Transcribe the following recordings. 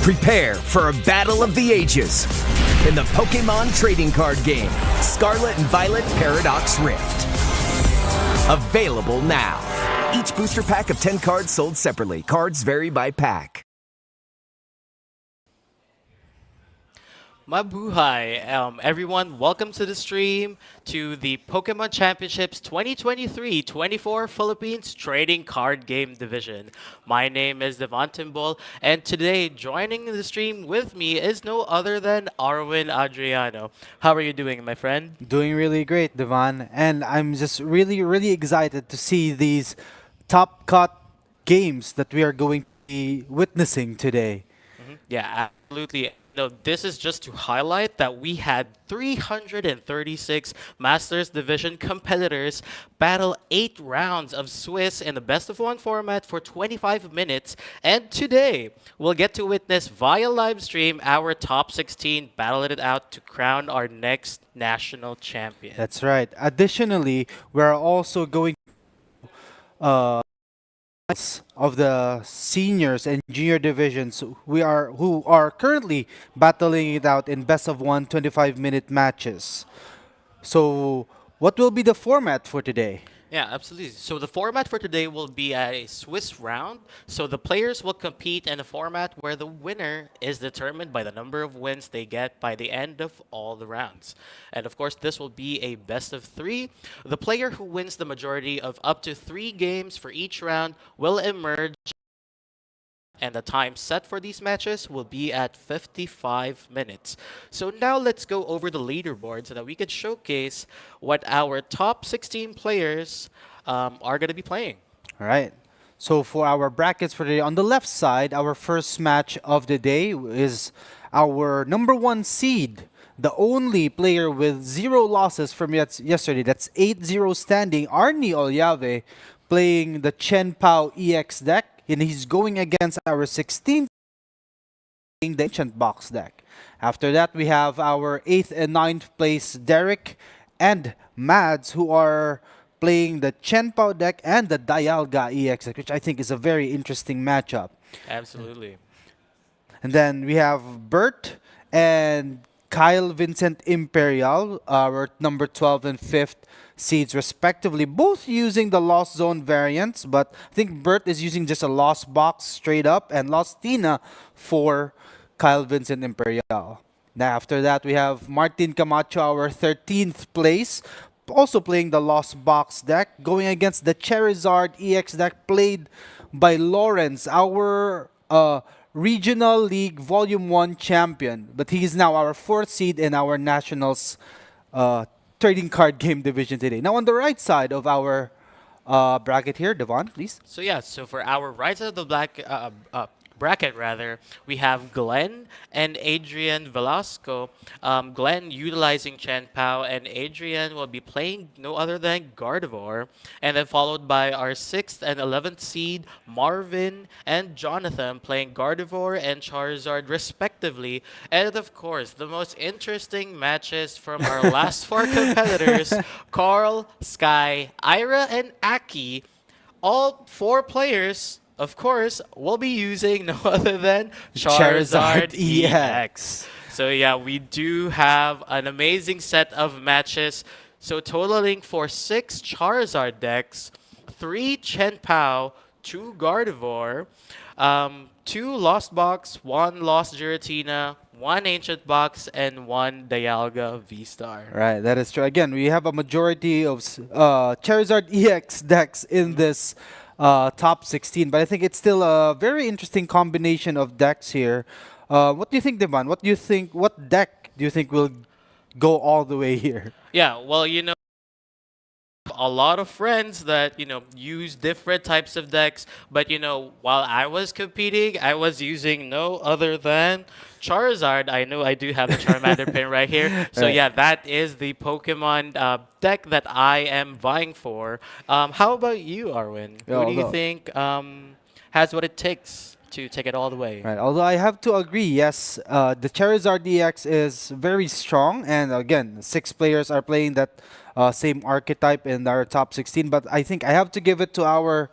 Prepare for a battle of the ages in the Pokemon trading card game, Scarlet and Violet Paradox Rift. Available now. Each booster pack of 10 cards sold separately. Cards vary by pack. Mabuhay, everyone. Welcome to the stream to the Pokemon Championships 2023-24 Philippines Trading Card Game Division. My name is Devon Timbol, and today joining the stream with me is no other than Arwin Adriano. How are you doing, my friend? Doing really great, Devon, and I'm just really excited to see these top cut games that we are going to be witnessing today. Yeah, absolutely. No, this is just to highlight that we had 336 Masters Division competitors battle 8 rounds of Swiss in the best-of-1 format for 25 minutes. And today, we'll get to witness via live stream our top 16 battle it out to crown our next national champion. That's right. Additionally, we're also going of the seniors and junior divisions who are currently battling it out in best of 1 25-minute matches. So what will be the format for today? Yeah, absolutely. So the format for today will be a Swiss round. So the players will compete in a format where the winner is determined by the number of wins they get by the end of all the rounds. And of course, this will be a best of 3. The player who wins the majority of up to 3 games for each round will emerge. And the time set for these matches will be at 55 minutes. So now let's go over the leaderboard so that we can showcase what our top 16 players are going to be playing. All right. So for our brackets for today, on the left side, our first match of the day is our number 1 seed, the only player with 0 losses from yesterday. That's 8-0 standing, Arnie Ollave, playing the Chien-Pao EX deck. And he's going against our 16th the Ancient Box deck. After that, we have our 8th and 9th place Derek and Mads, who are playing the Chien-Pao deck and the Dialga EX deck, which I think is a very interesting matchup. Absolutely. And then we have Bert and Kyle Vincent Imperial, our number 12 and 5th seeds respectively, both using the Lost Zone variants, but I think Bert is using just a Lost Box straight up and Lost Tina for Kyle Vincent Imperial. Now after that, we have Martin Camacho, our 13th place, also playing the Lost Box deck, going against the Charizard EX deck played by Lawrence, our Regional League Volume 1 champion, but he is now our 4th seed in our Nationals trading card game division today. Now on the right side of our bracket here, Devon, please. So yeah, so for our right side of the bracket, we have Glenn and Adrian Velasco. Glenn utilizing Chien-Pao, and Adrian will be playing no other than Gardevoir. And then followed by our 6th and 11th seed, Marvin and Jonathan, playing Gardevoir and Charizard respectively. And of course, the most interesting matches from our last 4 competitors, Carl, Sky, Ira, and Aki. All 4 players, of course, we'll be using no other than Charizard EX. So yeah, we do have an amazing set of matches. So totaling for 6 Charizard decks, 3 Chien-Pao, 2 Gardevoir, 2 Lost Box, 1 Lost Giratina, 1 Ancient Box, and 1 Dialga V-Star. Right, that is true. Again, we have a majority of Charizard EX decks in this top 16, but I think it's still a very interesting combination of decks here. What do you think, Devon? What deck do you think will go all the way here? Yeah, well, you know, a lot of friends that use different types of decks, but while I was competing, I was using no other than Charizard. I know I do have the Charmander pin right here. So Right. yeah, that is the Pokemon deck that I am vying for. How about you, Arwin? Yeah, Who do you although think has what it takes to take it all the way? Right. Although I have to agree, yes, the Charizard DX is very strong, and again, 6 players are playing that same archetype in our top 16. But I think I have to give it to our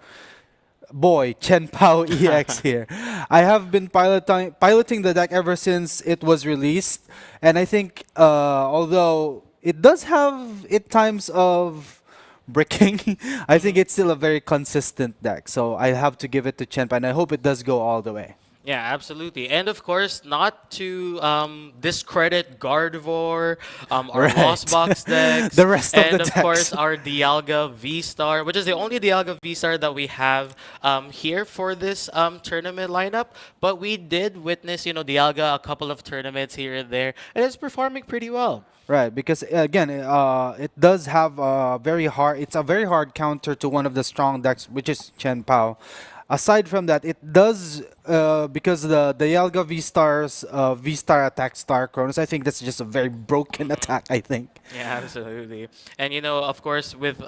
boy Chien-Pao EX here. I have been piloting the deck ever since it was released, and I think although it does have it times of bricking, I think Mhm. it's still a very consistent deck. So I have to give it to Chien-Pao, and I hope it does go all the way. Yeah, absolutely. And of course, not to discredit Gardevoir, our Lost Right. Box decks, The rest of the and of course, decks. our Dialga V-Star, which is the only Dialga V-Star that we have here for this tournament lineup. But we did witness, Dialga a couple of tournaments here and there, and it's performing pretty well. Right, because again, it does have a very hard. It's a very hard counter to one of the strong decks, which is Chien-Pao. Aside from that, it does because the Yalga V Stars V Star attack Star Chronos. I think that's just a very broken attack. I think. Yeah, absolutely. And of course, with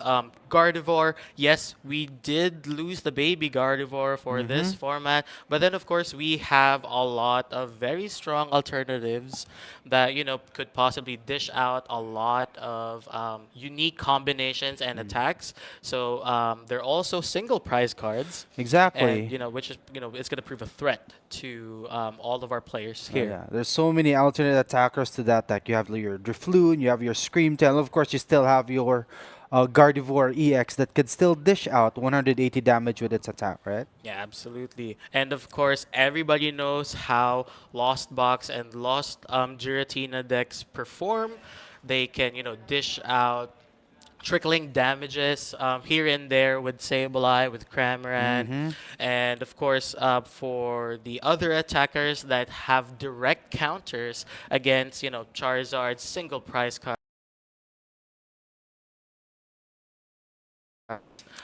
Gardevoir, yes, we did lose the baby Gardevoir for Mm-hmm. this format, but then of course we have a lot of very strong alternatives that could possibly dish out a lot of unique combinations and attacks. So they're also single prize cards, and Exactly. which is it's going to prove a threat to all of our players Oh, here. yeah, there's so many alternate attackers to that deck. You have your Drifloon, you have your Screamtail, of course you still have your Gardevoir EX that could still dish out 180 damage with its attack, right? Yeah, absolutely. And of course, everybody knows how Lost Box and Lost Giratina decks perform. They can, dish out trickling damages here and there with Sableye, with Cramorant. Mm-hmm. And of course, for the other attackers that have direct counters against, Charizard's single prize card.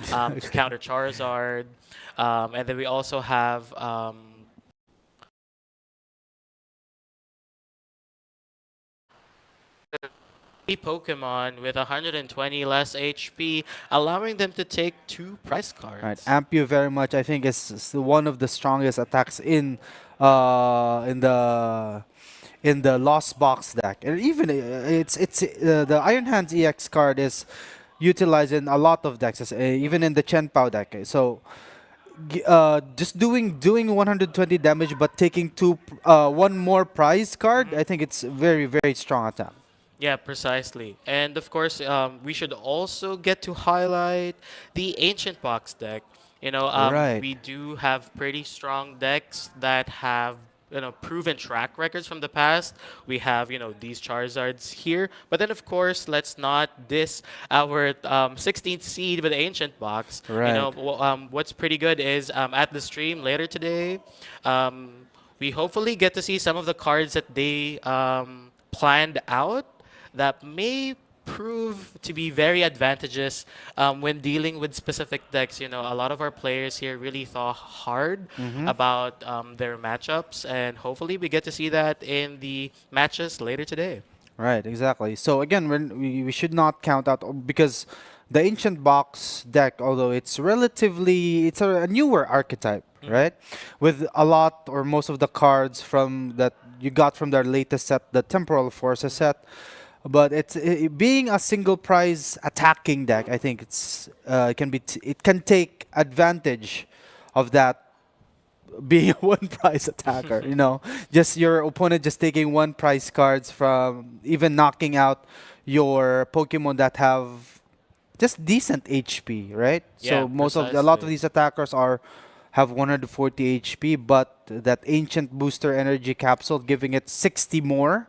To counter Charizard. And then we also have Pokemon with 120 less HP, allowing them to take 2 prize Right, cards. amp you very much. I think is one of the strongest attacks uh in the in the Lost Box deck, and even it's the Iron Hands EX card is utilized in a lot of decks, even Mhm. in the Chen-Pao deck. So just doing 120 damage, but taking one more prize card. Mhm. I think it's very strong attack. Yeah, precisely. And of course, we should also get to highlight the Ancient Box deck. Right. We do have pretty strong decks that have proven track records from the past. We have these Charizards here, but then of course let's not diss our 16th seed with Ancient Box. Right. What's pretty good is at the stream later today, we hopefully get to see some of the cards that they planned out that may prove to be very advantageous when dealing with specific decks. A lot of our players here really thought hard Mm-hmm. about their matchups, and hopefully we get to see that in the matches later today. Right, exactly. So again, we should not count out because the Ancient Box deck, although it's a newer archetype, Mhm. right? With a lot or most of the cards from that you got from their latest set, the Temporal Forces set. But being a single prize attacking deck, I think it can take advantage of that being a one prize attacker, just your opponent just taking one prize cards from even knocking out your Pokemon that have just decent HP, right? Yeah, So a lot of precisely. these attackers are have 140 HP, but that ancient booster energy capsule giving it 60 more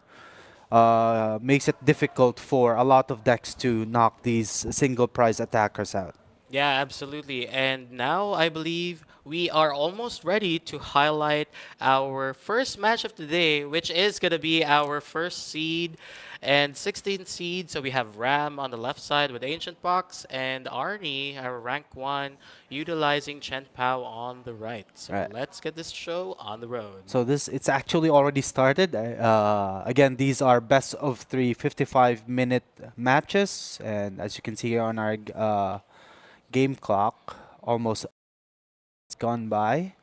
makes it difficult for a lot of decks to knock these single prize attackers out. Yeah, absolutely. And now I believe we are almost ready to highlight our first match of the day, which is going to be our first seed and 16th seed. So we have Ram on the left side with Ancient Box and Arnie, our rank 1, utilizing Chien-Pao on the right. So Right. let's get this show on the road. So it's actually already started. Again, these are best of 3 55-minute matches, and as you can see here on our game clock, almost gone by.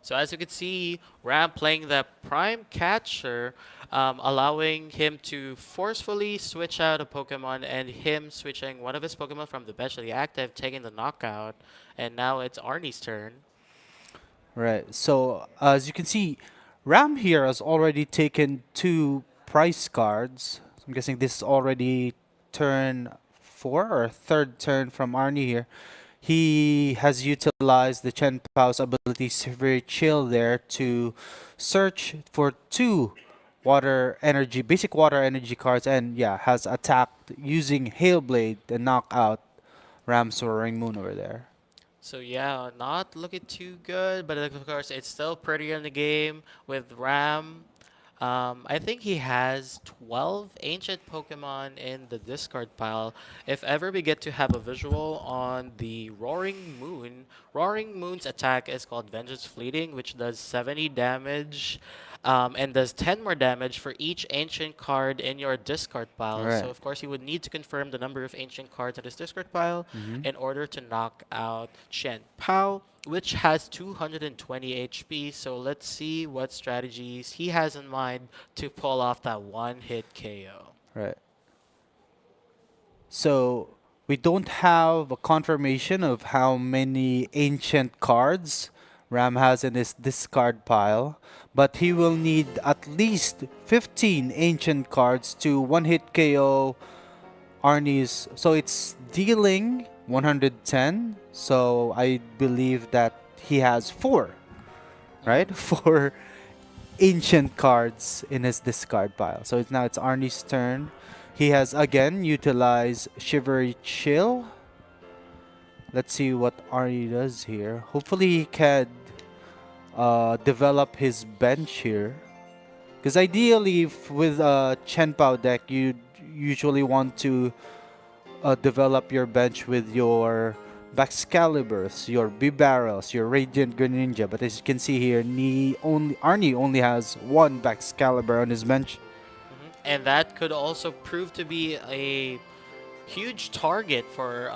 So as you can see, Ram playing the prime catcher, allowing him to forcefully switch out a Pokemon and him switching one of his Pokemon from the bench to the active, taking the knockout. And now it's Arnie's turn. Right. So as you can see, Ram here has already taken 2 prize cards. So I'm guessing this is already turn 4 or third turn from Arnie here. He has utilized the Chen Pao's ability Severe Chill there to search for 2 water energy, basic water energy cards, and yeah, has attacked using Hail Blade and knock out Ram's Soaring Moon over there. So yeah, not looking too good, but of course it's still pretty in the game with Ram. I think he has 12 ancient Pokemon in the discard pile. If ever we get to have a visual on the Roaring Moon's attack is called Vengeance Fleeting, which does 70 damage and does 10 more damage for each ancient card in your discard pile. So Right. of course you would need to confirm the number of ancient cards in this discard pile Mm-hmm. in order to knock out Chien-Pao, which has 220 HP. So let's see what strategies he has in mind to pull off that one-hit KO. Right. So we don't have a confirmation of how many ancient cards Ram has in his discard pile, but he will need at least 15 ancient cards to one-hit KO Arnie's. So it's dealing 110. So I believe that he has 4, right? 4 ancient cards in his discard pile. So now it's Arnie's turn. He has again utilized Shivery Chill. Let's see what Arnie does here. Hopefully he can develop his bench here. Because ideally, with a Chien-Pao deck, you usually want to develop your bench with your Baxcaliburs, your B-Barrels, your Radiant Greninja. But as you can see here, Arnie only has 1 Baxcalibur on his bench. And that could also prove to be a huge target for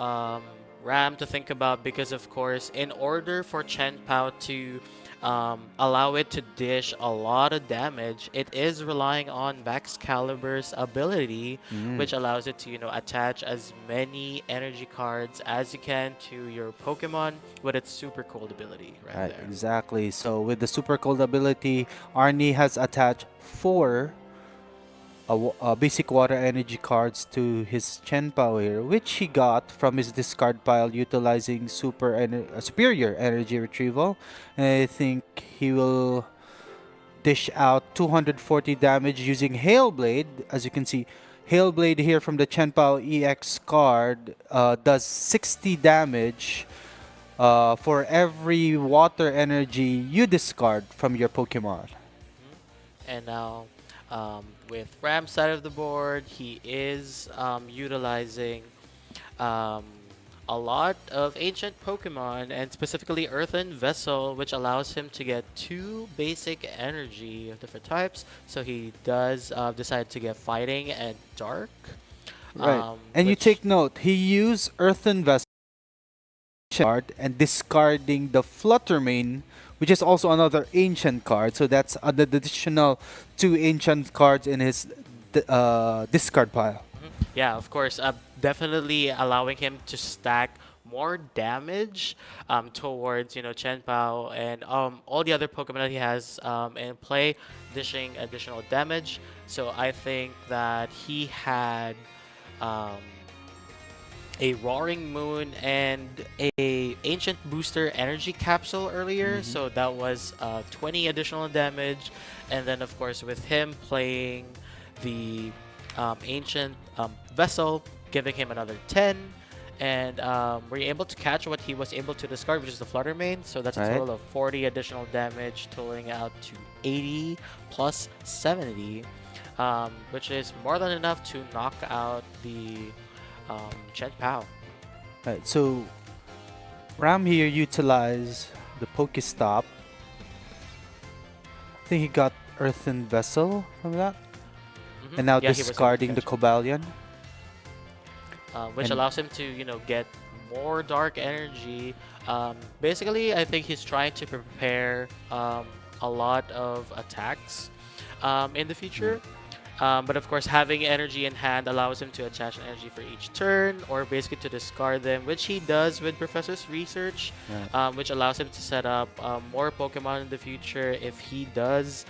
Ram to think about because, of course, in order for Chien-Pao to allow it to dish a lot of damage, it is relying on Baxcalibur's ability, which allows it to, attach as many energy cards as you can to your Pokemon with its super cold ability right there. Exactly. So with the super cold ability, Arnie has attached 4 basic water energy cards to his Chien-Pao here, which he got from his discard pile utilizing superior energy retrieval. And I think he will dish out 240 damage using Hail Blade. As you can see, Hail Blade here from the Chien-Pao EX card does 60 damage for every water energy you discard from your Pokemon. And now, with Ram's side of the board, he is utilizing a lot of ancient Pokemon, and specifically Earthen Vessel, which allows him to get 2 basic energy of different types. So he does decide to get Fighting and Dark. Right. And you Which- take note, he used Earthen Vessel card and discarding the Fluttermane, which is also another ancient card. So that's an additional 2 ancient cards in his discard pile. Yeah, of course. Definitely allowing him to stack more damage towards Chien-Pao and all the other Pokemon that he has in play, dishing additional damage. So I think that he had a Roaring Moon and a Ancient Booster Energy Capsule earlier, so that was 20 additional damage. And then of course with him playing the Ancient Vessel, giving him another 10. And were you able to catch what he was able to discard, which is the Flutter Mane? So that's a Right. total of 40 additional damage, totaling out to 80 plus 70, which is more than enough to knock out the Chien-Pao. Right. So Ram here utilized the Pokestop. I think he got Earthen Vessel from that. And now Yeah, he was able to discarding the catch it. Cobalion. Which And allows him to, get more dark energy. Basically, I think he's trying to prepare a lot of attacks in the future. But of course, having energy in hand allows him to attach an energy for each turn, or basically to discard them, which he does with Professor's research, right. which allows him to set up more Pokemon in the future if he does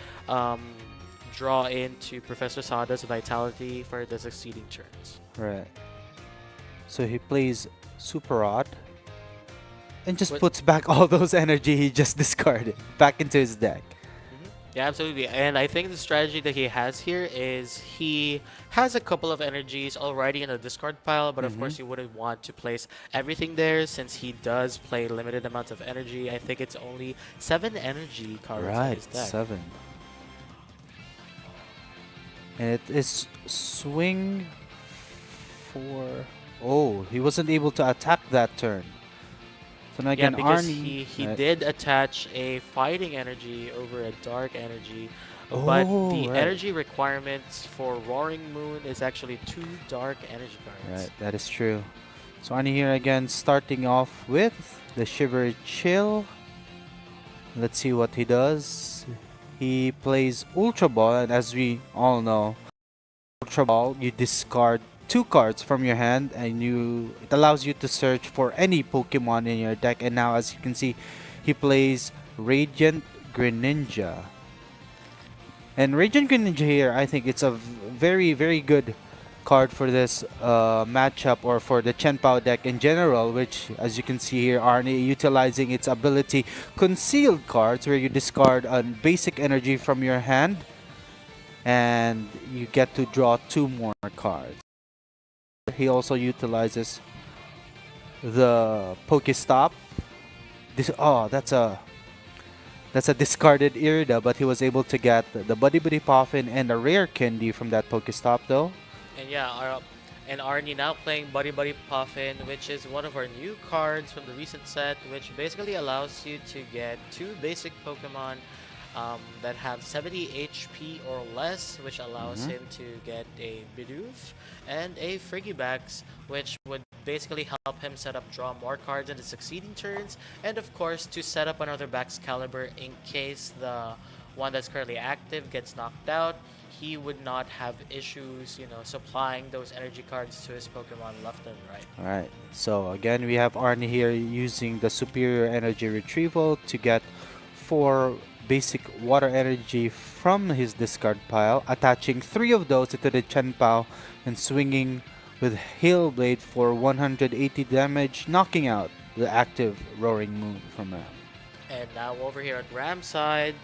draw into Professor Sada's Vitality for the succeeding turns. Right. So he plays Super Rod and just What- puts back all those energy he just discarded back into his deck. Yeah, absolutely. And I think the strategy that he has here is he has a couple of energies already in the discard pile, but of course you wouldn't want to place everything there since he does play limited amounts of energy. I think it's only 7 energy cards in Right, his deck. 7. And it is swing for... Oh, he wasn't able to attack that turn. So now Yeah, again, because Arnie... he right. did attach a fighting energy over a dark energy, but the right. energy requirements for Roaring Moon is actually 2 dark energy cards. Right, that is true. So Arnie here again, starting off with the Shiver Chill. Let's see what he does. He plays Ultra Ball, and as we all know, Ultra Ball, you discard 2 cards from your hand, and it allows you to search for any Pokemon in your deck. And now, as you can see, he plays Radiant Greninja. And Radiant Greninja here, I think it's a very, very good card for this matchup, or for the Chien-Pao deck in general, which, as you can see here, Arnie utilizing its ability Concealed Cards, where you discard a basic energy from your hand and you get to draw 2 more cards. He also utilizes the Pokestop. That's a discarded Irida, but he was able to get the Buddy Buddy Poffin and a rare candy from that Pokestop though. And yeah, and Arnie now playing Buddy Buddy Puffin, which is one of our new cards from the recent set, which basically allows you to get 2 basic Pokemon that have 70 HP or less, which allows him to get a Bidoof and a Frigibax, which would basically help him set up draw more cards in the succeeding turns, and of course to set up another Baxcalibur in case the one that's currently active gets knocked out. He would not have issues, supplying those energy cards to his Pokemon left and right. Alright, so again we have Arnie here using the Superior Energy Retrieval to get 4 basic water energy from his discard pile, attaching 3 of those into the Chien-Pao and swinging with Hail Blade for 180 damage, knocking out the active Roaring Moon from Ram. And now over here at Ram's side,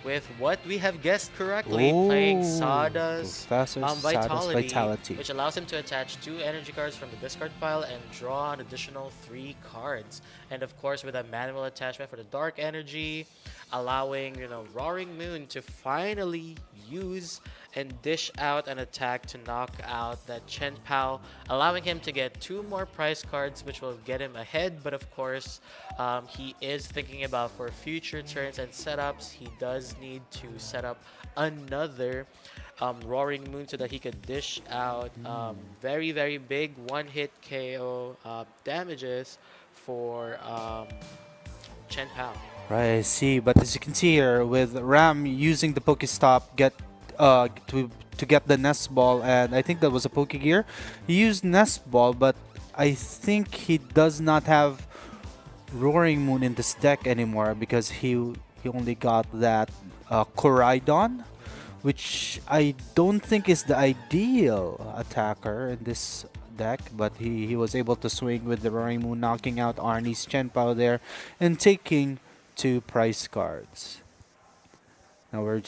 with what we have guessed correctly, playing Sada's Professor Sada's Vitality. which allows him to attach 2 energy cards from the discard pile and draw an additional 3 cards. And of course, with a manual attachment for the dark energy, allowing Roaring Moon to finally use and dish out an attack to knock out that Chien-Pao, allowing him to get 2 more prize cards, which will get him ahead. But of course, he is thinking about for future turns and setups. He does need to set up another Roaring Moon so that he could dish out very, very big one-hit KO damages for Chien-Pao. Right, I see. But as you can see here, with Ram using the Pokestop to get the Nest Ball, and I think that was a Pokegear. He used Nest Ball, but I think he does not have Roaring Moon in this deck anymore because he only got that Koraidon, which I don't think is the ideal attacker in this deck, but he was able to swing with the Roaring Moon, knocking out Arnie's Chien-Pao there and taking 2 prize cards. Now we're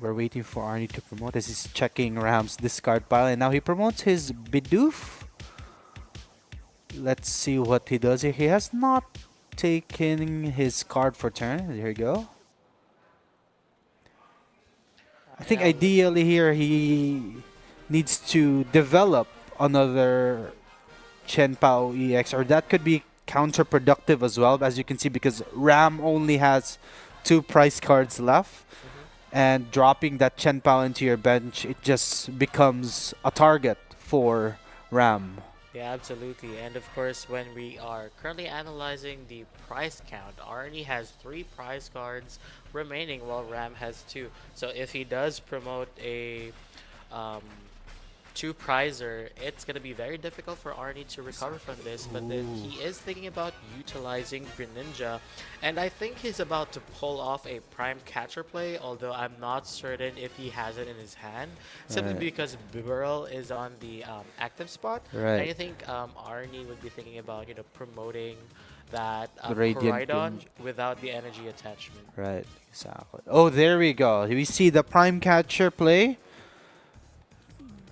waiting for Arnie to promote as he's checking Ram's discard pile, and now he promotes his Bidoof. Let's see what he does here. He has not taken his card for turn. There you go. I think Yeah, ideally here he needs to develop another Chien-Pao EX, or that could be counterproductive as well, as you can see, because Ram only has 2 prize cards left, and dropping that Chien-Pao into your bench, it just becomes a target for Ram. yeah, absolutely. And of course, when we are currently analyzing the prize count, Arnie has 3 prize cards remaining while Ram has 2. So if he does promote a um, 2 prizer, it's going to be very difficult for Arnie to recover from this. But then he is thinking about utilizing Greninja, and I think he's about to pull off a prime catcher play, although I'm not certain if he has it in his hand, simply Right. because Burl is on the active spot. And I Right. think Arnie would be thinking about promoting that The Radiant Koraidon Greninja. without the energy attachment. Right, exactly. Oh, there we go. We see the prime catcher play.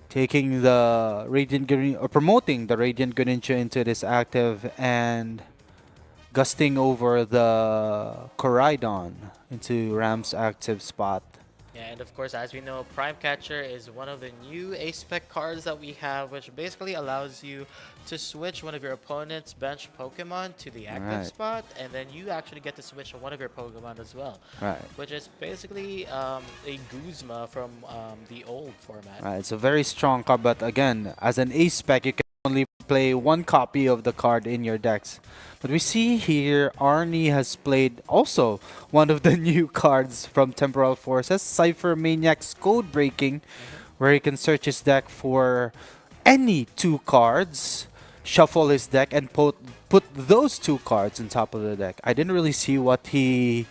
Taking the Radiant Greninja, or promoting the Radiant Greninja into this active and gusting over the Koraidon into Ram's active spot. Yeah, and of course, as we know, Prime Catcher is one of the new A-Spec cards that we have, which basically allows you to switch one of your opponent's bench Pokemon to the active Right. spot, and then you actually get to switch one of your Pokemon as well, Right. which is basically a Guzma from the old format. Right. It's a very strong card, but again, as an ace spec, you can only play 1 copy of the card in your decks. But we see here Arnie has played also one of the new cards from Temporal Forces, Cypher Maniac's Code Breaking, where he can search his deck for any 2 cards, shuffle his deck, and put those 2 cards on top of the deck. I didn't really see what he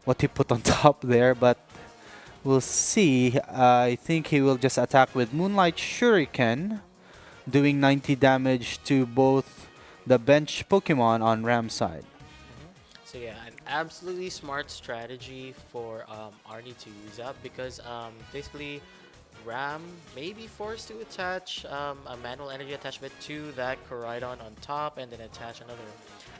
put on top there, but we'll see. I think he will just attack with Moonlight Shuriken, doing 90 damage to both the bench Pokemon on Ram's side. So yeah, an absolutely smart strategy for Arnie to use up, because basically Ram may be forced to attach a manual energy attachment to that Koraidon on top, and then attach another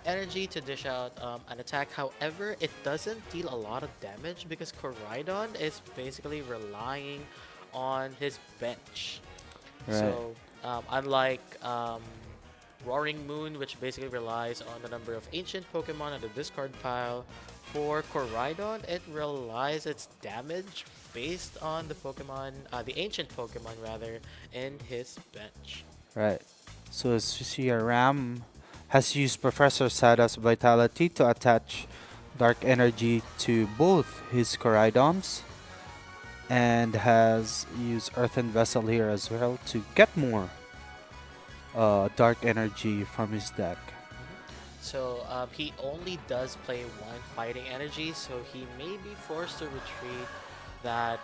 energy to dish out an attack. However, it doesn't deal a lot of damage because Koraidon is basically relying on his bench. Right. So unlike Roaring Moon, which basically relies on the number of ancient Pokemon on the discard pile, for Koraidon, it relies its damage based on the Pokemon, the ancient Pokemon rather, in his bench. Right. So as you see here, Ram has used Professor Sada's Vitality to attach Dark Energy to both his Koraidons, and has used Earthen Vessel here as well to get more Dark Energy from his deck. So he only does play 1 fighting energy, so he may be forced to retreat that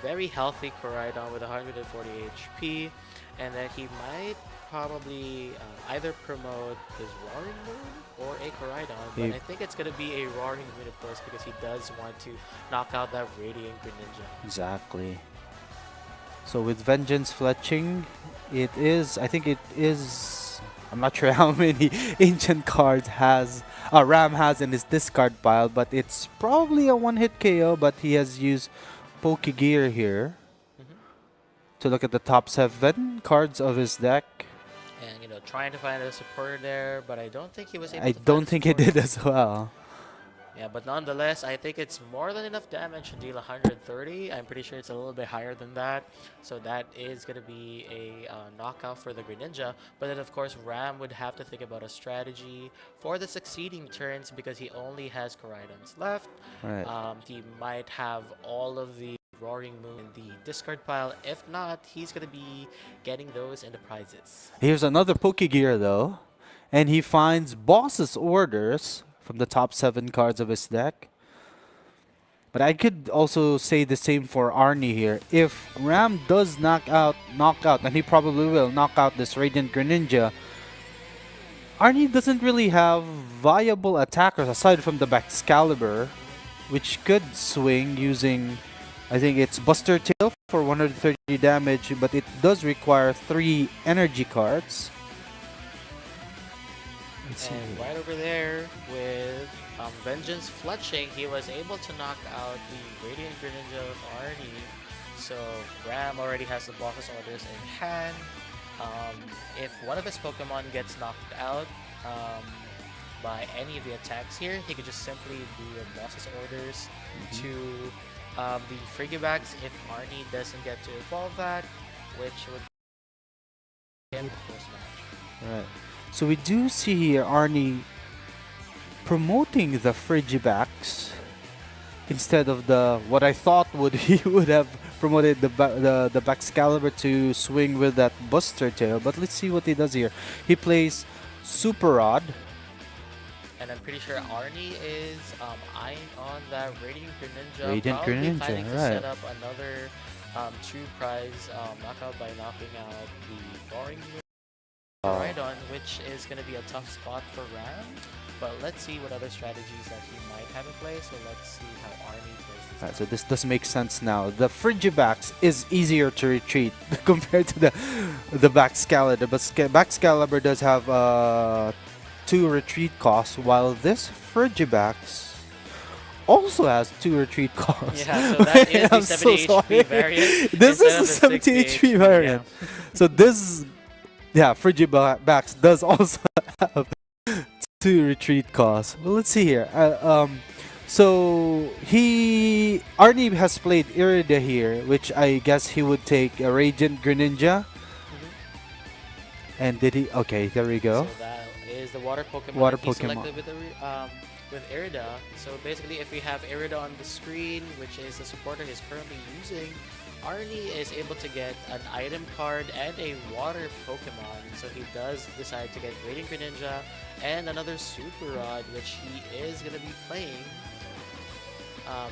very healthy Koraidon with 140 HP, and then he might probably either promote his Roaring Moon or a Koraidon, but I think it's going to be a Roaring Moon, of course, because he does want to knock out that Radiant Greninja. Exactly. So with Vengeance Fletching, it is, I think it is, I'm not sure how many ancient cards Ram has in his discard pile, but it's probably a 1-hit KO, but he has used Pokegear here to look at the top 7 cards of his deck. And, trying to find a supporter there, but I don't think he was able I to find don't a think he supporter. did as well. Yeah, but nonetheless, I think it's more than enough damage to deal 130. I'm pretty sure it's a little bit higher than that. So that is going to be a knockout for the Greninja. But then, of course, Ram would have to think about a strategy for the succeeding turns because he only has Koraidons left. Right. He might have all of the Roaring Moon in the discard pile. If not, he's going to be getting those in the prizes. Here's another Pokegear though, and he finds Boss's Orders from the top 7 cards of his deck. But I could also say the same for Arnie here. If Ram does knock out, and he probably will knock out this Radiant Greninja, Arnie doesn't really have viable attackers aside from the Excalibur, which could swing using, I think it's Buster Tail for 130 damage, but it does require 3 energy cards. Let's see. And right over there with Vengeance fletching, he was able to knock out the Radiant Greninja of Arnie. So Ram already has the boss's orders in hand. If one of his Pokemon gets knocked out by any of the attacks here, he could just simply do the boss's orders to the Frigibax if Arnie doesn't get to evolve that, which would be him first match. Right. So we do see here Arnie promoting the Frigibax instead of the what I thought would he would have promoted the Baxcalibur to swing with that Buster Tail. But let's see what he does here. He plays Super Rod. And I'm pretty sure Arnie is eyeing on that Radiant Greninja. Radiant probably Greninja, planning to right. set up another true prize knockout by knocking out the Boring Rhydon, which is going to be a tough spot for Ram. But let's see what other strategies that he might have in play. So let's see how Arnie plays this. Right, so this does make sense now. The Frigibax is easier to retreat compared to the Baxcalibur, but Baxcalibur does have 2 retreat costs, while this Frigibax also has 2 retreat costs. Yeah, so that is the I'm 70 so HP variant. This instead is of the the 70 60 HP variant. Yeah. So this, yeah, Frigibax does also have 2 retreat costs. Well, let's see here. So Arnie has played Irida here, which I guess he would take a Radiant Greninja. And did he? Okay, there we go. So that is the water Pokemon Water that he Pokemon. selected with Irida. So basically, if we have Irida on the screen, which is the supporter he's currently using, Arnie is able to get an item card and a water Pokemon. So he does decide to get Radiant Greninja and another Super Rod, which he is going to be playing.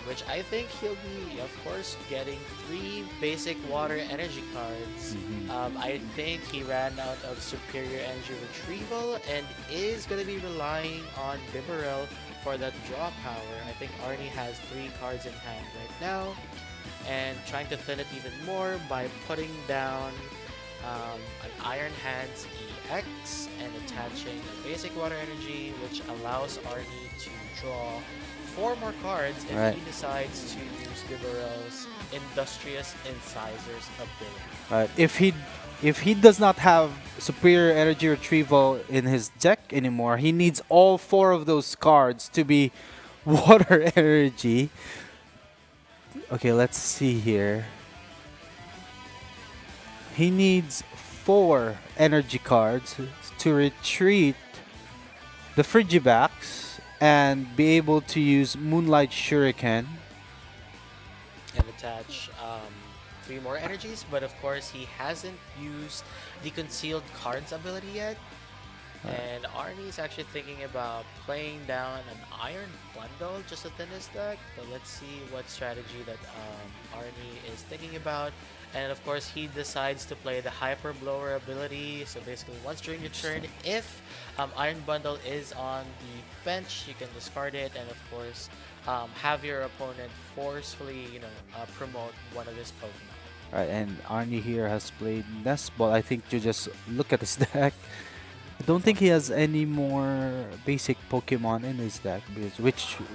Which I think he'll be, of course, getting 3 basic water energy cards. I think he ran out of superior energy retrieval and is going to be relying on Bibarel for that draw power. I think Arnie has 3 cards in hand right now and trying to thin it even more by putting down an Iron Hands EX and attaching a basic water energy, which allows Arnie to draw 4 more cards if he decides to use Bibarel's Industrious Incisors ability. Right. If he does not have superior energy retrieval in his deck anymore, he needs all 4 of those cards to be water energy. Okay, let's see here. He needs 4 energy cards to retreat the Frigibax and be able to use Moonlight Shuriken. And attach 3 more energies, but of course he hasn't used the Concealed Cards ability yet. And Arnie's actually thinking about playing down an Iron Bundle just to thin his deck, but let's see what strategy that Arnie is thinking about. And of course he decides to play the Hyper Blower ability, so basically once during your turn, if Iron Bundle is on the bench, you can discard it and of course have your opponent forcefully promote one of his Pokemon. Right, and Arnie here has played Nest Ball. I think you just look at his deck. I don't think he has any more basic Pokemon in his deck, because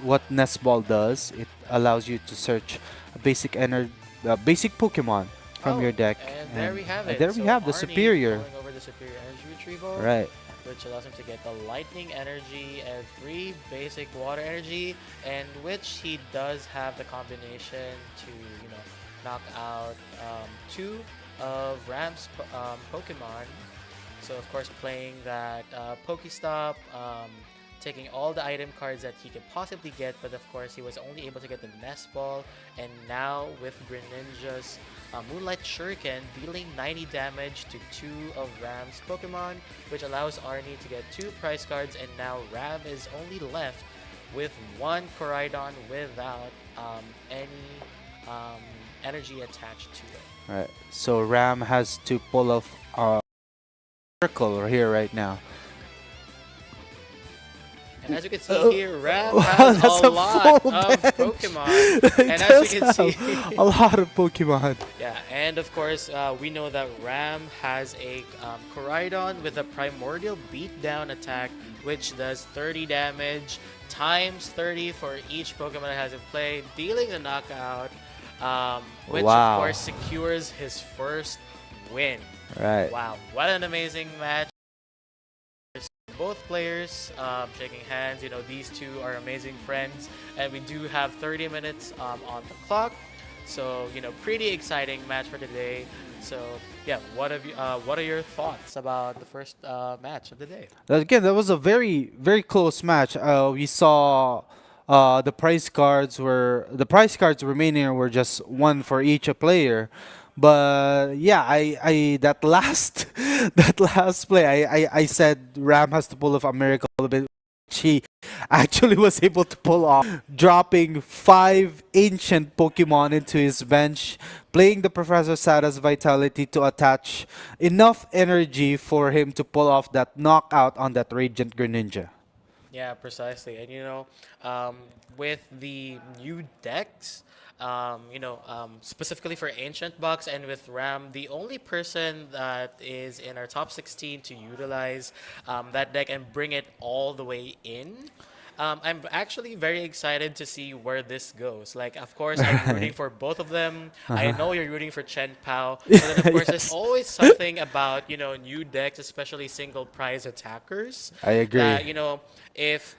what Nest Ball does, it allows you to search a basic Pokemon from your deck. And there we have it. There we So have the Arnie superior. going over the superior energy retrieval, Right. which allows him to get the lightning energy and 3 basic water energy, and which he does have the combination to knock out 2 of Ram's Pokemon. So of course playing that Pokestop, taking all the item cards that he could possibly get, but of course he was only able to get the Nest Ball, and now with Greninja's Moonlight Shuriken dealing 90 damage to 2 of Ram's Pokemon, which allows Arnie to get 2 prize cards, and now Ram is only left with 1 Koraidon without any energy attached to it. Right. So Ram has to pull off a circle here right now. And as you can see here, Ram Wow, has that's a a lot full of bench. Pokemon. It And as you does can see, have a lot of Pokemon. yeah, and of course, we know that Ram has a Koraidon with a Primordial Beatdown attack, which does 30 damage times 30 for each Pokemon that has in play, dealing a knockout, which of Wow. course secures his first win. Right. Wow, what an amazing match. Both players shaking hands. You know, these two are amazing friends, and we do have 30 minutes on the clock. So, you know, pretty exciting match for today. So, yeah, what are your thoughts about the first match of the day? Again, that was a very, very close match. We saw the prize cards remaining were just one for each a player. But yeah, I that last that last play, I said Ram has to pull off a miracle, but she actually was able to pull off, dropping 5 ancient Pokemon into his bench, playing the Professor Sada's Vitality to attach enough energy for him to pull off that knockout on that Radiant Greninja. Yeah, precisely. And um, with the new decks, specifically for Ancient Box and with Ram, the only person that is in our top 16 to utilize that deck and bring it all the way in. I'm actually very excited to see where this goes. Like, of course, I'm rooting Right. for both of them. I Uh-huh. know you're rooting for Chien-Pao. But then, of course, there's Yes, always something about, new decks, especially single prize attackers, I agree. that, if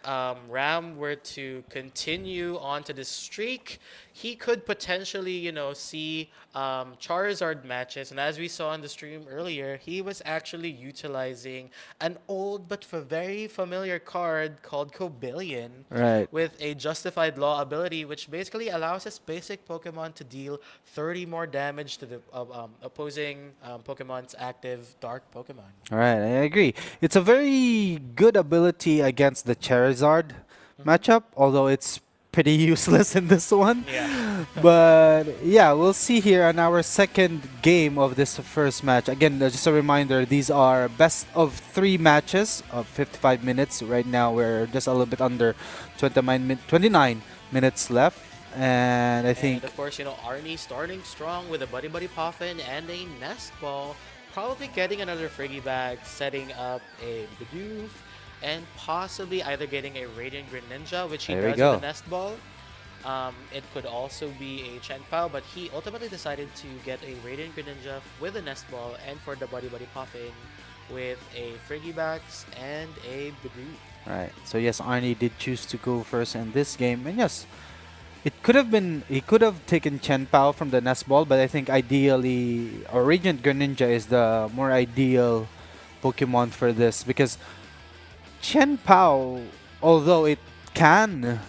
Ram were to continue onto this streak, he could potentially, see Charizard matches. And as we saw in the stream earlier, he was actually utilizing an old but very familiar card called Cobillion Right. with a Justified Law ability, which basically allows his basic Pokemon to deal 30 more damage to the opposing Pokemon's active Dark Pokemon. All right, I agree. It's a very good ability against the Charizard Hmm. matchup, although it's pretty useless in this one. Yeah. But yeah, we'll see here on our second game of this first match. Again, just a reminder, these are best of 3 matches of 55 minutes. Right now, we're just a little bit under 29 minutes left. And I And think, of course, Arnie starting strong with a Buddy Buddy Poffin and a Nest Ball, probably getting another Friggy Bag, setting up a Bidoof, and possibly either getting a Radiant Greninja, which he there we does with go. a Nest Ball. It could also be a Chien-Pao, but he ultimately decided to get a Radiant Greninja with a Nest Ball, and for the Buddy Buddy Poffin with a Friggybax and a Bidoof. Right. So yes, Arnie did choose to go first in this game, and yes, it could have been he could have taken Chen-Pao from the Nest Ball, but I think ideally, or Radiant Greninja is the more ideal Pokemon for this because Chen-Pao, although it can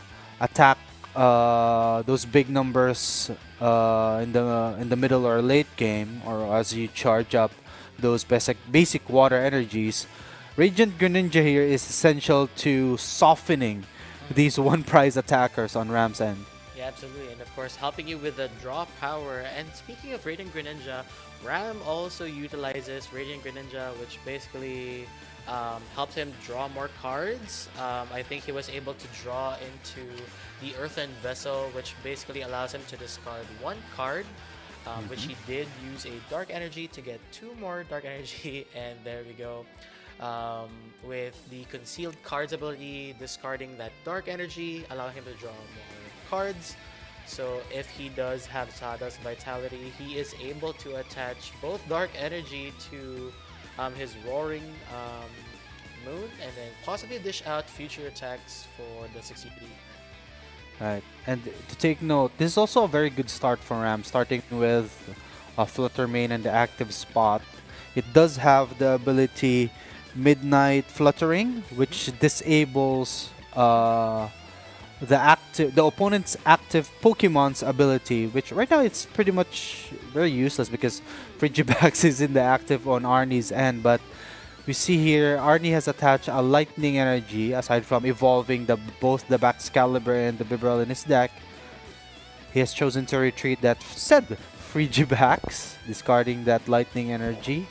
attack those big numbers in the middle or late game, or as you charge up those basic water energies, Radiant Greninja here is essential to softening these one prize attackers on Ram's end. Yeah, absolutely. And of course, helping you with the draw power. And speaking of Radiant Greninja, Ram also utilizes Radiant Greninja, which basically helps him draw more cards. I think he was able to draw into the Earthen Vessel, which basically allows him to discard 1 card, which Mhm. he did use a Dark Energy to get 2 more Dark Energy. And there we go. With the Concealed Cards ability, discarding that Dark Energy, allowing him to draw more cards. So if he does have Sada's Vitality, he is able to attach both Dark Energy to his Roaring Moon, and then possibly dish out future attacks for the succeeding. Right. And to take note, this is also a very good start for Ram, starting with a Flutter Mane and the active spot. It does have the ability Midnight Fluttering, which disables the opponent's active Pokemon's ability, which right now it's pretty much very useless because Frigibax is in the active on Arnie's end, but we see here Arnie has attached a lightning energy aside from evolving both the Baxcalibur and the Bibarel in his deck. He has chosen to retreat that said Frigibax, discarding that lightning energy.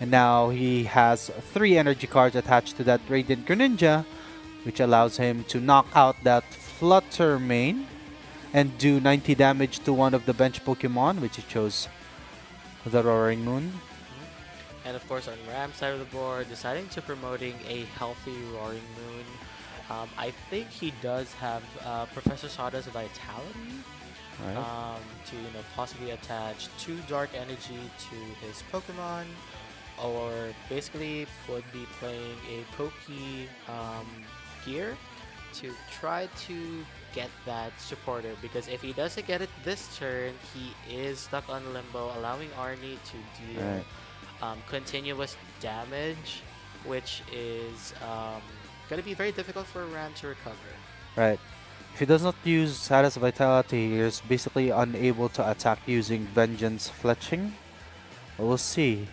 And now he has 3 energy cards attached to that Radiant Greninja, which allows him to knock out that Flutter main and do 90 damage to one of the bench Pokemon, which he chose the Roaring Moon. And of course, on Ram's side of the board, deciding to promoting a healthy Roaring Moon. I think he does have Professor Sawdust Vitality Right. to possibly attach 2 Dark Energy to his Pokemon, or basically would be playing a Gear to try to get that supporter, because if he doesn't get it this turn, he is stuck on Limbo, allowing Arnie to deal Right. continuous damage, which is going to be very difficult for Ram to recover. Right. If he does not use Status Vitality, he is basically unable to attack using Vengeance Fletching. But we'll see.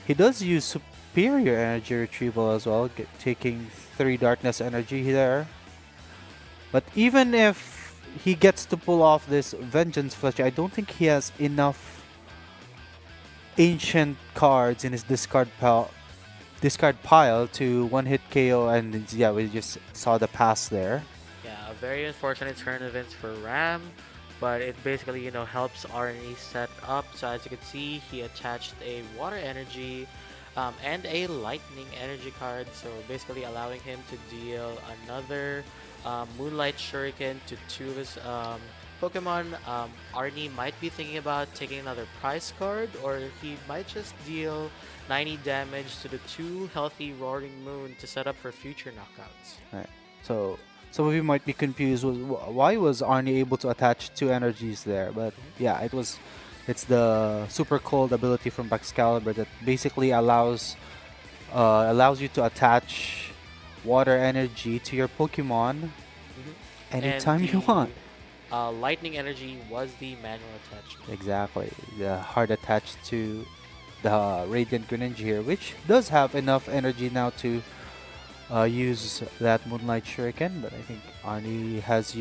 He does use Superior Energy Retrieval as well, taking 3 Darkness Energy there. But even if he gets to pull off this Vengeance Fletching, I don't think he has enough ancient cards in his discard pile to one-hit KO, and yeah, we just saw the pass there. Yeah, a very unfortunate turn of events for Ram, but it basically, helps Arnie set up. So as you can see, he attached a Water Energy and a Lightning Energy card, so basically allowing him to deal another Moonlight Shuriken to 2 of his Pokemon. Arnie might be thinking about taking another prize card, or he might just deal 90 damage to the 2 healthy Roaring Moon to set up for future knockouts. Right. So some of you might be confused with why was Arnie able to attach 2 energies there, but yeah, it's the Super Cold ability from Excalibur that basically allows you to attach water energy to your Pokemon anytime And you want. Lightning Energy was the manual attachment. Exactly. The hard attached to the Radiant Greninja here, which does have enough energy now to use that Moonlight Shuriken, but I think Arnie has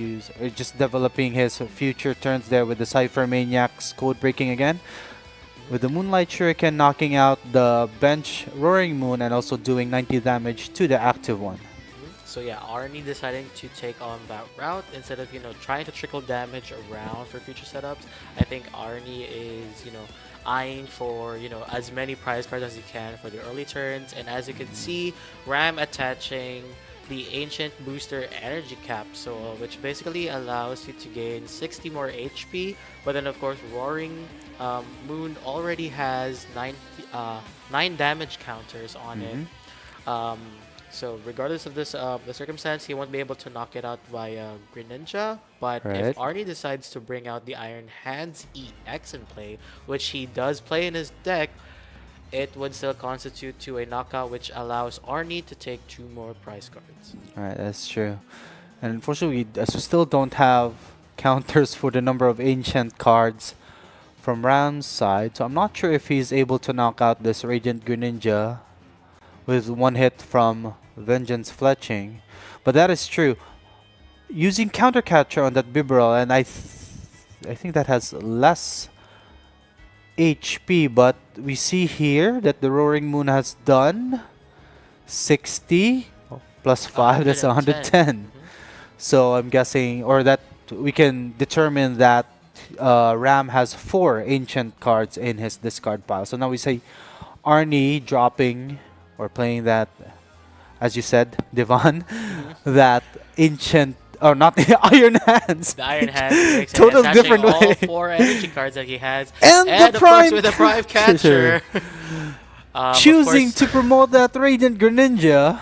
just developing his future turns there with the Cypher Maniac's code breaking again. With the Moonlight Shuriken knocking out the bench Roaring Moon and also doing 90 damage to the active one. So yeah, Arnie deciding to take on that route instead of trying to trickle damage around for future setups. I think Arnie is eyeing for as many prize cards as he can for the early turns, and as you can see, Ram attaching the Ancient Booster Energy Capsule, which basically allows you to gain 60 more HP. But then of course, Roaring Moon already has 9 damage counters on it. So regardless of this the circumstance, he won't be able to knock it out via Greninja. But Right. if Arnie decides to bring out the Iron Hands EX in play, which he does play in his deck, it would still constitute to a knockout, which allows Arnie to take 2 more prize cards. Alright, that's true. And unfortunately, we still don't have counters for the number of ancient cards from Ram's side, so I'm not sure if he's able to knock out this Radiant Greninja with 1 hit from Vengeance Fletching. But that is true. Using Counter Catcher on that Bibarel, and I think that has less HP, but we see here that the Roaring Moon has done 60 plus 5, that's 110. So I'm guessing, or that we can determine that Ram has 4 ancient cards in his discard pile. So now we say Arnie dropping or playing that, as you said, Devon, that ancient, or not the Iron Hands. The Iron Hands, Total different all way. 4 energy cards that he has, And the of Prime course with the Prime Catcher. Choosing to promote that Radiant Greninja.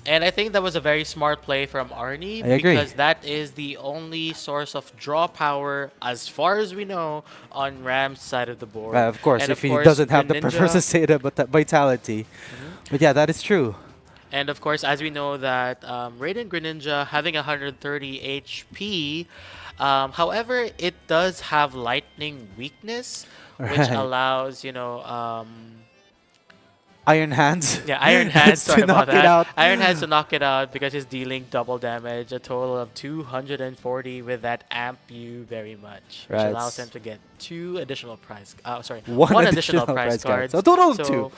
And I think that was a very smart play from Arnie, I agree. because that is the only source of draw power, as far as we know, on Ram's side of the board. Of course, And if of he course, doesn't have the Greninja- Professor Zeta Vitality. But yeah, that is true. And of course, as we know that Radiant Greninja having 130 HP, however, it does have Lightning weakness, which Right. allows, Iron Hands. Yeah, Iron Hands, sorry to about knock it that. out. Iron Hands to knock it out because he's dealing double damage, a total of 240 with that Amp You very much, which Right. allows him to get One one additional additional prize prize card. cards. So a total of So two.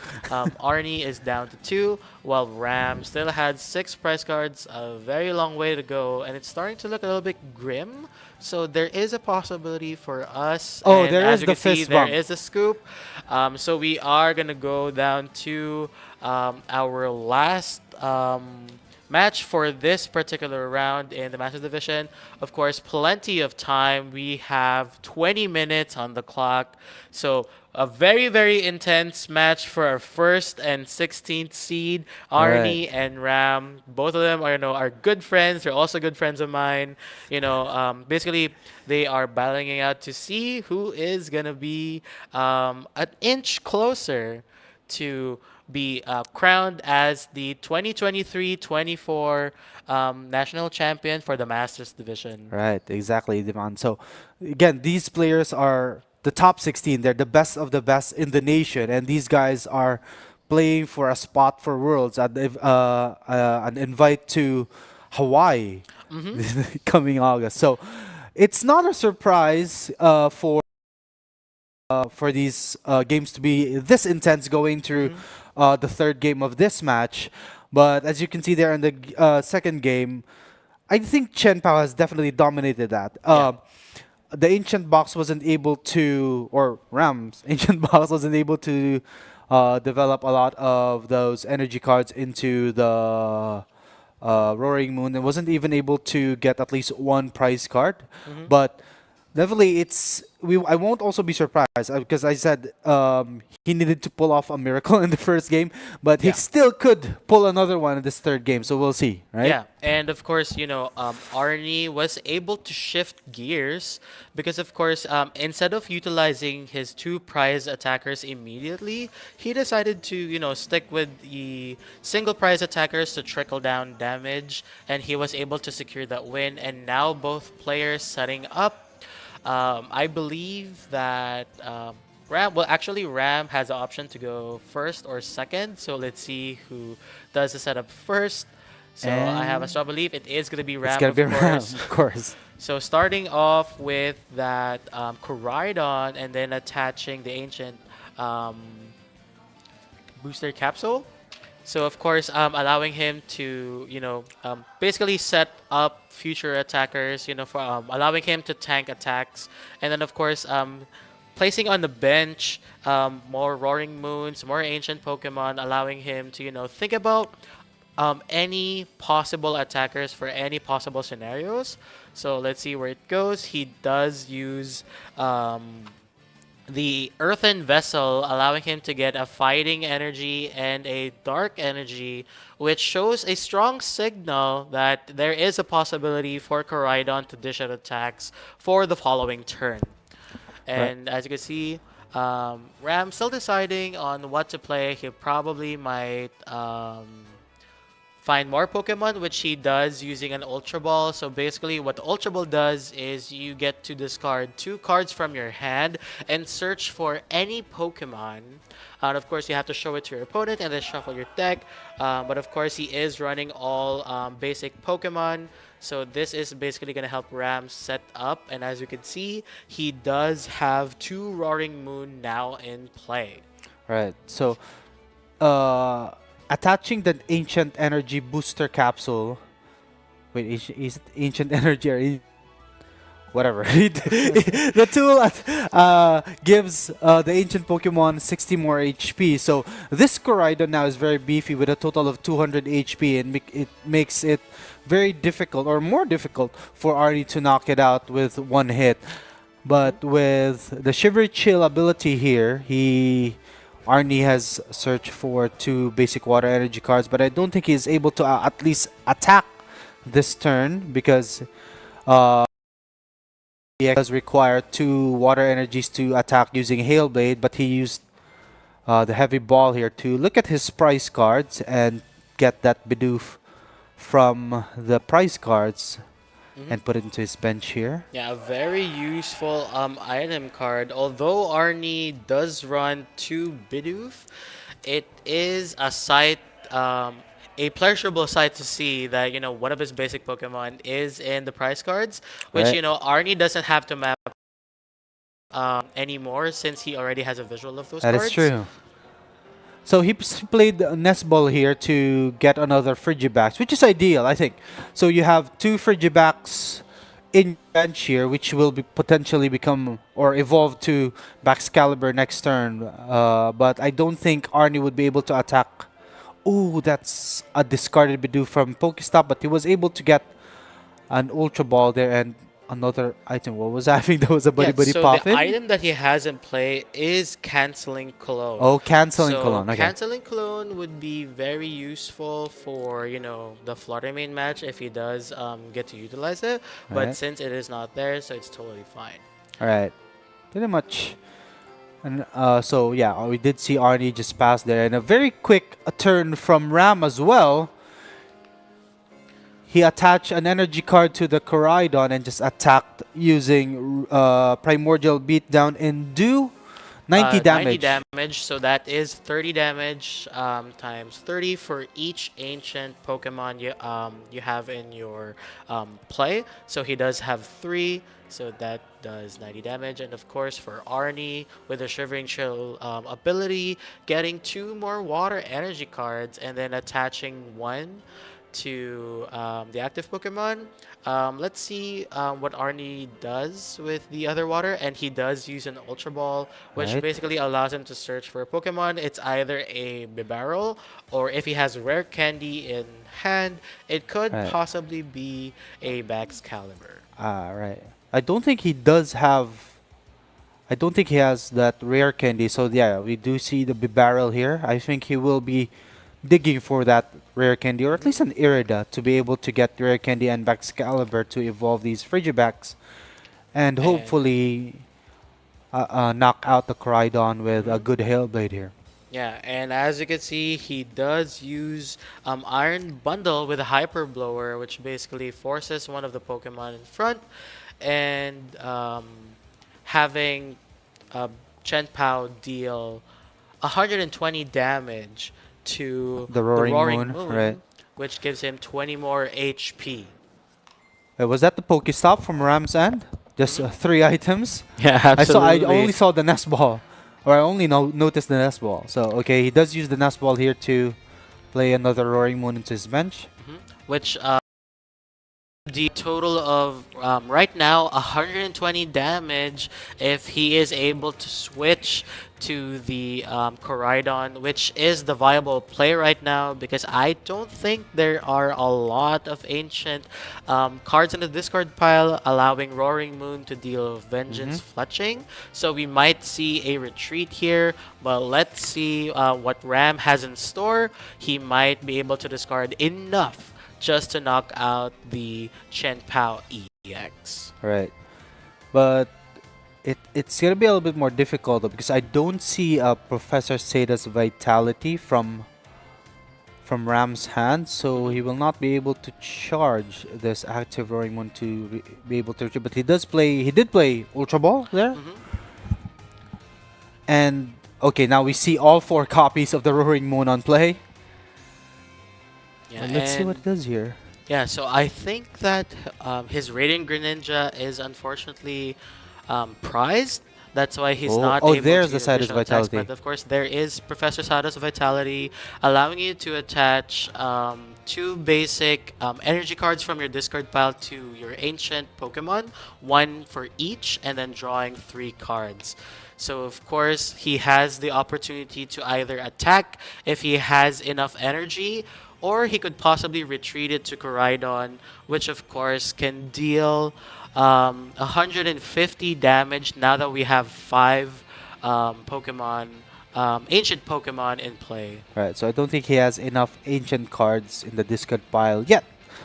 Arnie is down to 2, while Ram still had 6 prize cards, a very long way to go, and it's starting to look a little bit grim. So there is a possibility for us. Oh, and there as is you the can see, fist there bump. is a scoop. So we are gonna go down to our last match for this particular round in the Masters Division. Of course, plenty of time. We have 20 minutes on the clock. So a very, very intense match for our first and 16th seed, Arnie Right. and Ram. Both of them are good friends. They're also good friends of mine. Basically, they are battling it out to see who is gonna be an inch closer to be crowned as the 2023-24 national champion for the Masters division. Right, exactly, Divan. So, again, these players are the top 16. They're the best of the best in the nation, and these guys are playing for a spot for Worlds, an invite to Hawaii Hmm. coming August. So, it's not a surprise for these games to be this intense going through Hmm. the third game of this match. But as you can see there in the second game, I think Chien-Pao has definitely dominated that. Yeah. The Ancient Box wasn't able to, or Ram's Ancient Box wasn't able to develop a lot of those energy cards into the Roaring Moon and wasn't even able to get at least one prize card. Hmm. But definitely, I won't also be surprised because I said he needed to pull off a miracle in the first game, but he Yeah. still could pull another one in this third game. So we'll see, right? Yeah, and of course, Arnie was able to shift gears because, of course, instead of utilizing his 2 prize attackers immediately, he decided to, stick with the single prize attackers to trickle down damage, and he was able to secure that win. And now both players setting up. I believe that Ram has the option to go first or second. So let's see who does the setup first. So I have a And strong belief it is going to be it's Ram, gonna of be Ram, course. of course. So starting off with that Koraidon and then attaching the ancient um, booster capsule. So of course, allowing him to, basically set up future attackers, for allowing him to tank attacks, and then of course, placing on the bench more Roaring Moons, more ancient Pokemon, allowing him to, think about any possible attackers for any possible scenarios. So let's see where it goes. He does use the earthen vessel, allowing him to get a fighting energy and a dark energy, which shows a strong signal that there is a possibility for Koraidon to dish out attacks for the following turn. Right. And as you can see, Ram still deciding on what to play. He probably might find more Pokemon, which he does using an Ultra Ball. So basically, what the Ultra Ball does is you get to discard 2 cards from your hand and search for any Pokemon. And of course, you have to show it to your opponent and then shuffle your deck. But of course, he is running all basic Pokemon. So this is basically going to help Ram set up. And as you can see, he does have 2 Roaring Moon now in play. Right. So, uh, attaching the Ancient Energy Booster Capsule. Wait, is it Ancient Energy or whatever? The tool gives the ancient Pokemon 60 more HP. So this Koraidon now is very beefy with a total of 200 HP, and it makes it very difficult or more difficult for Arnie to knock it out with one hit. But with the Shivery Chill ability here, Arnie has searched for 2 basic water energy cards, but I don't think he's able to at least attack this turn because he does require 2 water energies to attack using Hail Blade, but he used the Heavy Ball here to look at his prize cards and get that Bidoof from the prize cards Mhm. and put it into his bench here. Yeah, a very useful item card. Although Arnie does run 2 Bidoof, It is a sight, a pleasurable sight to see that one of his basic Pokemon is in the prize cards, which Right. Arnie doesn't have to map anymore since he already has a visual of those That is cards. true. So he played Nest Ball here to get another Frigibax, which is ideal, I think. So you have two Frigibax in bench here, which will be potentially become or evolve to Baxcalibur next turn. But I don't think Arnie would be able to attack. Ooh, that's a discarded Bidoof from Pokestop, but he was able to get an Ultra Ball there and another item. What was that? I think that was a Buddy Yeah, Buddy so the Poffin. item that he has in play is Canceling Cologne. Oh, canceling So Cologne. Okay. Canceling Cologne would be very useful for, the Flutter Main match if he does get to utilize it. But Right. since it is not there, so it's totally fine. All right. Pretty much. And so yeah, we did see Arnie just pass there, and a very quick turn from Ram as well. He attached an energy card to the Koraidon and just attacked using Primordial Beatdown and do 90 90 damage. damage, so that is 30 damage times 30 for each ancient Pokemon you have in your play. So he does have 3, so that does 90 damage. And of course, for Arnie, with the Shivering Chill ability, getting 2 more water energy cards and then attaching 1 to the active Pokemon. Let's see what Arnie does with the other water, and he does use an Ultra Ball, which Right. basically allows him to search for a Pokemon. It's either a Bibarel, or if he has Rare Candy in hand, it could Right. possibly be a Baxcalibur. Ah, right. I don't think he does have. I don't think he has that rare candy. So yeah, we do see the Bibarel here. I think he will be digging for that rare candy, or at least an Irida, to be able to get rare candy and Baxcalibur to evolve these Frigibax, and And hopefully knock out the Koraidon with a mhm. good Hailblade here. Yeah, and as you can see, he does use Iron Bundle with a Hyper Blower, which basically forces one of the Pokemon in front, and having uh, Chien-Pao deal 120 damage to The the Roaring Roaring Moon, right? Moon, which gives him 20 more HP. Was that the Pokestop from Ram's end? Just Mhm. 3 items. Yeah, I only absolutely. saw the Nest Ball, or I only noticed the Nest Ball. So okay, he does use the Nest Ball here to play another Roaring Moon into his bench. Mhm. Which the total of right now 120 damage if he is able to switch to the Koraidon, which is the viable play right now, because I don't think there are a lot of ancient cards in the discard pile allowing Roaring Moon to deal Mm-hmm. Vengeance Fletching. So we might see a retreat here, but let's see what Ram has in store. He might be able to discard enough just to knock out the Chien-Pao EX. Right, but it's gonna be a little bit more difficult though, because I don't see Professor Sada's Vitality from Ram's hand, so he will not be able to charge this active Roaring Moon to be able to retrieve. But he did play Ultra Ball there. Mhm. And okay, now we see all 4 copies of the Roaring Moon on play. Yeah, Let's see what and it does here. yeah, so I think that his Radiant Greninja is unfortunately prized. That's why he's not able There's to the use Sidus additional attacks. Vitality. But of course, there is Professor Sada's Vitality, allowing you to attach 2 basic energy cards from your discard pile to your ancient Pokemon, 1 for each, and then drawing 3 cards. So of course, he has the opportunity to either attack if he has enough energy, or he could possibly retreat it to Koraidon, which of course can deal 150 damage now that we have 5 ancient Pokemon in play. Right, so I don't think he has enough ancient cards in the discard pile yet.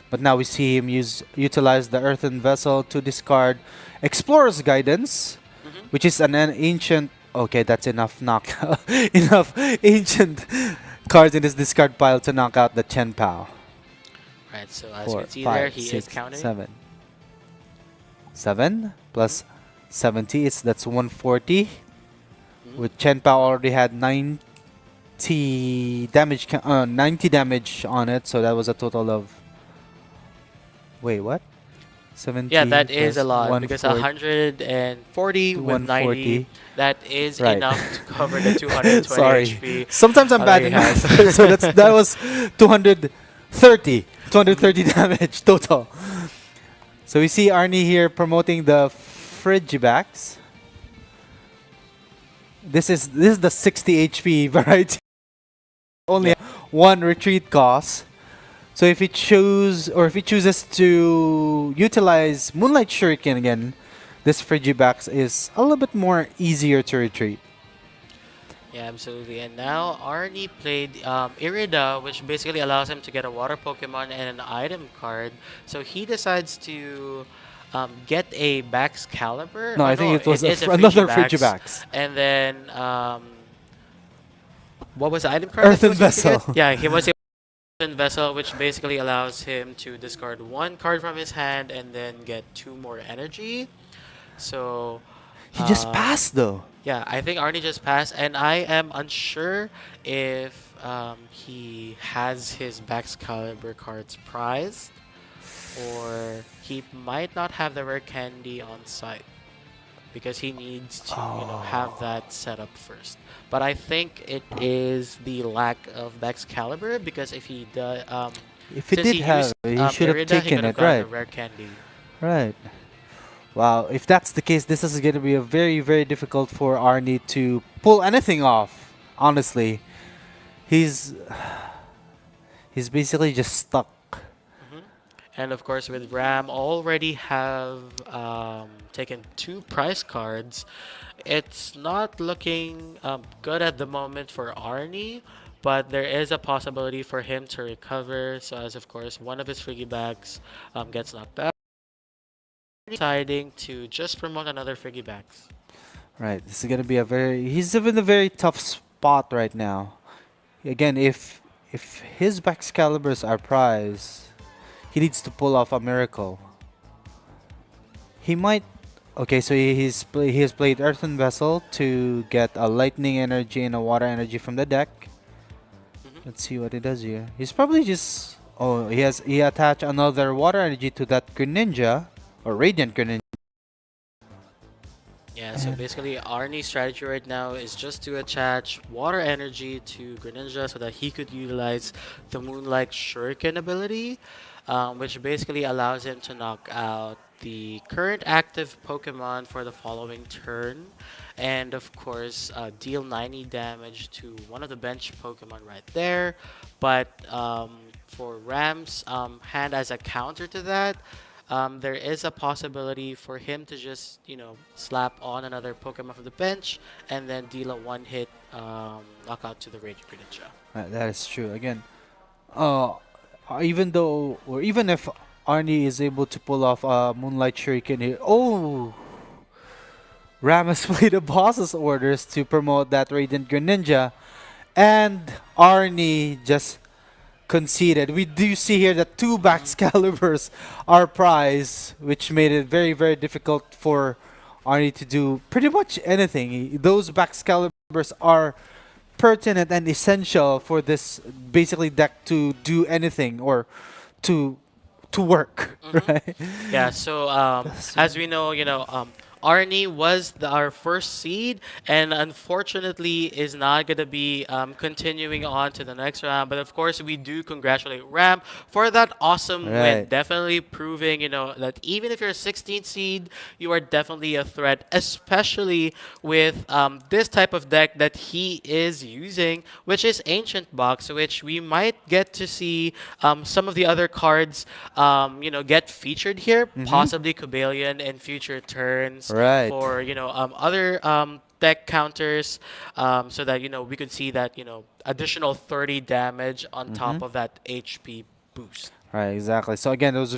But now we see him utilize the Earthen Vessel to discard Explorer's Guidance, Mhm. which is an ancient. Okay, that's enough enough ancient cards in his discard pile to knock out the Chien-Pao. Right, so as you 4, can see there, 5, he is 6, counting. 7. 7 plus 70 is that's 140. Mhm. With Chien-Pao already had 90 90 damage, 90 damage on it. So that was a total of. Wait, what? Yeah, 70 that is a plus lot because 140 to with 90, 140. that is Right. enough to cover the 220 Sorry. HP Sometimes I'm that bad he in has. math. So that was 230. 230 damage total. So we see Arnie here promoting the Frigibax. This is the 60 HP variety. Only Yeah. one retreat cost. So if he chooses to utilize Moonlight Shuriken again, this Frigibax is a little bit more easier to retreat. Yeah, absolutely. And now Arnie played Irida, which basically allows him to get a water Pokemon and an item card. So he decides to get a Bax Caliber. No, Oh I think no, it was it is a another Frigibax. Frigibax. And then what was the item card that he Earthen was supposed to get? Vessel. Yeah, he was able to Earthen Vessel, which basically allows him to discard one card from his hand and then get two more energy. So He just uh, passed though. yeah, I think Arnie just passed, and I am unsure if he has his Bax Caliber cards prized, or he might not have the rare candy on site because he needs to, have that set up first. But I think it is the lack of Bax Caliber because if he does, If he since did he have, used he should have Irida, he taken could have it, gotten right? the rare candy. Right. Wow, if that's the case, this is going to be a very, very difficult for Arnie to pull anything off. Honestly, he's he's basically just stuck. Mhm. And of course, with Ram already have taken two prize cards, it's not looking good at the moment for Arnie, but there is a possibility for him to recover. So as of course, one of his Friggy bags gets knocked out, deciding to just promote another Friggy bags. Right, this is going to be he's in a very tough spot right now. Again, if his Excaliburs are prize, he needs to pull off a miracle. He might. Okay, so he has played Earthen Vessel to get a lightning energy and a water energy from the deck. Mhm. Let's see what he does here. He's probably just he attached another water energy to that Greninja or Radiant Greninja. Yeah, so And- basically Arnie's strategy right now is just to attach water energy to Greninja so that he could utilize the Moonlight Shuriken ability, which basically allows him to knock out the current active Pokemon for the following turn, and of course deal 90 damage to one of the bench Pokemon right there. But for Ram's hand as a counter to that, there is a possibility for him to just, slap on another Pokemon from the bench and then deal a one-hit knockout to the Rage Greninja. That is true. Again, uh, even though or even if Arnie is able to pull off Moonlight Shuriken here, Ram has played the boss's orders to promote that Radiant Greninja, and Arnie just conceded. We do see here that two Excaliburs are prize, which made it very, very difficult for Arnie to do pretty much anything. Those Excaliburs are pertinent and essential for this basically deck to do anything or to work, Mhm. right? Yeah, so That's- as we know, Arnie was our first seed, and unfortunately is not going to be continuing on to the next round. But of course, we do congratulate Ram for that awesome win. Right. Definitely proving, that even if you're a 16th seed, you are definitely a threat, especially with this type of deck that he is using, which is Ancient Box, which we might get to see some of the other cards, get featured here, possibly Cobalion in future turns Right. for other deck counters, so that we could see that additional 30 damage on top of that HP boost. Right, exactly. So again, it was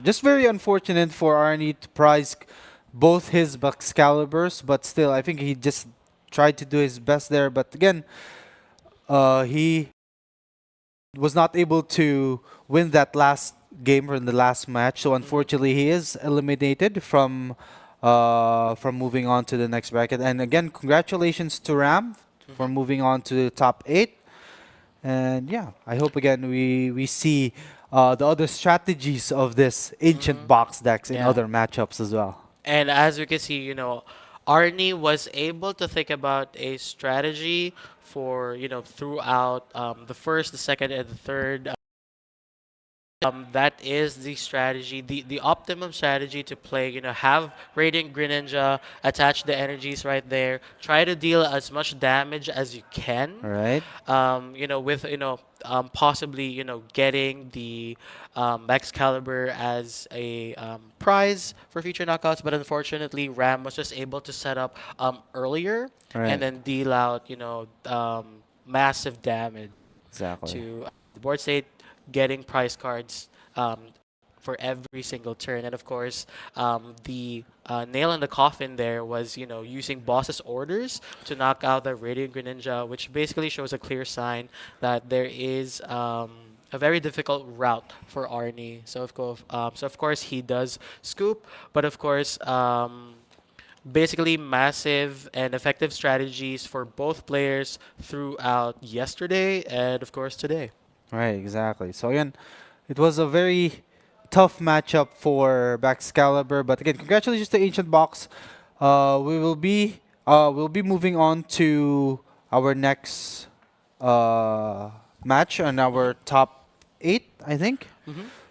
just very unfortunate for Arnie to prize both his Excaliburs, but still, I think he just tried to do his best there. But again, he was not able to win that last game or in the last match. So unfortunately, he is eliminated from moving on to the next bracket. And again, congratulations to Ram for moving on to the top 8. And yeah, I hope again we see the other strategies of this ancient box decks in Yeah. other matchups as well. And as we can see, Arnie was able to think about a strategy for, throughout the first, the second, and the third. That is the strategy, the optimum strategy to play. Have Radiant Greninja, attach the energies right there, try to deal as much damage as you can. All right. With possibly getting the Excalibur as a prize for future knockouts, but unfortunately Ram was just able to set up earlier Right. and then deal out massive damage Exactly. to the board state, getting prize cards for every single turn. And of course, the nail in the coffin there was, using boss's orders to knock out the Radiant Greninja, which basically shows a clear sign that there is a very difficult route for Arnie. So of course he does scoop, but of course basically massive and effective strategies for both players throughout yesterday and of course today. Right, exactly. So again, it was a very tough matchup for Excalibur, but again, congratulations to Ancient Box. We'll be moving on to our next match on our top 8, I think.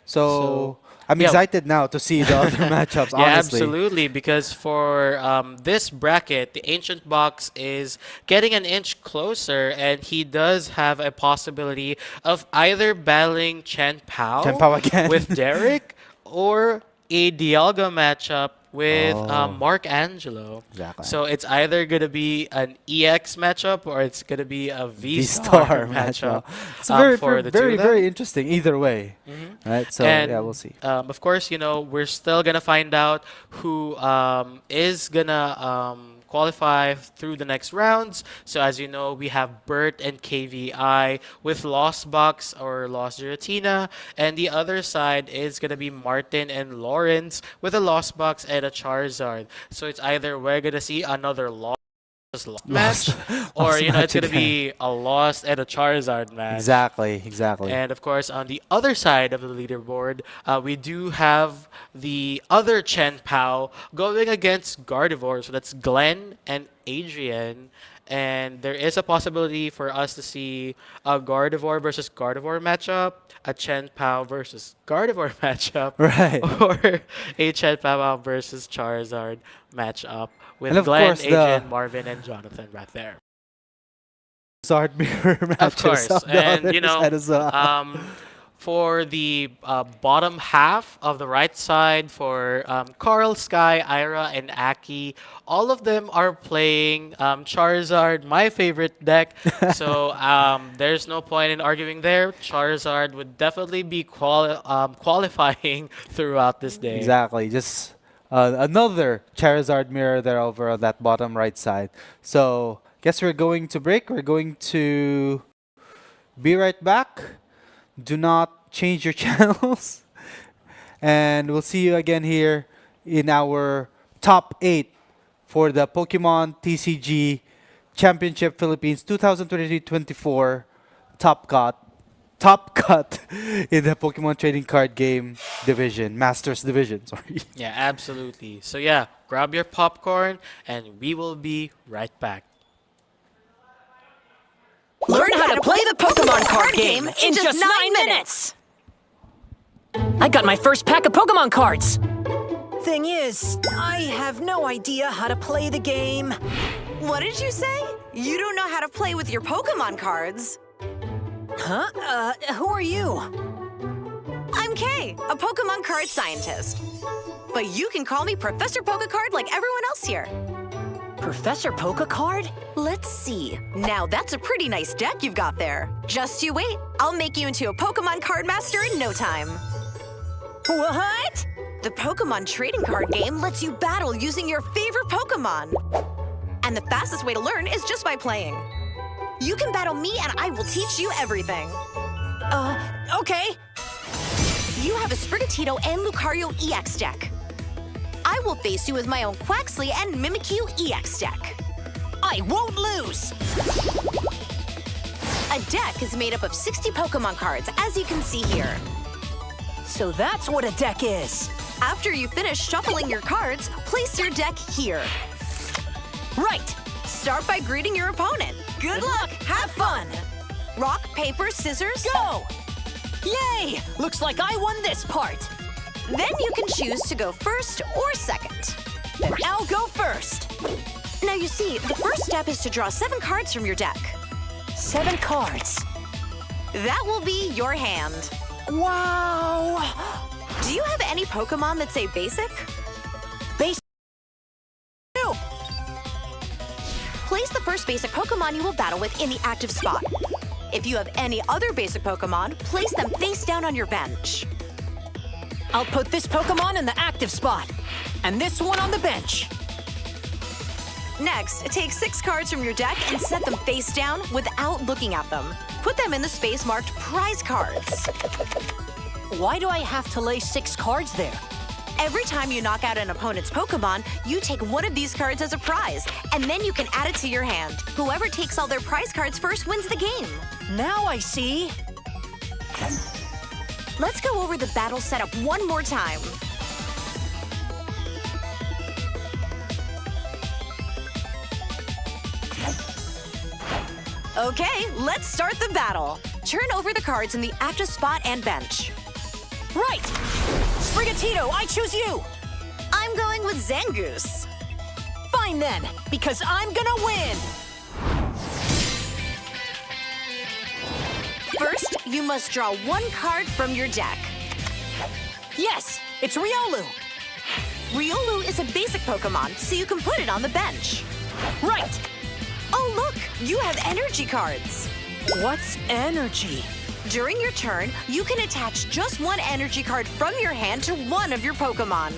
So I'm yeah. excited now to see the other matchups. Yeah, Honestly, absolutely. Because for this bracket, the Ancient Box is getting an inch closer, and he does have a possibility of either battling Chien-Pao Chien-Pao again. with Derek or a Dialga matchup with Oh. Mark Angelo. Exactly. So it's either going to be an EX matchup or it's going to to be a V-Star V-Star matchup. It's very, for the two very, of them. very interesting either way. Right. So And, yeah, we'll see. Of course, we're still gonna find out who is gonna qualify through the next rounds. So as you know, we have Bert and KVI with Lost Box or Lost Giratina, and the other side is gonna be Martin and Lawrence with a Lost Box and a Charizard. So it's either we're gonna see another Lost match, or Lost it's match gonna again. be a Lost and a Charizard match. Exactly. And of course, on the other side of the leaderboard, we do have the other Chien-Pao going against Gardevoir. So that's Glenn and Adrian. And there is a possibility for us to see a Gardevoir versus Gardevoir matchup, a Chien-Pao versus Gardevoir matchup, Right. or a Chien-Pao versus Charizard matchup with And of Glenn, course, Adrian, Marvin, and Jonathan right there. Sword mirror matches Of course, on the and other side as well. for the bottom half of the right side, for Carl, Sky, Ira, and Aki, all of them are playing Charizard, my favorite deck. So there's no point in arguing there. Charizard would definitely be qualifying throughout this day. Exactly. Just another Charizard mirror there over on that bottom right side. So guess we're going to break. We're going to be right back. Do not change your channels. And we'll see you again here in our top 8 for the Pokemon TCG Championship Philippines 2023-24 Top Cut in the Pokemon Trading Card Game Division, Masters Division, sorry. Yeah, absolutely. So yeah, grab your popcorn and we will be right back. Learn how to play the Pokemon card game in just 9 minutes! I got my first pack of Pokemon cards. Thing is, I have no idea how to play the game. What did you say? You don't know how to play with your Pokemon cards. Huh? Who are you? I'm Kay, a Pokemon card scientist. But you can call me Professor Pokecard like everyone else here. Professor Pokecard? Let's see. Now that's a pretty nice deck you've got there. Just you wait. I'll make you into a Pokemon card master in no time. What? The Pokemon trading card game lets you battle using your favorite Pokemon. And the fastest way to learn is just by playing. You can battle me and I will teach you everything. Okay. You have a Sprigatito and Lucario EX deck. I will face you with my own Quaxly and Mimikyu EX deck. I won't lose! A deck is made up of 60 Pokemon cards, as you can see here. So that's what a deck is. After you finish shuffling your cards, place your deck here. Right! Start by greeting your opponent. Good luck! Have fun! Rock, paper, scissors, Go! Yay! Looks like I won this part. Then you can choose to go first or second. Then I'll go first. Now you see, the first step is to draw 7 cards from your deck. 7 cards. That will be your hand. Wow! Do you have any Pokemon that say basic? Basic. No. Place the first basic Pokemon you will battle with in the active spot. If you have any other basic Pokemon, place them face down on your bench. I'll put this Pokemon in the active spot, and this one on the bench. Next, take 6 cards from your deck and set them face down without looking at them. Put them in the space marked prize cards. Why do I have to lay 6 cards there? Every time you knock out an opponent's Pokemon, you take one of these cards as a prize, and then you can add it to your hand. Whoever takes all their prize cards first wins the game. Now I see. Let's go over the battle setup one more time. Okay, let's start the battle. Turn over the cards in the active spot and bench. Right! Sprigatito, I choose you! I'm going with Zangoose. Fine then, because I'm gonna win! First, you must draw 1 card from your deck. Yes, it's Riolu! Riolu is a basic Pokemon, so you can put it on the bench. Right! Oh look, you have energy cards. What's energy? During your turn, you can attach just 1 energy card from your hand to one of your Pokemon.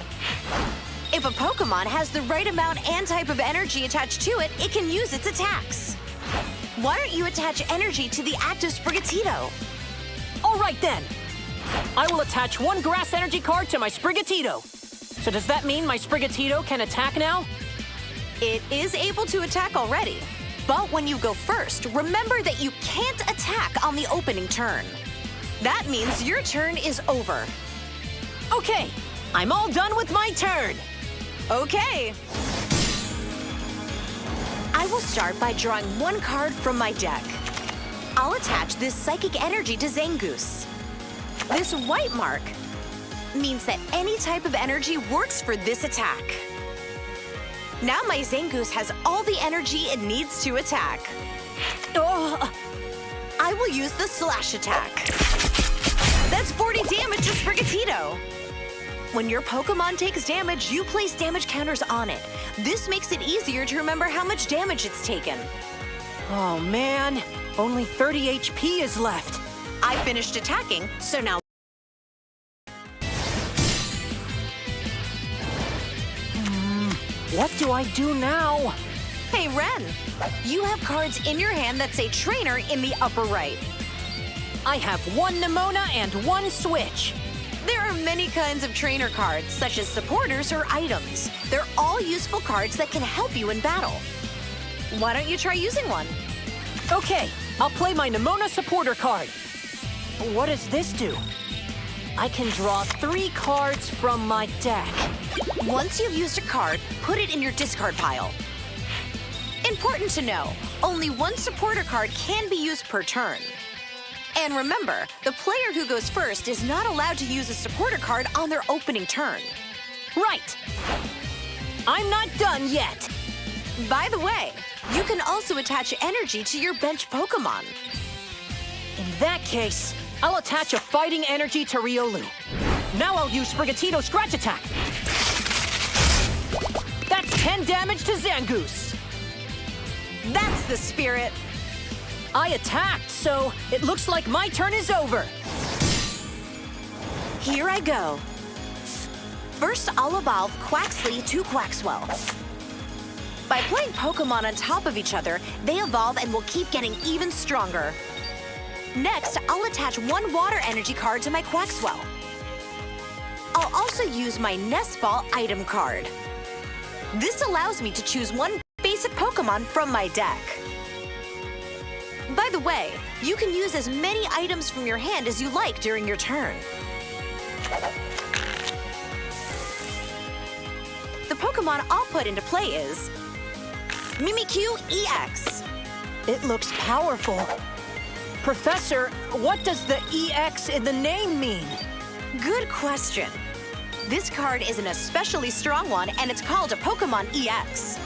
If a Pokemon has the right amount and type of energy attached to it, it can use its attacks. Why don't you attach energy to the active Sprigatito? All right then. I will attach 1 grass energy card to my Sprigatito. So does that mean my Sprigatito can attack now? It is able to attack already. But when you go first, remember that you can't attack on the opening turn. That means your turn is over. Okay, I'm all done with my turn. Okay. I will start by drawing 1 card from my deck. I'll attach this psychic energy to Zangoose. This white mark means that any type of energy works for this attack. Now my Zangoose has all the energy it needs to attack. Oh, I will use the slash attack. That's 40 damage to Sprigatito. When your Pokemon takes damage, you place damage counters on it. This makes it easier to remember how much damage it's taken. oh man, only 30 HP is left. I finished attacking, so now What do I do now? Hey, Ren, you have cards in your hand that say Trainer in the upper right. I have 1 Nemona and 1 Switch. There are many kinds of trainer cards, such as supporters or items. They're all useful cards that can help you in battle. Why don't you try using one? Okay, I'll play my Nemona supporter card. What does this do? I can draw 3 cards from my deck. Once you've used a card, put it in your discard pile. Important to know, only 1 supporter card can be used per turn. And remember, the player who goes first is not allowed to use a supporter card on their opening turn. Right. I'm not done yet. By the way, you can also attach energy to your bench Pokemon. In that case, I'll attach a fighting energy to Riolu. Now I'll use Sprigatito Scratch Attack. That's 10 damage to Zangoose. That's the spirit. I attacked, so it looks like my turn is over. Here I go. First, I'll evolve Quaxly to Quaxwell. By playing Pokemon on top of each other, they evolve and will keep getting even stronger. Next, I'll attach 1 water energy card to my Quaxwell. I'll also use my Nest Ball item card. This allows me to choose 1 basic Pokemon Pokemon from my deck. By the way, you can use as many items from your hand as you like during your turn. The Pokemon I'll put into play is Mimikyu EX. It looks powerful. Professor, what does the EX in the name mean? Good question. This card is an especially strong one, and it's called a Pokemon EX.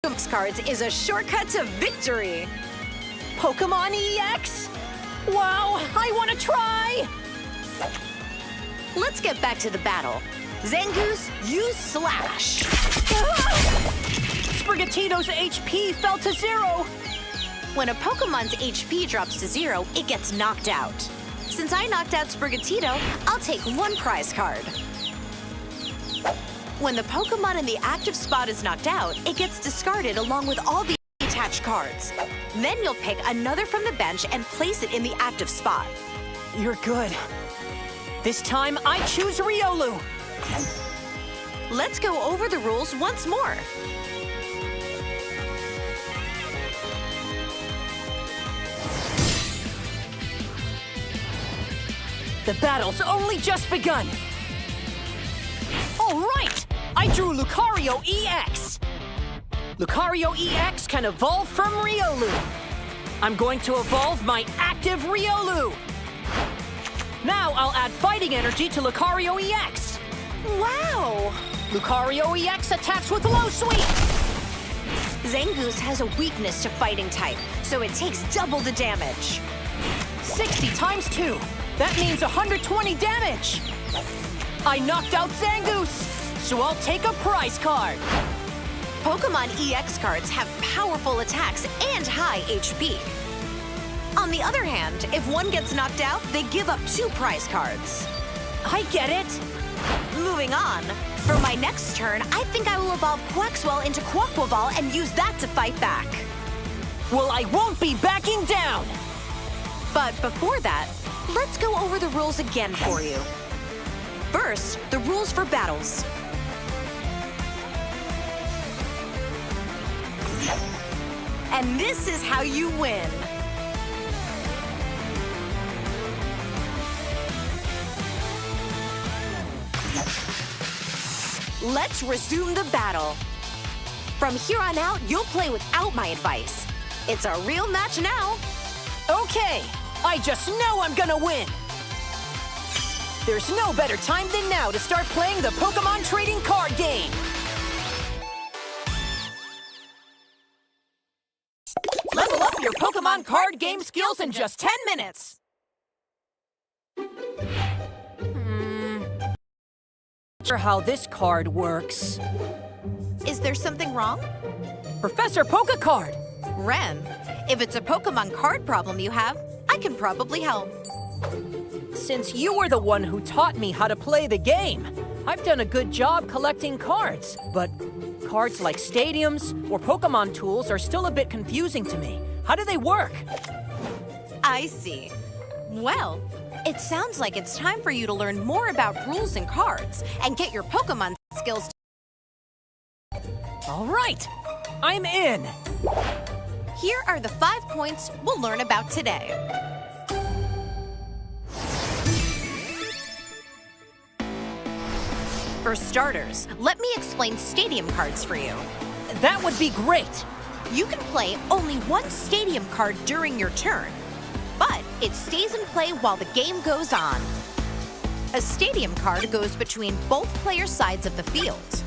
Pokemon's cards is a shortcut to victory. Pokemon EX? Wow, I want to try! Let's get back to the battle. Zangoose, use Slash. Sprigatito's HP fell to 0. When a Pokemon's HP drops to 0, it gets knocked out. Since I knocked out Sprigatito, I'll take 1 prize card. When the Pokemon in the active spot is knocked out, it gets discarded along with all the attached cards. Then you'll pick another from the bench and place it in the active spot. You're good. This time, I choose Riolu. Let's go over the rules once more. The battle's only just begun. All right, I drew Lucario EX. Lucario EX can evolve from Riolu. I'm going to evolve my active Riolu. Now I'll add fighting energy to Lucario EX. Wow! Lucario EX attacks with Low Sweep. Zangoose has a weakness to fighting type, so it takes double the damage. 60 times 2. That means 120 damage. I knocked out Zangoose, so I'll take a prize card. Pokemon EX cards have powerful attacks and high HP. On the other hand, if one gets knocked out, they give up 2 prize cards. I get it. Moving on, for my next turn, I think I will evolve Quaxwell into Quaquaval and use that to fight back. Well, I won't be backing down. But before that, let's go over the rules again for you. First, the rules for battles. And this is how you win. Let's resume the battle. From here on out, you'll play without my advice. It's a real match now. Okay, I just know I'm gonna win. There's no better time than now to start playing the Pokémon trading card game. Level up your Pokémon card game skills in just 10 minutes. Sure how this card works. Is there something wrong? Professor Pokécard! Ren, if it's a Pokemon card problem you have, I can probably help. Since you were the one who taught me how to play the game, I've done a good job collecting cards, but cards like stadiums or Pokemon tools are still a bit confusing to me. How do they work? I see. Well, it sounds like it's time for you to learn more about rules and cards and get your Pokemon skills. All right, I'm in. Here are the 5 points we'll learn about today. For starters, let me explain stadium cards for you. That would be great. You can play only 1 stadium card during your turn, but it stays in play while the game goes on. A stadium card goes between both player sides of the field,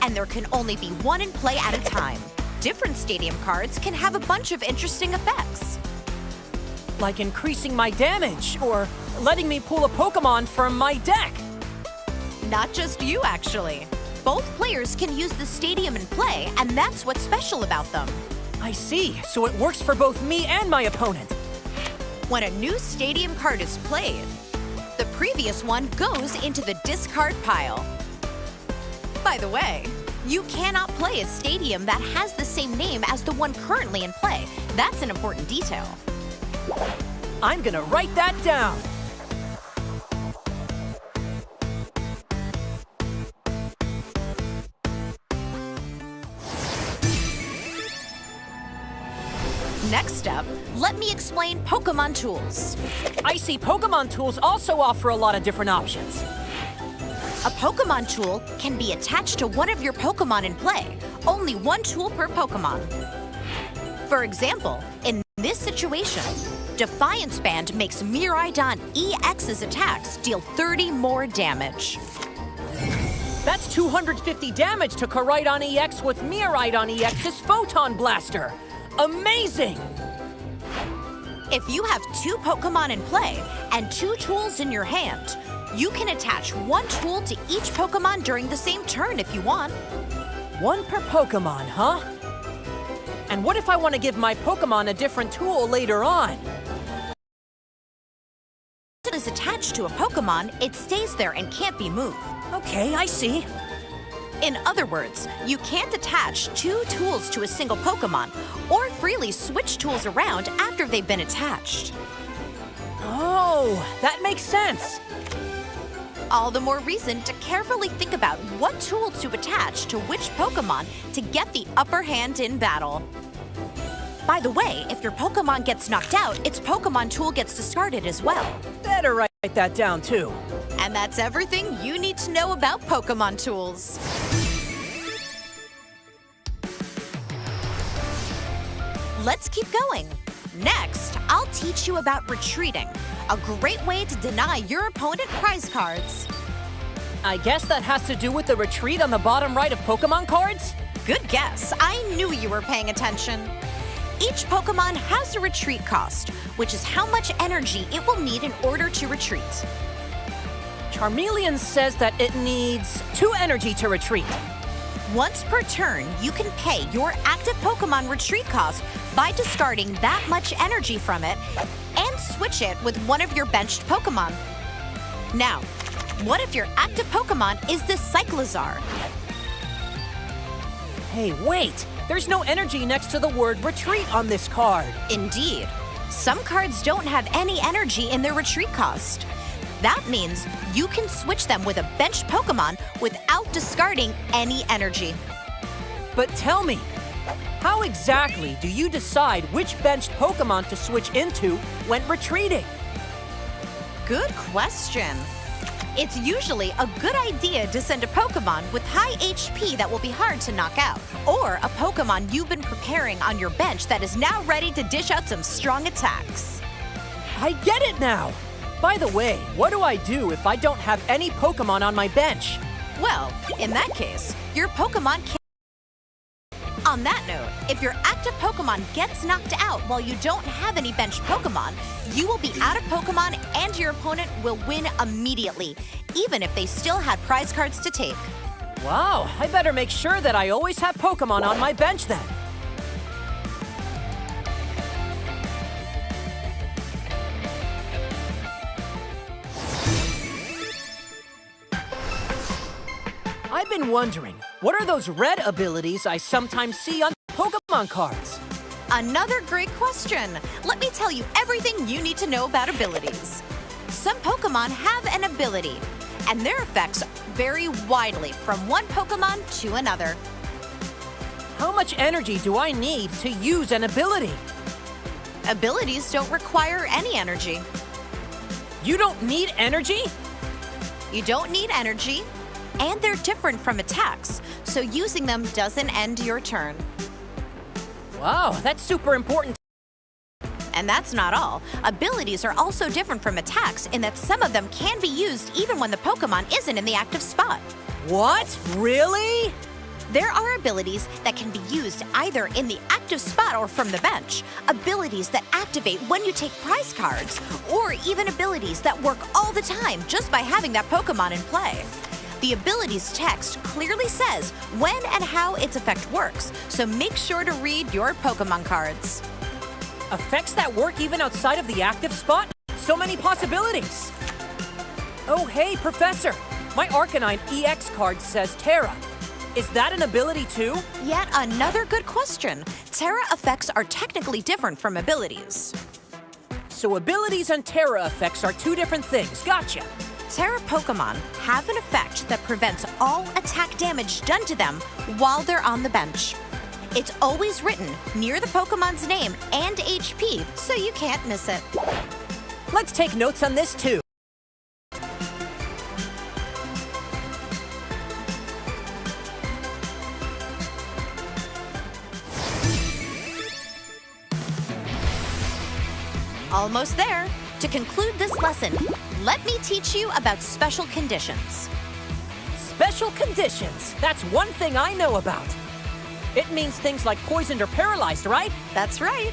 and there can only be 1 in play at a time. Different stadium cards can have a bunch of interesting effects. Like increasing my damage or letting me pull a Pokemon from my deck. Not just you, actually. Both players can use the stadium in play, and that's what's special about them. I see, so it works for both me and my opponent. When a new stadium card is played, the previous one goes into the discard pile. By the way, you cannot play a stadium that has the same name as the one currently in play. That's an important detail. I'm gonna write that down. Next up, let me explain Pokémon tools. I see Pokémon tools also offer a lot of different options. A Pokémon tool can be attached to one of your Pokémon in play. Only one tool per Pokémon. For example, in this situation, Defiance Band makes Miraidon EX's attacks deal 30 more damage. That's 250 damage to Koraidon EX with Miraidon EX's Photon Blaster. Amazing! If you have two Pokémon in play and two tools in your hand, you can attach one tool to each Pokémon during the same turn if you want. One per Pokémon, huh? And what if I want to give my Pokémon a different tool later on? If it is attached to a Pokémon, it stays there and can't be moved. Okay, I see. In other words, you can't attach two tools to a single Pokémon or freely switch tools around after they've been attached. Oh, that makes sense. All the more reason to carefully think about what tool to attach to which Pokémon to get the upper hand in battle. By the way, if your Pokémon gets knocked out, its Pokémon tool gets discarded as well. Better write that down too. And that's everything you need to know about Pokémon tools. Let's keep going. Next, I'll teach you about retreating, a great way to deny your opponent prize cards. I guess that has to do with the retreat on the bottom right of Pokémon cards? Good guess. I knew you were paying attention. Each Pokémon has a retreat cost, which is how much energy it will need in order to retreat. Charmeleon says that it needs 2 energy to retreat. Once per turn, you can pay your active Pokémon retreat cost by discarding that much energy from it and switch it with one of your benched Pokémon. Now, what if your active Pokémon is this Cyclizar? Hey, wait! There's no energy next to the word retreat on this card. Indeed. Some cards don't have any energy in their retreat cost. That means you can switch them with a benched Pokémon without discarding any energy. But tell me, how exactly do you decide which benched Pokémon to switch into when retreating? Good question. It's usually a good idea to send a Pokémon with high HP that will be hard to knock out, or a Pokémon you've been preparing on your bench that is now ready to dish out some strong attacks. I get it now! By the way, what do I do if I don't have any Pokémon on my bench? Well, in that case, your Pokémon can't. On that note, if your active Pokémon gets knocked out while you don't have any benched Pokémon, you will be out of Pokémon and your opponent will win immediately, even if they still had prize cards to take. Wow, I better make sure that I always have Pokémon on my bench then. I've been wondering, what are those red abilities I sometimes see on Pokémon cards? Another great question. Let me tell you everything you need to know about abilities. Some Pokémon have an ability, and their effects vary widely from one Pokémon to another. How much energy do I need to use an ability? Abilities don't require any energy. You don't need energy? You don't need energy, and they're different from attacks, so using them doesn't end your turn. Wow, that's super important. And that's not all. Abilities are also different from attacks in that some of them can be used even when the Pokémon isn't in the active spot. What? Really? There are abilities that can be used either in the active spot or from the bench, abilities that activate when you take prize cards, or even abilities that work all the time just by having that Pokémon in play. The abilities text clearly says when and how its effect works, so make sure to read your Pokémon cards. Effects that work even outside of the active spot? So many possibilities! Oh, hey, Professor! My Arcanine EX card says Terra. Is that an ability too? Yet another good question. Terra effects are technically different from abilities. So abilities and Terra effects are two different things. Gotcha! Terra Pokémon have an effect that prevents all attack damage done to them while they're on the bench. It's always written near the Pokemon's name and HP, so you can't miss it. Let's take notes on this too. Almost there. To conclude this lesson, let me teach you about special conditions. Special conditions. That's one thing I know about. It means things like poisoned or paralyzed, right? That's right.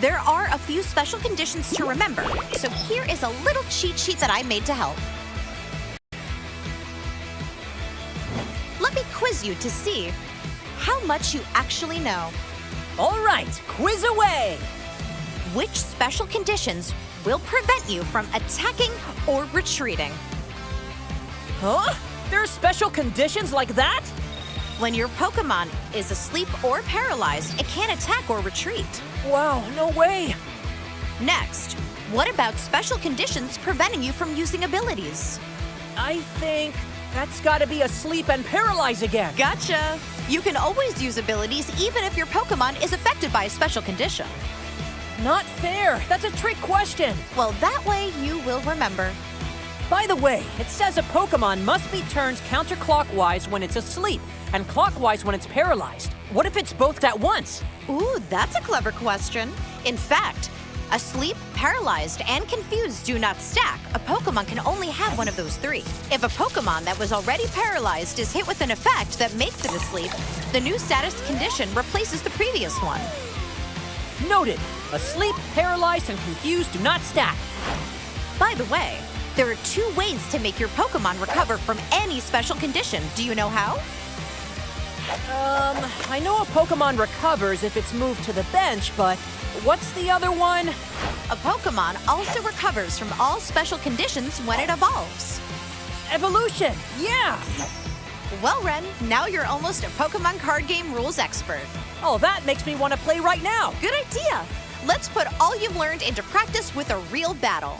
There are a few special conditions to remember, so here is a little cheat sheet that I made to help. Let me quiz you to see how much you actually know. All right, quiz away. Which special conditions will prevent you from attacking or retreating? Huh? There are special conditions like that? When your Pokemon is asleep or paralyzed, it can't attack or retreat. Wow, no way. Next, what about special conditions preventing you from using abilities? I think that's gotta be asleep and paralyze again. Gotcha! You can always use abilities even if your Pokemon is affected by a special condition. Not fair. That's a trick question. Well, that way you will remember. By the way, it says a Pokemon must be turned counterclockwise when it's asleep and clockwise when it's paralyzed. What if it's both at once? Ooh, that's a clever question. In fact, asleep, paralyzed, and confused do not stack. A Pokemon can only have one of those three. If a Pokemon that was already paralyzed is hit with an effect that makes it asleep, the new status condition replaces the previous one. Noted. Asleep, paralyzed, and confused do not stack. By the way, there are two ways to make your Pokemon recover from any special condition. Do you know how? I know a Pokemon recovers if it's moved to the bench, but what's the other one? A Pokemon also recovers from all special conditions when it evolves. Evolution, yeah! Well, Ren, now you're almost a Pokemon card game rules expert. Oh, that makes me want to play right now. Good idea! Let's put all you've learned into practice with a real battle.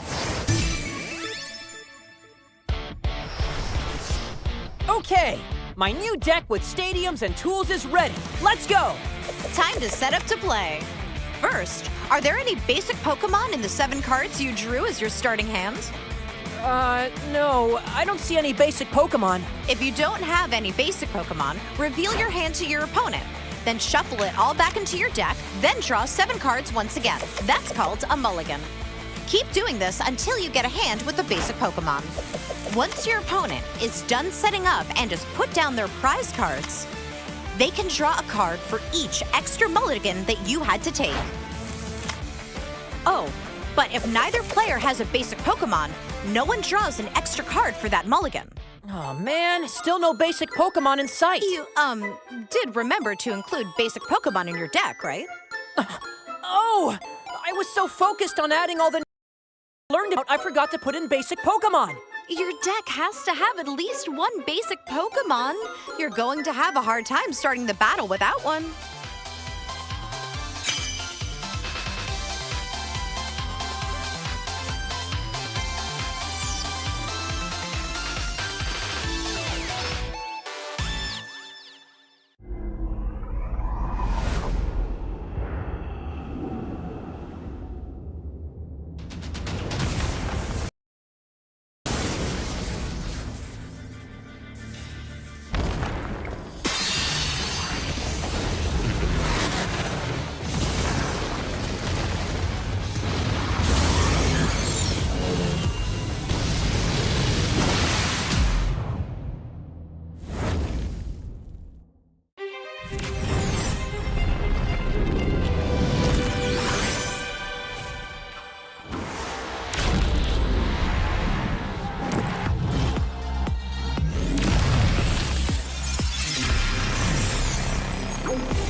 Okay, my new deck with stadiums and tools is ready. Let's go! Time to set up to play. First, are there any basic Pokemon in the 7 cards you drew as your starting hand? No, I don't see any basic Pokemon. If you don't have any basic Pokemon, reveal your hand to your opponent. Then shuffle it all back into your deck, then draw 7 cards once again. That's called a mulligan. Keep doing this until you get a hand with a basic Pokemon. Once your opponent is done setting up and has put down their prize cards, they can draw a card for each extra mulligan that you had to take. Oh, but if neither player has a basic Pokemon, no one draws an extra card for that mulligan. Oh man, still no basic Pokemon in sight. You, did remember to include basic Pokemon in your deck, right? Oh, I was so focused on adding all the learned about, I forgot to put in basic Pokemon. Your deck has to have at least one basic Pokemon. You're going to have a hard time starting the battle without one.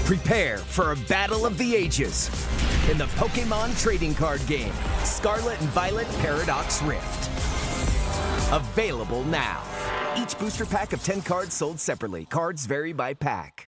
Prepare for a battle of the ages in the Pokémon trading card game, Scarlet and Violet Paradox Rift. Available now. Each booster pack of 10 cards sold separately. Cards vary by pack.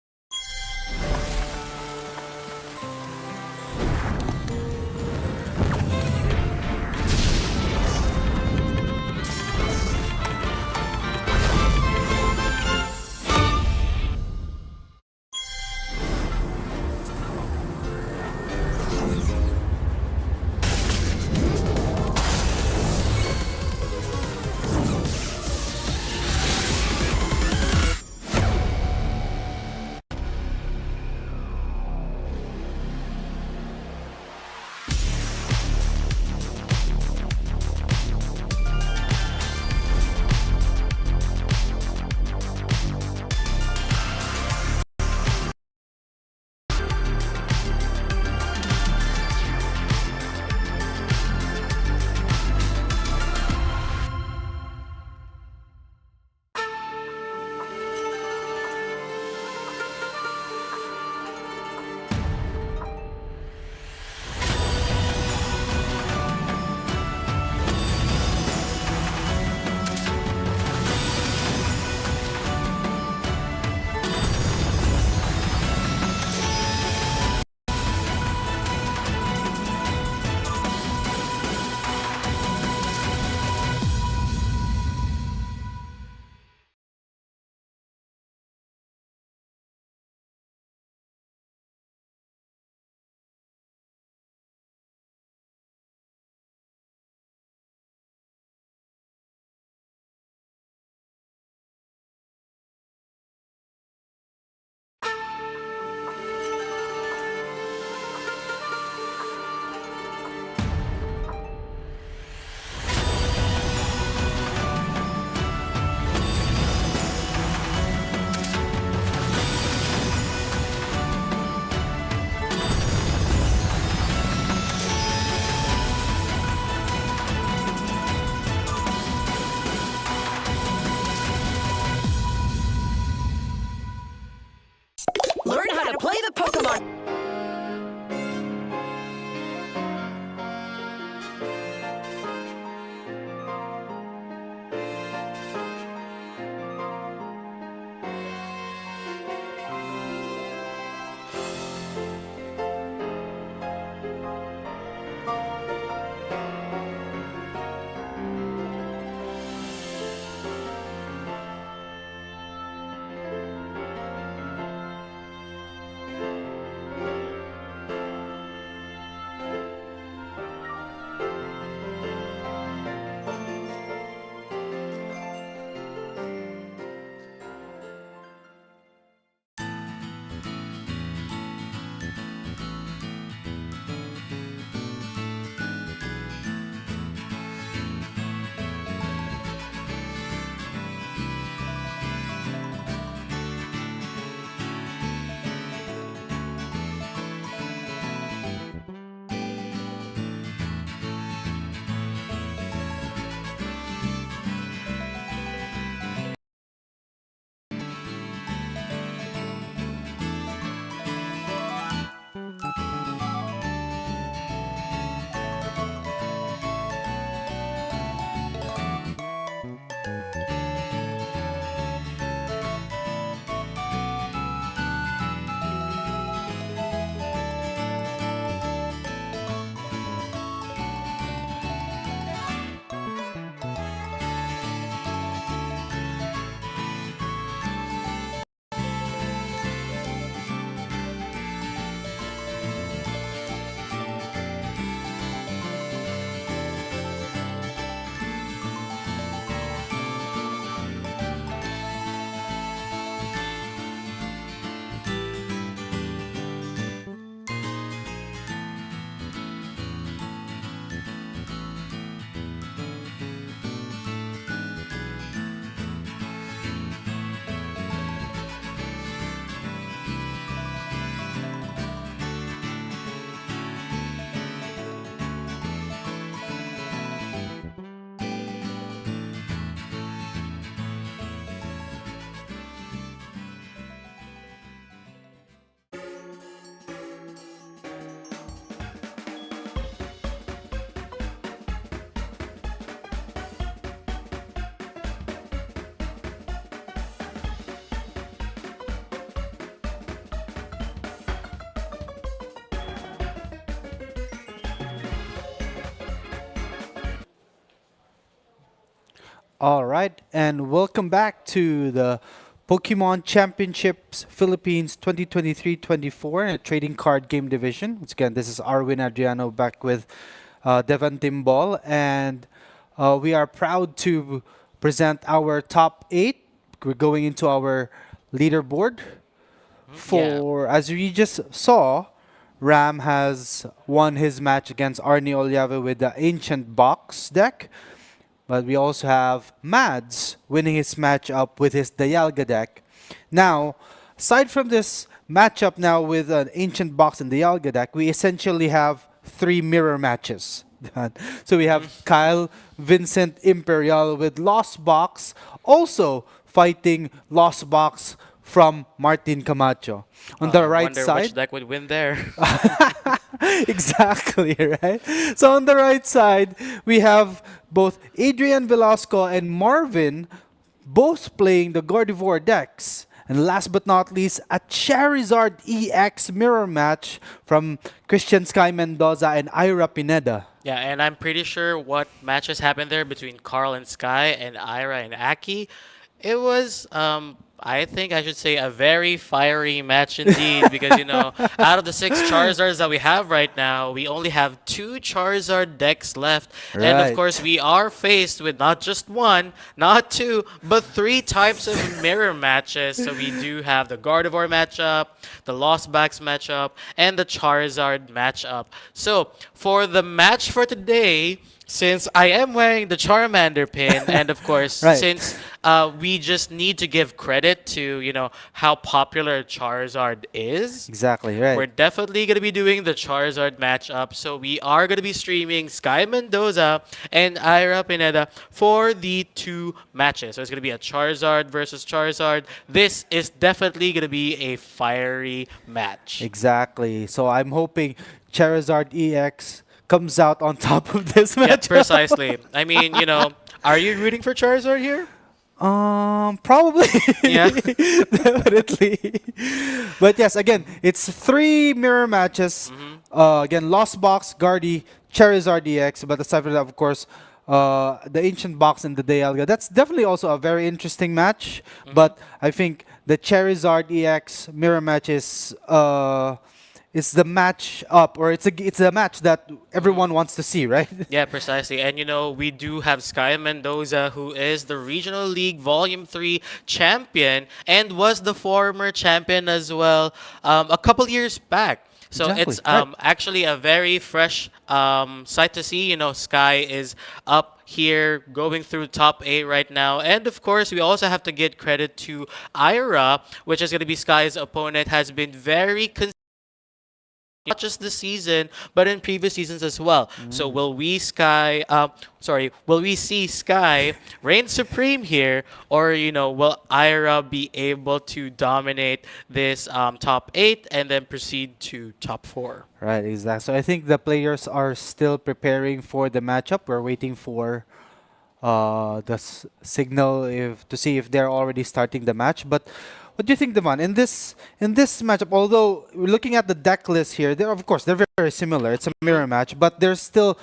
All right, and welcome back to the Pokemon Championships Philippines 2023-24 in the trading card game division. Once again, this is Arwin Adriano back with Devan Timbal, and we are proud to present our top 8. We're going into our leaderboard. Yeah. For, as we just saw, Ram has won his match against Arnie Oliave with the Ancient Box deck. But we also have Mads winning his matchup with his Dialga deck. Now, aside from this matchup now with an Ancient Box and Dialga deck, we essentially have 3 mirror matches. So we have Kyle, Vincent, Imperial with Lost Box, also fighting Lost Box from Martin Camacho. On the right Wonder side, which deck would win there. exactly, right? So on the right side, we have both Adrian Velasco and Marvin both playing the Gardevoir decks. And last but not least, a Charizard EX mirror match from Christian Sky Mendoza and Ira Pineda. Yeah, and I'm pretty sure what matches happened there between Carl and Sky and Ira and Aki. It was, I think I should say, a very fiery match indeed because, out of the 6 Charizards that we have right now, we only have 2 Charizard decks left. And of Right. course, we are faced with not just 1, not 2, but 3 types of mirror matches. So we do have the Gardevoir matchup, the Lost Box matchup, and the Charizard matchup. So for the match for today, since I am wearing the Charmander pin, and of course, Right. since we just need to give credit to, how popular Charizard is, Exactly, right. we're definitely going to be doing the Charizard matchup. So we are going to be streaming Sky Mendoza and Ira Pineda for the 2 matches. So it's going to be a Charizard versus Charizard. This is definitely going to be a fiery match. Exactly. So I'm hoping Charizard EX comes out on top of this Yeah, match. precisely. I mean, are you rooting for Charizard here? Probably. Yeah. Definitely. But yes, again, it's 3 mirror matches. Again, Lost Box, Guardy, Charizard EX. But aside from that, of course, the Ancient Box and the Dialga. That's definitely also a very interesting match. But I think the Charizard EX mirror match is the match up, or it's a match that everyone wants to see, right? Yeah, precisely. And we do have Sky Mendoza, who is the Regional League Volume 3 champion and was the former champion as well a couple years back. So Exactly, it's right. actually a very fresh sight to see. Sky is up here going through top 8 right now. And of course, we also have to give credit to Ira, which is going to be Sky's opponent, has been very not just this season, but in previous seasons as well. So will we see Sky reign supreme here, or will Ira be able to dominate this top 8 and then proceed to top 4? Right, exactly. So I think the players are still preparing for the matchup. We're waiting for the signal to see if they're already starting the match. But what do you think, Devon? In this matchup, although we're looking at the deck list here, they're very similar. It's a mirror match, but there's still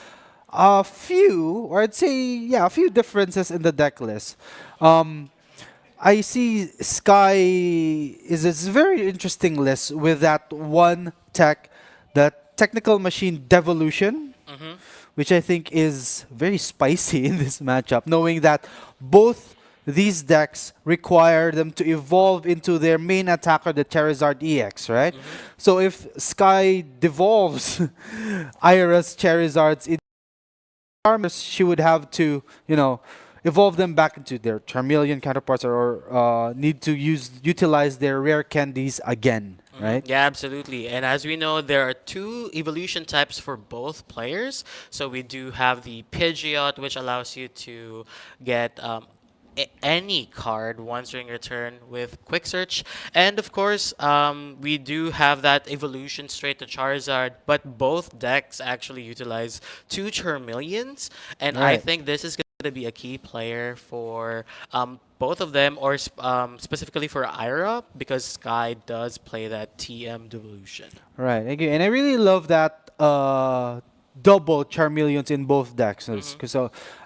a few, or I'd say, yeah, a few differences in the deck list. I see Sky is a very interesting list with that one tech, the Technical Machine Devolution, which I think is very spicy in this matchup, knowing that both these decks require them to evolve into their main attacker, the Charizard EX, right? So if Sky devolves Ira's Charizards into Charmers, she would have to, evolve them back into their Charmeleon counterparts, or need to utilize their rare candies again, right? Yeah, absolutely. And as we know, there are 2 evolution types for both players. So we do have the Pidgeot, which allows you to get any card once during your turn with Quick Search. And of course, we do have that evolution straight to Charizard, but both decks actually utilize 2 Charmeleons. And I Right. think this is going to be a key player for both of them, or specifically for Ira, because Sky does play that TM Devolution. Right. And I really love that double Charmeleons in both decks. Because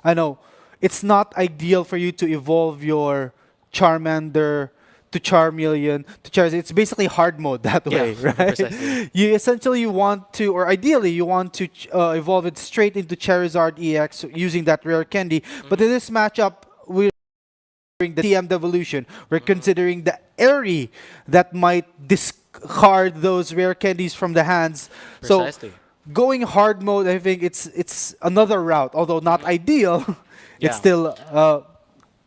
I know it's not ideal for you to evolve your Charmander to Charmeleon to Charizard. It's basically hard mode that Yeah, way, right? precisely. You essentially want to, or ideally, you want to evolve it straight into Charizard EX using that rare candy. But in this matchup, we're the TM devolution. We're considering the Airy that might discard those rare candies from the hands. So Precisely. going hard mode, I think it's another route, although not ideal. Yeah. It's still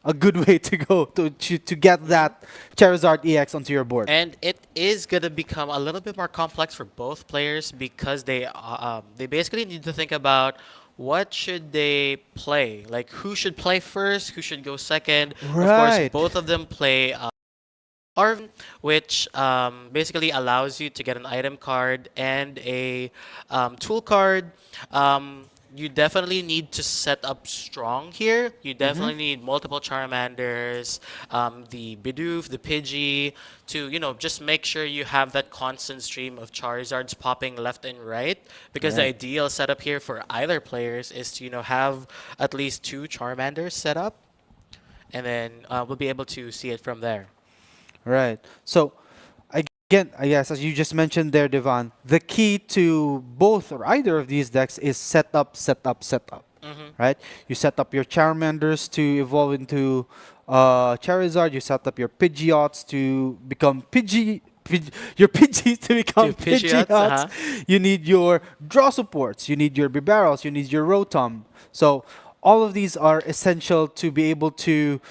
a good way to go to get that Charizard EX onto your board. And it is going to become a little bit more complex for both players because they basically need to think about what should they play. Like, who should play first, who should go second. Of course, Right. both of them play Arv, which basically allows you to get an item card and a tool card. You definitely need to set up strong here. You definitely need multiple Charmanders, the Bidoof, the Pidgey, to just make sure you have that constant stream of Charizards popping left and right. Because the Right. ideal setup here for either players is to have at least 2 Charmanders set up, and then we'll be able to see it from there. Right. So again, I guess as you just mentioned there, Devon, the key to both or either of these decks is set up, set up, set up. Right? You set up your Charmanders to evolve into Charizard. You set up your Pidgeots to become your Pidgeys to become To Pidgeots, Pidgeots. You need your draw supports. You need your Bibarels. You need your Rotom. So all of these are essential to be able to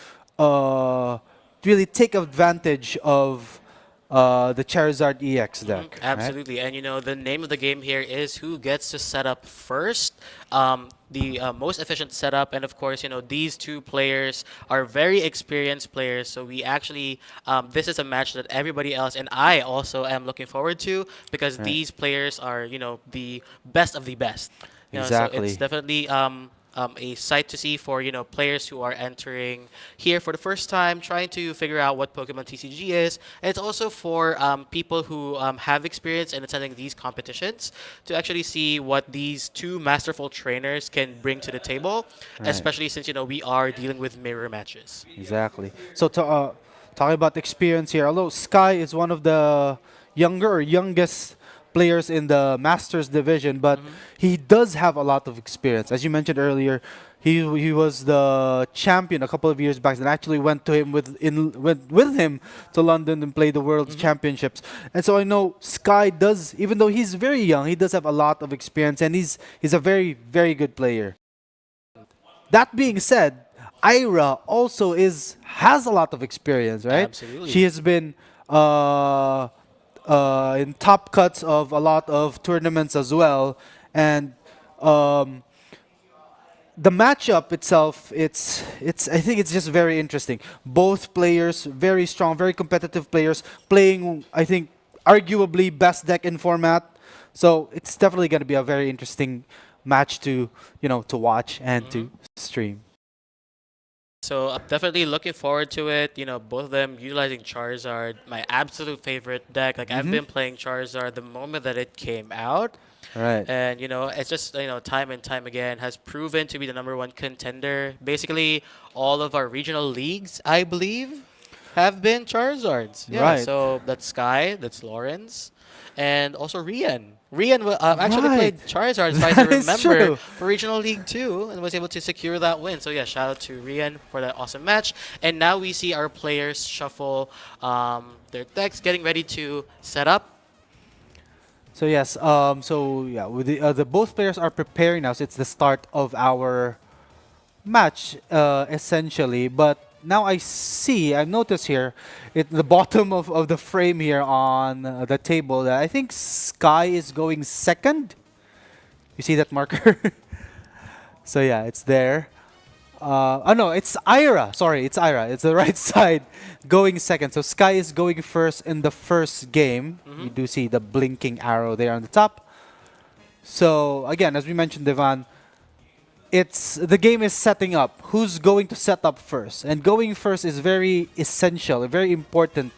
really take advantage of the Charizard EX deck. right? Absolutely. And the name of the game here is who gets to set up first. The most efficient setup, and of course, these two players are very experienced players. So we actually, this is a match that everybody else and I also am looking forward to because these players are, the best of the best. So Exactly. it's definitely a sight to see for players who are entering here for the first time, trying to figure out what Pokemon TCG is. And it's also for people who have experience in attending these competitions to actually see what these two masterful trainers can bring to the table, especially since we are dealing with mirror matches. Exactly. So talking about experience here, although Sky is one of the younger or youngest players in the Masters division, but he does have a lot of experience. As you mentioned earlier, he was the champion a couple of years back and actually went to him with him to London and played the World Championships. And so I know Sky does, even though he's very young, he does have a lot of experience and he's a very, very good player. That being said, Ira also has a lot of experience, right? Absolutely. She has been in top cuts of a lot of tournaments as well, and the matchup itself, it's I think it's just very interesting. Both players, very strong, very competitive players, playing I think arguably best deck in format. So it's definitely going to be a very interesting match to to watch and to stream. So I'm definitely looking forward to it. Both of them utilizing Charizard, my absolute favorite deck. Like I've been playing Charizard the moment that it came out. Right. And it's just time and time again has proven to be the #1 contender. Basically, all of our regional leagues, I believe, have been Charizards. Yeah. Right. So that's Sky, that's Lawrence, and also Rian. Rian actually Right. played Charizard, if I can That is remember, true. for Regional League 2 and was able to secure that win. So yeah, shout out to Rian for that awesome match. And now we see our players shuffle their decks, getting ready to set up. So yes, so yeah, with the both players are preparing now. So it's the start of our match, essentially. But now I've noticed here, at the bottom of the frame here on the table, that I think Sky is going second. You see that marker? So yeah, it's there. Oh no, it's Ira. Sorry, it's Ira. It's the right side going second. So Sky is going first in the first game. You do see the blinking arrow there on the top. So again, as we mentioned, Devan, the game is setting up. Who's going to set up first? And going first is very essential, very important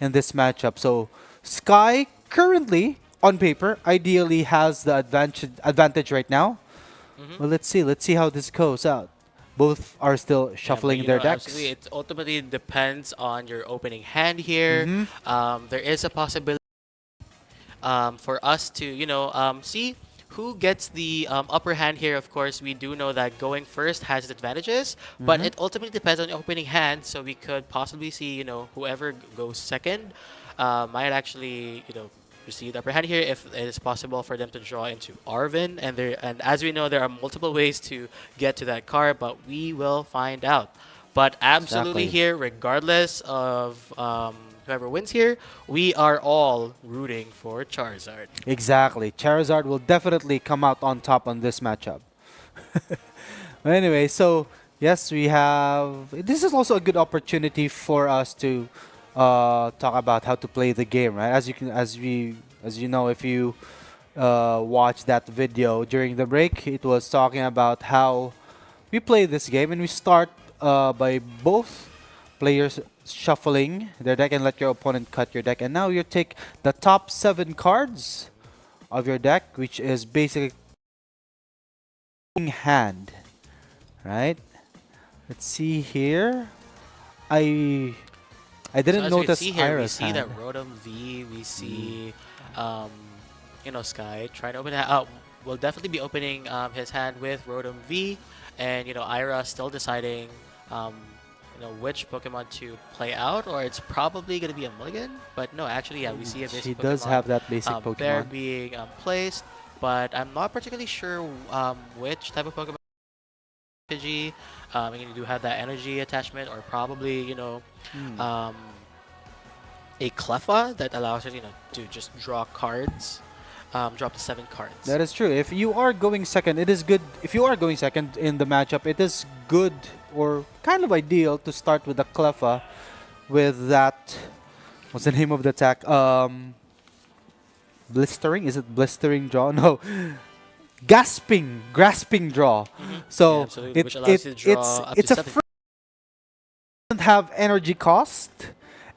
in this matchup. So Sky currently, on paper, ideally has the advantage right now. Well, let's see. Let's see how this goes out. both are still Yeah, shuffling but, their decks. absolutely, it ultimately depends on your opening hand here. There is a possibility for us to, see who gets the upper hand here. Of course, we do know that going first has its advantages, but it ultimately depends on the opening hand. So we could possibly see, whoever goes second might actually, receive the upper hand here if it is possible for them to draw into Arvin. And as we know, there are multiple ways to get to that card, but we will find out. But absolutely Exactly. here, regardless of whoever wins here, we are all rooting for Charizard. Exactly. Charizard will definitely come out on top on this matchup. Anyway, so yes, we have. This is also a good opportunity for us to talk about how to play the game, right? As you know, if you watch that video during the break, it was talking about how we play this game, and we start by both players shuffling their deck and let your opponent cut your deck. And now you take the top 7 cards of your deck, which is basically hand, right? Let's see here. I So didn't as we can notice see here, we Ira's see hand. that Rotom V, we see, Sky trying to open that. Will definitely be opening his hand with Rotom V, and Ira still deciding, which Pokemon to play out, or it's probably gonna be a Mulligan. But no, actually, yeah, we see a She basic does Pokemon have that basic there Pokemon. being placed, but I'm not particularly sure which type of Pokemon. Pidgey, and you do have that energy attachment, or probably um, a Cleffa that allows you, to just draw cards, draw up to 7 cards. That is true. If you are going second, it is good. If you are going second in the matchup, it is good or kind of ideal to start with the Cleffa with that. What's the name of the attack? Blistering? Is it blistering draw? No. Grasping draw. Yeah, So absolutely, which allows you to draw up it's to a 7. doesn't have energy cost,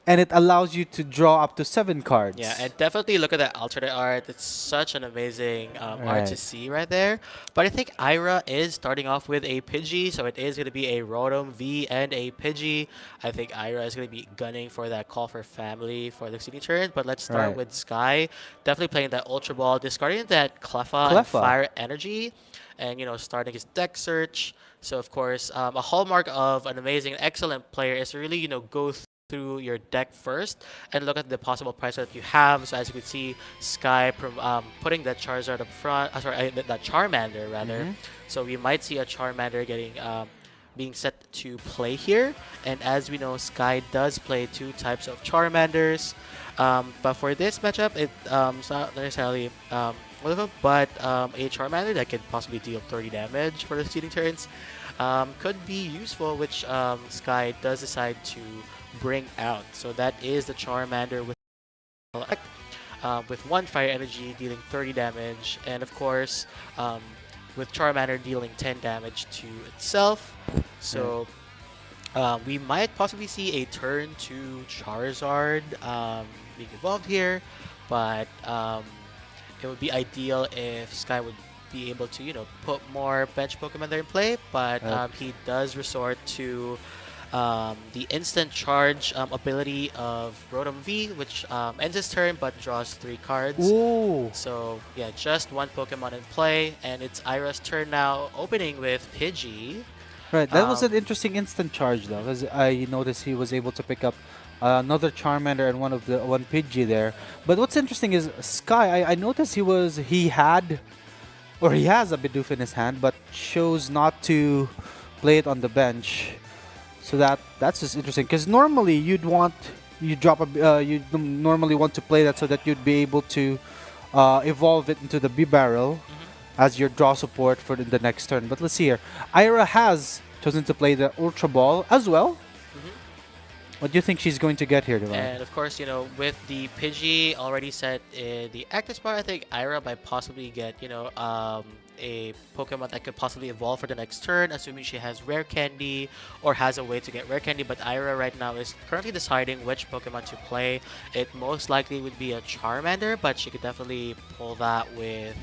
and it allows you to draw up to 7 cards. Yeah, and definitely look at that alternate art. It's such an amazing art to Right. see right there. But I think Ira is starting off with a Pidgey, so it is going to be a Rotom V and a Pidgey. I think Ira is going to be gunning for that call for family for the succeeding turn. But let's start Right. with Sky. Definitely playing that Ultra Ball, discarding that Cleffa and Cleffa. Fire Energy, and starting his deck search. So of course, a hallmark of an amazing, excellent player is to really go through your deck first and look at the possible price that you have. So as you can see, Sky putting that Charizard up front, that Charmander rather. So we might see a Charmander getting being set to play here. And as we know, Sky does play 2 types of Charmanders. But for this matchup, it's not necessarily one of them, but a Charmander that could possibly deal 30 damage for the succeeding turns could be useful, which Sky does decide to bring out. So that is the Charmander with 1 fire energy dealing 30 damage, and of course with Charmander dealing 10 damage to itself. So we might possibly see a turn to Charizard being involved here, but it would be ideal if Sky would be able to put more bench Pokemon there in play, but he does resort to the instant charge ability of Rotom V, which ends his turn but draws 3 cards. Ooh. So yeah, just 1 Pokemon in play, and it's Ira's turn now, opening with Pidgey. Right, that was an interesting instant charge though, because I noticed he was able to pick up another Charmander and one Pidgey there. But what's interesting is Sky. I noticed he has a Bidoof in his hand, but chose not to play it on the bench. So that's just interesting, because normally you'd normally want to play that so that you'd be able to evolve it into the B barrel as your draw support for the next turn. But let's see here. Ira has chosen to play the Ultra Ball as well. What do you think she's going to get here, Devon? And of course, with the Pidgey already set in the active spot, I think Ira might possibly get, a Pokemon that could possibly evolve for the next turn, assuming she has Rare Candy or has a way to get Rare Candy. But Ira right now is currently deciding which Pokemon to play. It most likely would be a Charmander, but she could definitely pull that with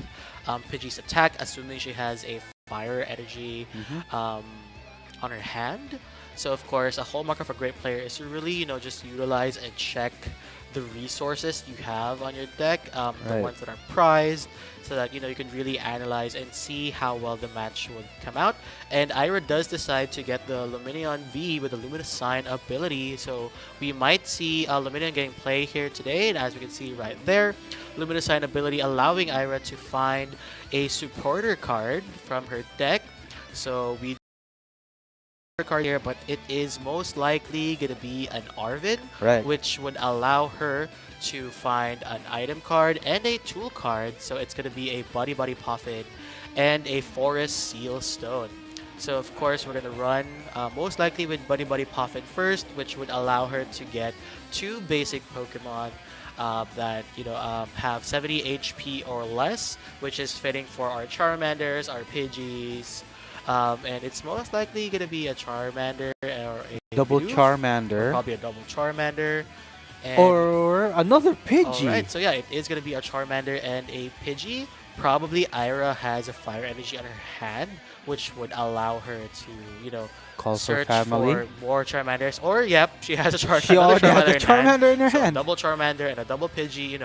Pidgey's attack, assuming she has a Fire Energy on her hand. So of course, a hallmark of a great player is to really, just utilize and check the resources you have on your deck, the Right. ones that are prized, so that you can really analyze and see how well the match would come out. And Ira does decide to get the Luminion V with the Luminous Sign ability, so we might see Luminion getting play here today. And as we can see right there, Luminous Sign ability allowing Ira to find a supporter card from her deck. So we card here, but it is most likely gonna be an Arvin, Right. which would allow her to find an item card and a tool card. So it's gonna be a Buddy Buddy Puffin and a Forest Seal Stone. So of course we're gonna run most likely with Buddy Buddy Puffin first, which would allow her to get 2 basic Pokemon that have 70 HP or less, which is fitting for our Charmanders, our Pidgeys. And it's most likely going to be a Charmander or a Double Bidoof, or Charmander. probably a double Charmander. And Or another Pidgey. Alright, so yeah, it is going to be a Charmander and a Pidgey. Probably Ira has a Fire Energy on her hand, which would allow her to, Call for search family. for more Charmanders. Or, yep, she has a She another already had a in Charmander in her So a hand. double Charmander and a double Pidgey,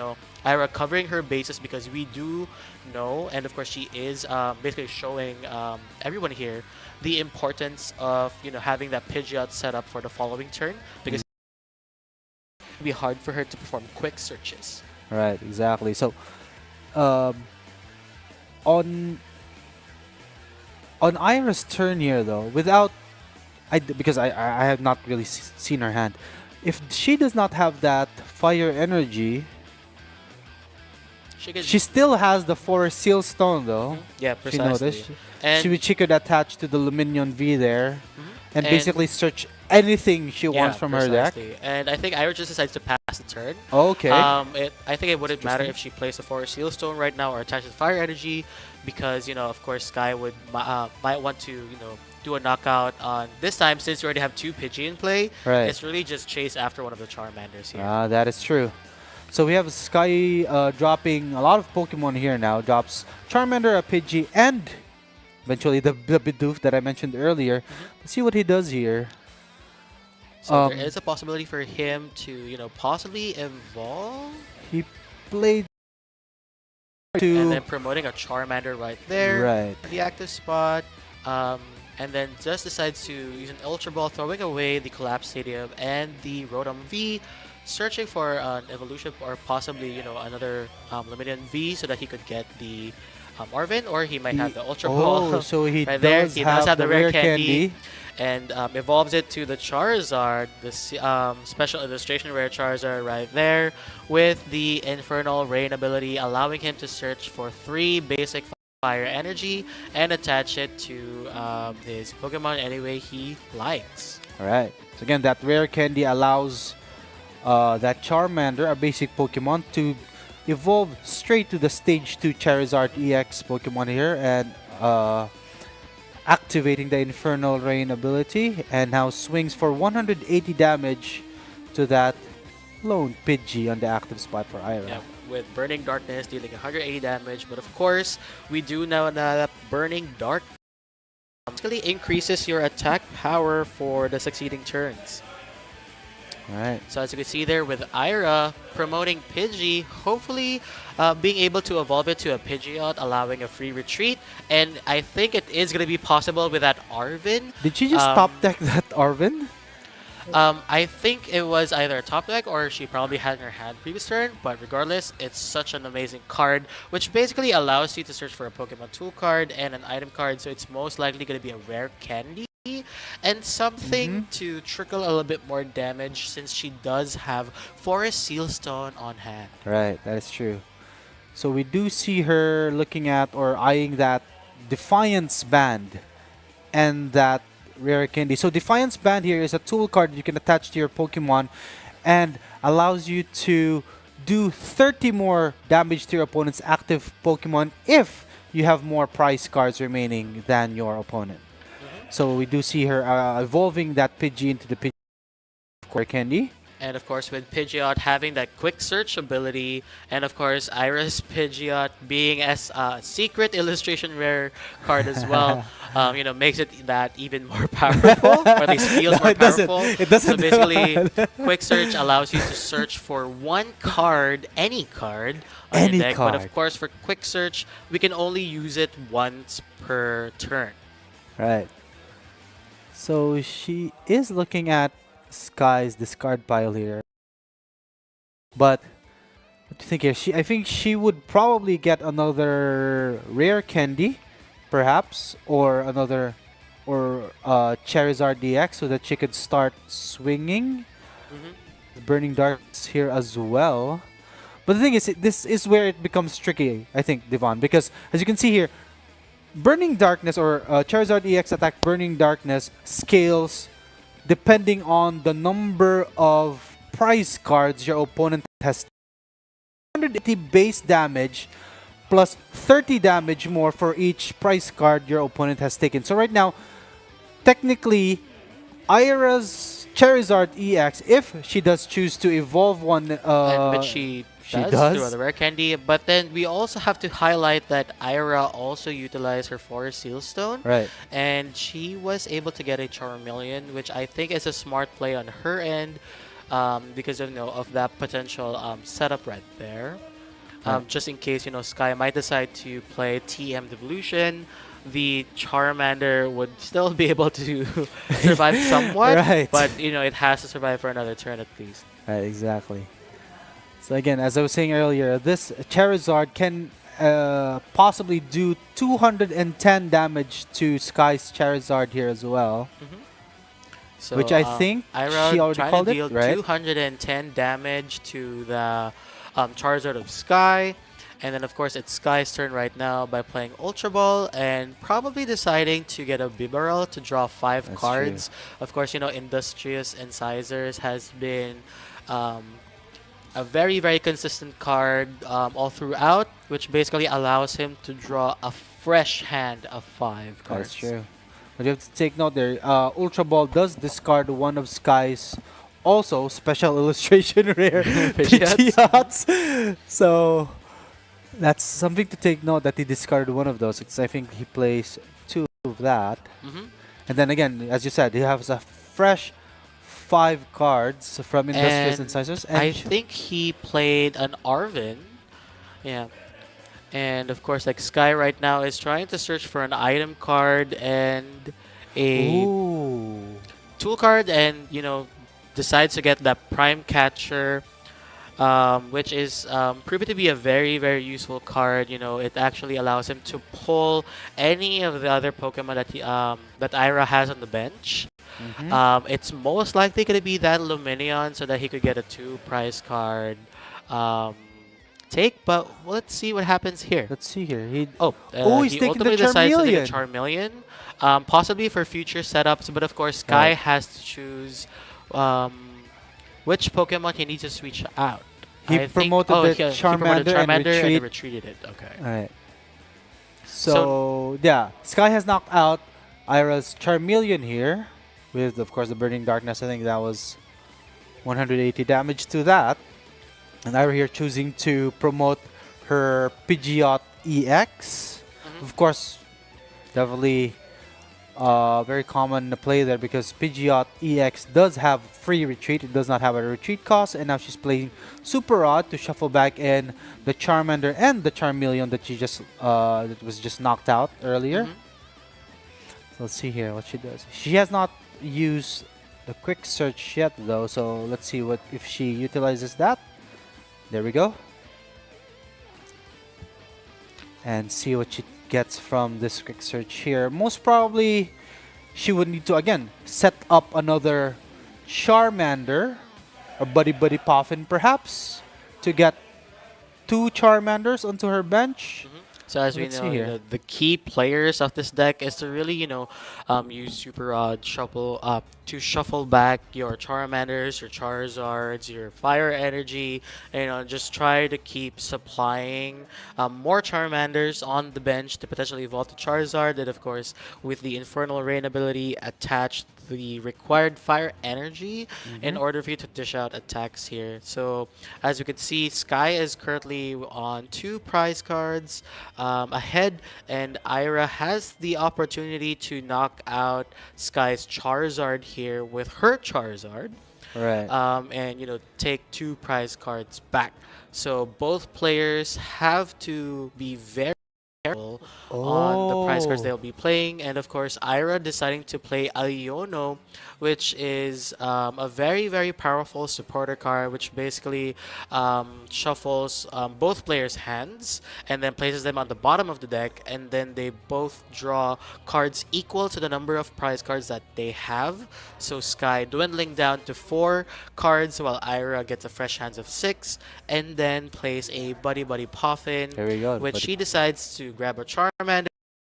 Ira covering her bases because we do know, and of course she is basically showing everyone here the importance of, having that Pidgeot set up for the following turn because it would be hard for her to perform quick searches. Right, exactly. So, on Ira's turn here, though, without because I have not really seen her hand. If she does not have that fire energy, she still has the Forest Seal Stone, though. Yeah, If you precisely. notice, And she could attach to the Luminion V there, and And- basically search anything she yeah, wants from her deck. precisely. And I think Ira just decides to pass the turn. Okay. I think it wouldn't matter Interesting. if she plays a Forest Seal Stone right now or attaches Fire Energy, because of course Sky would might want to do a knockout on this time since you already have 2 Pidgey in play. Right. It's really just chase after one of the Charmanders here. That is true. So we have Sky dropping a lot of Pokemon here now. Drops Charmander, a Pidgey, and eventually the Bidoof that I mentioned earlier. Let's see what he does here. So there is a possibility for him to possibly evolve, He played and to then promoting a Charmander right there. right. The active spot, and then just decides to use an Ultra Ball, throwing away the Collapse Stadium and the Rotom V, searching for an evolution or possibly another Luminion V so that he could get the Arvin, or he might have the Ultra Ball. Oh, so he right there. does He have does have the the rare rare candy, candy. and evolves it to the Charizard, the special illustration rare Charizard right there, with the Infernal Rain ability, allowing him to search for 3 basic Fire Energy and attach it to his Pokemon any way he likes. All right. So again, that rare candy allows that Charmander, a basic Pokemon, to evolve straight to the Stage 2 Charizard EX Pokemon here and activating the Infernal Rain ability, and now swings for 180 damage to that lone Pidgey on the active spot for Ira. Yeah, with Burning Darkness dealing 180 damage, but of course, we do know that Burning Dark basically increases your attack power for the succeeding turns. Right. So as you can see there with Ira promoting Pidgey, hopefully being able to evolve it to a Pidgeot, allowing a free retreat. And I think it is going to be possible with that Arvin. Did she just top deck that Arvin? I think it was either a top deck or she probably had in her hand previous turn, but regardless, it's such an amazing card, which basically allows you to search for a Pokemon tool card and an item card, so it's most likely going to be a rare candy and something to trickle a little bit more damage since she does have Forest Seal Stone on hand. Right, that is true. So we do see her looking at or eyeing that Defiance Band and that rare candy. So Defiance Band here is a tool card you can attach to your Pokemon and allows you to do 30 more damage to your opponent's active Pokemon if you have more prize cards remaining than your opponent. So we do see her evolving that Pidgey into the Pidgey rare candy. And of course, with Pidgeot having that quick search ability, and of course, Iris Pidgeot being as a secret illustration rare card as well, makes it that even more powerful, or at least feels No, more it doesn't. powerful. It doesn't So do basically, that. quick search allows you to search for one card, any card, on Any your deck. But card. of course, for quick search, we can only use it once per turn. Right. So she is looking at Sky's discard pile here. But what do you think here? I think she would probably get another rare candy, perhaps, or Charizard DX so that she could start swinging. Hmm. The Burning Darts here as well. But the thing is, this is where it becomes tricky, I think, Devon, because as you can see here, Burning Darkness or Charizard EX attack Burning Darkness scales depending on the number of prize cards your opponent has. 180 base damage plus 30 damage more for each prize card your opponent has taken. So right now, technically, Ira's Charizard EX, if she does choose to evolve one, But she does does? through the rare candy. But then we also have to highlight that Ira also utilized her Forest Seal Stone. right? And she was able to get a Charmeleon, which I think is a smart play on her end, because of that potential setup right there. Right. Just in case Sky might decide to play TM Devolution, the Charmander would still be able to survive somewhat, Right. but it has to survive for another turn at least. Right, exactly. So again, as I was saying earlier, this Charizard can possibly do 210 damage to Sky's Charizard here as well. So, Which I think Ira she already trying called to it, deal right? 210 damage to the Charizard of Sky. And then, of course, it's Sky's turn right now by playing Ultra Ball and probably deciding to get a Bibarel to draw 5 That's cards. Of course, Industrious Incisors has been a very, very consistent card all throughout, which basically allows him to draw a fresh hand of 5 cards. That's true. But you have to take note there. Ultra Ball does discard one of Sky's also special illustration rare Pidgeots. Pidgeots. So that's something to take note that he discarded one of those. Because I think he plays 2 of that. Mhm. And then again, as you said, he has a fresh 5 cards from Industrious And Incisors. I think he played an Arvin. Yeah. And of course, like Sky right now is trying to search for an item card and a Ooh. tool card, and decides to get that Prime Catcher, which is proven to be a very, very useful card. It actually allows him to pull any of the other Pokemon that Ira has on the bench. It's most likely going to be that Luminion so that he could get a 2 prize card take, but let's see what happens here. Let's see here. He's He taking the ultimately decides to take a Charmeleon. Charmeleon, possibly for future setups, but of course Sky Right. has to choose which Pokemon he needs to switch out. He I think- promoted the he promoted Charmander and and retreat. then retreated it. Okay. Alright. So, yeah, Sky has knocked out Ira's Charmeleon here with, of course, the Burning Darkness. I think that was 180 damage to that. And Ira here choosing to promote her Pidgeot EX. Of course, definitely very common play there because Pidgeot EX does have free retreat. It does not have a retreat cost. And now she's playing Super Rod to shuffle back in the Charmander and the Charmeleon that she just that was just knocked out earlier. So let's see here what she does. She has not used the quick search yet though, so let's see what if she utilizes that. There we go. And see what she gets from this quick search here. Most probably she would need to again set up another Charmander or Buddy Puffin perhaps to get 2 Charmanders onto her bench. So as Let's see we know, here. the key players of this deck is to really, use Super Rod to shuffle back your Charmanders, your Charizards, your Fire Energy, and just try to keep supplying more Charmanders on the bench to potentially evolve to Charizard. And of course, with the Infernal Rain ability attached the required fire energy in order for you to dish out attacks here. So as you can see, Sky is currently on 2 prize cards ahead, and Ira has the opportunity to knock out Sky's Charizard here with her Charizard, Right. and take 2 prize cards back. So both players have to be very careful on the prize cards Oh. they'll be playing. And of course, Ira deciding to play Aliono, which is a very, very powerful supporter card, which basically shuffles both players' hands and then places them on the bottom of the deck. And then they both draw cards equal to the number of prize cards that they have. So Sky dwindling down to 4 cards, while Ira gets a fresh hands of 6, and then plays a Buddy Buddy Poffin, There we go. which buddy. she decides to grab a Charmander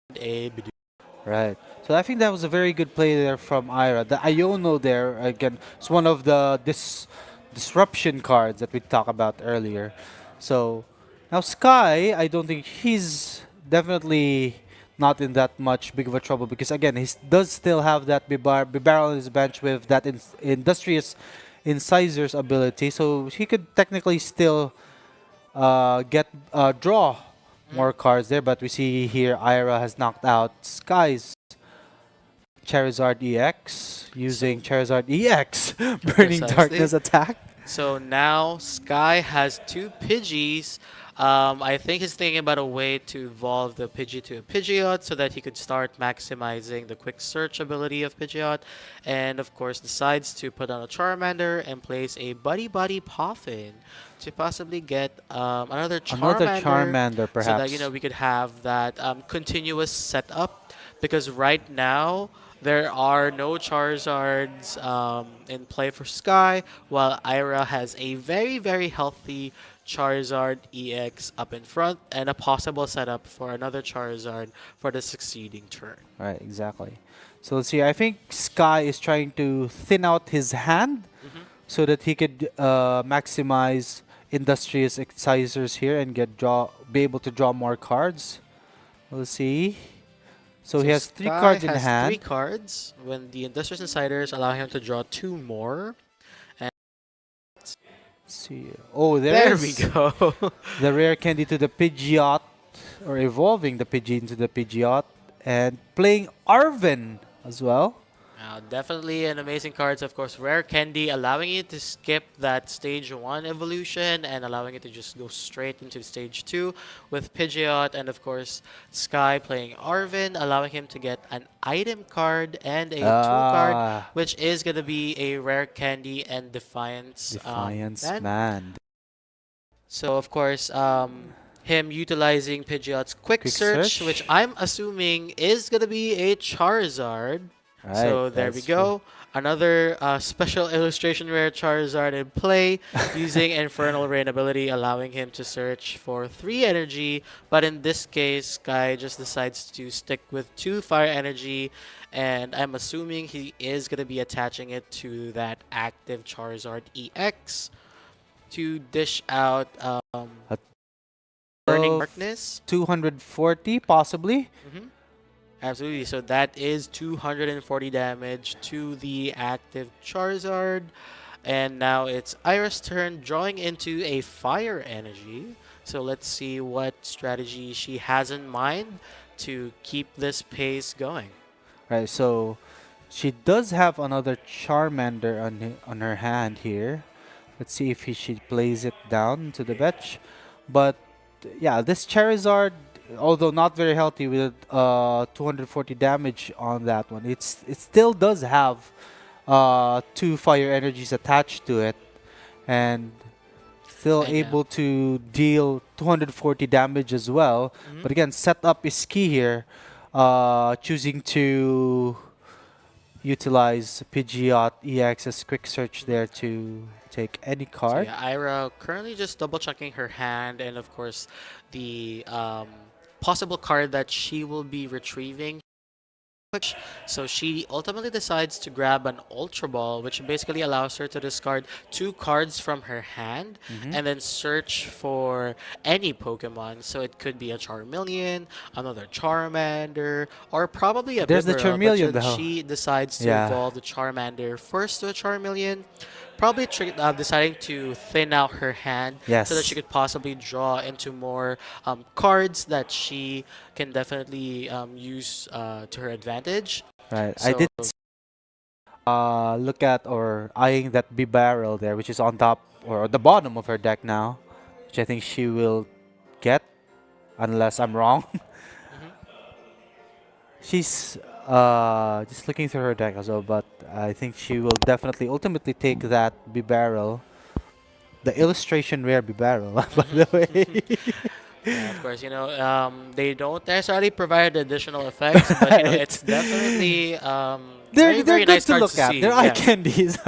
and a Bidoof. Right. So I think that was a very good play there from Ira. The Iono there, again, is one of the disruption cards that we talked about earlier. So now Sky, I don't think he's definitely not in that much big of a trouble because again, he does still have that Bibarel on his bench with that industrious incisors ability. So he could technically still draw more cards there, but we see here Ira has knocked out Sky's Charizard EX using Charizard EX Burning Precisely. Darkness attack. So now Sky has 2 Pidgeys. I think he's thinking about a way to evolve the Pidgey to a Pidgeot so that he could start maximizing the quick search ability of Pidgeot. And of course decides to put on a Charmander and place a Buddy Buddy Poffin to possibly get another Charmander, so that perhaps. we could have that continuous setup, because right now there are no Charizards in play for Sky, while Ira has a very, very healthy Charizard EX up in front and a possible setup for another Charizard for the succeeding turn. Right, exactly. So let's see. I think Sky is trying to thin out his hand so that he could maximize industrious excisors here and be able to draw more cards. Let's see. So he has 3 Sky cards in has hand. 3 cards when the Industrious Insiders allow him to draw 2 more. Let's see. Oh, There we there's go. the rare candy to the Pidgeot, or evolving the Pidgey into the Pidgeot, and playing Arven as well. Now, definitely an amazing cards. Of course, Rare Candy allowing you to skip that stage 1 evolution and allowing it to just go straight into stage 2 with Pidgeot, and of course Sky playing Arven, allowing him to get an item card and a tool card, which is going to be a Rare Candy and Defiance, Defiance man. Man. So of course, him utilizing Pidgeot's quick Quick search, search. which I'm assuming is going to be a Charizard. Right, So there we that's go. Another special illustration rare Charizard in play, using Infernal Rain ability, allowing him to search for 3 energy. But in this case, Sky just decides to stick with 2 fire energy, and I'm assuming he is going to be attaching it to that active Charizard EX to dish out Burning Of Darkness. 240 possibly. Absolutely. So that is 240 damage to the active Charizard. And now it's Ira's turn, drawing into a fire energy. So let's see what strategy she has in mind to keep this pace going. Right, so she does have another Charmander on her hand here. Let's see if she plays it down to the bench. But yeah, this Charizard, although not very healthy with 240 damage on that one, it still does have 2 fire energies attached to it, and still able to deal 240 damage as well. But again, setup is key here. Choosing to utilize Pidgeot EX's quick search there to take any So card. yeah, Ira currently just double checking her hand, and of course the possible card that she will be retrieving So she ultimately decides to grab an Ultra Ball, which basically allows her to discard two cards from her hand Hmm. and then search for any Pokemon. So it could be a Charmeleon, another Charmander, or probably a There's the Bibarel. But Charmeleon then though. she decides to Yeah. evolve the Charmander first to a Charmeleon, probably deciding to thin out her hand so that she Yes. could possibly draw into more cards that she can definitely use to her advantage. Right. I So did look at or eyeing that B barrel there, which is on top or at the bottom of her deck now, which I think she will get, unless I'm wrong. mhm. She's just looking through her deck as well, but I think she will definitely ultimately take that B barrel, the illustration rare B barrel, by the way. Yeah, of course, they don't necessarily provide additional effects, but it's Right. definitely They're very, they're very good nice to cards look to at. see. They're eye Yeah, candies.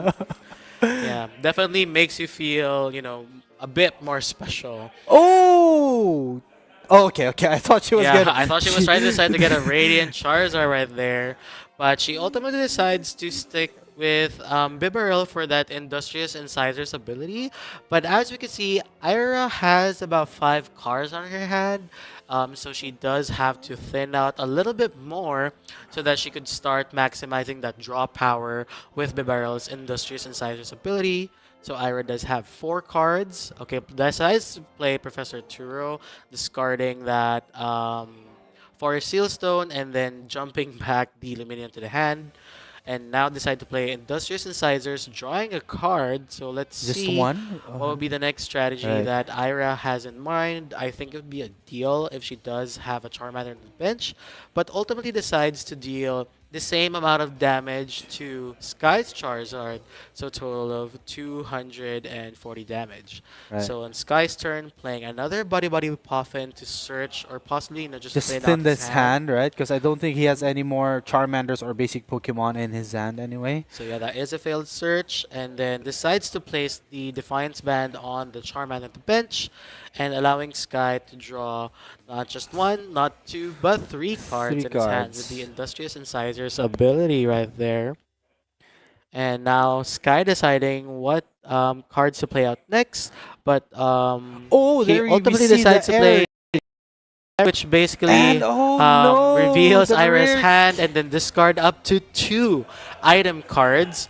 yeah, definitely makes you feel, a bit more special. Oh. Oh, okay, okay. I thought she was Yeah, gonna. I thought she was trying to decide to get a Radiant Charizard right there, but she ultimately decides to stick with Bibarel for that Industrious Incisors ability. But as we can see, Ira has about 5 cards on her hand, so she does have to thin out a little bit more so that she could start maximizing that draw power with Bibarel's Industrious Incisors ability. So Ira does have 4 cards. Okay, decides to play Professor Turo, discarding that Forest Sealstone and then jumping back the Luminium to the hand. And now decide to play Industrious Incisors, drawing a card. So let's Just see one? what would be the next strategy Right. that Ira has in mind. I think it would be a deal if she does have a Charmander on the bench, but ultimately decides to deal the same amount of damage to Sky's Charizard, so a total of 240 damage. Right. So on Sky's turn, playing another Buddy Buddy Puffin to search or possibly just Just thin out thin his this hand. hand, right? Because I don't think he has Mhm. any more Charmanders or basic Pokemon in his hand anyway. So yeah, that is a failed search, and then decides to place the Defiance Band on the Charmander at the bench, and allowing Sky to draw not just one, not two, but 3 cards Three in his hand with the cards. Industrious Incisors ability right there. And now Sky deciding what cards to play out next, but Oh, he there we ultimately see the decides to error. play, which And basically oh no, reveals the Ira's rare. hand and then discard up to 2 item cards.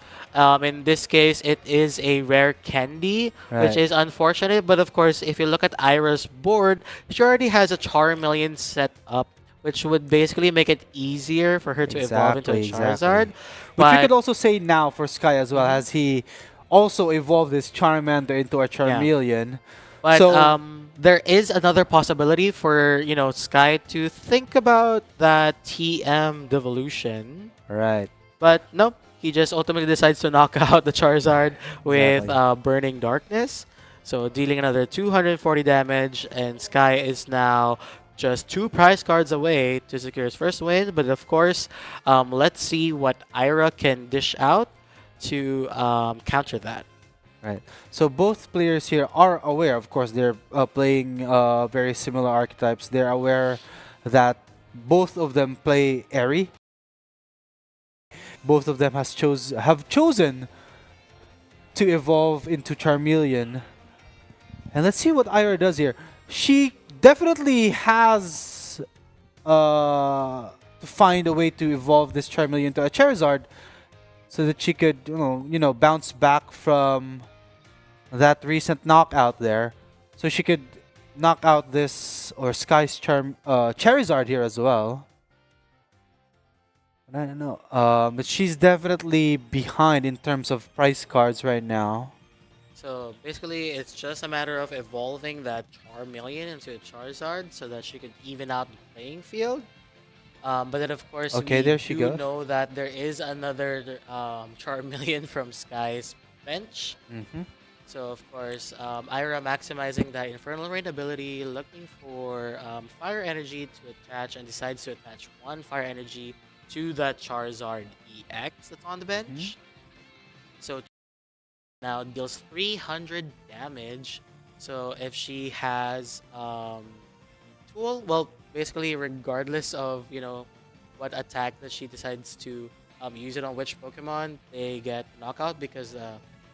In this case, it is a rare candy, which Right. is unfortunate. But of course, if you look at Ira's board, she already has a Charmeleon set up, which would basically make it easier for her to evolve into a Exactly, Charizard. exactly. Which we could But also say now for Sky as well, mhm, as he also evolved his Charmander into a yeah. Charmeleon. But So, there is another possibility for Sky to think about that TM devolution. right, But nope, he just ultimately decides to knock out the Charizard with exactly. Burning Darkness. So dealing another 240 damage, and Sky is now just 2 prize cards away to secure his first win. But of course, let's see what Ira can dish out to counter that. Right. So both players here are aware, of course, they're playing very similar archetypes. They're aware that both of them play Airy. Both of them have chosen to evolve into Charmeleon. And let's see what Ira does here. She definitely has to find a way to evolve this Charmeleon into a Charizard so that she could, bounce back from that recent knockout there. So she could knock out this or Sky's Charizard here as well. I don't know. But she's definitely behind in terms of price cards right now. So basically, it's just a matter of evolving that Charmeleon into a Charizard so that she could even out the playing field. But then, of course, Okay, we there she do goes. know that there is another Charmeleon from Sky's bench. Mm-hmm. So, of course, Ira maximizing that Infernal Rain ability, looking for Fire Energy to attach, and decides to attach 1 Fire Energy to that Charizard EX that's on the bench. So now deals 300 damage. So if she has Tool, well, basically regardless of what attack that she decides to use it on which Pokemon, they get knockout because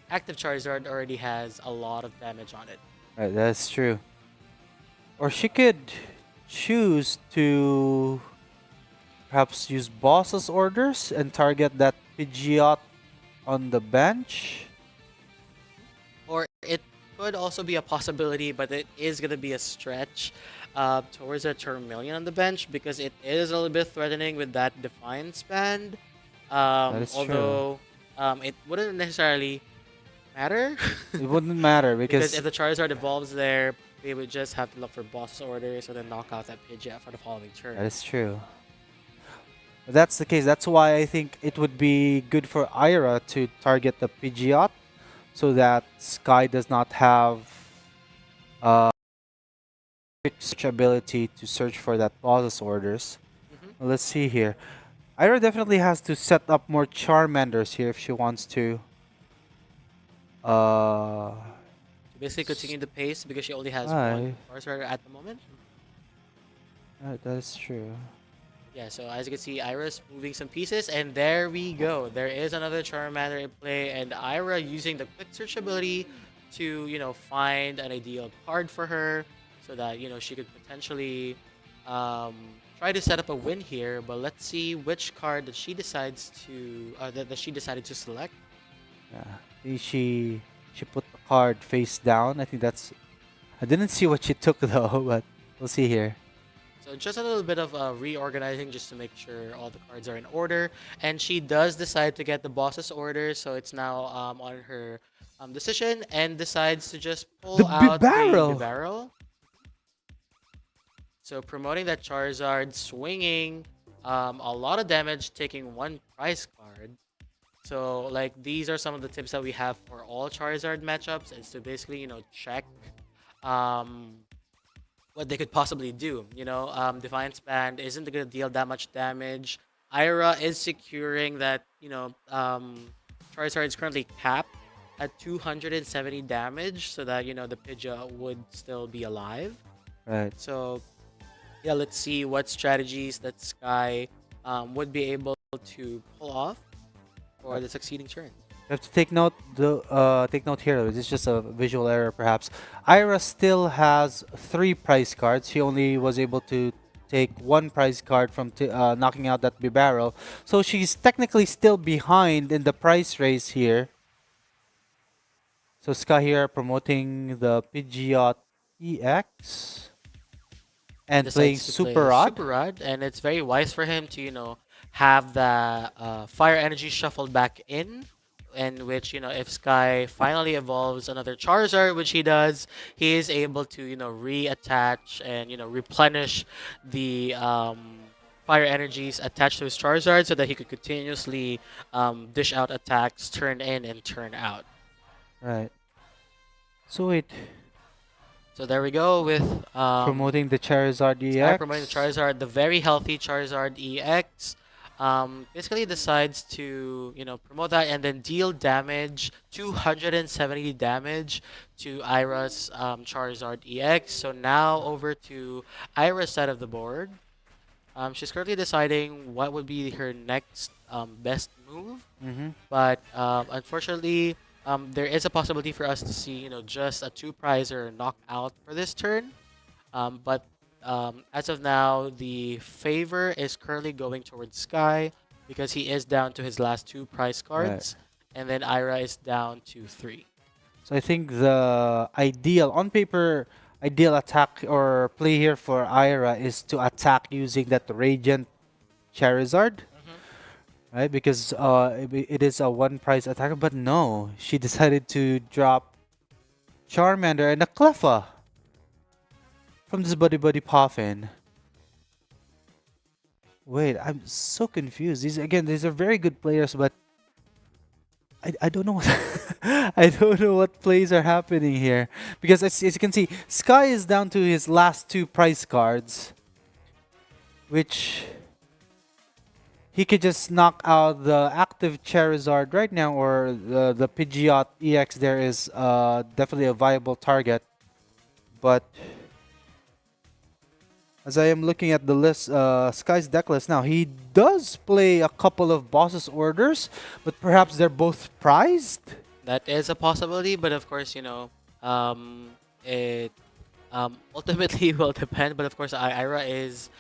active Charizard already has a lot of damage on it. Right, that's true. Or she could choose to perhaps use boss's orders and target that Pidgeot on the bench. Or it could also be a possibility, but it is going to be a stretch towards a Charmeleon on the bench because it is a little bit threatening with that Defiance band. That is Although it wouldn't necessarily matter. It wouldn't matter because because if the Charizard evolves there, they would just have to look for boss orders and then knock out that Pidgeot for the following turn. that is true. If that's the case, that's why I think it would be good for Ira to target the Pidgeot so that Sky does not have uh such ability to search for that boss's orders. Mhm. Let's see here. Ira definitely has to set up more Charmanders here if she wants to. To basically continue the pace because she only has Aye. one Charizard at the moment. That is true. Yeah, so as you can see, Ira's moving some pieces, and there we go. There is another Charmander in play, and Ira using the quick search ability to, find an ideal card for her so that, she could potentially try to set up a win here. But let's see which card that she decides to, that she decided to select. Yeah. She put the card face down. I think that's. I didn't see what she took though, but we'll see here. So just a little bit of reorganizing just to make sure all the cards are in order. And she does decide to get the boss's order, so it's now on her decision and decides to just pull The out Bibarel! the Bibarel. So promoting that Charizard, swinging a lot of damage, taking one prize card. So like these are some of the tips that we have for all Charizard matchups is to basically, check what they could possibly do. Defiance Band isn't going to deal that much damage. Ira is securing that, Charizard is currently capped at 270 damage so that, the Pidgeot would still be alive. Right. So, yeah, let's see what strategies that Sky would be able to pull off for the succeeding turns. You have to take note here. This is just a visual error, perhaps. Ira still has 3 prize cards. She only was able to take 1 prize card from knocking out that Bibarel. So she's technically still behind in the prize race here. So Sky here promoting the Pidgeot EX and playing Decides to play Super Rod. Super Rod, and it's very wise for him to, have the fire energy shuffled back in which, if Sky finally evolves another Charizard, which he does, he is able to, reattach and, replenish the fire energies attached to his Charizard so that he could continuously dish out attacks, turn in and turn out. Right. So wait, So there we go with promoting the Charizard Sky EX. promoting the Charizard, the very healthy Charizard EX. Basically decides to, promote that and then deal damage, 270 damage to Ira's Charizard EX. So now over to Ira's side of the board. She's currently deciding what would be her next best move. But unfortunately, there is a possibility for us to see, just a 2-prizer knockout for this turn. But as of now, the favor is currently going towards Sky because he is down to his last 2 prize cards, and then Ira is down to 3. So I think the on paper, ideal attack or play here for Ira is to attack using that Radiant Charizard, right? Because it is a 1 prize attack. But no, she decided to drop Charmander and a Cleffa from this Buddy Poffin. Wait, I'm so confused. These are very good players, but I don't know what I don't know what plays are happening here. Because as you can see, Sky is down to his last 2 prize cards, which he could just knock out the active Charizard right now, or the Pidgeot EX there is definitely a viable target. But As I am looking at the list, Sky's deck list now, he does play a couple of bosses orders, but perhaps they're both prized. That is a possibility, but of course, it ultimately will depend. But of course, Ira is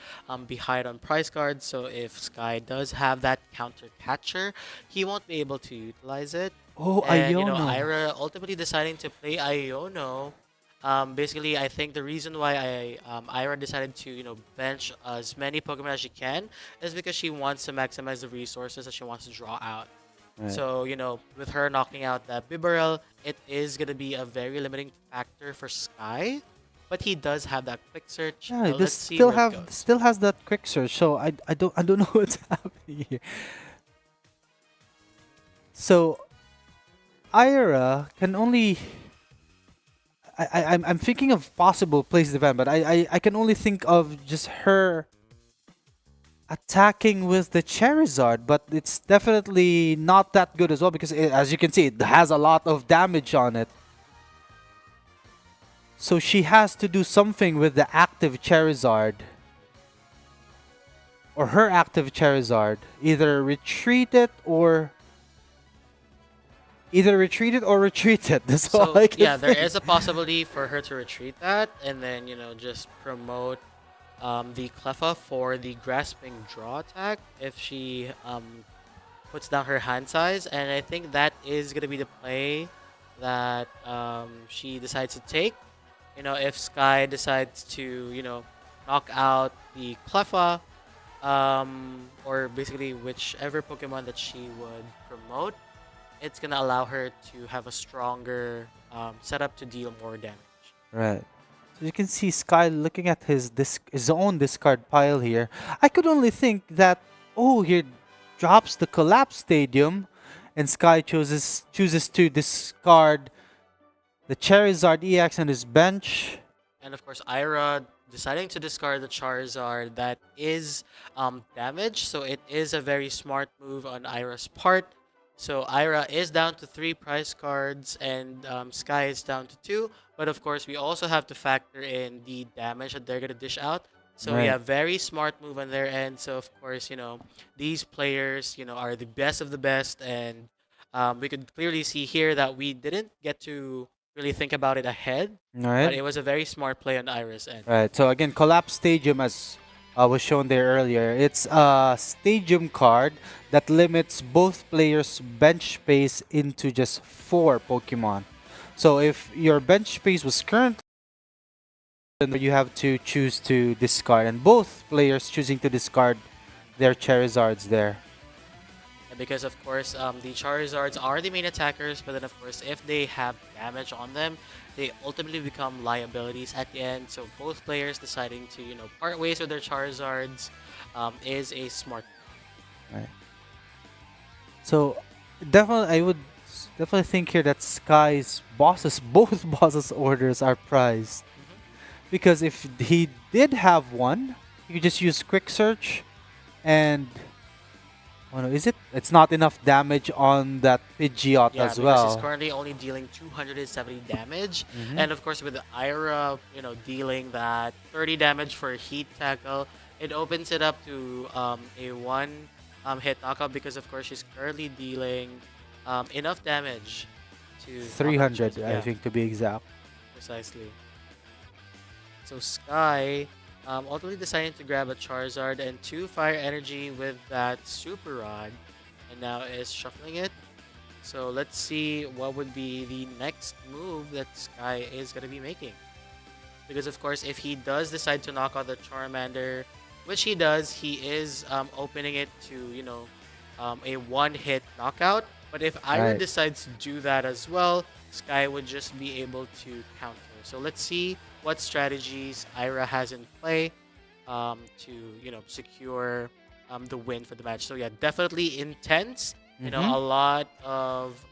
behind on prize cards, so if Sky does have that counter catcher, he won't be able to utilize it. Oh, And Iono. Ira ultimately deciding to play Iono. Basically, I think the reason why Ira decided to bench as many Pokemon as she can is because she wants to maximize the resources that she wants to draw out. Right. So, with her knocking out that Bibarel, it is going to be a very limiting factor for Sky. But he does have that quick search. Yeah, Let's this see still where it have goes. still has that quick search, so I don't know what's happening here. So Ira can only I'm thinking of possible place event, but I can only think of just her attacking with the Charizard, but it's definitely not that good as well because as you can see, it has a lot of damage on it. So she has to do something with the active Charizard. Or her active Charizard. Either retreat it or retreat it. That's all So I can yeah, there think. is a possibility for her to retreat that and then just promote the Cleffa for the grasping draw attack if she puts down her hand size, and I think that is gonna be the play that she decides to take. If Sky decides to knock out the Cleffa, or basically whichever Pokemon that she would promote, it's gonna allow her to have a stronger setup to deal more damage. Right. So you can see Sky looking at his own discard pile here. I could only think that he drops the collapse stadium, and Sky chooses to discard the Charizard EX on his bench. And of course, Ira deciding to discard the Charizard that is damaged, so it is a very smart move on Ira's part. So Ira is down to 3 prize cards and Sky is down to 2. But of course, we also have to factor in the damage that they're going to dish out. So Right. yeah, very smart move on their end. So of course, these players, are the best of the best. And we could clearly see here that we didn't get to really think about it ahead. But Right. it was a very smart play on Ira's end. Right. So again, collapse stadium as was shown there earlier. It's a stadium card that limits both players' bench space into just 4 Pokemon. So if your bench space was currently, then you have to choose to discard, and both players choosing to discard their Charizards there. And because of course the Charizards are the main attackers, but then of course if they have damage on them, they ultimately become liabilities at the end. So both players deciding to part ways with their Charizards is a smart. Right. So definitely, I would definitely think here that Sky's bosses, both bosses orders are prized. Because if he did have one, you could just use quick search and oh no, is it? It's not enough damage on that Pidgeot Yeah, as because he's well. currently only dealing 270 damage, Mhm. and of course with Ira, dealing that 30 damage for a heat tackle, it opens it up to a one hit knockout because of course she's currently dealing enough damage to knock out 300, Charizard. I Yeah, think, to be exact. precisely. So Sky ultimately deciding to grab a Charizard and 2 Fire Energy with that Super Rod, and now is shuffling it. So let's see what would be the next move that Sky is going to be making. Because of course, if he does decide to knock out the Charmander, which he does, he is opening it to, a one-hit knockout. But if Ira Right. decides to do that as well, Sky would just be able to counter. So let's see what strategies Ira has in play to, secure the win for the match. So yeah, definitely intense. Mhm. A lot of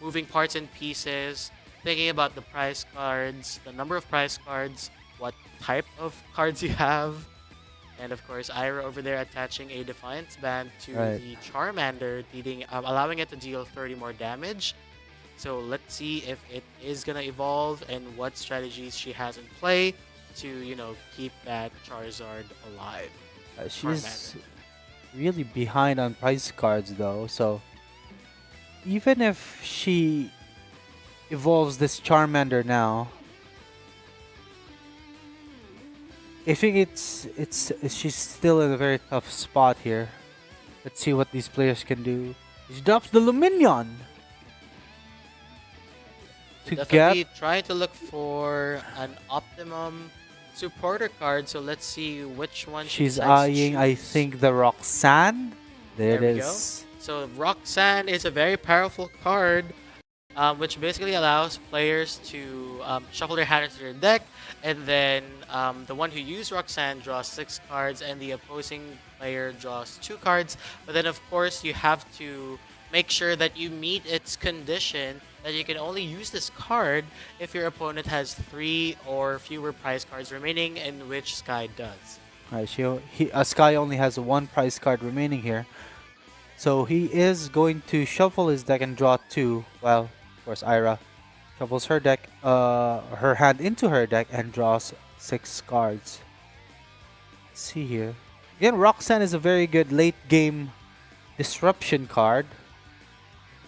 moving parts and pieces, thinking about the prize cards, the number of prize cards, what type of cards you have, and of course Ira over there attaching a Defiance Band to Right. the Charmander, allowing it to deal 30 more damage. So let's see if it is gonna evolve and what strategies she has in play to, keep that Charizard alive. She's really behind on prize cards though, so even if she evolves this Charmander now, I think she's still in a very tough spot here. Let's see what these players can do. She drops the Luminion to Definitely get. trying to look for an optimum supporter card. So let's see which one she She's decides to eyeing, I choose. think, the Roxanne. There it There we go. is. So Roxanne is a very powerful card, which basically allows players to shuffle their hand into their deck, and then the one who used Roxanne draws 6 cards, and the opposing player draws 2 cards. But then, of course, you have to make sure that you meet its condition that you can only use this card if your opponent has 3 or fewer prize cards remaining, in which Sky does. Alright, Sky only has 1 prize card remaining here. So he is going to shuffle his deck and draw 2. Well, of course, Ira shuffles her deck, her hand into her deck and draws 6 cards. Let's see here. Again, Roxanne is a very good late game disruption card.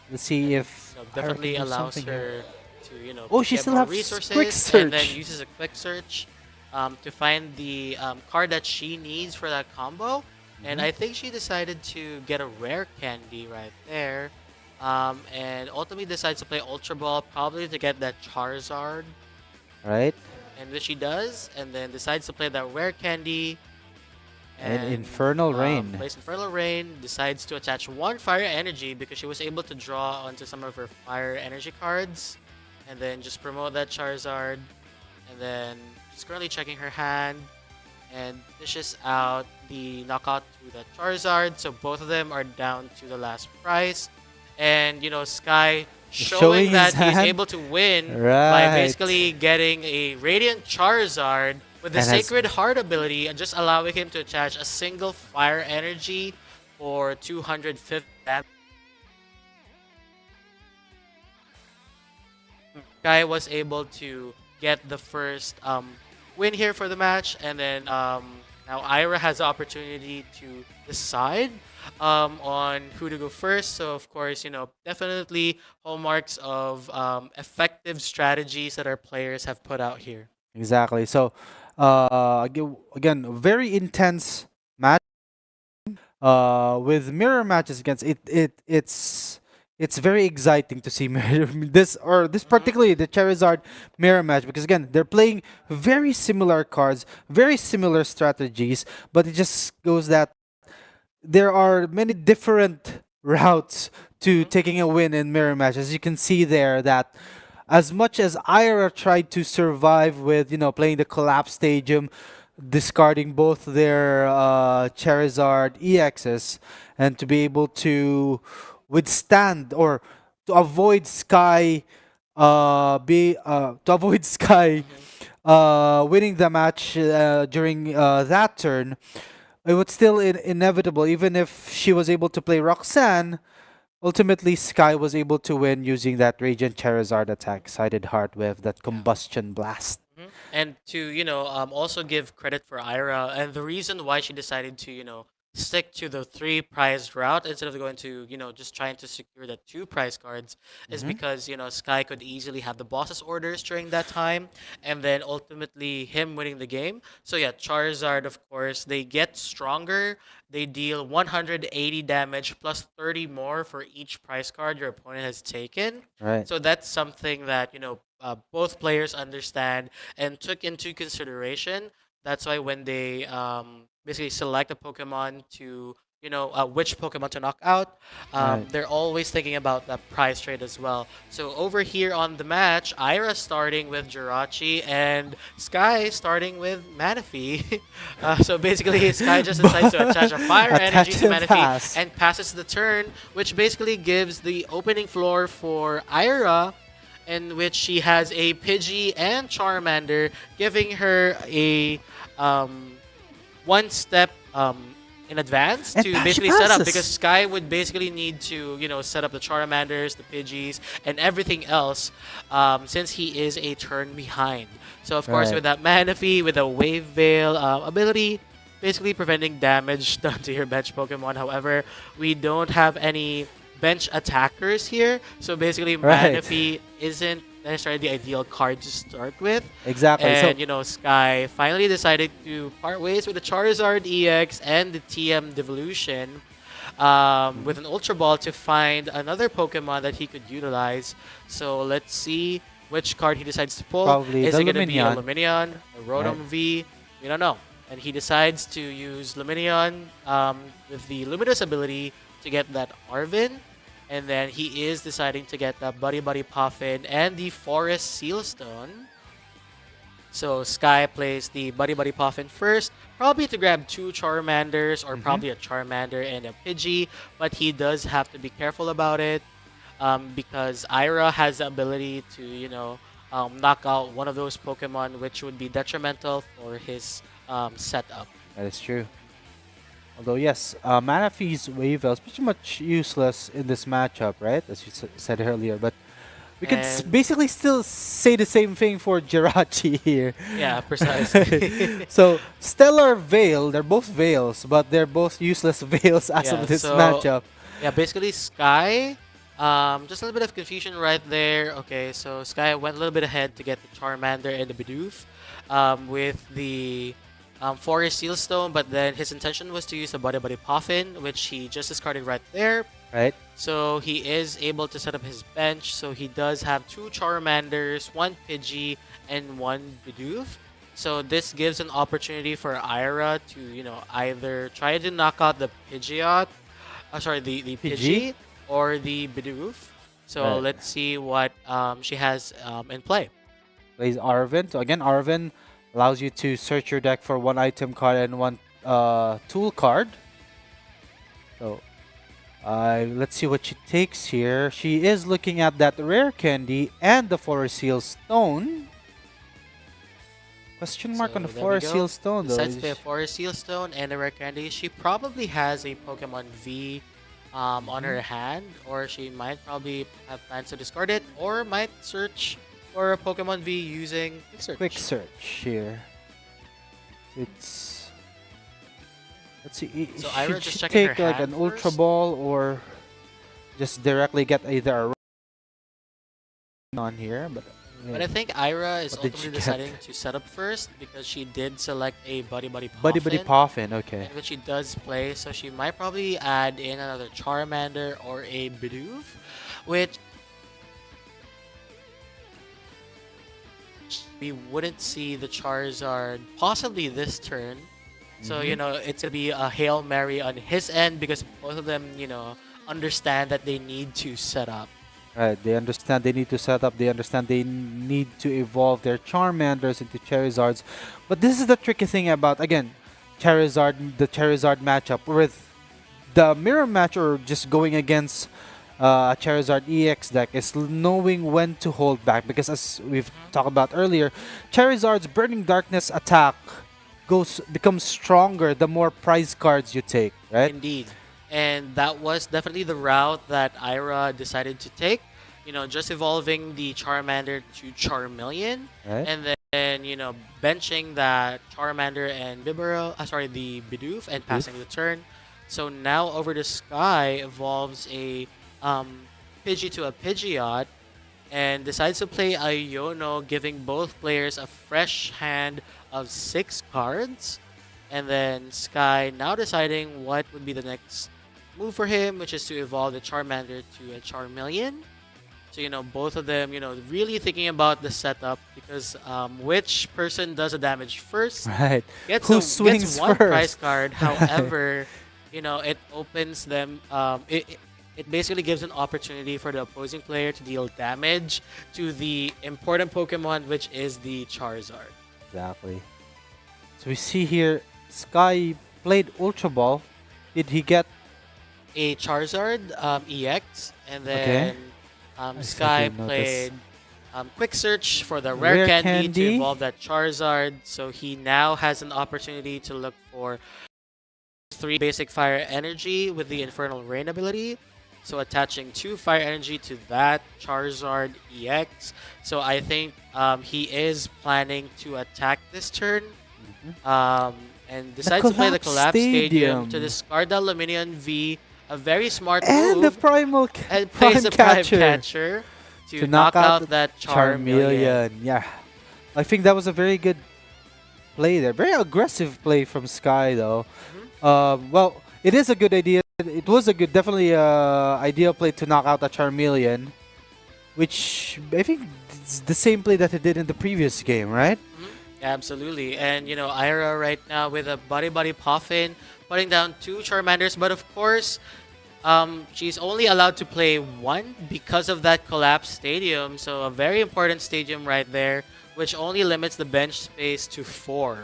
Let's see if So Ira definitely can do allows something here. her to, Oh, she get still more has resources, quick and then search. uses a quick search to find the card that she needs for that combo. And I think she decided to get a rare candy right there. And ultimately decides to play Ultra Ball, probably to get that Charizard. Right? And which she does, and then decides to play that rare candy. And Infernal Rain. Plays Infernal Rain, decides to attach 1 Fire Energy because she was able to draw onto some of her Fire Energy cards. And then just promote that Charizard. And then she's currently checking her hand and dishes out the knockout to the Charizard. So both of them are down to the last prize. And, Sky showing Showing that his he's hand? able to win by Right. basically getting a Radiant Charizard with the And has- Sacred Heart ability and just allowing him to attach a single Fire Energy for 250 damage. Sky was able to get the first win here for the match, and then now Ira has the opportunity to decide on who to go first. So of course, definitely hallmarks of effective strategies that our players have put out here. Exactly. So, again, a very intense match. With mirror matches against it's very exciting to see this particularly the Charizard mirror match, because again they're playing very similar cards, very similar strategies, but it just goes that there are many different routes to taking a win in mirror match. As you can see there, that as much as Ira tried to survive with playing the collapse stadium, discarding both their Charizard EXs, and to be able to withstand or to avoid Sky winning the match during that turn, it was still inevitable. Even if she was able to play Roxanne, ultimately Sky was able to win using that Radiant Charizard attack, Excited Heart with that Combustion Blast. And to also give credit for Ira, and the reason why she decided to stick to the 3 prize route instead of going to just trying to secure the 2 prize cards is because Sky could easily have the boss's orders during that time, and then ultimately him winning the game. So yeah, Charizard, of course, they get stronger. They deal 180 damage plus 30 more for each prize card your opponent has taken. Right. So that's something that both players understand and took into consideration. That's why when they basically select a Pokemon to which Pokemon to knock out, Right. they're always thinking about that prize trade as well. So over here on the match, Ira starting with Jirachi and Sky starting with Manaphy. So basically, Sky just decides to attach a Fire Energy Attach to and Manaphy pass. and passes the turn, which basically gives the opening floor for Ira, in which she has a Pidgey and Charmander, giving her a one-step in advance And to she basically set up, passes. because Sky would basically need to, set up the Charmanders, the Pidgeys, and everything else, since he is a turn behind. So of course, Right. with that Manaphy, with a Wave Veil ability, basically preventing damage done to your bench Pokemon. However, we don't have any bench attackers here, so basically Right. Manaphy isn't necessarily the ideal card to start with. Exactly. So And Sky finally decided to part ways with the Charizard EX and the TM Devolution, with an Ultra Ball to find another Pokemon that he could utilize. So let's see which card he decides to pull. Probably Is the it going to be a Lumineon. Lumineon, a Rotom V? We don't know. And he decides to use Lumineon with the Luminous ability to get that Arvin. And then he is deciding to get the Buddy Buddy Puffin and the Forest Sealstone. So Sky plays the Buddy Buddy Puffin first, probably to grab 2 Charmanders or probably a Charmander and a Pidgey, but he does have to be careful about it, because Ira has the ability to, knock out one of those Pokemon, which would be detrimental for his setup. that is true. Although yes, Manaphy's Wave Veil is pretty much useless in this matchup, right? As you said earlier, but we could And- basically still say the same thing for Jirachi here. Yeah, precisely. So Stellar Veil, they're both Veils, but they're both useless Veils as Yeah, of this so- matchup. Yeah, basically Sky, just a little bit of confusion right there. Okay, so Sky went a little bit ahead to get the Charmander and the Bidoof, with the Forest Sealstone, but then his intention was to use the Buddy Buddy Puffin, which he just discarded right there. Right? So he is able to set up his bench. So he does have 2 Charmanders, 1 Pidgey, and 1 Bidoof. So this gives an opportunity for Ira to, either try to knock out the Pidgeot, the Pidgey or the Bidoof. So Right. let's see what she has in play. Plays Arvin. So again, Arvin allows you to search your deck for 1 item card and 1 tool card. So let's see what she takes here. She is looking at that rare candy and the Forest Seal Stone. Question mark on the So there we Forest go. Seal Stone though. Besides the Forest Sealstone and the Rare Candy, she probably has a Pokemon V on her hand, or she might probably have plans to discard it, or might search for a Pokemon V using Quick Search. Quick search here. It's let's see. So should Ira she just checking her take like hand an Ultra first? Ball or just directly get either a on here? But I think Ira is What did ultimately she get? deciding to set up first because she did select a Buddy Buddy Buddy Buddy Puffin, Puffin, okay. and which she does play, so she might probably add in another Charmander or a Bidoof, which we wouldn't see the Charizard possibly this turn. So, it's gonna be a Hail Mary on his end because both of them, understand that they need to set up. Right, they understand they need to set up, they understand they need to evolve their Charmanders into Charizards. But this is the tricky thing about, again, the Charizard matchup with the mirror match or just going against a Charizard EX deck is knowing when to hold back, because as we've talked about earlier, Charizard's Burning Darkness attack becomes stronger the more prize cards you take, right? Indeed. And that was definitely the route that Ira decided to take. Just evolving the Charmander to Charmeleon. Right. And then, benching that Charmander and the Bidoof and passing the turn. So now over the Sky evolves a Pidgey to a Pidgeot and decides to play a Iono, giving both players a fresh hand of 6 cards. And then Sky now deciding what would be the next move for him, which is to evolve the Charmander to a Charmeleon. So, both of them, really thinking about the setup because which person does the damage first Right. gets, Who gets swings one first? prize card. However, it opens them. It basically gives an opportunity for the opposing player to deal damage to the important Pokemon, which is the Charizard. Exactly. So we see here, Sky played Ultra Ball. Did he get A Charizard EX, and Okay. then I Sky didn't notice. played Quick Search for the Rare Candy to evolve that Charizard. So he now has an opportunity to look for 3 basic fire energy with the Infernal Rain ability. So attaching 2 fire energy to that Charizard EX. So I think he is planning to attack this turn. Um, and decides to play the Collapse Stadium to discard the Luminion V. A very smart And move. the primal And prime plays a Prime catcher Catcher to knock out that Charmeleon. Yeah, I think that was a very good play there. Very aggressive play from Sky, though. Well, it is a good idea. It was a good, definitely ideal play to knock out a Charmeleon, which I think it's the same play that it did in the previous game, right? Absolutely. And, you know, Ira right now with a Buddy Puffin, putting down 2 Charmanders. But of course, she's only allowed to play 1 because of that Collapse Stadium. So a very important stadium right there, which only limits the bench space to 4.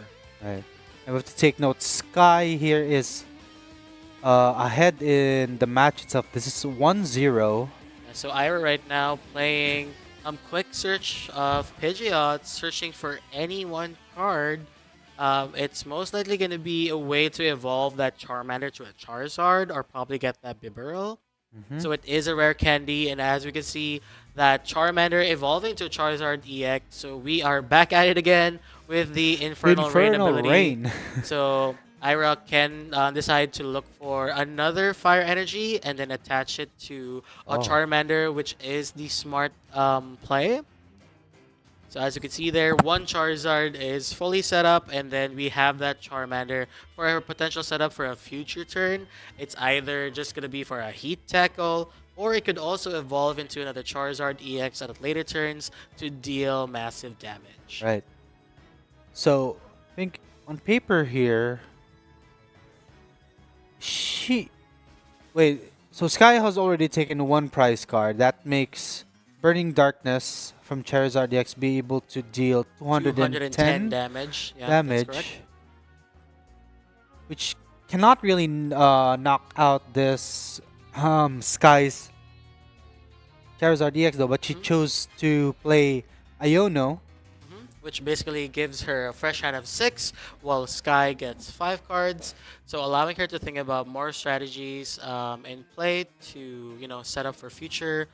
Right. And we have to take note, Sky here is ahead in the match itself. This is 1-0. So Ira right now playing quick search of Pidgeot, searching for any one card. It's most likely going to be a way to evolve that Charmander to a Charizard or probably get that Bibarel. So it is a rare candy, and as we can see, that Charmander evolving to Charizard EX. So we are back at it again with the Infernal Rain ability. So Ira can decide to look for another fire energy and then attach it to a Charmander, which is the smart play. So as you can see there, 1 Charizard is fully set up, and then we have that Charmander for a potential setup for a future turn. It's either just going to be for a Heat Tackle, or it could also evolve into another Charizard EX at later turns to deal massive damage. Right. So, I think on paper here, Wait, so Sky has already taken 1 prize card. That makes Burning Darkness from Charizard EX be able to deal 210 damage. Yeah, damage, that's correct. which cannot really knock out this Sky's Charizard EX though, but she chose to play Iono, which basically gives her a fresh hand of 6, while Sky gets 5 cards. So allowing her to think about more strategies in play to, you know, set up for future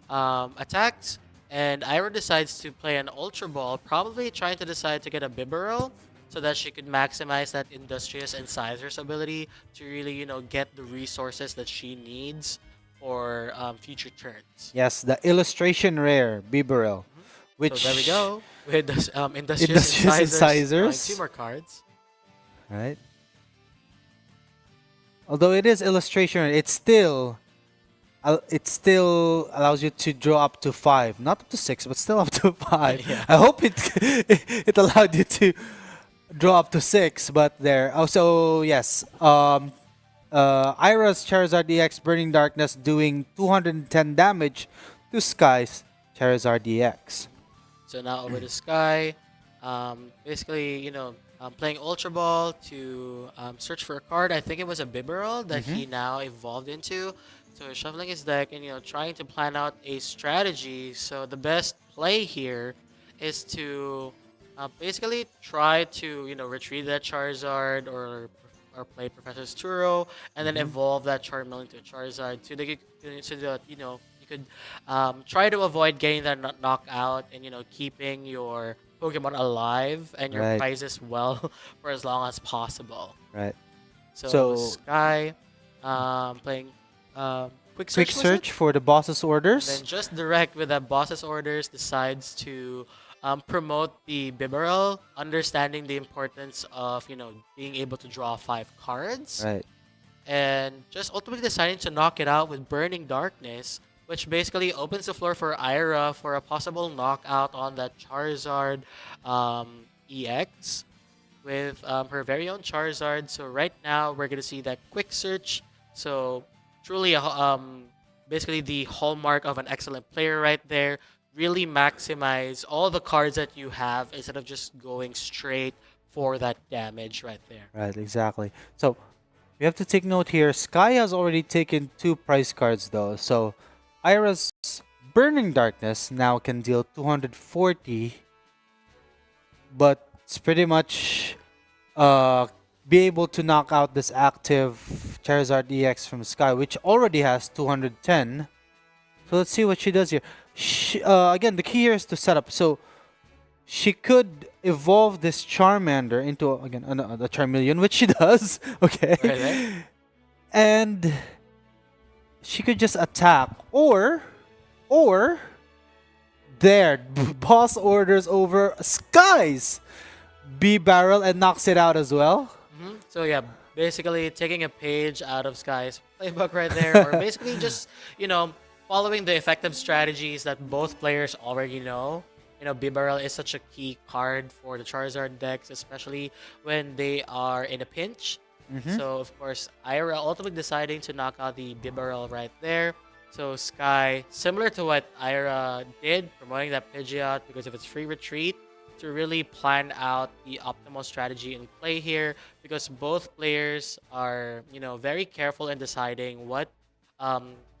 attacks. And Ira decides to play an Ultra Ball, probably trying to decide to get a Bibarel so that she could maximize that Industrious Incisors ability to really, you know, get the resources that she needs for future turns. Yes, the illustration rare Bibarel, which So there we go. With the Industrious Incisors. Drawing 2 more cards. Right. Although it is illustration, it still allows you to draw up to 5, not up to 6, but still up to 5. Yeah. I hope it allowed you to draw up to 6, but there. Also, yes. Ira's Charizard EX Burning Darkness doing 210 damage to Sky's Charizard EX. So now over to Sky. Basically, you know, playing Ultra Ball to search for a card. I think it was a Bibarel that he now evolved into. So shuffling his deck and, you know, trying to plan out a strategy. So the best play here is to basically try to, you know, retrieve that Charizard or play Professor's Turo and then evolve that Charmeleon to a Charizard so that, you know, you could try to avoid getting that knockout and, you know, keeping your Pokemon alive and your prizes well for as long as possible. Right. So Sky playing quick search for the boss's orders. then just direct with that boss's orders decides to promote the Bibarel, understanding the importance of, you know, being able to draw 5 cards. Right. And just ultimately deciding to knock it out with Burning Darkness, which basically opens the floor for Ira for a possible knockout on that Charizard EX with her very own Charizard. So right now we're going to see that quick search. So truly basically the hallmark of an excellent player right there. Really maximize all the cards that you have instead of just going straight for that damage right there. Right, exactly. So we have to take note here. Sky has already taken 2 prize cards though. So Ira's Burning Darkness now can deal 240, but it's pretty much be able to knock out this active Charizard EX from Sky, which already has 210. So let's see what she does here. Again, the key here is to set up. So she could evolve this Charmander into, again, a Charmeleon, which she does. Okay. Right there. And she could just attack. Or, there, boss orders over Sky's B-Barrel and knocks it out as well. So yeah, basically taking a page out of Sky's playbook right there, or basically just, following the effective strategies that both players already know. B-Barrel is such a key card for the Charizard decks, especially when they are in a pinch. So, of course, Ira ultimately deciding to knock out the B-Barrel right there. So, Sky, similar to what Ira did, promoting that Pidgeot because of its free retreat, to really plan out the optimal strategy in play here, because both players are, very careful in deciding what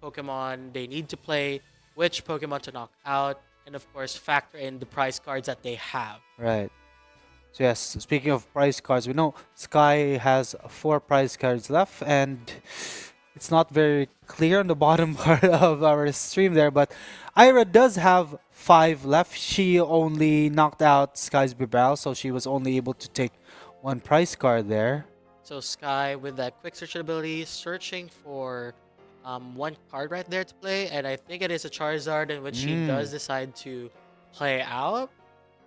Pokemon they need to play, which Pokemon to knock out, and of course factor in the prize cards that they have. Right. So yes, speaking of prize cards, we know Sky has 4 prize cards left, and it's not very clear on the bottom part of our stream there, but Ira does have 5 left. She only knocked out Sky's B-Barrel, so she was only able to take 1 prize card there. So Sky, with that quick search ability, searching for 1 card right there to play, and I think it is a Charizard, in which she does decide to play out,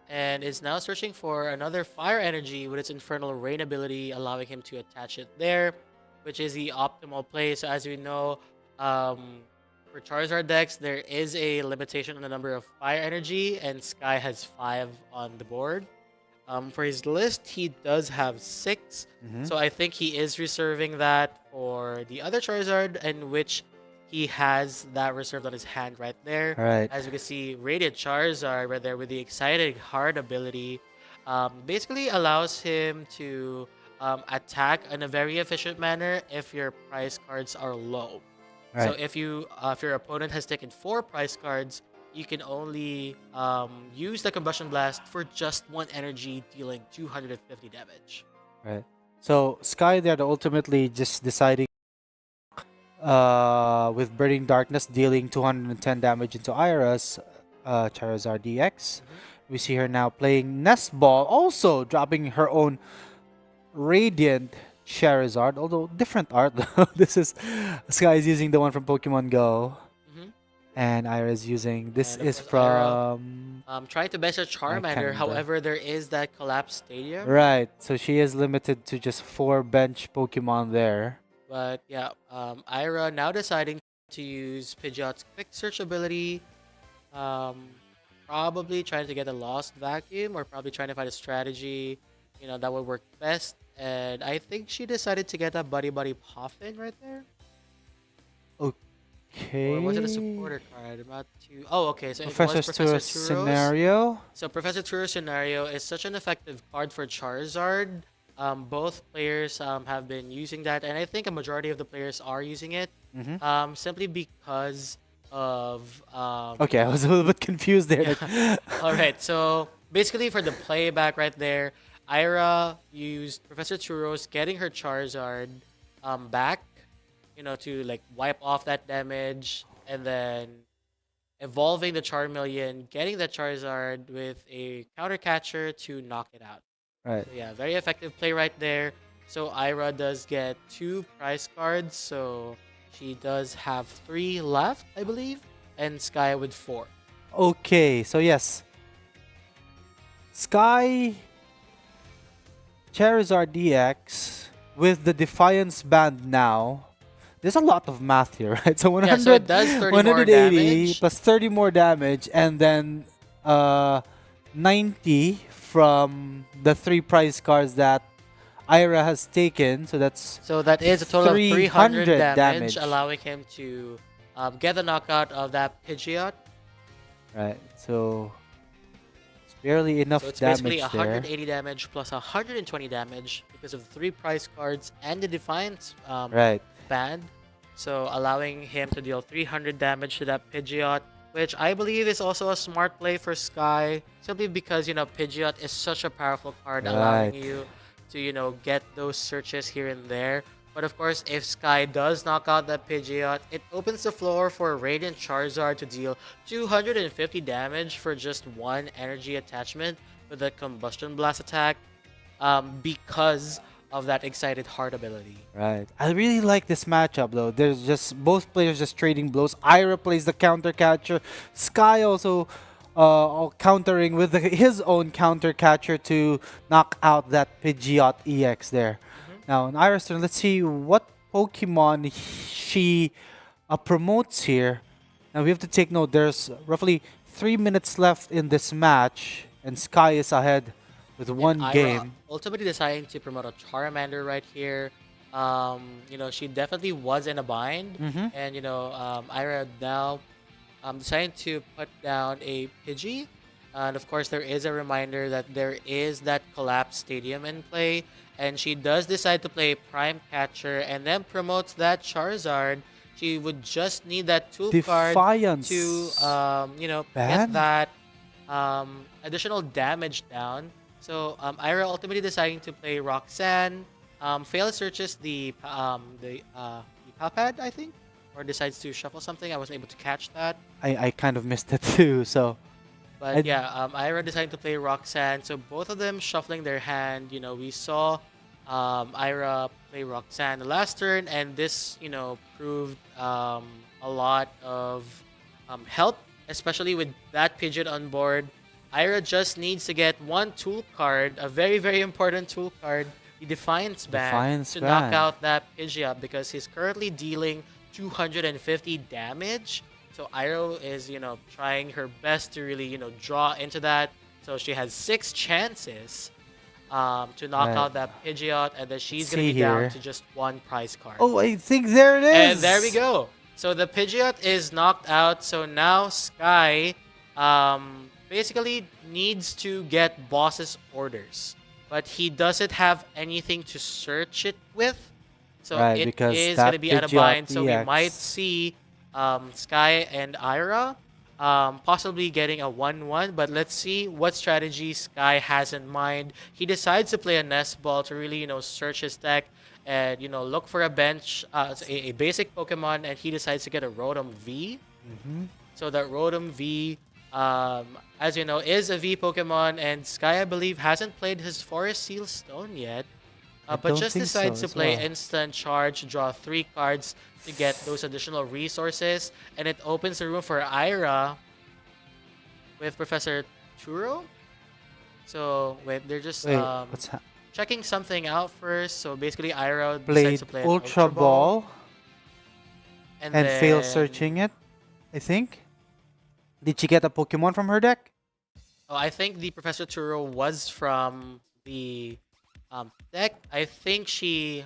and is now searching for another Fire Energy with its Infernal Rain ability, allowing him to attach it there, which is the optimal play. So as we know, for Charizard decks, there is a limitation on the number of Fire Energy, and Sky has 5 on the board. For his list, he does have 6, so I think he is reserving that for the other Charizard, in which he has that reserved on his hand right there. Right. As you can see, Radiant Charizard right there with the Excited Heart ability basically allows him to attack in a very efficient manner if your prize cards are low. Right. So if your opponent has taken 4 prize cards, you can only use the Combustion Blast for just 1 energy, dealing 250 damage. Right. So Sky there ultimately just deciding with Burning Darkness, dealing 210 damage into Ira's Charizard DX. We see her now playing Nest Ball, also dropping her own Radiant Charizard, although different art though. This is Sky is using the one from Pokemon Go. And Ira is using this And of is course, from trying to bench a Charmander, remember. however, there is that collapsed stadium. right. So she is limited to just 4 bench Pokemon there. But yeah, Ira now deciding to use Pidgeot's quick search ability. Probably trying to get a Lost Vacuum, or probably trying to find a strategy, that would work best. And I think she decided to get a Buddy Buddy Poffin right there. Okay. Or was it a supporter card? I'm not too... Oh, okay. So Professor it was Professor Turo's Turo's scenario. So Professor Turo's scenario is such an effective card for Charizard. Both players have been using that, and I think a majority of the players are using it. Simply because of... Okay, I was a little bit confused there. All right, so basically for the playback right there, Ira used Professor Turo's getting her Charizard back, to like wipe off that damage, and then evolving the Charmeleon, getting the Charizard with a counter catcher to knock it out. Right. So yeah, very effective play right there. So Ira does get 2 prize cards, so she does have 3 left, I believe, and Sky with 4. Okay, so yes. Sky Charizard DX with the Defiance Band now. There's a lot of math here, right? So 100, so it does 30 more 180 damage. plus 30 more damage, and then 90 from the 3 prize cards that Ira has taken. So that is a total of 300 damage, damage. allowing him to get the knockout of that Pidgeot. Right. So it's barely enough So it's damage basically there. 180 damage plus 120 damage because of the 3 prize cards and the Defiance Right. band. So allowing him to deal 300 damage to that Pidgeot, which I believe is also a smart play for Sky, simply because, Pidgeot is such a powerful card, allowing Right. you to, get those searches here and there. But of course, if Sky does knock out that Pidgeot, it opens the floor for Radiant Charizard to deal 250 damage for just one energy attachment with a Combustion Blast attack, because of that Excited Heart ability. Right. I really like this matchup though. There's just both players just trading blows. Ira plays the counter catcher. Sky also countering with his own counter catcher to knock out that Pidgeot EX there. Now in Ira's turn, let's see what Pokemon she promotes here. Now we have to take note. There's roughly 3 minutes left in this match, and Sky is ahead with one Ira game. ultimately deciding to promote a Charmander right here. She definitely was in a bind, and Ira now deciding to put down a Pidgey. And of course, there is a reminder that there is that collapsed stadium in play, and she does decide to play Prime Catcher and then promotes that Charizard. She would just need that tool card Defiance. to Ban? get that additional damage down. So Ira ultimately deciding to play Roxanne, fail searches the Palpad, I think, or decides to shuffle something. I wasn't able to catch that. I kind of missed it too, so But yeah, Ira decided to play Roxanne. So both of them shuffling their hand. We saw Ira play Roxanne the last turn, and this, proved a lot of help, especially with that Pidgeot on board. Ira just needs to get one tool card, a very, very important tool card, the Defiance Band, to knock out that Pidgeot because he's currently dealing 250 damage. So Ira is, trying her best to really, draw into that. So she has 6 chances to knock out that Pidgeot, and then she's going to be down to just one prize card. Oh, I think there it is. And there we go. So the Pidgeot is knocked out. So now Sky basically needs to get boss's orders, but he doesn't have anything to search it with. So it is going to be at a bind. So we might see Sky and Ira possibly getting a 1-1, but let's see what strategy Sky has in mind. He decides to play a Nest Ball to really, search his deck and, look for a bench, a basic Pokemon, and he decides to get a Rotom V. So that Rotom V, as you know, is a V Pokemon, and Sky, I believe, hasn't played his Forest Seal Stone yet. But just decides to play Instant Charge, draw 3 cards to get those additional resources, and it opens the room for Ira with Professor Turo. So wait, they're just checking something out first. So basically, Ira decides to play an Ultra Ball and then fail searching it, I think. Did she get a Pokemon from her deck? Oh, I think the Professor Turo was from the deck. I think she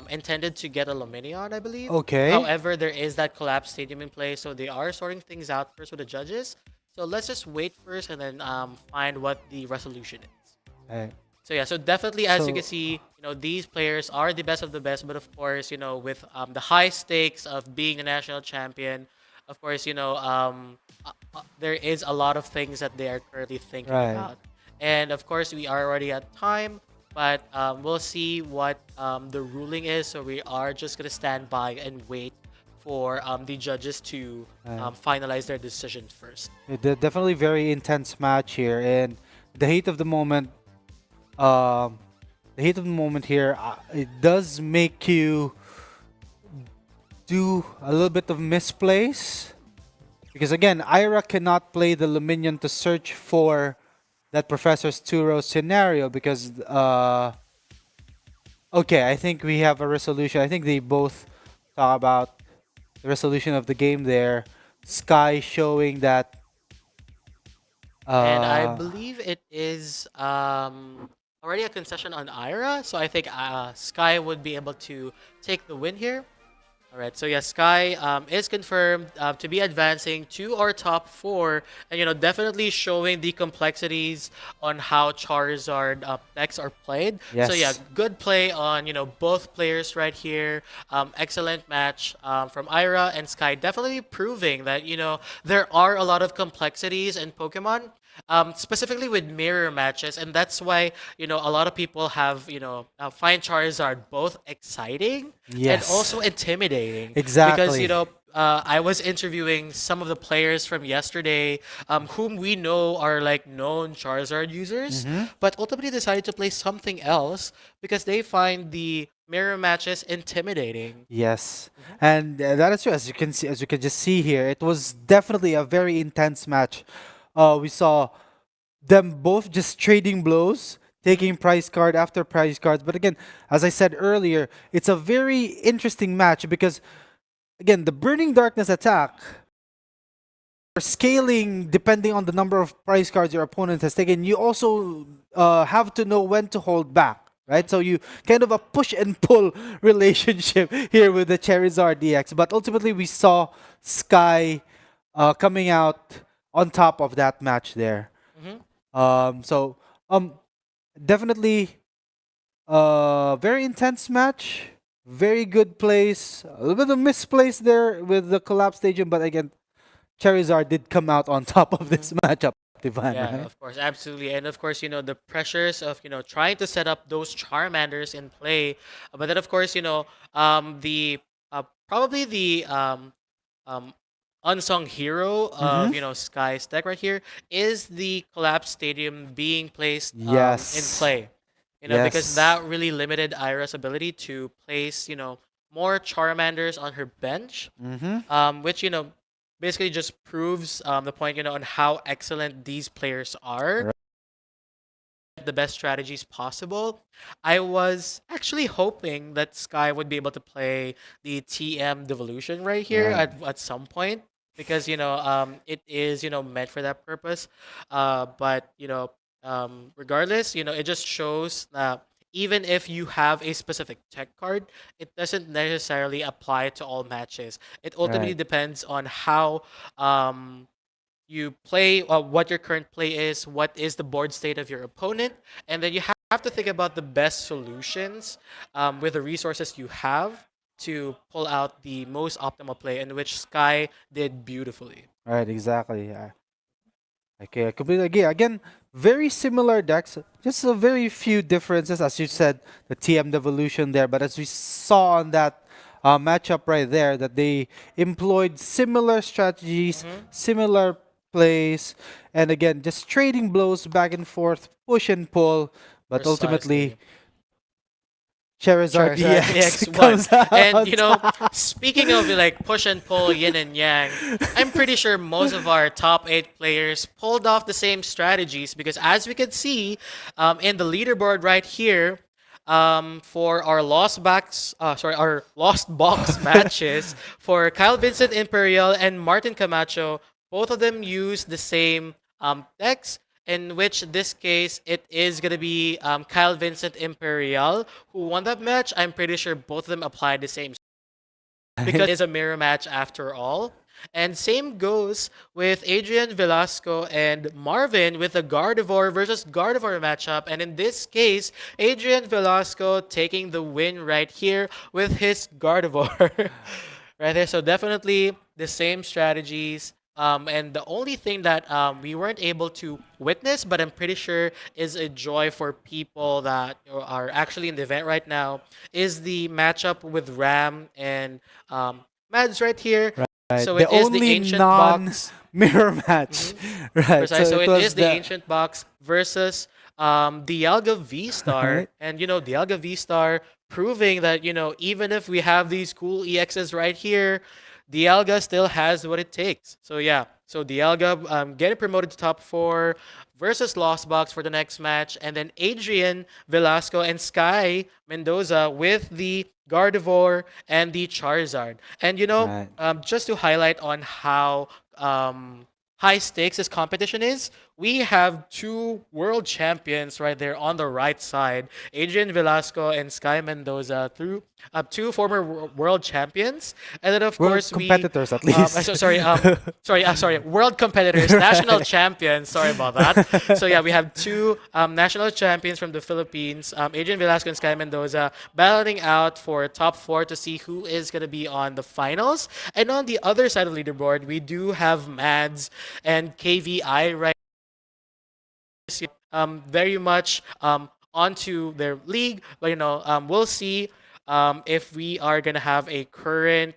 intended to get a Luminion, I believe. Okay. However, there is that collapsed stadium in play, so they are sorting things out first with the judges. So let's just wait first and then find what the resolution is. Right. So yeah, so definitely, as you can see, these players are the best of the best, but of course, with the high stakes of being a national champion, of course, there is a lot of things that they are currently thinking about. And of course, we are already at time, but we'll see what the ruling is. So we are just going to stand by and wait for the judges to finalize their decision first. Definitely very intense match here, and the heat of the moment, here, it does make you do a little bit of misplays, because again, Ira cannot play the Luminion to search for that Professor Turo scenario because okay, I think we have a resolution. I think they both talk about the resolution of the game there. Sky showing that and I believe it is already a concession on Ira, so I think Sky would be able to take the win here. All right, so yeah, Sky is confirmed to be advancing to our top 4, and definitely showing the complexities on how Charizard decks are played. Yes. So yeah, good play on both players right here. Excellent match from Ira and Sky, definitely proving that there are a lot of complexities in Pokemon. specifically with mirror matches, and that's why a lot of people have find Charizard both exciting and Yes, also intimidating because exactly. I was interviewing some of the players from yesterday, whom we know are like known Charizard users, Hmm. but ultimately decided to play something else because they find the mirror matches intimidating. Yes, and that is true. As you can see, as you can just see here, it was definitely a very intense match. We saw them both just trading blows, Mhm. taking prize card after prize cards. But again, as I said earlier, it's a very interesting match because again, the Burning Darkness attack are scaling depending on the number of prize cards your opponent has taken. You also have to know when to hold back. Right, so you kind of a push and pull relationship here with the Charizard DX, but ultimately we saw Sky coming out on top of that match there. Mhm. So definitely very intense match, very good plays, a little bit of misplace there with the collapse stadium, but again, Charizard did come out on top of this Mhm. matchup, Divine, Yeah, right? of course, absolutely. And of course, the pressures of, trying to set up those Charmanders in play. But then, of course, the probably the um, unsung hero Mm-hmm. of, Sky's deck right here is the Collapse Stadium being placed in Yes. play. Because Yes. that really limited Ira's ability to place, more Charmanders on her bench, Mm-hmm. which basically just proves the point on how excellent these players are, the best strategies possible. I was actually hoping that Sky would be able to play the TM Devolution right here Right. at some point because it is meant for that purpose. But regardless, it just shows that even if you have a specific tech card, it doesn't necessarily apply to all matches. It ultimately Right. depends on how you play, what your current play is, what is the board state of your opponent, and then you have to think about the best solutions with the resources you have to pull out the most optimal play, in which Sky did beautifully. Right. Exactly. Yeah. Okay, I completely agree. Again, very similar decks, just a very few differences, as you said, the TM Devolution there. But as we saw on that matchup right there, that they employed similar strategies, Hmm. similar plays, and again, just trading blows back and forth, push and pull. But ultimately, Precisely. Charizard Charizard DX EX1. comes out And on top. speaking of like push and pull, yin and yang, I'm pretty sure most of our top eight players pulled off the same strategies because as we can see in the leaderboard right here, for our our lost box matches for Kyle Vincent Imperial and Martin Camacho, both of them use the same decks, in which this case it is gonna be Kyle Vincent Imperial who won that match. I'm pretty sure both of them applied the same because it is a mirror match after all. And same goes with Adrian Velasco and Marvin with the Gardevoir versus Gardevoir matchup. And in this case, Adrian Velasco taking the win right here with his Gardevoir. Right there. So definitely the same strategies. And the only thing that we weren't able to witness, but I'm pretty sure is a joy for people that are actually in the event right now, is the matchup with Ram and Mads right here. Right, So the it is the only ancient box. non-mirror match. Mhm. Right, so Precise. So it it was is the the ancient box versus Dialga V Star, right. and Dialga V Star proving that even if we have these cool EXs right here, Dialga still has what it takes. So yeah, so Dialga getting promoted to top four versus Lost Box for the next match, and then Adrian Velasco and Sky Mendoza with the Gardevoir and the Charizard. And Right. just to highlight on how high stakes this competition is, we have two world champions right there on the right side, Adrian Velasco and Sky Mendoza, through two former world champions, and then of World course we, competitors at least. sorry, world competitors, national Right. champions. Sorry about that. So yeah, we have two national champions from the Philippines, Adrian Velasco and Sky Mendoza, battling out for top four to see who is going to be on the finals. And on the other side of the leaderboard, we do have Mads and KVI right very much onto their league. But we'll see if we are gonna have a current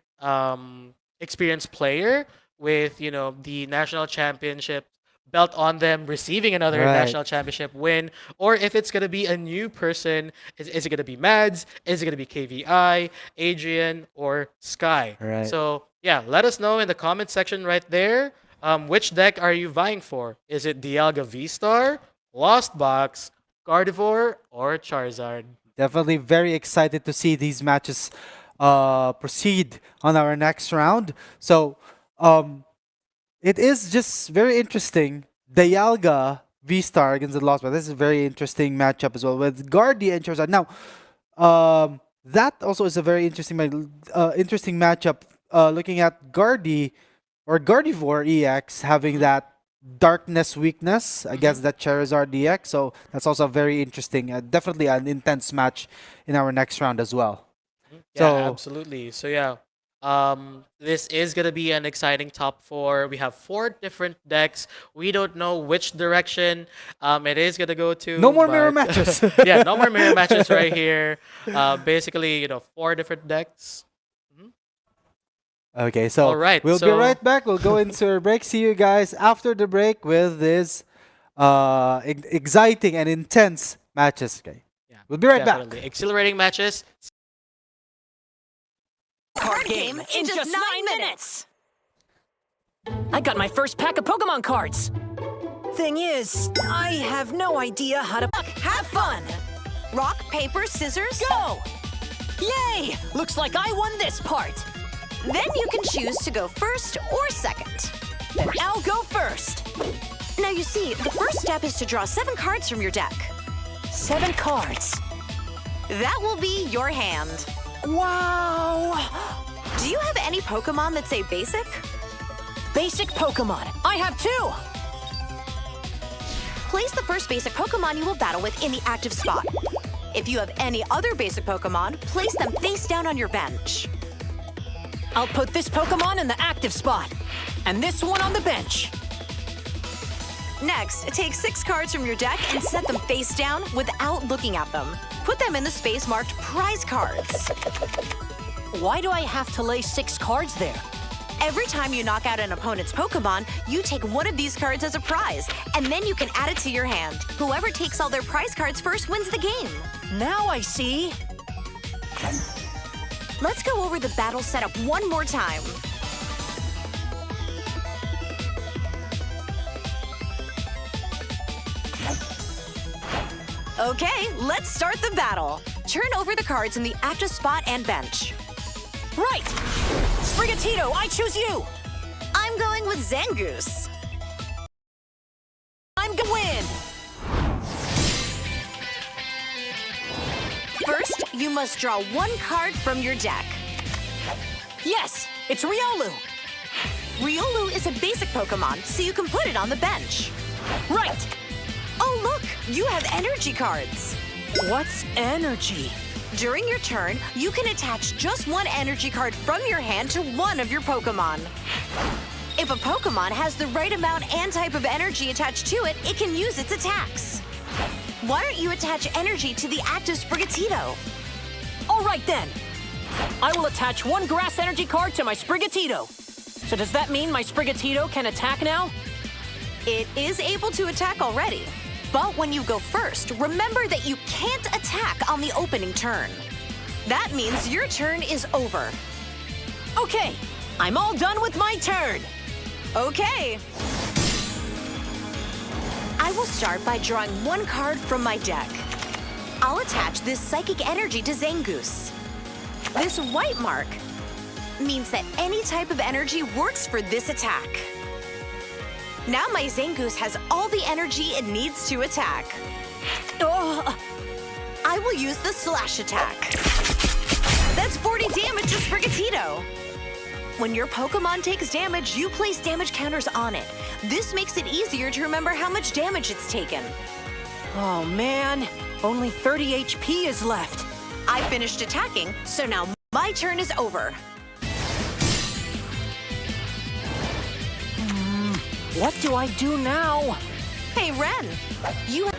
experienced player with the national championship belt on them, receiving another Right. national championship win, or if it's gonna be a new person. Is it gonna be Mads? Is it gonna be KVI, Adrian, or Sky? Right. So yeah, let us know in the comment section right there. Which deck are you vying for? Is it Dialga V-Star, Lost Box, Gardevoir, or Charizard? Definitely very excited to see these matches proceed on our next round. So it is just very interesting. Dialga V-Star against the Lost Box. This is a very interesting matchup as well with Guardia and Charizard. Now, that also is a very interesting matchup. Looking at Guardi or Gardevoir EX having that darkness weakness against that Charizard DX. So that's also very interesting. Definitely an intense match in our next round as well. Yeah, So- absolutely. So yeah, this is gonna be an exciting top four. We have 4 different decks. We don't know which direction it is gonna go to. No more mirror but- matches. Yeah, no more mirror matches right here. Basically, 4 different decks. Okay, so All right, we'll be so- right back. We'll go into a break. See you guys after the break with this exciting and intense matches. Okay, Yeah, we'll be right definitely. back. Exhilarating matches. Card game in just 9 minutes. I got my first pack of Pokemon cards. Thing is, I have no idea how to. Have fun! Rock, paper, scissors? Go! Yay! Looks like I won this part. Then you can choose to go first or second. Then I'll go first. Now you see, the first step is to draw 7 cards from your deck. 7 cards. That will be your hand. Wow! Do you have any Pokemon that say basic? Basic Pokemon. I have 2. Place the first basic Pokemon you will battle with in the active spot. If you have any other basic Pokemon, place them face down on your bench. I'll put this Pokemon in the active spot, and this one on the bench. Next, take 6 cards from your deck and set them face down without looking at them. Put them in the space marked prize cards. Why do I have to lay 6 cards there? Every time you knock out an opponent's Pokemon, you take one of these cards as a prize, and then you can add it to your hand. Whoever takes all their prize cards first wins the game. Now I see. Let's go over the battle setup one more time. Okay, let's start the battle. Turn over the cards in the active spot and bench. Right! Sprigatito, I choose you! I'm going with Zangoose. I'm gonna win! First, you must draw 1 card from your deck. Yes, it's Riolu! Riolu is a basic Pokemon, so you can put it on the bench. Right! Oh look, you have energy cards. What's energy? During your turn, you can attach just 1 energy card from your hand to one of your Pokemon. If a Pokemon has the right amount and type of energy attached to it, it can use its attacks. Why don't you attach energy to the active Sprigatito? All right then. I will attach 1 grass energy card to my Sprigatito. So does that mean my Sprigatito can attack now? It is able to attack already. But when you go first, remember that you can't attack on the opening turn. That means your turn is over. Okay, I'm all done with my turn. Okay. I will start by drawing 1 card from my deck. I'll attach this psychic energy to Zangoose. This white mark means that any type of energy works for this attack. Now my Zangoose has all the energy it needs to attack. Ugh. I will use the slash attack. That's 40 damage to Sprigatito. When your Pokemon takes damage, you place damage counters on it. This makes it easier to remember how much damage it's taken. Oh man, only 30 HP is left. I finished attacking, so now my turn is over. What do I do now? Hey, Ren, you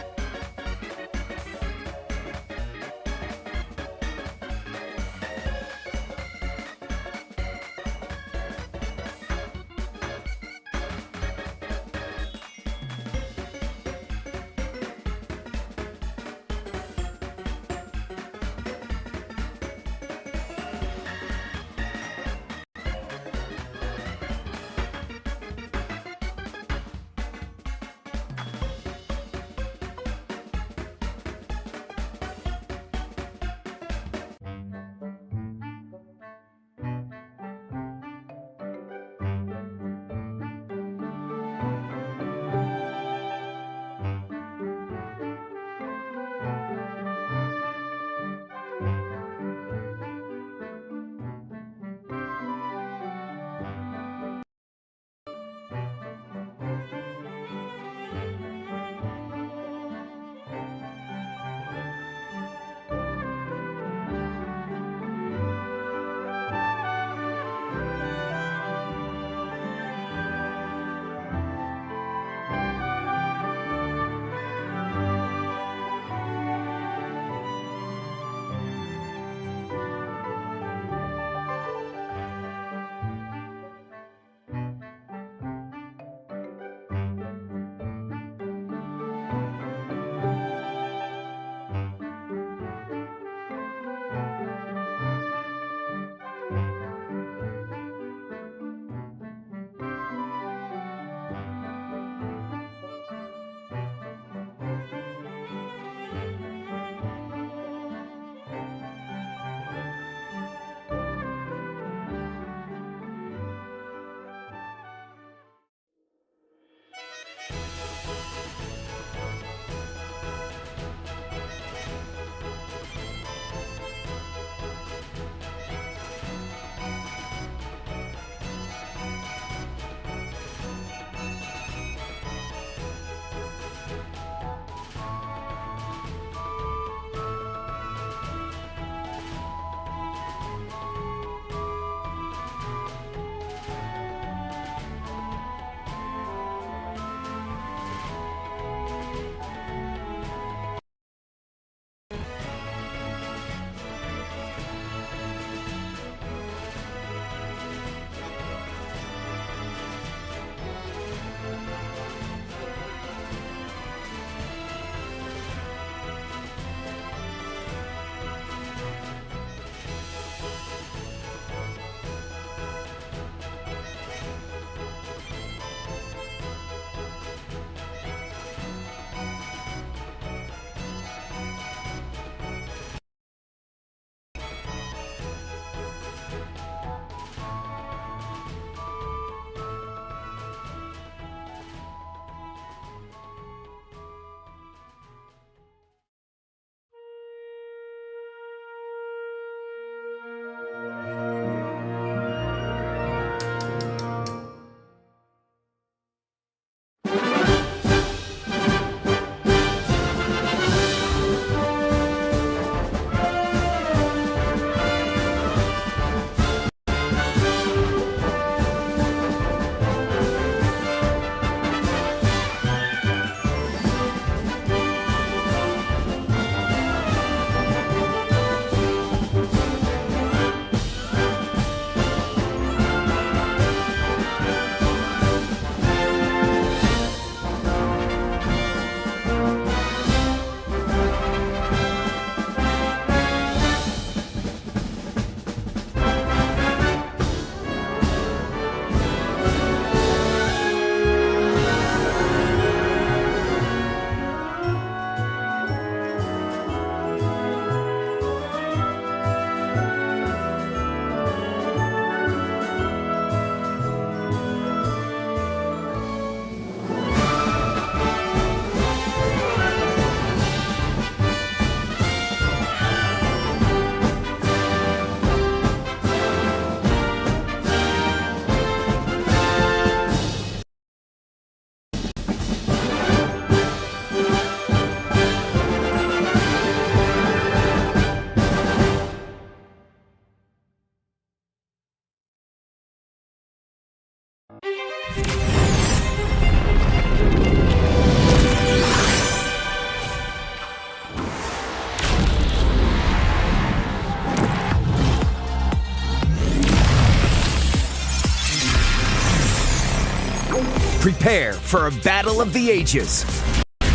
Prepare for a battle of the ages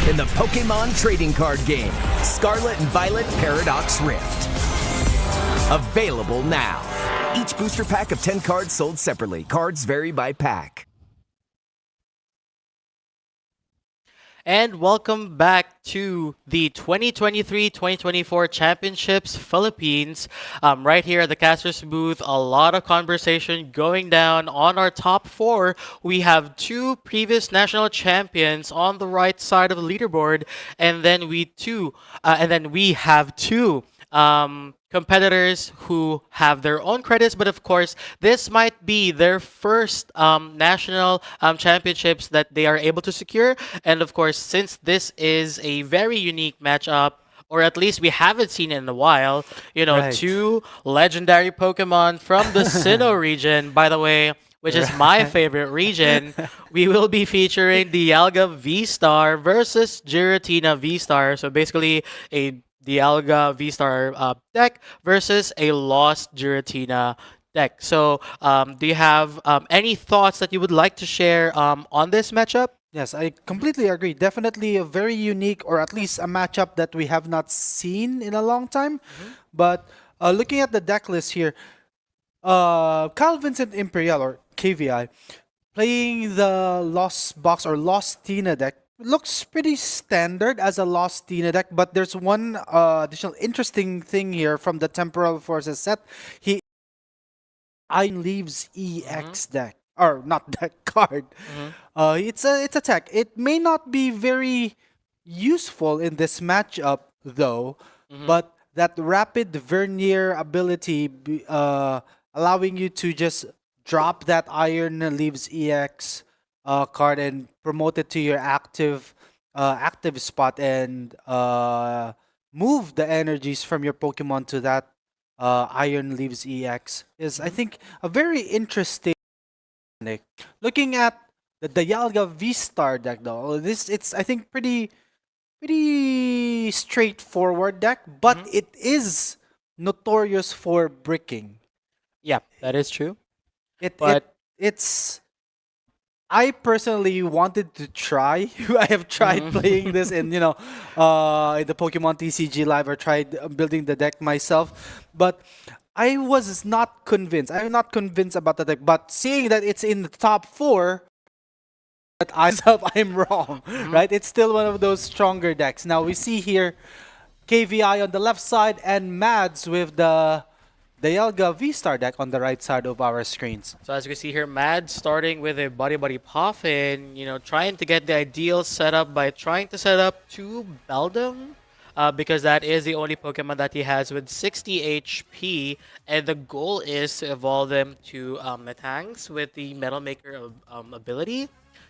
in the Pokémon trading card game, Scarlet and Violet Paradox Rift. Available now. Each booster pack of 10 cards sold separately. Cards vary by pack. And welcome back to the 2023-2024 Championships Philippines. Right here at the Casters booth, a lot of conversation going down on our top four. We have two previous national champions on the right side of the leaderboard, and then we have two competitors who have their own credits, but of course, this might be their first national championships that they are able to secure. And of course, since this is a very unique matchup, or at least we haven't seen it in a while, Right. two legendary Pokemon from the Sinnoh region, by the way, which is my favorite region. We will be featuring the Dialga V-Star versus Giratina V-Star. So basically, a Dialga V-Star deck versus a lost Giratina deck. So, do you have any thoughts that you would like to share on this matchup? Yes, I completely agree. Definitely a very unique, or at least a matchup that we have not seen in a long time. But looking at the deck list here, Kyle Vincent Imperial, or KVI, playing the Lost Box or Lost Tina deck looks pretty standard as a Lost Tina deck, but there's one additional interesting thing here from the Temporal Forces set. He Iron Leaves EX deck, or not deck card. It's a tech. It may not be very useful in this matchup though, but that rapid Vernier ability, allowing you to just drop that Iron Leaves EX card and promote it to your active spot, and move the energies from your Pokemon to that Iron Leaves EX is, I think, a very interesting mechanic. Looking at the Dialga V-Star deck though, it's I think pretty straightforward deck, but it is notorious for bricking. Yeah, that is true. It But it's I personally wanted to try. I have tried playing this in the Pokemon TCG Live, or tried building the deck myself, but I was not convinced. I'm not convinced about the deck, but seeing that it's in the top four, that I myself I'm wrong, right? It's still one of those stronger decks. Now we see here KVI on the left side and Mads with the Dialga V-Star deck on the right side of our screens. So as you can see here, Mad starting with a Buddy Buddy Puffin, trying to get the ideal setup by trying to set up two Beldum, because that is the only Pokemon that he has with 60 HP, and the goal is to evolve them to Metangs with the Metal Maker ability.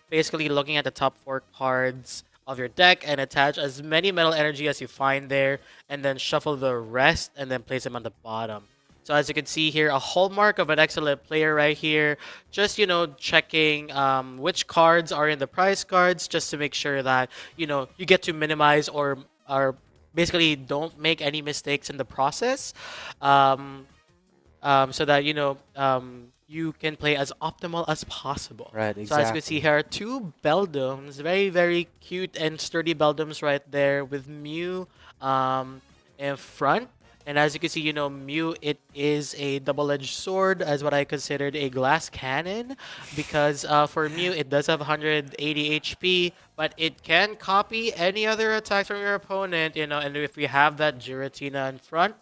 Basically looking at the top four cards of your deck and attach as many Metal Energy as you find there, and then shuffle the rest and then place them on the bottom. So as you can see here, a hallmark of an excellent player right here. Just, checking which cards are in the prize cards, just to make sure that, you get to minimize or basically don't make any mistakes in the process. So that, you can play as optimal as possible. Right, So as you can see here, two Beldums, very, very cute and sturdy Beldums right there with Mew in front. And as you can see, Mew, it is a double-edged sword, as what I considered a glass cannon, because for Mew, it does have 180 HP, but it can copy any other attacks from your opponent, and if we have that Giratina in front,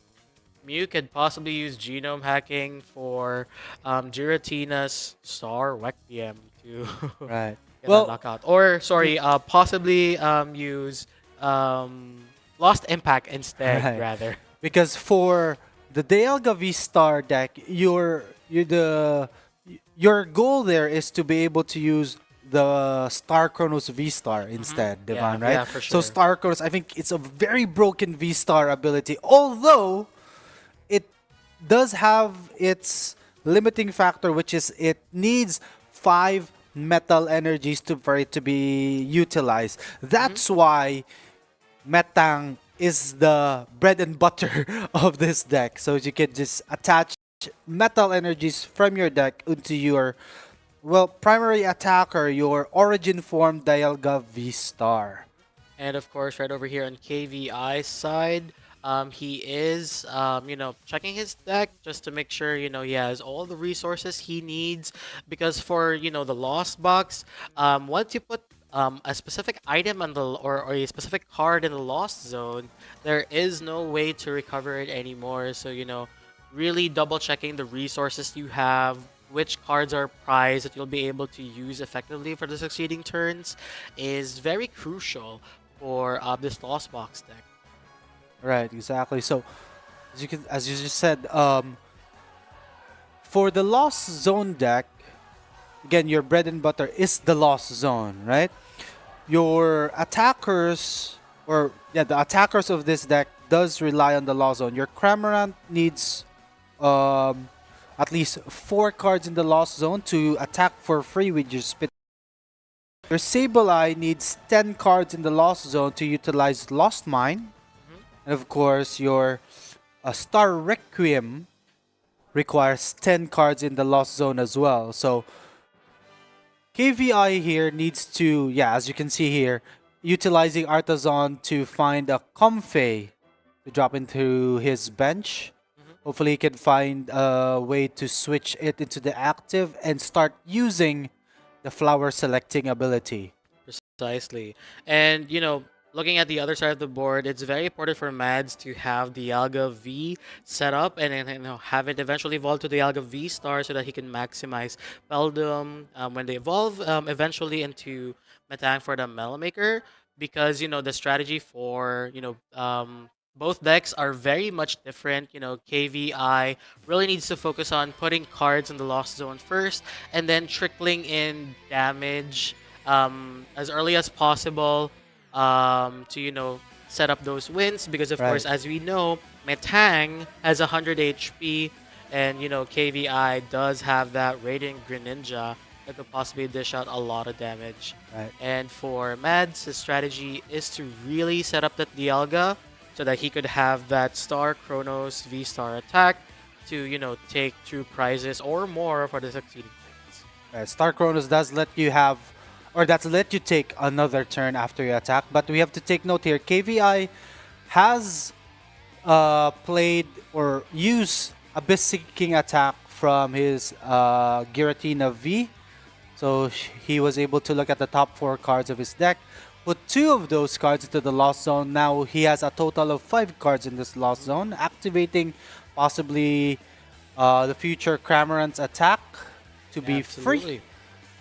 Mew could possibly use genome hacking for Giratina's Star Requiem to Right. get Well, that knockout. Or, sorry, possibly use Lost Impact instead, Right. rather. because for the Dialga V-Star deck, your goal there is to be able to use the Star Chronos V-Star instead, Devon, right? Yeah, for So sure. Star Chronos, I think it's a very broken V-Star ability, although it does have its limiting factor, which is it needs 5 metal energies for it to be utilized. That's why Metang is the bread and butter of this deck. So you can just attach metal energies from your deck into your Well, primary attacker, your origin form Dialga V-Star. And of course, right over here on KVI's side, he is, checking his deck just to make sure, he has all the resources he needs. Because for, the Lost Box, once you put a specific item on or a specific card in the Lost Zone, there is no way to recover it anymore. So, really double checking the resources you have, which cards are prized that you'll be able to use effectively for the succeeding turns is very crucial for this Lost Box deck. Right, exactly. So, as you just said, for the Lost Zone deck, again, your bread and butter is the Lost Zone, right? Your attackers, or yeah, the attackers of this deck does rely on the Lost Zone. Your Cramorant needs at least 4 cards in the Lost Zone to attack for free with your Spit. Your Sableye needs 10 cards in the Lost Zone to utilize Lost Mine. And of course, your Star Requiem requires 10 cards in the Lost Zone as well. So, KVI here needs to, yeah, as you can see here, utilizing Artisan to find a Comfey to drop into his bench. Hopefully he can find a way to switch it into the active and start using the flower selecting ability. Precisely. And, looking at the other side of the board, it's very important for Mads to have the Dialga V set up and then have it eventually evolve to the Dialga V Star so that he can maximize Beldum when they evolve eventually into Metang for the Metal Maker. Because, the strategy for, both decks are very much different. KVI really needs to focus on putting cards in the Lost Zone first and then trickling in damage as early as possible to, set up those wins. Because, of course, as we know, Metang has 100 HP and, KVI does have that Radiant Greninja that could possibly dish out a lot of damage. Right. And for Mads, his strategy is to really set up that Dialga so that he could have that Star Chronos V-Star attack to, take 2 prizes or more for the succeeding turns. Star Chronos does let you have, or that's let you take another turn after you attack. But we have to take note here, KVI has played or used Abyss Seeking attack from his Giratina V. So he was able to look at the top 4 cards of his deck, put 2 of those cards into the Lost Zone. Now he has a total of 5 cards in this Lost Zone, activating possibly the future Cramorant's attack to be free.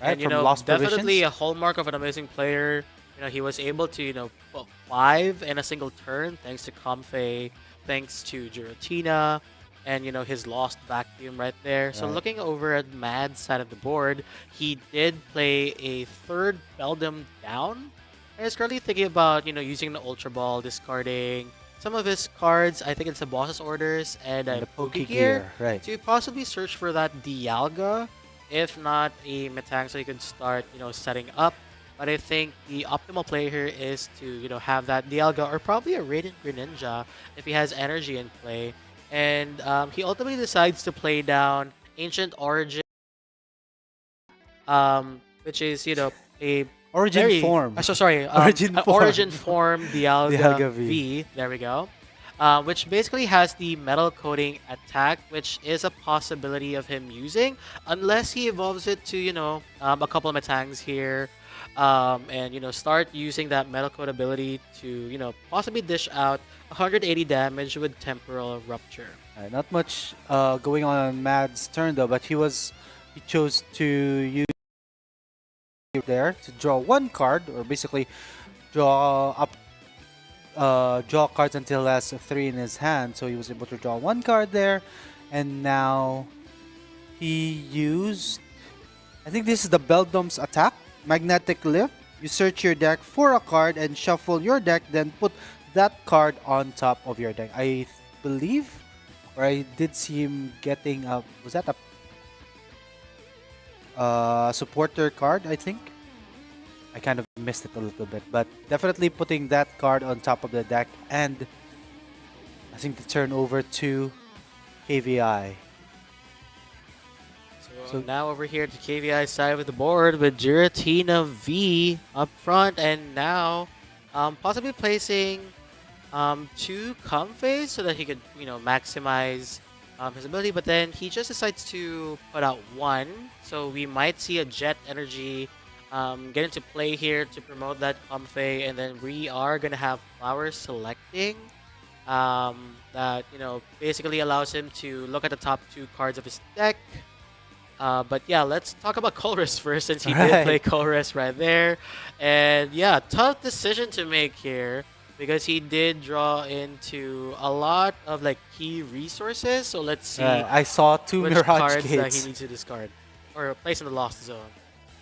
Right, and, from Lost definitely Provisions. a hallmark of an amazing player. He was able to, put 5 in a single turn thanks to Comfey, thanks to Giratina, and, his Lost Vacuum right there. So looking over at Mad's side of the board, he did play a 3rd Beldum down. And is currently thinking about, using the Ultra Ball, discarding some of his cards. I think it's the Boss's Orders and the Pokegear, right. to possibly search for that Dialga. If not a Metang, so you could start, setting up. But I think the optimal play here is to, have that Dialga or probably a Radiant Greninja if he has energy in play. And he ultimately decides to play down Ancient Origin, which is, a Origin form. Origin form Dialga V. There we go. Which basically has the metal coating attack, which is a possibility of him using, unless he evolves it to, a couple of Metangs here, and, start using that metal coat ability to, possibly dish out 180 damage with Temporal Rupture. Not much going on Mad's turn though, but he chose to use there to draw 1 card, or basically draw cards until he has 3 in his hand. So he was able to draw 1 card there, and now he used, I think this is the Beldum's attack, Magnetic Lift. You search your deck for a card and shuffle your deck, then put that card on top of your deck. I believe, or I did see him getting a, was that a supporter card, I think? I kind of missed it a little bit, but definitely putting that card on top of the deck, and I think to turn over to KVI. So now over here to KVI side of the board with Giratina V up front, and now possibly placing two Comfeys so that he could, maximize his ability. But then he just decides to put out one, so we might see a Jet Energy get into play here to promote that Comfey, and then we are gonna have Flower selecting. That basically allows him to look at the top two cards of his deck. But yeah, let's talk about Colress first, since he did play Colress right there. And yeah, tough decision to make here because he did draw into a lot of like key resources. So let's see. I saw two which Mirage cards Gates. that he needs to discard or place in the Lost Zone.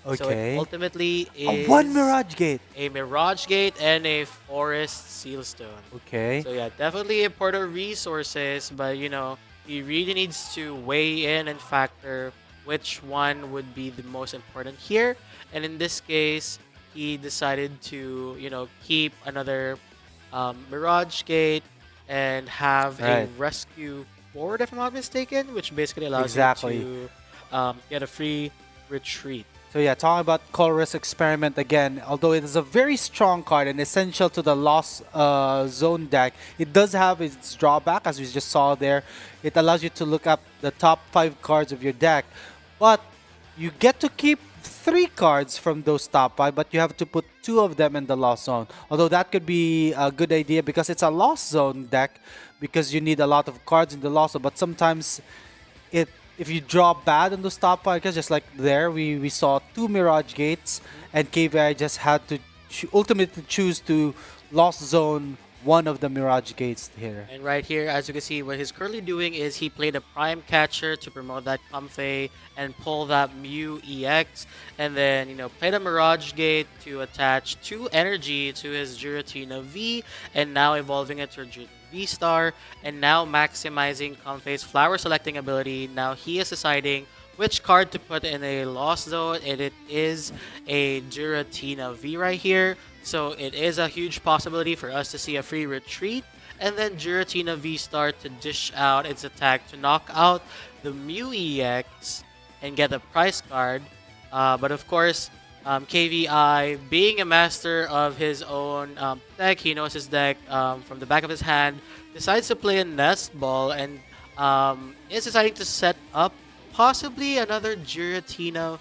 Okay. So it ultimately is one Mirage Gate. a Mirage Gate and a Forest Sealstone. Okay. So yeah, definitely important resources, but he really needs to weigh in and factor which one would be the most important here. And in this case, he decided to, keep another Mirage Gate and have a Rescue Board, if I'm not mistaken, which basically allows you to get a free retreat. So yeah, talking about Colress Experiment again, although it is a very strong card and essential to the Lost Zone deck, it does have its drawback, as we just saw there. It allows you to look up the top 5 cards of your deck, but you get to keep 3 cards from those top 5, but you have to put 2 of them in the Lost Zone. Although that could be a good idea because it's a Lost Zone deck, because you need a lot of cards in the Lost Zone, but sometimes if you draw bad on those top 5 cards, just like there, we saw 2 Mirage Gates, and KVI just had to ultimately choose to Lost Zone one of the Mirage Gates here. And right here, as you can see, what he's currently doing is he played a Prime Catcher to promote that Comfey and pull that Mew EX, and then, played a Mirage Gate to attach 2 energy to his Giratina V, and now evolving it to Giratina V-Star, and now maximizing Comfey's Flower selecting ability. Now he is deciding which card to put in a Lost Zone, and it is a Giratina V right here. So it is a huge possibility for us to see a free retreat, and then Giratina V-Star to dish out its attack to knock out the Mew EX and get a prize card. But of course, KVI, being a master of his own deck, he knows his deck from the back of his hand, decides to play a Nest Ball, and is deciding to set up possibly another Giratina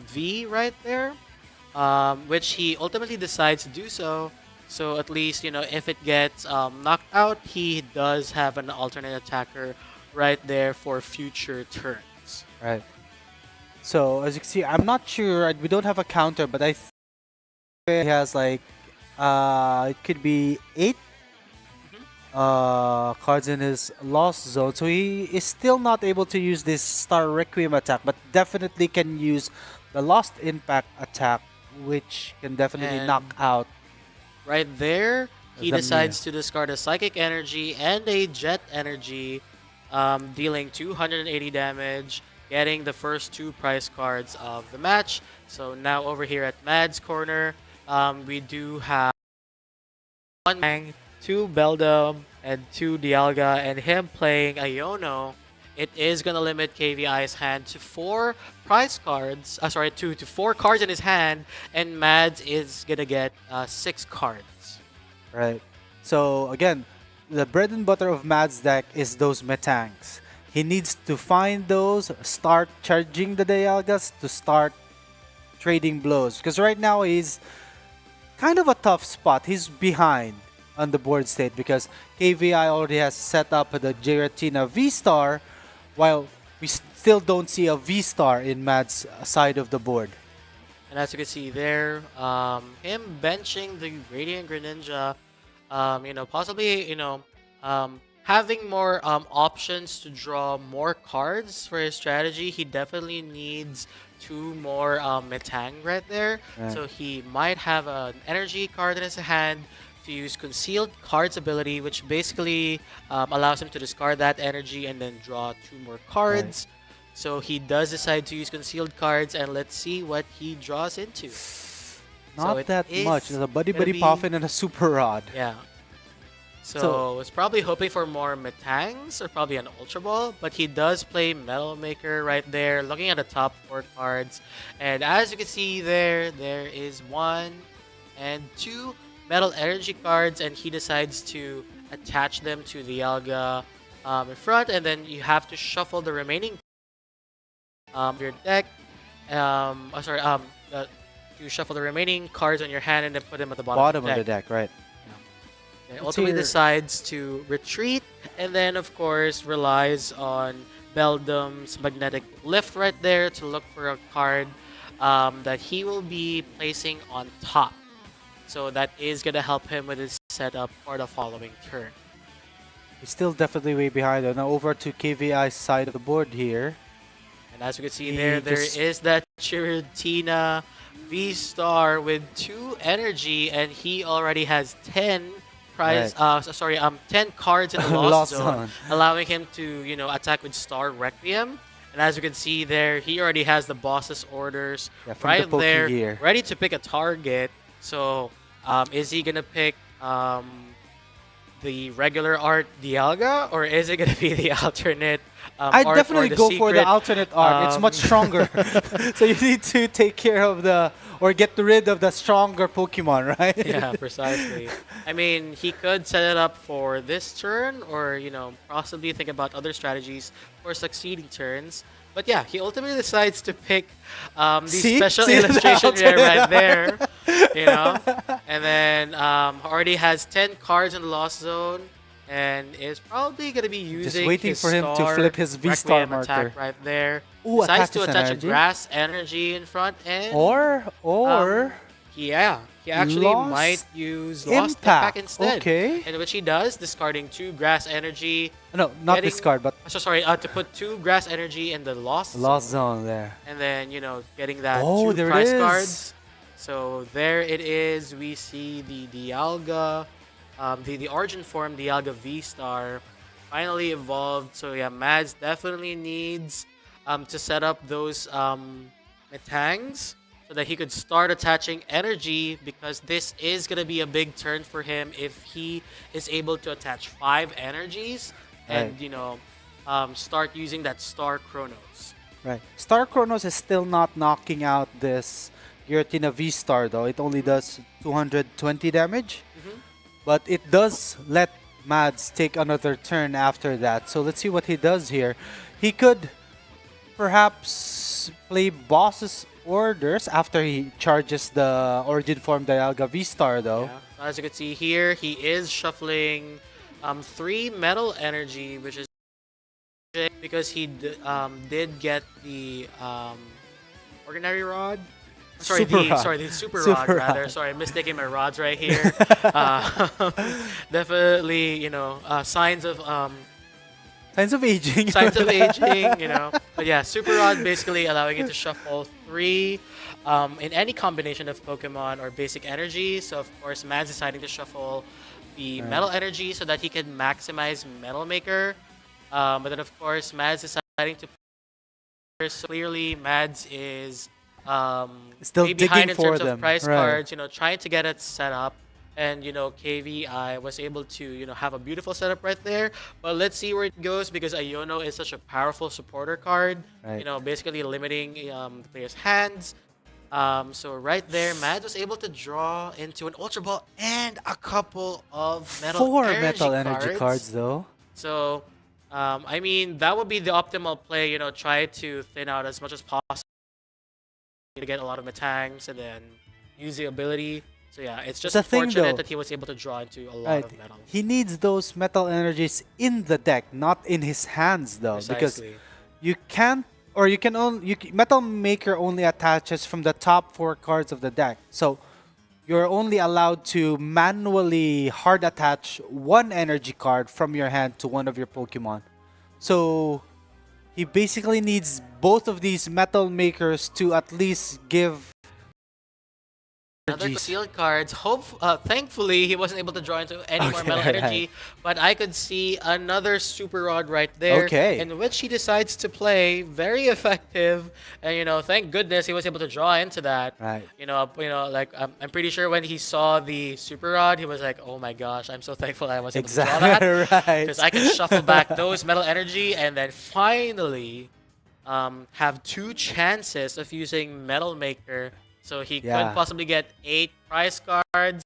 V right there, which he ultimately decides to do so. So at least, if it gets knocked out, he does have an alternate attacker right there for future turns. Right. So as you can see, I'm not sure, we don't have a counter, but I think he has like, it could be 8 cards in his Lost Zone. So he is still not able to use this Star Requiem attack, but definitely can use the Lost Impact attack, which can definitely knock out. Right there, he decides to discard a Psychic Energy and a Jet Energy, dealing 280 damage, getting the first 2 prize cards of the match. So now over here at Mad's corner, we do have 1 Mang, 2 Beldum, and 2 Dialga, and him playing a Iono. It is going to limit KVI's hand to 4 prize cards, to 4 cards in his hand, and Mads is going to get 6 cards. Right. So again, the bread and butter of Mads' deck is those Metangs. He needs to find those, start charging the Dialgas to start trading blows. Because right now he's kind of a tough spot. He's behind on the board state because KVI already has set up the Giratina V-Star, while we still don't see a V-Star in Mad's side of the board. And as you can see there, him benching the Radiant Greninja, possibly, having more options to draw more cards for his strategy. He definitely needs 2 more Metang right there. Right. So he might have an energy card in his hand to use Concealed Cards ability, which basically allows him to discard that energy and then draw 2 more cards. Right. So he does decide to use Concealed Cards, and let's see what he draws into. Not that much. There's a Buddy Buddy Puffin and a Super Rod. Yeah. So was probably hoping for more Metangs or probably an Ultra Ball, but he does play Metal Maker right there, looking at the top 4 cards. And as you can see there, there is 1 and 2 Metal Energy cards, and he decides to attach them to the Dialga in front, and then you have to shuffle the remaining your deck. To shuffle the remaining cards on your hand and then put them at the bottom of the deck, right? And ultimately decides to retreat, and then of course relies on Beldum's Magnetic Lift right there to look for a card that he will be placing on top. So that is going to help him with his setup for the following turn. He's still definitely way behind. Now over to KVI's side of the board here. And as you can see there is that Giratina V-Star with 2 energy, and he already has 10 10 cards in the Lost Zone, allowing him to, attack with Star Requiem. And as you can see there, he already has the boss's orders right there, ready to pick a target. So, is he gonna pick the regular art Dialga, or is it gonna be the alternate? I'd definitely go for the alternate art. It's much stronger. So you need to take care of get rid of the stronger Pokemon, right? Yeah, precisely. I mean, he could set it up for this turn, or, possibly think about other strategies for succeeding turns. But yeah, he ultimately decides to pick the special illustration right there, and then already has 10 cards in the Lost Zone, and is probably going to be using just waiting his for him to flip his V-Star marker attack right there. Ooh, decides to attach a Grass Energy in front, and he actually might use Lost Impact instead. Okay. In which he does, discarding 2 Grass Energy. No, not discard, but to put 2 Grass Energy in the Lost Zone there. And then, getting that 2 prize cards. So there it is. We see the Dialga, the Origin form Dialga V-Star finally evolved. So yeah, Mads definitely needs to set up those Metangs so that he could start attaching energy, because this is going to be a big turn for him if he is able to attach 5 energies and, start using that Star Chronos. Right. Star Chronos is still not knocking out this Giratina V-Star, though. It only does 220 damage. But it does let Mads take another turn after that. So let's see what he does here. He could perhaps play Boss's Orders after he charges the Origin form Dialga V-Star, though. Yeah. As you can see here, he is shuffling 3 Metal Energy, which is because he did get the Ordinary Rod. The Super Rod, rather. Sorry, I'm mistaking my rods right here. Definitely, signs of aging. Signs of aging, But yeah, Super Rod basically allowing you to shuffle 3 in any combination of Pokemon or basic energy. So, of course, Mads deciding to shuffle the Metal Energy so that he can maximize Metal Maker. But then, of course, Mads deciding to... So clearly, Mads is... still way digging behind in for terms them. of price cards, trying to get it set up, and KVI was able to have a beautiful setup right there. But let's see where it goes, because Iono is such a powerful supporter card, basically limiting the player's hands. So right there, Mads was able to draw into an Ultra Ball and a couple of Four Metal Energy cards, though. So I mean, that would be the optimal play, try to thin out as much as possible to get a lot of Metangs and then use the ability. So yeah, it's just fortunate that he was able to draw into a lot of metal. He needs those Metal Energies in the deck, not in his hands, though. Precisely. Because Metal Maker only attaches from the top 4 cards of the deck. So you're only allowed to manually hard attach 1 energy card from your hand to one of your Pokemon. So he basically needs both of these Metal Makers to at least give Another Jeez. concealed cards. Thankfully, he wasn't able to draw into any more Okay, metal right. energy, but I could see another super rod right there, Okay. in which he decides to play. Very effective, and thank goodness he was able to draw into that. Right. Like I'm pretty sure when he saw the super rod, he was like, "Oh my gosh, I'm so thankful I was able to draw that Exactly. Right. because I can shuffle back those metal energy and then finally have two chances of using Metal Maker." So he Yeah. could possibly get 8 prize cards.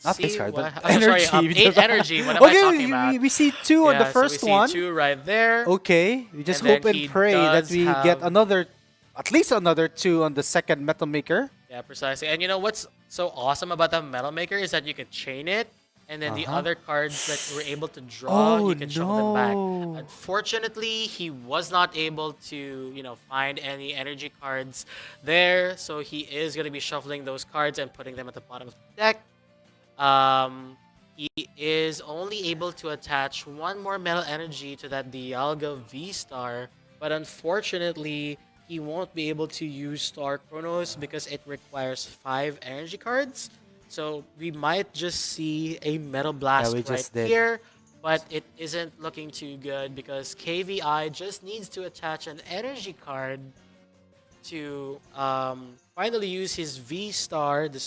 Not See this card, what- but I'm sorry, energy. 8 energy. What am I talking about? we see 2 on the Yeah, first so we one. see 2 right there. Okay, we just And then hope and he pray that does we get have- another, at least another 2 on the second Metal Maker. Yeah, precisely. And you know what's so awesome about the Metal Maker is that you can chain it, and then the other cards that we're able to draw, Oh, you can shuffle them back. no. Unfortunately, he was not able to, find any energy cards there, so he is going to be shuffling those cards and putting them at the bottom of the deck. He is only able to attach 1 more metal energy to that Dialga V-Star, but unfortunately, he won't be able to use Star Chronos because it requires 5 energy cards. So we might just see a Metal Blast we right just did. here, but it isn't looking too good because KVI just needs to attach an energy card to finally use his V-Star, the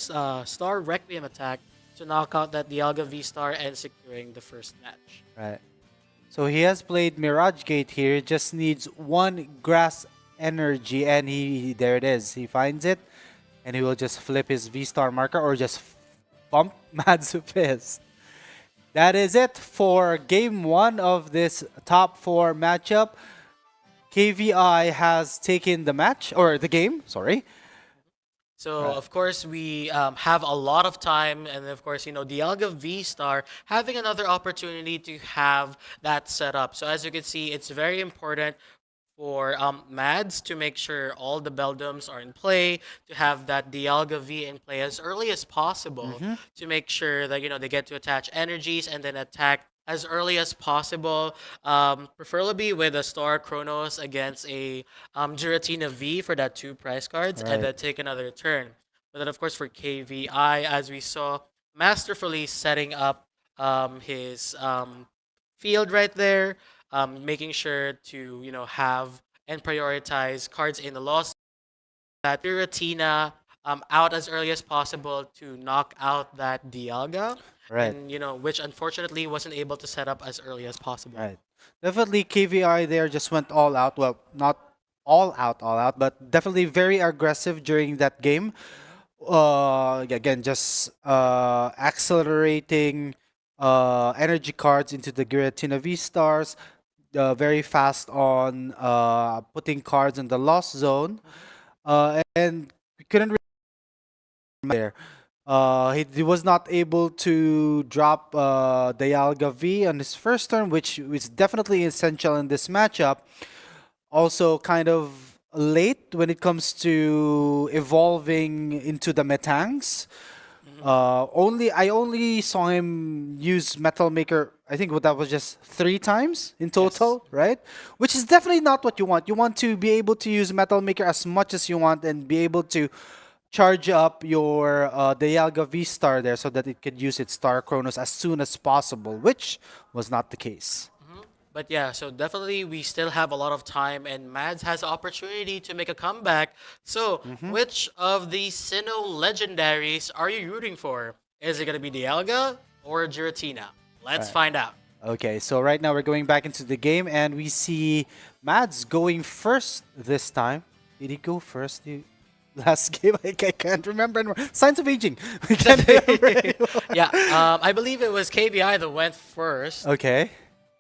Star Requiem attack, to knock out that Dialga V-Star and securing the first match. Right. So he has played Mirage Gate here. Just needs 1 grass energy, and there it is. He finds it, and he will just flip his V-Star marker or just bump Madzu Fist. That is it for game 1 of this top 4 matchup. KVI has taken the match, or the game, sorry. So, of course, we have a lot of time, and of course, Dialga V-Star having another opportunity to have that set up. So, as you can see, it's very important for Mads to make sure all the Beldums are in play, to have that Dialga V in play as early as possible, to make sure that, they get to attach energies and then attack as early as possible, preferably with a Star Chronos against a Giratina V for that 2 prize cards, and then take another turn. But then, of course, for KVI, as we saw, masterfully setting up his field right there, making sure to have and prioritize cards in the loss, that Giratina out as early as possible to knock out that Dialga. Right. And which unfortunately wasn't able to set up as early as possible. Right. Definitely KVI there just went all out. Well, not all out, but definitely very aggressive during that game. Again, just accelerating energy cards into the Giratina V-Stars. Very fast on putting cards in the lost zone. And we couldn't really there. He was not able to drop Dialga V on his first turn, which is definitely essential in this matchup. Also, kind of late when it comes to evolving into the Metangs. I only saw him use Metal Maker. I think that was just 3 times in total, right? Which is definitely not what you want. You want to be able to use Metal Maker as much as you want and be able to charge up your Dialga V-Star there so that it could use its Star Chronos as soon as possible, which was not the case. But yeah, so definitely we still have a lot of time, and Mads has the opportunity to make a comeback. So, which of the Sinnoh legendaries are you rooting for? Is it going to be Dialga or Giratina? Let's find out. Okay, so right now we're going back into the game, and we see Mads going first this time. Did he go first? Last game, I can't remember anymore. Signs of aging. I can't remember anymore. Yeah, I believe it was KVI that went first. Okay.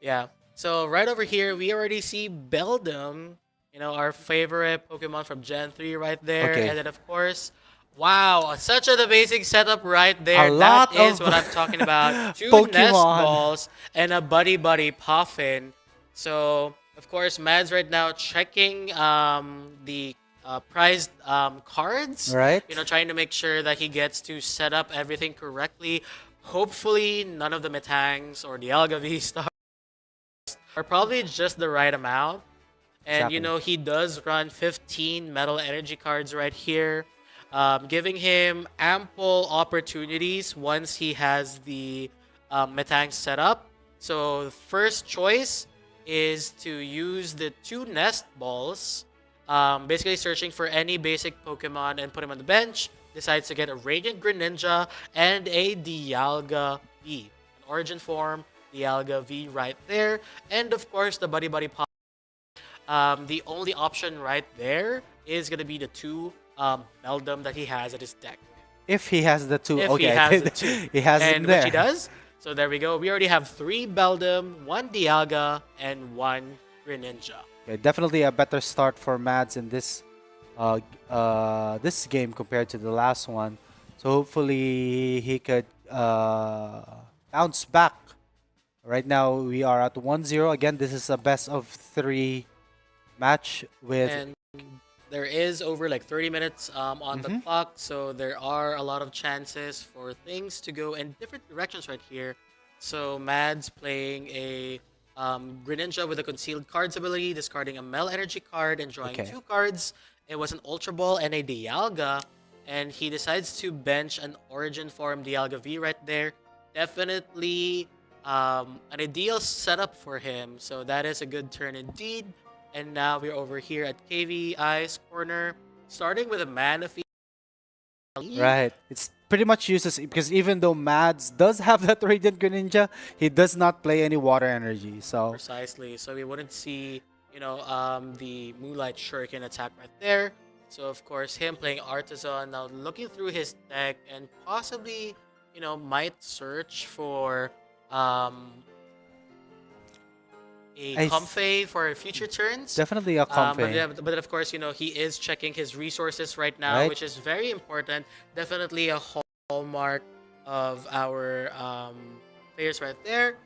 Yeah. So right over here, we already see Beldum, our favorite Pokemon from Gen 3 right there. Okay. And then, of course, wow, such an amazing setup right there. A lot That is of what I'm talking about. 2 Pokemon. Nest Balls and a Buddy Buddy Puffin. So, of course, Mads right now checking the prized cards. Right. Trying to make sure that he gets to set up everything correctly. Hopefully, none of the Metangs or the Dialga V-Star are probably just the right amount. And, Exactly. he does run 15 metal energy cards right here. giving him ample opportunities once he has the Metang set up. So the first choice is to use the 2 nest balls, basically searching for any basic Pokemon and put him on the bench. Decides to get a Radiant Greninja and a Dialga V. An origin form, Dialga V right there. And of course, the Buddy Buddy Pop. The only option right there is going to be the 2 Beldum that he has at his deck. If he has the 2, If okay. he has the 2. He has and them there. which he does. So there we go. We already have 3 Beldum, 1 Dialga, and 1 Greninja. Okay, definitely a better start for Mads in this game compared to the last one. So hopefully he could bounce back. Right now we are at 1-0. Again, this is a best of 3 match with And there is over like 30 minutes on the clock, so there are a lot of chances for things to go in different directions right here. So Mads playing a Greninja with a concealed cards ability, discarding a Mel Energy card and drawing 2 cards. It was an Ultra Ball and a Dialga, and he decides to bench an Origin Form Dialga V right there. Definitely an ideal setup for him, so that is a good turn indeed. And now we're over here at KVI's corner, starting with a Manaphy. right. It's pretty much useless because even though Mads does have that Radiant Greninja, he does not play any water energy. So Precisely. So we wouldn't see, the Moonlight Shuriken attack right there. So of course, him playing Artisan, now looking through his deck and possibly, might search for a Comfey for future turns. definitely a Comfey. But of course, he is checking his resources right now, Right. which is very important. Definitely a hallmark of our players right there.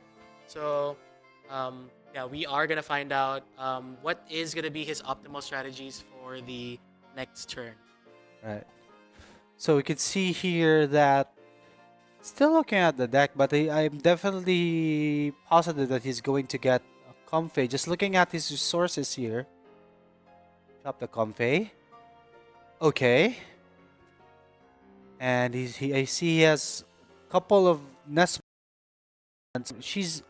So, yeah, we are going to find out what is going to be his optimal strategies for the next turn. Right. So we can see here that still looking at the deck, but I'm definitely positive that he's going to get a Comfey. Just looking at his resources here. Drop the Comfey. Okay. And I see he has a couple of Nest. He's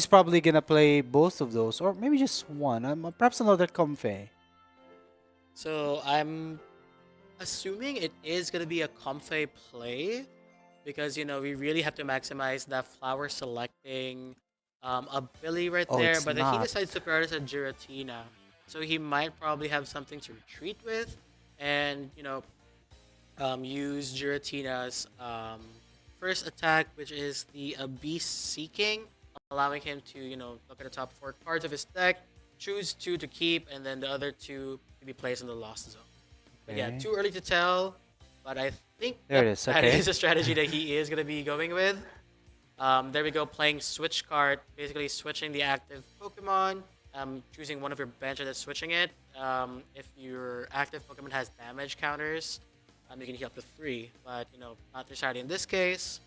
probably gonna play both of those, or maybe just one. Perhaps another Comfey. So I'm assuming it is going to be a Comfey play because, we really have to maximize that flower selecting ability right Oh, there. it's But then he not. decides to prioritize Giratina. So he might probably have something to retreat with and, use Giratina's first attack, which is the Abyss Seeking, allowing him to, look at the top 4 cards of his deck, choose 2 to keep, and then the other 2 to be placed in the Lost Zone. But yeah, Okay. too early to tell, but I think There it is, that okay. is a strategy that he is going to be going with. There we go, playing Switch card, basically switching the active Pokemon, choosing one of your bench and then switching it. If your active Pokemon has damage counters, you can heal up to 3, but not necessarily in this case.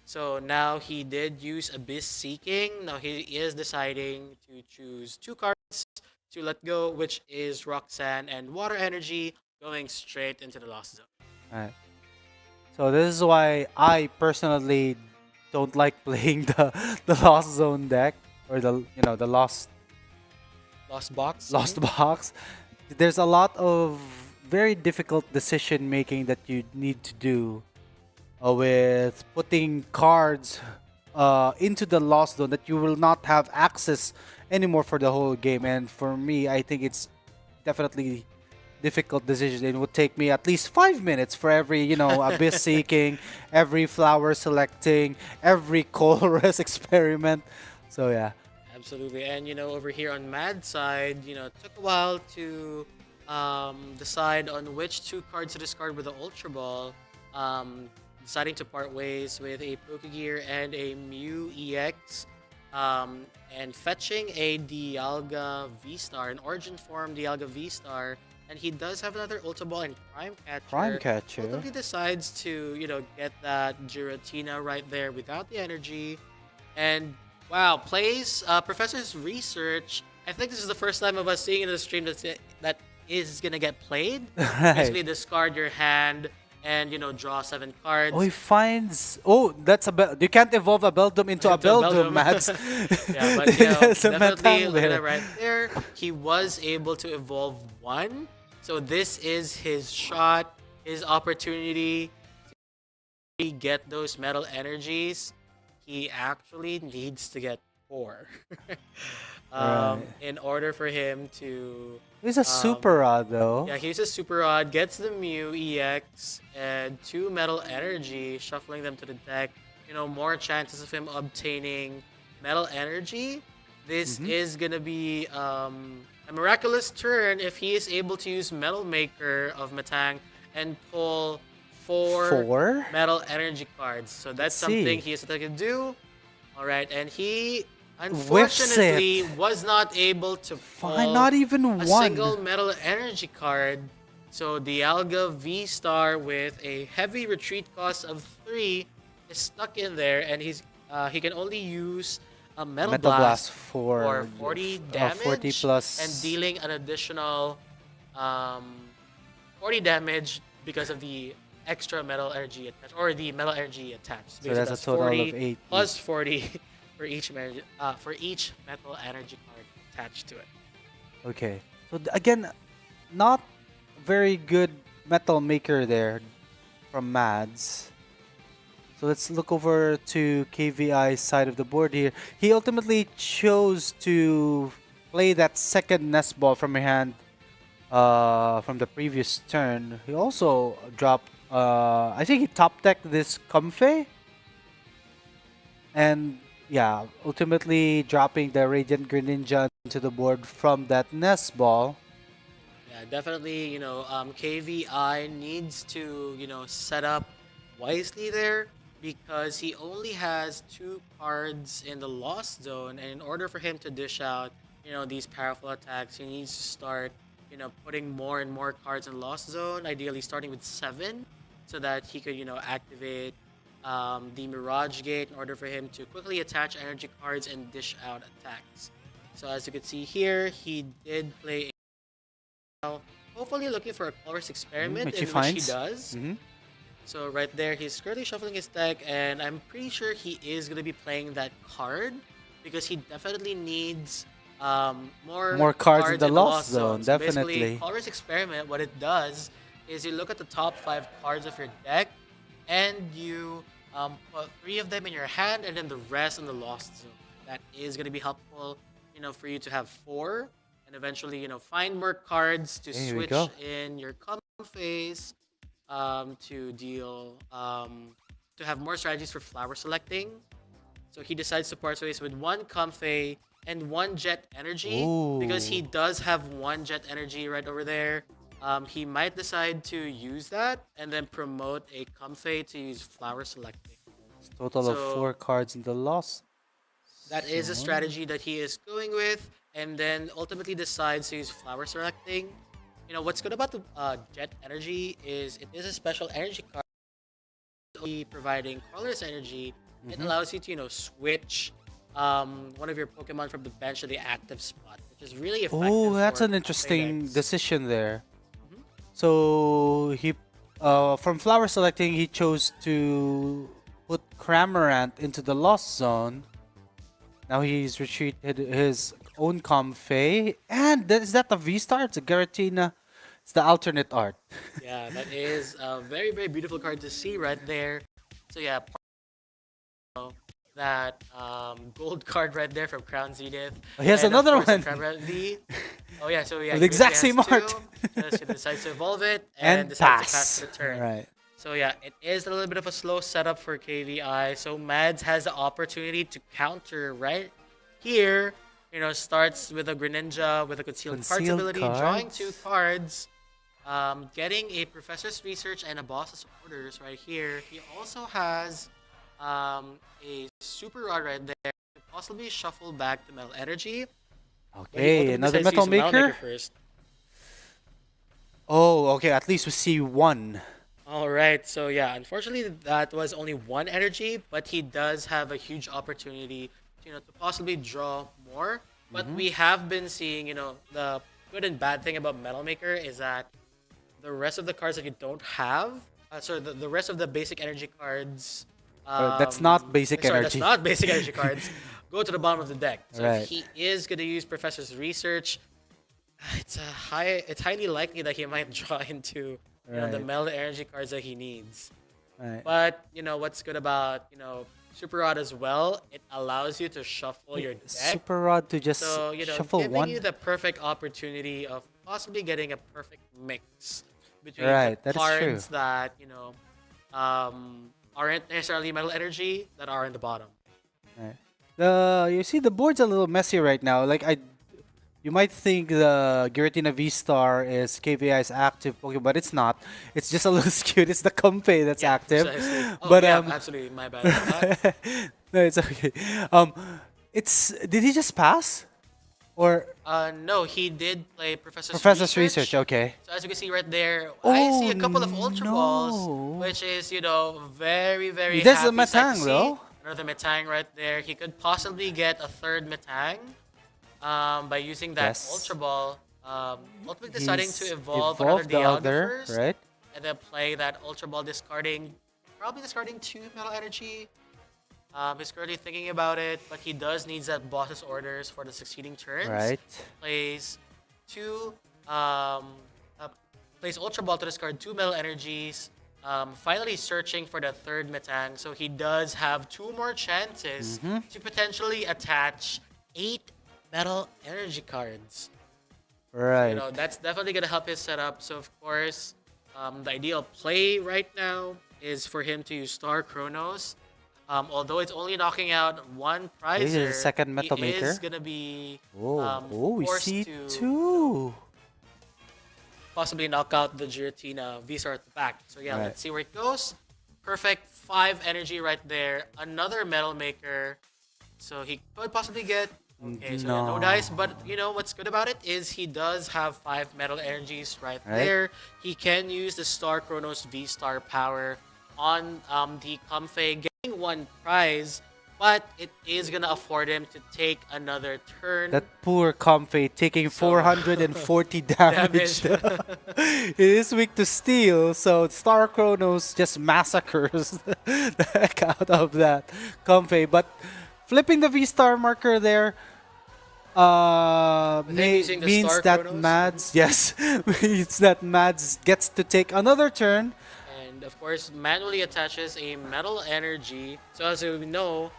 So now he did use Abyss Seeking. Now he is deciding to choose 2 cards to let go, which is Roxanne and Water Energy, going straight into the Lost Zone. Right. So this is why I personally don't like playing the Lost Zone deck or the Lost Box. Box. There's a lot of very difficult decision making that you need to do with putting cards into the Lost Zone that you will not have access anymore for the whole game. And for me, I think it's definitely difficult decision. It would take me at least 5 minutes for every, Abyss Seeking, every flower selecting, every Colress experiment. So yeah. Absolutely. And, over here on Mad's side, took a while to decide on which 2 cards to discard with the Ultra Ball. Deciding to part ways with a Pokegear and a Mew EX. And fetching a Dialga V-Star, an Origin Form Dialga V-Star. And he does have another Ultra Ball and Prime Catcher. Prime Catcher. Ultimately decides to, get that Giratina right there without the energy. And wow, plays Professor's Research. I think this is the first time of us seeing in the stream that is gonna get played. Right. Basically, discard your hand and draw 7 cards. Oh, he finds. Oh, that's a you can't evolve a Beldum into a Into Beldum, Beldum. Mads. Yeah, but There's a definitely Metang look at there. it right there. He was able to evolve 1. So this is his shot, his opportunity to get those metal energies. He actually needs to get 4 Right. in order for him to. He's a super rod, though. Yeah, he uses Super Rod, gets the Mew EX, and 2 Metal Energy, shuffling them to the deck. More chances of him obtaining Metal Energy. This is gonna be a miraculous turn if he is able to use Metal Maker of Metang and pull 4 Metal Energy cards. So that's Let's see. something he is going to do. All right, and he Whiffs unfortunately it. was not able to Fine, pull not even a one. single Metal Energy card. So Dialga V-Star with a heavy retreat cost of 3 is stuck in there, and he can only use a Metal Blast for 40 damage 40 plus. and dealing an additional 40 damage because of the extra Metal Energy attached, or the Metal Energy attached. So that's a total 40 of 8. plus 40 for each Metal Energy card attached to it. Okay. So again, not very good Metal Maker there from Mads. So let's look over to KVI's side of the board here. He ultimately chose to play that second nest ball from your hand from the previous turn. He also dropped, I think he top decked this Comfey. And yeah, ultimately dropping the Radiant Greninja into the board from that nest ball. Yeah, definitely, KVI needs to, set up wisely there because he only has 2 cards in the Lost Zone, and in order for him to dish out, these powerful attacks, he needs to start, putting more and more cards in Lost Zone, ideally starting with 7, so that he could, activate the Mirage Gate in order for him to quickly attach energy cards and dish out attacks. So as you can see here, he did play hopefully looking for a colorless experiment, Which in he which he finds. does. So right there, he's currently shuffling his deck, and I'm pretty sure he is going to be playing that card because he definitely needs more cards in the Lost Lost Zone, So definitely. basically, colorless experiment, what it does is you look at the top 5 cards of your deck, and you put 3 of them in your hand, and then the rest in the Lost Zone. That is going to be helpful, for you to have 4, and eventually, find more cards to There we switch go. in your common phase, to deal, to have more strategies for flower selecting. So he decides to part ways with 1 Comfey and 1 Jet Energy because he Ooh. does have 1 Jet Energy right over there. He might decide to use that and then promote a Comfey to use flower selecting. Total of So- 4 cards in the Lost. That is a strategy that he is going with, and then ultimately decides to use flower selecting. What's good about the Jet Energy is it is a special energy card. Providing colorless energy, it allows you to switch one of your Pokemon from the bench to the active spot, which is really effective. Oh, that's for an interesting decks. decision there. So he, from flower selecting, he chose to put Cramorant into the Lost Zone. Now he's retreated his own Comfey, and is that the V-Star? It's a Giratina. It's the alternate art. Yeah, that is a very, very beautiful card to see right there. So yeah, that gold card right there from Crown Zenith. He has And of another course, one. Cramorant V. Oh yeah, so yeah, With he the exact basically same has art. 2, just he decides to evolve it and, And decides to pass pass. the turn. Right. So yeah, it is a little bit of a slow setup for KVI. So Mads has the opportunity to counter right here. Starts with a Greninja with a concealed cards Concealed ability, drawing cards. 2 cards, getting a Professor's Research and a Boss's Orders right here. He also has a Super Rod right there to possibly shuffle back the Metal Energy. But he Okay, ultimately another decides to Metal use the Maker. first. Oh, okay. At least we see 1. All right, so yeah, unfortunately that was only 1 energy, but he does have a huge opportunity, to possibly draw more. But we have been seeing, the good and bad thing about Metal Maker is that the rest of the cards that you don't have, the rest of the basic energy cards, That's not basic sorry, energy. that's not basic energy cards, go to the bottom of the deck. So Right. if he is going to use Professor's Research, it's highly likely that he might draw into the Right. metal energy cards that he needs. Right. But what's good about Super Rod as well, it allows you to shuffle your deck. Super Rod to just So shuffle giving one. you the perfect opportunity of possibly getting a perfect mix between Right, the that is true. cards that aren't necessarily metal energy that are in the bottom. Right. You see the board's a little messy right now. You might think the Giratina V-Star is KVI's active Pokemon, but it's not. It's just a little skewed. It's the Comfey that's active. Precisely. Oh But yeah, absolutely. My bad. about that. no, it's okay. Did he just pass? Or No, he did play Professor's Research? Okay. So as you can see right there, I see a couple of Oh, Ultra no. Balls, which is, very, very There's a happy sight to Metang, see. though. Another Metang right there. He could possibly get a third Metang by using that Yes. Ultra Ball. Ultimately deciding He's to evolve another the Dialga other, first, right? and then play that Ultra Ball, probably discarding 2 Metal Energy. He's currently thinking about it, but he does needs that boss's orders for the succeeding turns. Right. Plays plays Ultra Ball to discard 2 Metal Energies. Finally searching for the third Metang, so he does have 2 more chances to potentially attach 8 Metal Energy cards. Right. That's definitely gonna help his setup. So of course, the ideal play right now is for him to use Star Chronos. Although it's only knocking out 1 prizer, This is the second Metal he Maker. is gonna be We forced see to 2. possibly knock out the Giratina V-Star at the back. So yeah, Right. let's see where it goes. Perfect 5 energy right there. Another Metal Maker. So he could possibly get. Okay, so yeah, no No. dice. But what's good about it is he does have 5 Metal Energies right Right. there. He can use the Star Chronos V-Star power on the Comfey, getting 1 prize. But it is gonna afford him to take another turn. That poor Comfey taking 440 damage. It is weak to steel, so Star Chronos just massacres the heck out of that Comfey. But flipping the V-Star marker there using the means Star that Chronos? Mads, yes, means that Mads gets to take another turn. And of course, manually attaches a metal energy. So as we know,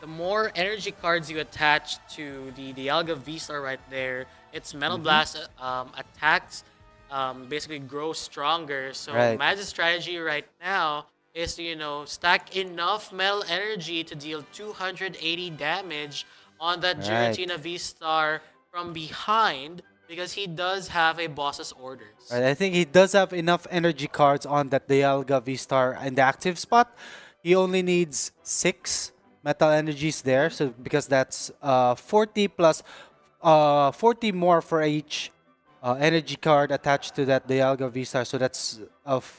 the more energy cards you attach to the Dialga V-Star right there, its Metal Blast attacks basically grow stronger. So Right. Mads' strategy right now is to stack enough metal energy to deal 280 damage on that Right. Giratina V-Star from behind, because he does have a boss's orders. Right, I think he does have enough energy cards on that Dialga V-Star in the active spot. He only needs 6 metal energies there, so because that's 40 plus 40 more for each energy card attached to that Dialga V-Star. So that's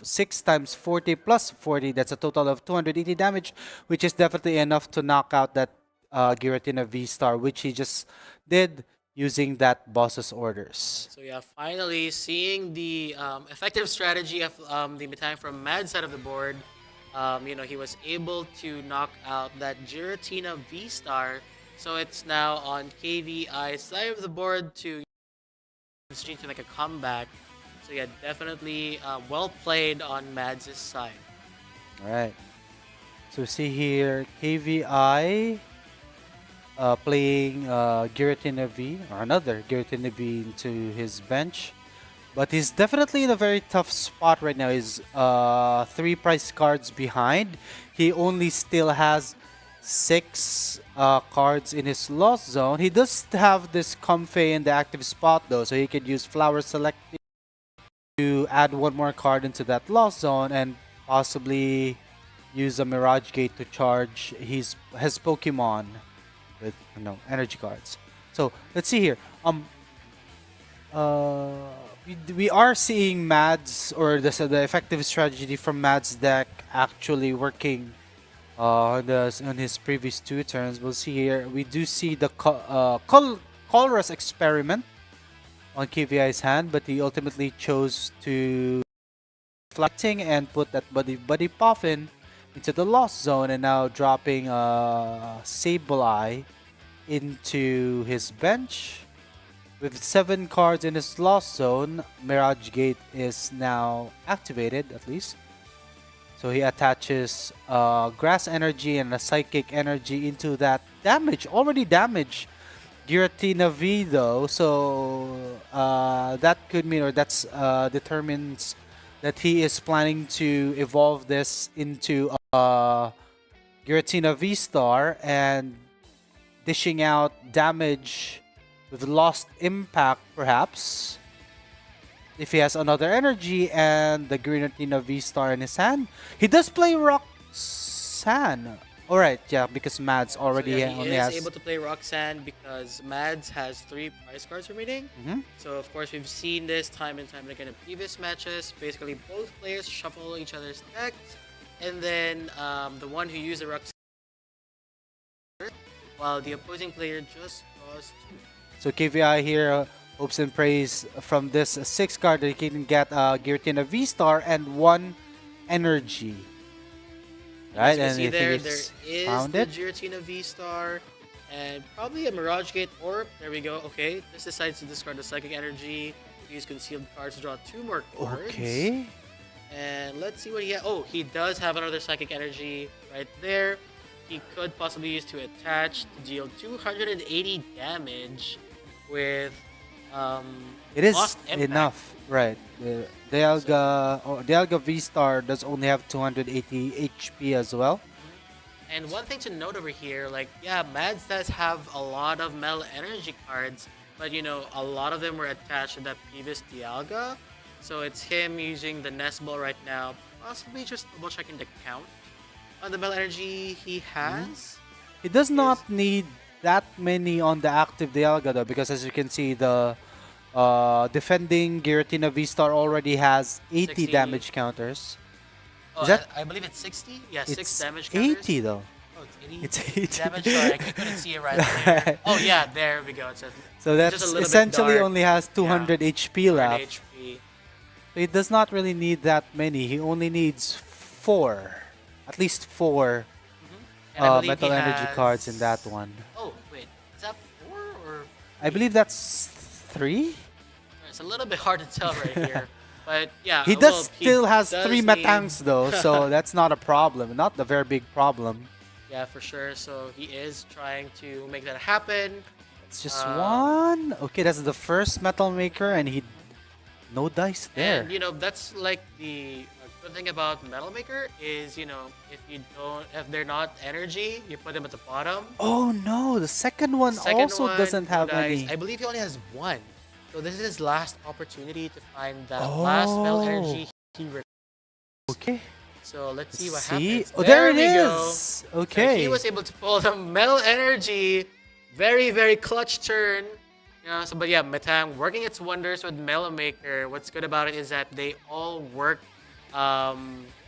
6 times 40 plus 40. That's a total of 280 damage, which is definitely enough to knock out that Giratina V-Star, which he just did using that boss's orders. So yeah, finally seeing the effective strategy of the Metang from Mad's side of the board. He was able to knock out that Giratina V-Star. So it's now on KVI's side of the board to make a comeback. So yeah, definitely well played on Mads' side. Alright. So see here, KVI playing Giratina V, or another Giratina V into his bench. But he's definitely in a very tough spot right now. He's 3 prize cards behind. He only still has 6 cards in his lost zone. He does have this Comfey in the active spot though, so he could use Flower Select to add 1 more card into that lost zone and possibly use a Mirage Gate to charge his Pokemon with energy cards. So let's see here. We are seeing Mads, or the effective strategy from Mads' deck actually working on his previous 2 turns. We'll see here. We do see the Colress experiment on KVI's hand, but he ultimately chose to reflecting and put that Buddy Puffin into the lost zone, and now dropping Sableye into his bench. With 7 cards in his lost zone, Mirage Gate is now activated, at least. So he attaches Grass Energy and a Psychic Energy into that already damaged Giratina V though. So that could mean, or that's determines that he is planning to evolve this into Giratina V-Star and dishing out damage with Lost Impact, perhaps. If he has another energy and the Giratina V-Star in his hand. He does play Roxanne. Alright, yeah, because Mads already So yeah, only he has... is able to play Roxanne because Mads has 3 prize cards remaining. So of course we've seen this time and time again in previous matches. Basically both players shuffle each other's decks, and then the one who used the Roxanne, while the opposing player just draws 2. So KVI here hopes and prays from this 6 card that he can get Giratina V-Star and 1 energy. Right, As we see there he's is found the it. Giratina V-Star and probably a Mirage Gate Orb. There we go. Okay, this decides to discard the Psychic Energy, use concealed cards to draw 2 more cards. Okay. And let's see what he has. Oh, he does have another Psychic Energy right there. He could possibly use to attach to deal 280 damage with It is Lost Impact. enough, right? The Dialga V-Star does only have 280 HP as well. And one thing to note over here, like, yeah, Mads does have a lot of Metal Energy cards, but you know, a lot of them were attached to that previous Dialga. So it's him using the Nest Ball right now, possibly just double checking the count on the Metal Energy he has. He does not need that many on the active Dialga though, because as you can see, the defending Giratina V-Star already has 80 60. damage counters. Oh, Is that- I believe it's 60? Yeah, 6 It's damage counters. 80 though. Oh, it's 80? It's 80. Damage, sorry, I couldn't see it right there. Oh yeah, there we go. It says So it's that's just a little bit essentially dark. only has 200 HP 100 left. HP. So he does not really need that many. He only needs 4. At least 4 And I believe Metal he Energy has- cards in that one. Oh, wait. Is that 4 or... I believe that's 3? It's a little bit hard to tell right here. But yeah, He well, does still has does 3 need- Metangs though, so that's not a problem. Not a very big problem. Yeah, for sure. So he is trying to make that happen. It's just 1. Okay, that's the first Metal Maker, and he no dice there. And you know, that's like the good thing about Metal Maker is, you know, if they're not energy, you put them at the bottom. Oh no, the second one Second also one, doesn't no have dice. any. I believe he only has 1. So this is his last opportunity to find that last Metal Energy he Okay. So let's see what See? happens. Oh, there it we go. is. So Okay. he was able to pull the Metal Energy. Very, very clutch turn. You know, so, but yeah, Metang working its wonders with Metal Maker. What's good about it is that they all work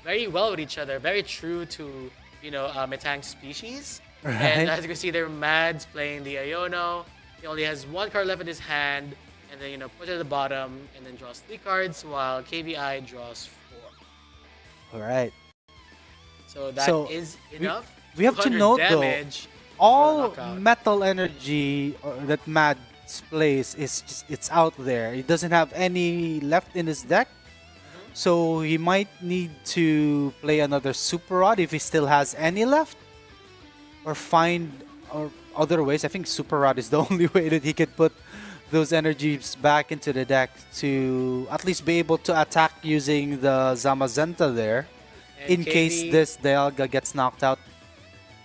very well with each other. Very true to, you know, Metang's species. Right. And as you can see there, Mads playing the Iono. He only has 1 card left in his hand. And then, you know, put it at the bottom and then draws 3 cards while KVI draws 4. All right. So that is enough. we have to 200 note though, damage all for the knockout. Metal Energy that Mads plays is just, it's out there. He doesn't have any left in his deck. So he might need to play another Super Rod if he still has any left. Or find other ways. I think Super Rod is the only way that he could put those energies back into the deck to at least be able to attack using the Zamazenta there. And In case KV this Dialga gets knocked out.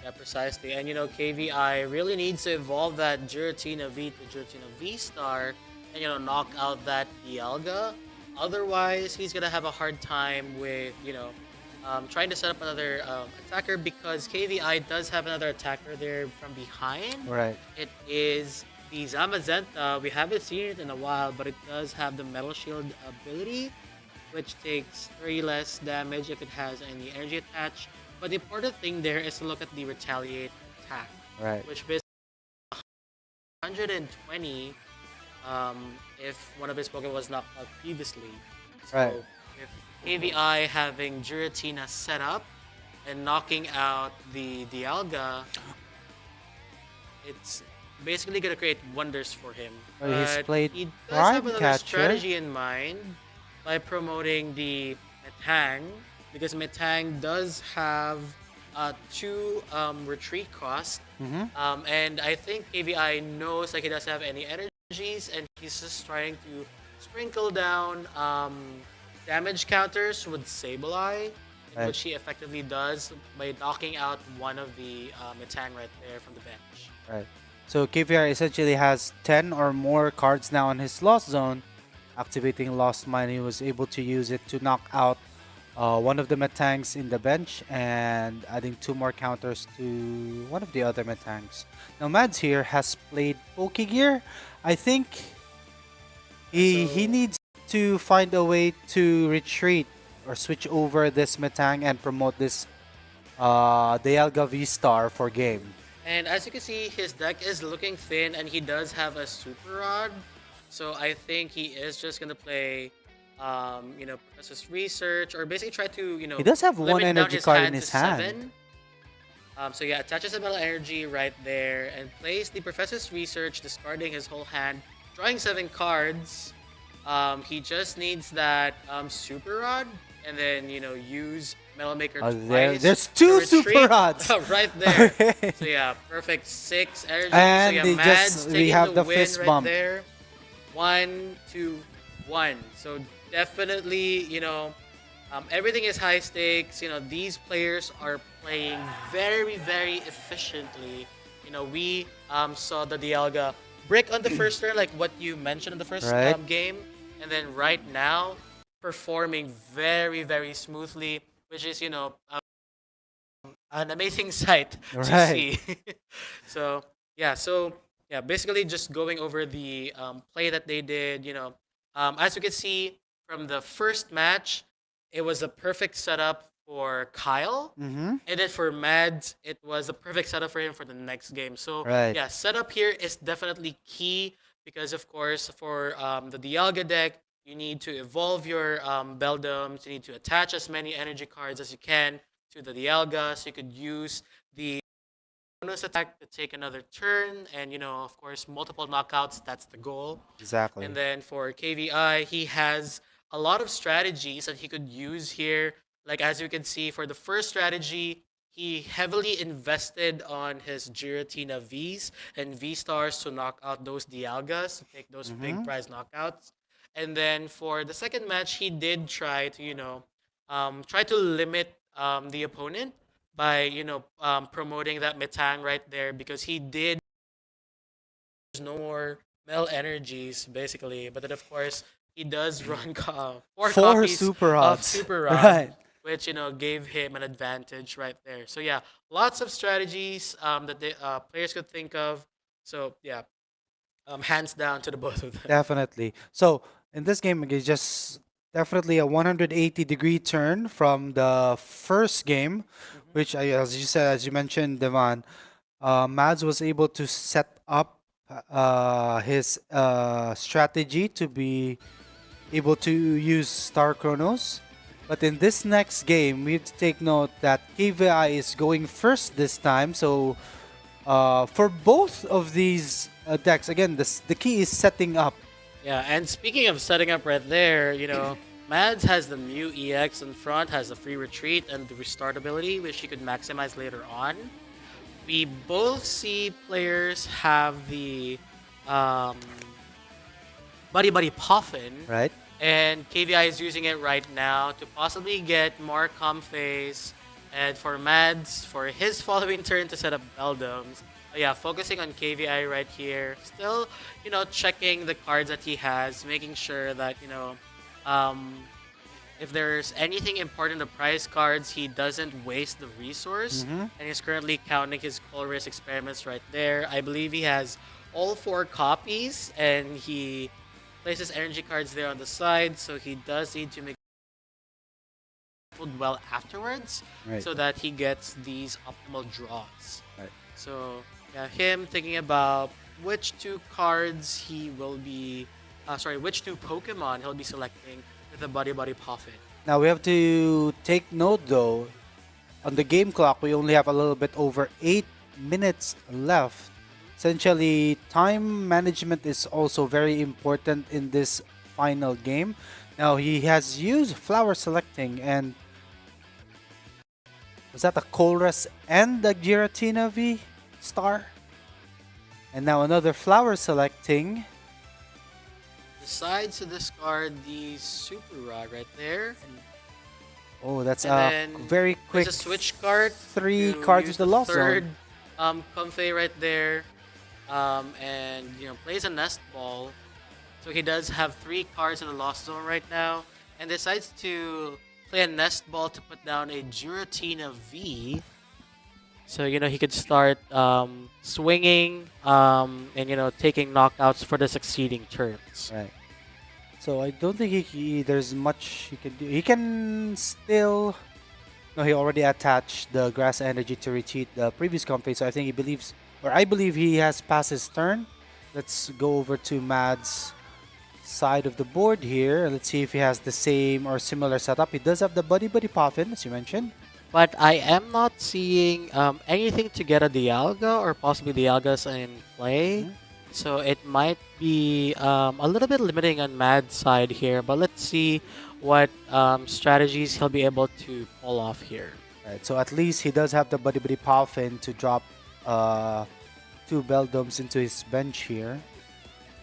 Yeah, precisely. And you know, KVI really needs to evolve that Giratina V to Giratina V-Star and, you know, knock out that Dialga. Otherwise, he's going to have a hard time with, you know, trying to set up another attacker because KVI does have another attacker there from behind. Right. It is the Zamazenta. We haven't seen it in a while, but it does have the Metal Shield ability, which takes 3 less damage if it has any energy attached. But the important thing there is to look at the Retaliate attack, Right. which basically 120 if one of his Pokemon was knocked out previously. So Right. with KVI having Giratina set up and knocking out the Dialga, it's basically gonna create wonders for him. Well, he's But played he does Prime have another Catcher. strategy in mind by promoting the Metang, because Metang does have two retreat costs. And I think KVI knows like he doesn't have any energies, and he's just trying to sprinkle down damage counters with Sableye, Right. which he effectively does by knocking out one of the Metang right there from the bench. Right. So KVR essentially has 10 or more cards now in his Lost Zone. Activating Lost Mine, he was able to use it to knock out one of the Metangs in the bench and adding 2 more counters to one of the other Metangs. Now Mads here has played Pokegear. I think he needs to find a way to retreat or switch over this Metang and promote this Dialga V-Star for game. And as you can see, his deck is looking thin, and he does have a Super Rod. So I think he is just gonna play, Professor's Research, or basically try to, He does have one limit down energy card in to his hand. 7. So yeah, attaches a Metal Energy right there, and plays the Professor's Research, discarding his whole hand, drawing 7 cards. He just needs that Super Rod, and then use Metal Maker twice. There's to 2 retreat. Super Rods! Right there. Okay. So yeah, perfect 6 energy. And so yeah, they Mads we taking have the win fist right bump. there. 1, 2, 1. So definitely, everything is high stakes. These players are playing very, very efficiently. We saw the Dialga brick on the first turn, like what you mentioned in the first Right. game, and then right now performing very, very smoothly, which is an amazing sight to Right. see. So yeah, basically just going over the play that they did. As you can see from the first match, it was a perfect setup for Kyle, and then for Mads, it was a perfect setup for him for the next game. So Right. yeah, setup here is definitely key, because of course for the Dialga deck, you need to evolve your Beldoms. You need to attach as many energy cards as you can to the Dialga, so you could use the bonus attack to take another turn, and of course, multiple knockouts. That's the goal. Exactly. And then for KVI, he has a lot of strategies that he could use here. Like as you can see, for the first strategy, he heavily invested on his Giratina Vs and V-Stars to knock out those Dialgas, to take those big prize knockouts. And then for the second match, he did try to limit the opponent by promoting that Metang right there, because he did. There's no more Mel energies basically, but then of course he does run 4 4 copies Super of Rods. Super Rod, Right. which gave him an advantage right there. So yeah, lots of strategies that the players could think of. So yeah, hands down to the both of them. Definitely. So in this game, it's just definitely a 180-degree turn from the first game, which, as you said, as you mentioned, Devon, Mads was able to set up his strategy to be able to use Star Chronos. But in this next game, we have to take note that KVI is going first this time. So for both of these decks, again, the key is setting up. Yeah, and speaking of setting up right there, Mads has the Mew EX in front, has the free retreat and the restart ability, which he could maximize later on. We both see players have the Buddy Buddy Puffin, Right. and KVI is using it right now to possibly get more Comphase, and for Mads, for his following turn to set up Beldoms. But yeah, focusing on KVI right here. Still, checking the cards that he has, making sure that, if there's anything important to prize cards, he doesn't waste the resource. And he's currently counting his Colress experiments right there. I believe he has all 4 copies, and he places energy cards there on the side, so he does need to make well afterwards, Right. so that he gets these optimal draws. Right. So yeah, him thinking about which two cards he will be, which two Pokemon he'll be selecting with the Buddy Buddy Poffin. Now we have to take note though, on the game clock we only have a little bit over 8 minutes left. Essentially, time management is also very important in this final game. Now he has used flower selecting, and was that a Colress and the Giratina V star? And now another flower selecting. Decides to discard the Super Rod right there. Oh, that's And a then very quick there's a switch card. 3 to cards use with the lost third, zone. Comfey right there. And plays a Nest Ball. So he does have 3 cards in the lost zone right now. And decides to play a Nest Ball to put down a Giratina V. So, he could start swinging and, taking knockouts for the succeeding turns. Right. So I don't think there's much he can do. He can still... No, he already attached the grass energy to retreat the previous Comfey. So I think he believes, or I believe he has passed his turn. Let's go over to Mad's side of the board here. Let's see if he has the same or similar setup. He does have the Buddy Buddy Poffin, as you mentioned. But I am not seeing anything to get a Dialga or possibly Dialgas in play. So it might be a little bit limiting on Mad's side here. But let's see what strategies he'll be able to pull off here. Right, so at least he does have the Buddy Buddy Poffin to drop 2 Beldums into his bench here.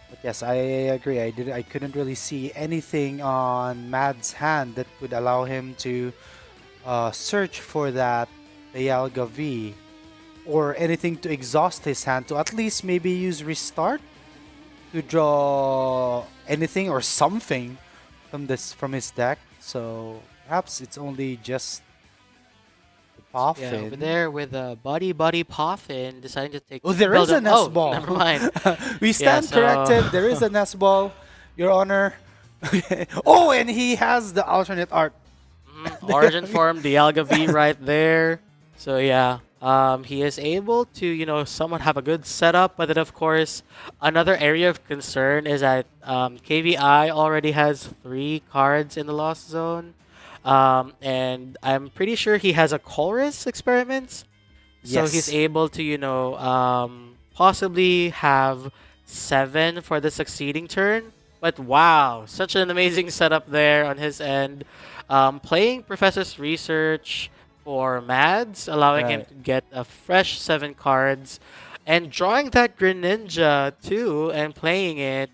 But yes, I agree. I couldn't really see anything on Mad's hand that would allow him to search for that Dialga V, or anything to exhaust his hand, to at least maybe use Restart to draw anything or something from his deck. So perhaps it's only just the Poffin. Yeah, over there with a Buddy Buddy Poffin deciding to take... Oh, there is a Nest Ball. Never mind. We stand corrected. There is a Nest Ball, Your Honor. Oh, and he has the alternate art. Origin form, Dialga V right there. So yeah, he is able to, somewhat have a good setup. But then, of course, another area of concern is that KVI already has 3 cards in the Lost Zone. And I'm pretty sure he has a Colress Experiments. So Yes. he's able to, possibly have 7 for the succeeding turn. But wow, such an amazing setup there on his end. Playing Professor's Research for Mads, allowing him Right. to get a fresh 7 cards, and drawing that Greninja too, and playing it,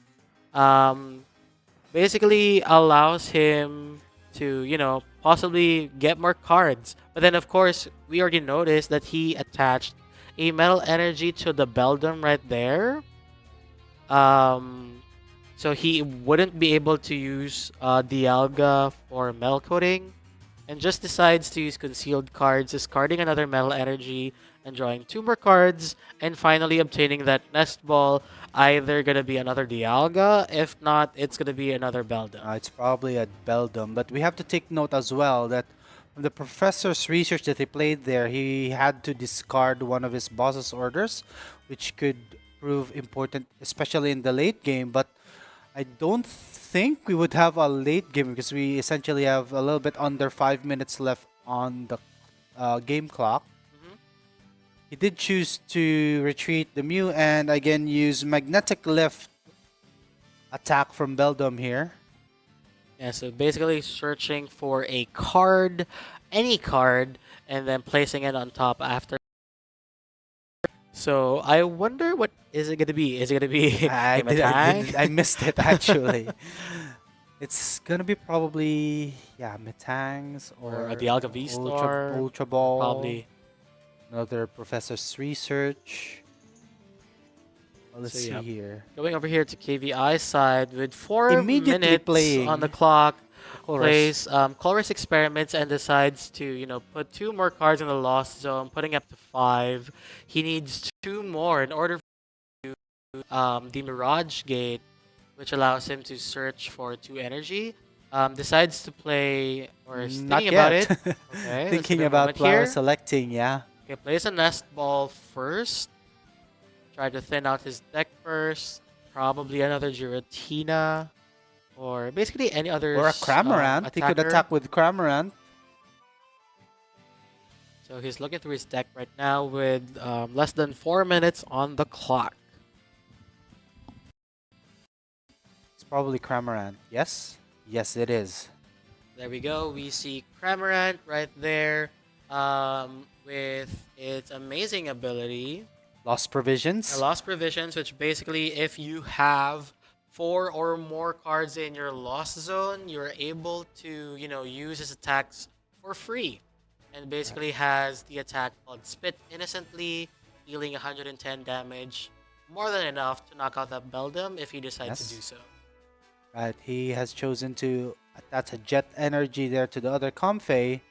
basically allows him to, possibly get more cards. But then, of course, we already noticed that he attached a Metal Energy to the Beldum right there. So he wouldn't be able to use Dialga for Metal Coating, and just decides to use Concealed cards, discarding another Metal Energy and drawing 2 more cards, and finally obtaining that Nest Ball. Either gonna be another Dialga, if not, it's gonna be another Beldum. It's probably a Beldum, but we have to take note as well that from the Professor's Research that he played there, he had to discard one of his boss's orders, which could prove important, especially in the late game. But I don't think we would have a late game because we essentially have a little bit under 5 minutes left on the game clock. He did choose to retreat the Mew and again use Magnetic Lift attack from Beldum here. Yeah, so basically searching for a card, any card, and then placing it on top after. So I wonder what is it gonna be? Is it gonna be I missed it actually. It's gonna be probably Metangs or a Dialga V-Star? Ultra Ball. Probably. Another Professor's Research. Well, let's So, see yeah. here. Going over here to KVI side with 4 Immediately minutes playing on the clock. Colress. Plays Colress Experiments and decides to put 2 more cards in the Lost Zone, putting up to 5. He needs 2 more in order to the Mirage Gate, which allows him to search for 2 energy. Decides to play, or is Not thinking about yet. it. Okay, let's Thinking give him a about moment flower here. selecting, yeah. Okay, plays a Nest Ball first. Try to thin out his deck first. Probably another Giratina. Or basically any other Or a Cramorant. He could attacker. attack with Cramorant. So he's looking through his deck right now with less than 4 minutes on the clock. It's probably Cramorant. Yes? Yes, it is. There we go. We see Cramorant right there with its amazing ability. Lost Provisions. Lost Provisions, which basically if you have 4 or more cards in your lost zone, you're able to, use his attacks for free. And basically has the attack called Spit Innocently, dealing 110 damage. More than enough to knock out that Beldum if he decides to do so. Right, he has chosen to attach a Jet Energy there to the other Comfey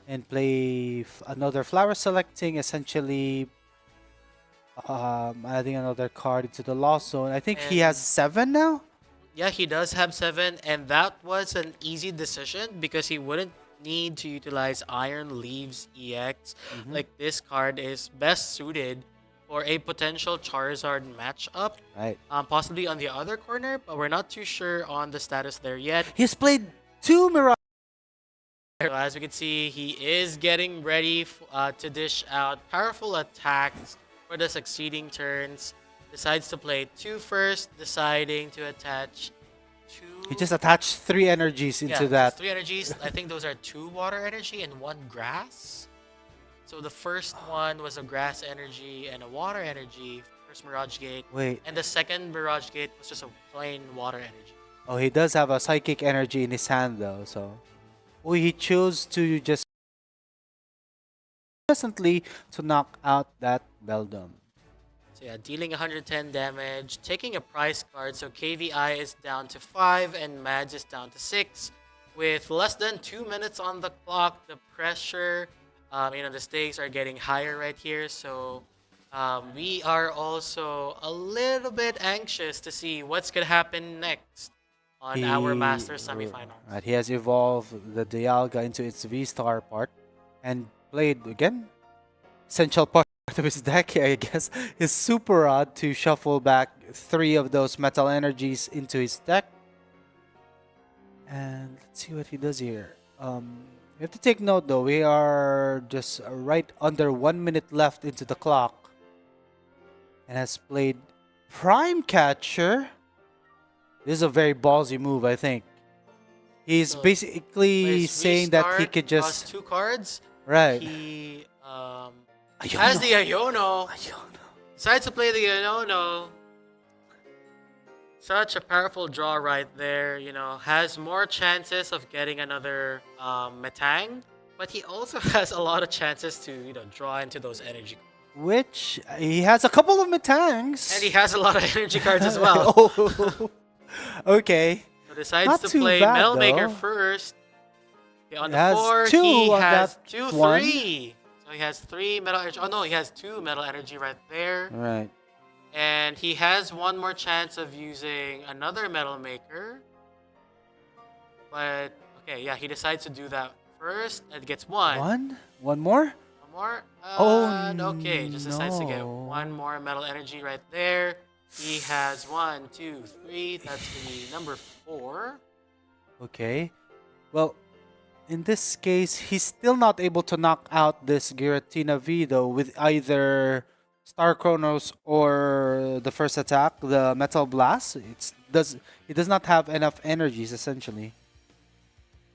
and play another Flower Selecting, essentially adding another card into the Lost Zone. I think he has 7 now? Yeah, he does have 7, and that was an easy decision because he wouldn't need to utilize Iron Leaves EX. Like, this card is best suited for a potential Charizard matchup. Right. Possibly on the other corner, but we're not too sure on the status there yet. He's played 2 Mirage. So as we can see, he is getting ready to dish out powerful attacks for the succeeding turns. Decides to play 2 first, deciding to attach 2. He just attached 3 energies into that. 3 energies. I think those are 2 water energy and 1 grass. So the first one was a grass energy and a water energy, first Mirage Gate. Wait. And the second Mirage Gate was just a plain water energy. Oh, he does have a Psychic Energy in his hand though, so... Oh, he chose to just... Innocently to knock out that Beldum. So yeah, dealing 110 damage, taking a prize card, so KVI is down to 5 and Mads is down to 6. With less than 2 minutes on the clock, the pressure, the stakes are getting higher right here, so we are also a little bit anxious to see what's going to happen next on our Masters semifinals. Right, he has evolved the Dialga into its V-Star part and played again essential part of his deck, I guess, is Super Rod to shuffle back 3 of those Metal Energies into his deck. And let's see what he does here. We have to take note though, we are just right under 1 minute left into the clock. And has played Prime Catcher. This is a very ballsy move, I think. He's basically saying that he could just... 2 cards. Right. He has the Iono. Decides to play the Iono. Such a powerful draw right there, has more chances of getting another Metang, but he also has a lot of chances to, draw into those energy cards. Which, he has a couple of Metangs. And he has a lot of energy cards as well. Oh, okay. So decides Not to too play bad, Metal Maker though. first. Okay, on He the has 4, 2 he on has that 2, one. 3. So he has 3 Metal Energy. Oh no, he has 2 Metal Energy right there. Right. And he has 1 more chance of using another Metal Maker. But, okay, yeah, he decides to do that first and gets 1. 1? 1 more? 1 more? Oh, okay, just decides to get 1 more Metal Energy right there. He has 1, 2, 3. That's going to be number 4. Okay. Well, in this case, he's still not able to knock out this Giratina V though with either Star Chronos or the first attack, the Metal Blast. He does not have enough energies essentially.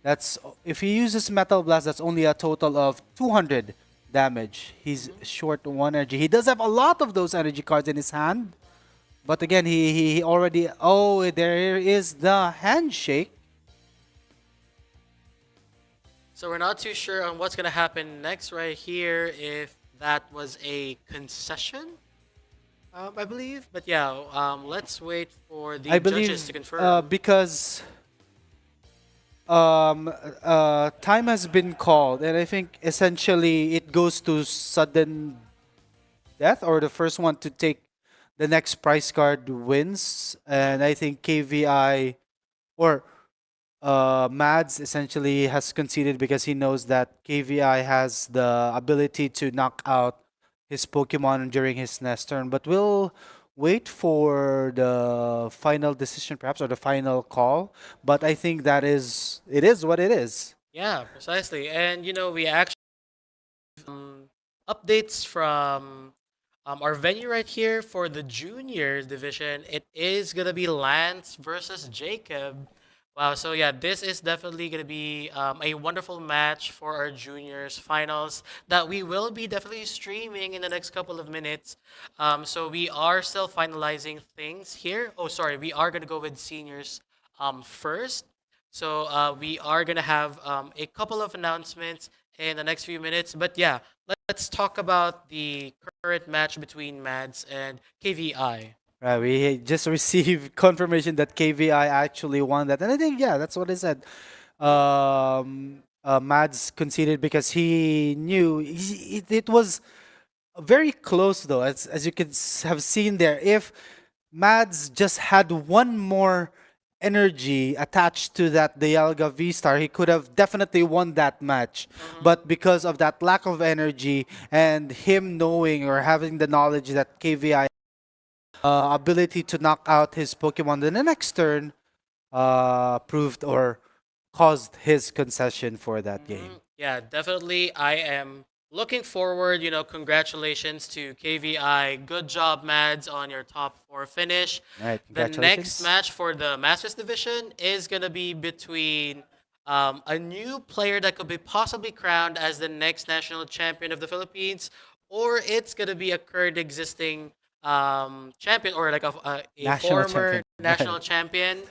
That's if he uses Metal Blast, that's only a total of 200 damage. He's short 1 energy. He does have a lot of those energy cards in his hand. But again, he already... Oh, there is the handshake. So we're not too sure on what's going to happen next right here, if that was a concession, I believe. But yeah, let's wait for the judges to confirm. Because time has been called, and I think essentially it goes to sudden death, or the first one to take the next prize card wins. And I think KVI or Mads essentially has conceded because he knows that KVI has the ability to knock out his Pokemon during his next turn. But we'll wait for the final decision, perhaps, or the final call. But I think it is what it is. Yeah, precisely. And we actually updates from our venue right here for the juniors division. It is gonna be Lance versus Jacob. Wow, so yeah, this is definitely gonna be a wonderful match for our juniors finals that we will be definitely streaming in the next couple of minutes. So we are still finalizing things here. Oh, sorry, we are gonna go with seniors first. So we are gonna have a couple of announcements in the next few minutes. But yeah, let's talk about the current match between Mads and KVI. Right, we just received confirmation that KVI actually won that, and I think yeah, that's what I said. Mads conceded because he knew it was very close though, as you can have seen there. If Mads just had one more energy attached to that Dialga V-Star, he could have definitely won that match. But because of that lack of energy and him knowing or having the knowledge that KVI ability to knock out his Pokemon in the next turn proved or caused his concession for that game. Yeah, definitely. I am looking forward. Congratulations to KVI. Good job, Mads, on your top 4 finish. All right, The next congratulations. match for the Masters Division is going to be between a new player that could be possibly crowned as the next national champion of the Philippines, or it's going to be a current existing champion, or like a National former champion. national Right. champion,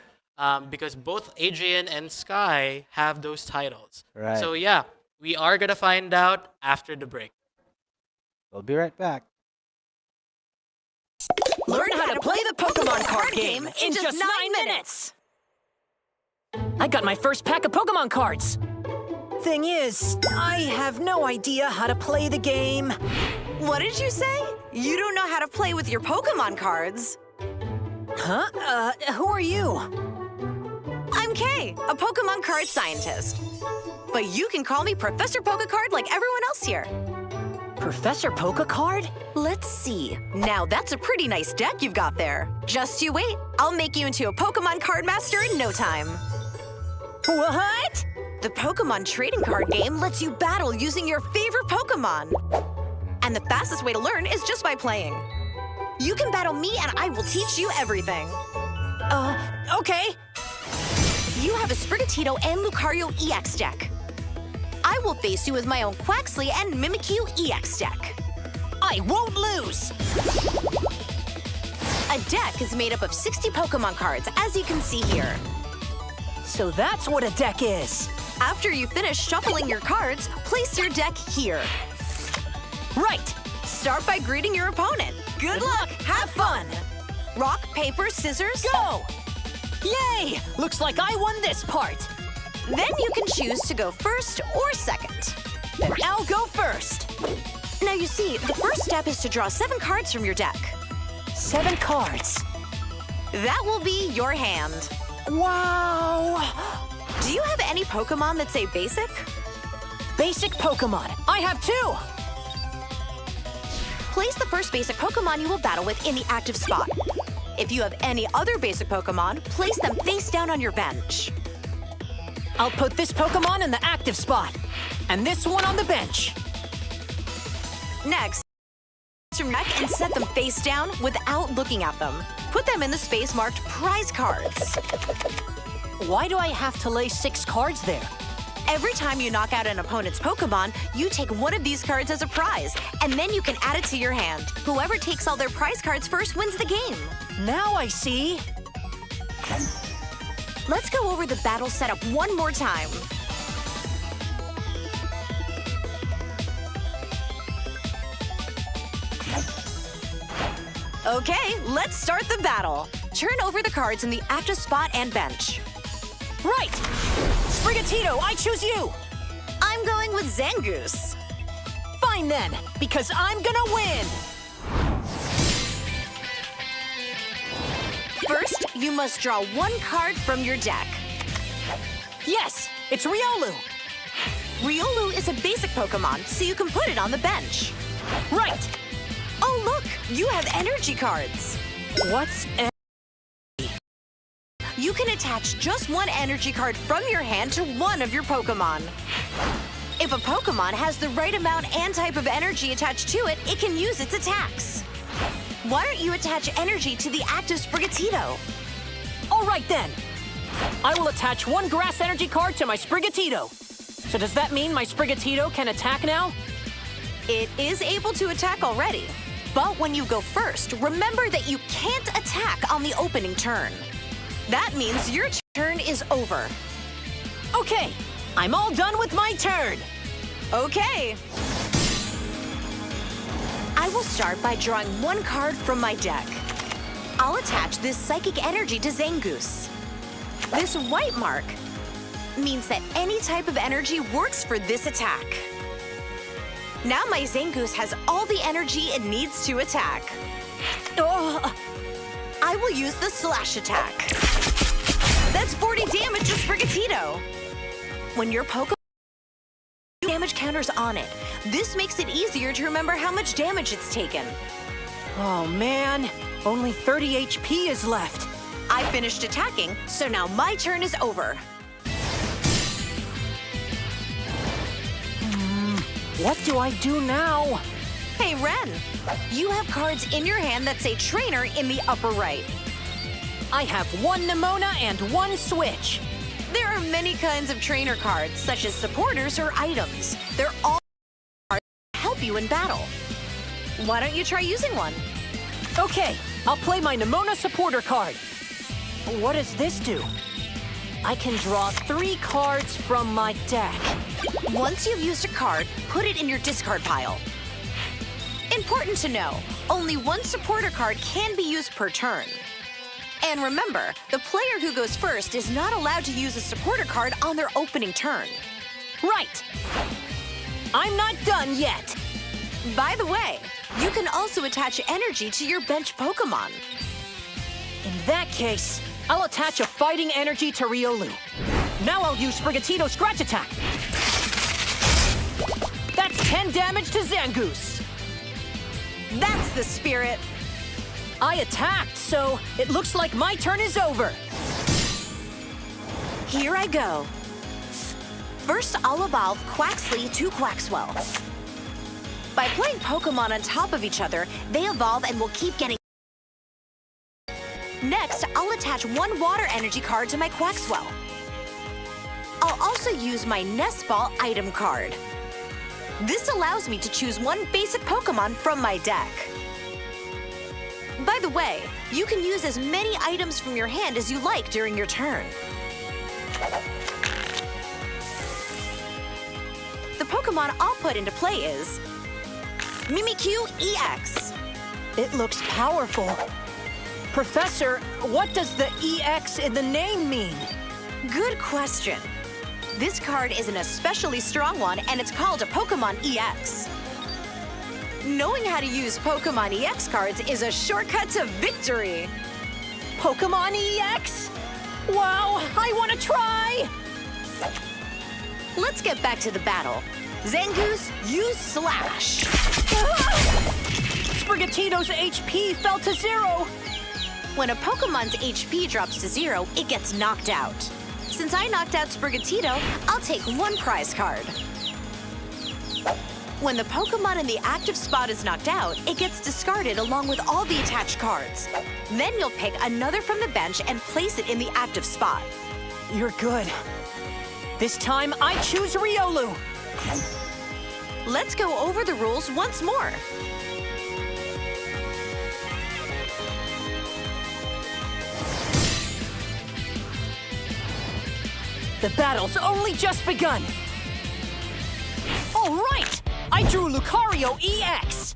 because both Adrian and Sky have those titles. Right. So yeah, we are going to find out after the break. We'll be right back. Learn how to play the Pokemon card game in just 9 minutes. I got my first pack of Pokemon cards. Thing is, I have no idea how to play the game. What did you say? You don't know how to play with your Pokemon cards. Huh? Who are you? I'm Kay, a Pokemon card scientist. But you can call me Professor Pokecard like everyone else here. Professor Pokecard? Let's see. Now that's a pretty nice deck you've got there. Just you wait. I'll make you into a Pokemon card master in no time. What? The Pokemon trading card game lets you battle using your favorite Pokemon. And the fastest way to learn is just by playing. You can battle me and I will teach you everything. Okay. You have a Sprigatito and Lucario EX deck. I will face you with my own Quaxley and Mimikyu EX deck. I won't lose. A deck is made up of 60 Pokemon cards, as you can see here. So that's what a deck is. After you finish shuffling your cards, place your deck here. Right. Start by greeting your opponent. Good luck, have fun. Rock, paper, scissors. Go! Yay! Looks like I won this part. Then you can choose to go first or second. Then I'll go first. Now you see, the first step is to draw 7 cards from your deck. 7 cards. That will be your hand. Wow! Do you have any Pokemon that say basic? Basic Pokemon. I have 2. Place the first basic Pokemon you will battle with in the active spot. If you have any other basic Pokemon, place them face down on your bench. I'll put this Pokemon in the active spot, and this one on the bench. Next, your deck and set them face down without looking at them. Put them in the space marked prize cards. Why do I have to lay 6 cards there? Every time you knock out an opponent's Pokemon, you take one of these cards as a prize, and then you can add it to your hand. Whoever takes all their prize cards first wins the game. Now I see. Let's go over the battle setup one more time. Okay, let's start the battle. Turn over the cards in the active spot and bench. Right! Sprigatito, I choose you! I'm going with Zangoose. Fine then, because I'm gonna win! First, you must draw 1 card from your deck. Yes, it's Riolu! Riolu is a basic Pokemon, so you can put it on the bench. Right! Oh, look! You have energy cards. What's You can attach just one energy card from your hand to one of your Pokémon. If a Pokémon has the right amount and type of energy attached to it, it can use its attacks. Why don't you attach energy to the active Sprigatito? All right then. I will attach one grass energy card to my Sprigatito. So does that mean my Sprigatito can attack now? It is able to attack already. But when you go first, remember that you can't attack on the opening turn. That means your turn is over. Okay, I'm all done with my turn. Okay. I will start by drawing one card from my deck. I'll attach this psychic energy to Zangoose. This white mark means that any type of energy works for this attack. Now my Zangoose has all the energy it needs to attack. Oh, I will use the slash attack. That's 40 damage to Sprigatito. When your Pokémon damage counters on it, this makes it easier to remember how much damage it's taken. oh man, only 30 HP is left. I finished attacking, so now my turn is over. What do I do now? Hey, Ren, you have cards in your hand that say Trainer in the upper right. I have one Nemona and one Switch. There are many kinds of trainer cards, such as supporters or items. They're all cards that help you in battle. Why don't you try using one? Okay, I'll play my Nemona supporter card. What does this do? I can draw 3 cards from my deck. Once you've used a card, put it in your discard pile. Important to know, only one supporter card can be used per turn. And remember, the player who goes first is not allowed to use a supporter card on their opening turn. Right. I'm not done yet. By the way, you can also attach energy to your bench Pokémon. In that case, I'll attach a fighting energy to Riolu. Now I'll use Sprigatito's Scratch Attack. That's 10 damage to Zangoose. That's the spirit. I attacked, so it looks like my turn is over. Here I go. First, I'll evolve Quaxly to Quaxwell. By playing Pokémon on top of each other, they evolve and will keep getting. Next, I'll attach one water energy card to my Quaxwell. I'll also use my Nest Ball item card. This allows me to choose one basic Pokémon from my deck. By the way, you can use as many items from your hand as you like during your turn. The Pokémon I'll put into play is Mimikyu EX. It looks powerful. Professor, what does the EX in the name mean? Good question. This card is an especially strong one, and it's called a Pokémon EX. Knowing how to use Pokémon EX cards is a shortcut to victory. Pokémon EX? Wow, I want to try! Let's get back to the battle. Zangoose, use Slash. Sprigatito's HP fell to 0. When a Pokémon's HP drops to 0, it gets knocked out. Since I knocked out Sprigatito, I'll take one prize card. When the Pokémon in the active spot is knocked out, it gets discarded along with all the attached cards. Then you'll pick another from the bench and place it in the active spot. You're good. This time, I choose Riolu. Let's go over the rules once more. The battle's only just begun. All right, I drew Lucario EX.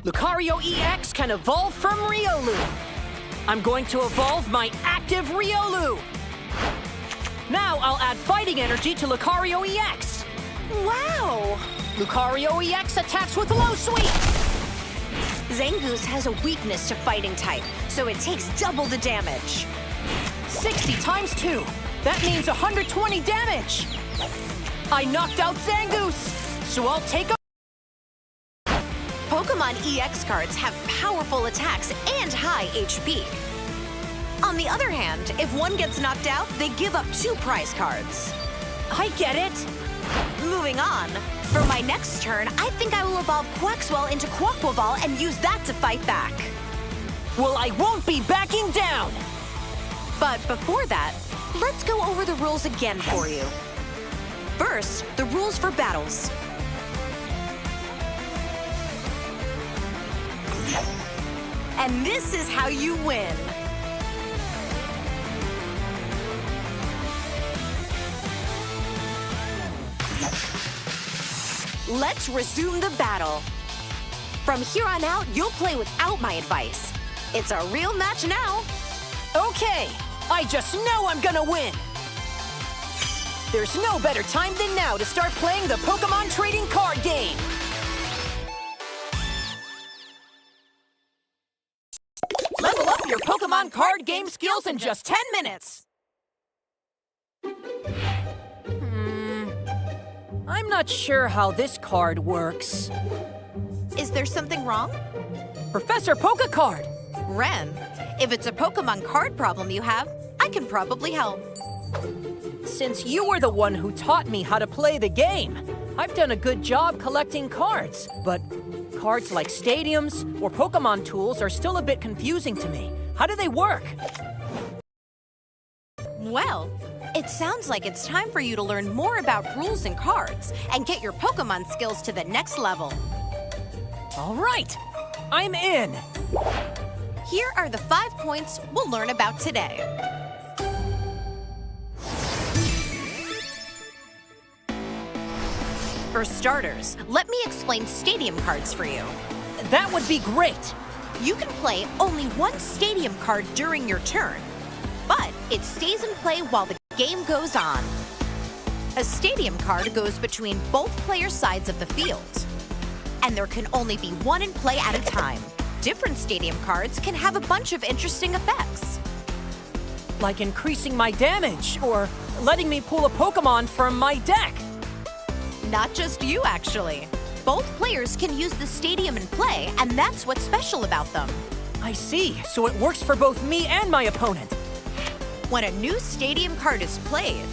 Lucario EX can evolve from Riolu. I'm going to evolve my active Riolu. Now I'll add fighting energy to Lucario EX. Wow! Lucario EX attacks with low sweep. Zangoose has a weakness to fighting type, so it takes double the damage. 60 times 2. That means 120 damage. I knocked out Zangoose, so I'll take a... Pokemon EX cards have powerful attacks and high HP. On the other hand, if one gets knocked out, they give up 2 prize cards. I get it. Moving on, for my next turn, I think I will evolve Quaxwell into Quaquaval and use that to fight back. Well, I won't be backing down. But before that, let's go over the rules again for you. First, the rules for battles. And this is how you win. Let's resume the battle. From here on out, you'll play without my advice. It's a real match now. Okay, I just know I'm gonna win. There's no better time than now to start playing the Pokemon trading card game. Level up your Pokemon card game skills in just 10 minutes. I'm not sure how this card works. Is there something wrong? Professor Pokécard! Ren, if it's a Pokemon card problem you have, I can probably help. Since you were the one who taught me how to play the game, I've done a good job collecting cards, but cards like stadiums or Pokemon tools are still a bit confusing to me. How do they work? Well, it sounds like it's time for you to learn more about rules and cards and get your Pokemon skills to the next level. All right, I'm in. Here are the 5 points we'll learn about today. For starters, let me explain stadium cards for you. That would be great. You can play only one stadium card during your turn, but it stays in play while the game goes on. A stadium card goes between both player sides of the field, and there can only be one in play at a time. Different stadium cards can have a bunch of interesting effects. Like increasing my damage or letting me pull a Pokemon from my deck. Not just you, actually. Both players can use the stadium in play, and that's what's special about them. I see, so it works for both me and my opponent. When a new stadium card is played,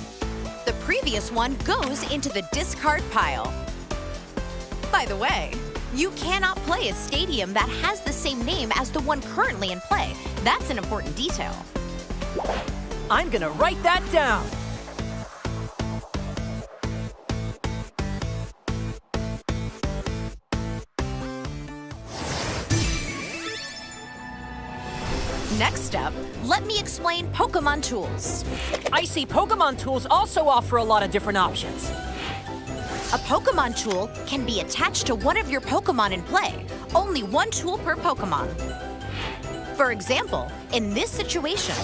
the previous one goes into the discard pile. By the way, you cannot play a stadium that has the same name as the one currently in play. That's an important detail. I'm gonna write that down. Next up, let me explain Pokemon tools. I see Pokemon tools also offer a lot of different options. A Pokemon tool can be attached to one of your Pokemon in play. Only one tool per Pokemon. For example, in this situation,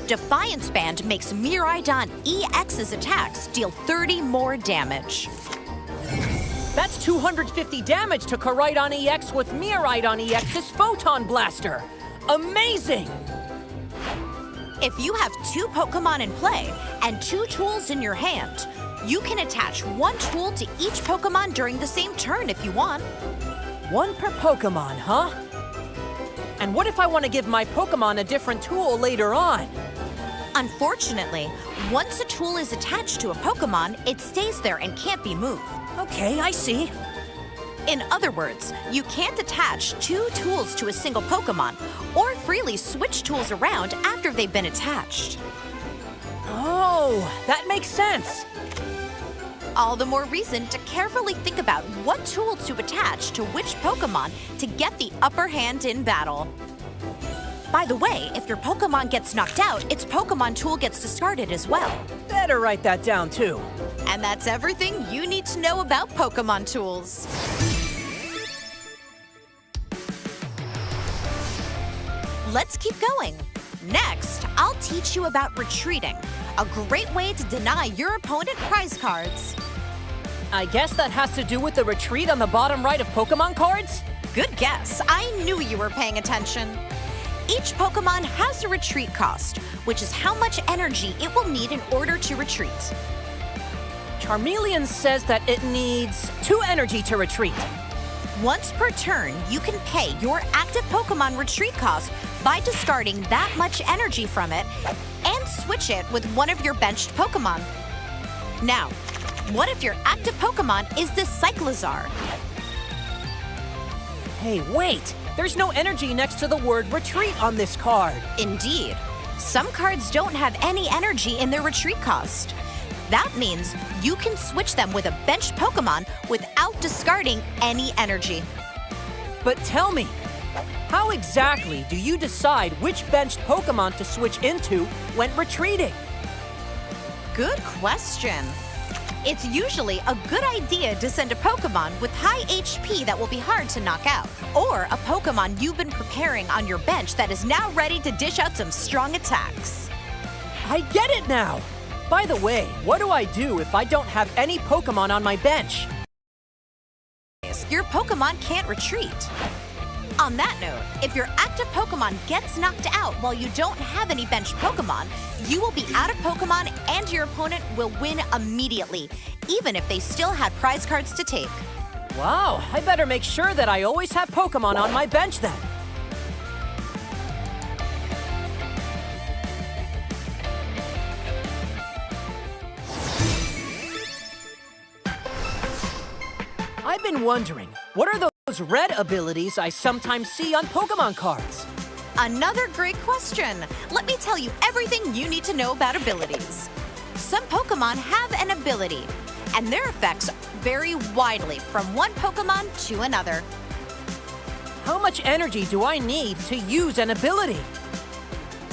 Defiance Band makes Miraidon EX's attacks deal 30 more damage. That's 250 damage to Koraidon EX with Miraidon EX's Photon Blaster. Amazing! If you have 2 Pokemon in play and 2 tools in your hand, you can attach one tool to each Pokemon during the same turn if you want. One per Pokemon, huh? And what if I want to give my Pokemon a different tool later on? Unfortunately, once a tool is attached to a Pokemon, it stays there and can't be moved. Okay, I see. In other words, you can't attach 2 tools to a single Pokemon or freely switch tools around after they've been attached. Oh, that makes sense. All the more reason to carefully think about what tool to attach to which Pokemon to get the upper hand in battle. By the way, if your Pokemon gets knocked out, its Pokemon tool gets discarded as well. Better write that down too. And that's everything you need to know about Pokemon tools. Let's keep going. Next, I'll teach you about retreating, a great way to deny your opponent prize cards. I guess that has to do with the retreat on the bottom right of Pokemon cards? Good guess. I knew you were paying attention. Each Pokemon has a retreat cost, which is how much energy it will need in order to retreat. Charmeleon says that it needs 2 energy to retreat. Once per turn, you can pay your active Pokémon retreat cost by discarding that much energy from it and switch it with one of your benched Pokémon. Now, what if your active Pokémon is this Cyclizar? Hey, wait! There's no energy next to the word retreat on this card. Indeed. Some cards don't have any energy in their retreat cost. That means you can switch them with a benched Pokémon without discarding any energy. But tell me, how exactly do you decide which benched Pokémon to switch into when retreating? Good question. It's usually a good idea to send a Pokémon with high HP that will be hard to knock out, or a Pokémon you've been preparing on your bench that is now ready to dish out some strong attacks. I get it now! By the way, what do I do if I don't have any Pokémon on my bench? Your Pokémon can't retreat. On that note, if your active Pokémon gets knocked out while you don't have any benched Pokémon, you will be out of Pokémon and your opponent will win immediately, even if they still had prize cards to take. Wow, I better make sure that I always have Pokémon on my bench then. I've been wondering, what are those red abilities I sometimes see on Pokémon cards? Another great question. Let me tell you everything you need to know about abilities. Some Pokémon have an ability, and their effects vary widely from one Pokémon to another. How much energy do I need to use an ability?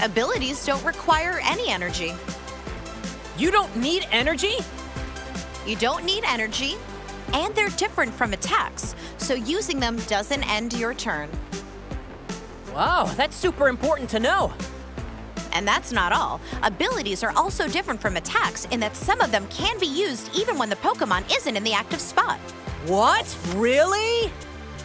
Abilities don't require any energy. You don't need energy? You don't need energy, and they're different from attacks, so using them doesn't end your turn. Wow, that's super important to know. And that's not all. Abilities are also different from attacks in that some of them can be used even when the Pokémon isn't in the active spot. What? Really?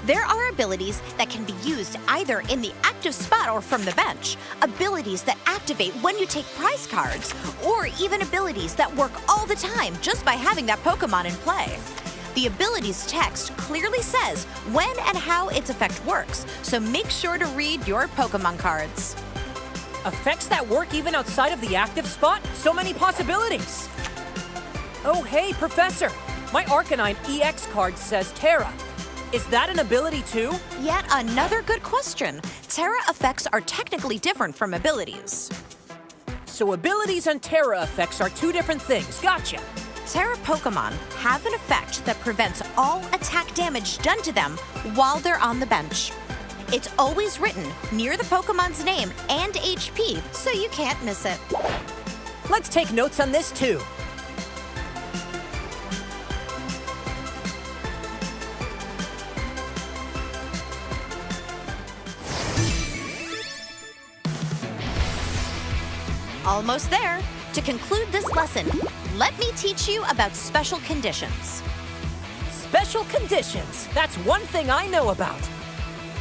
There are abilities that can be used either in the active spot or from the bench, abilities that activate when you take prize cards, or even abilities that work all the time just by having that Pokémon in play. The abilities text clearly says when and how its effect works, so make sure to read your Pokémon cards. Effects that work even outside of the active spot? So many possibilities! Oh, hey, Professor! My Arcanine EX card says Terra. Is that an ability too? Yet another good question. Terra effects are technically different from abilities. So abilities and Terra effects are two different things. Gotcha! Terra Pokémon have an effect that prevents all attack damage done to them while they're on the bench. It's always written near the Pokémon's name and HP, so you can't miss it. Let's take notes on this too. Almost there. To conclude this lesson, let me teach you about special conditions. Special conditions. That's one thing I know about.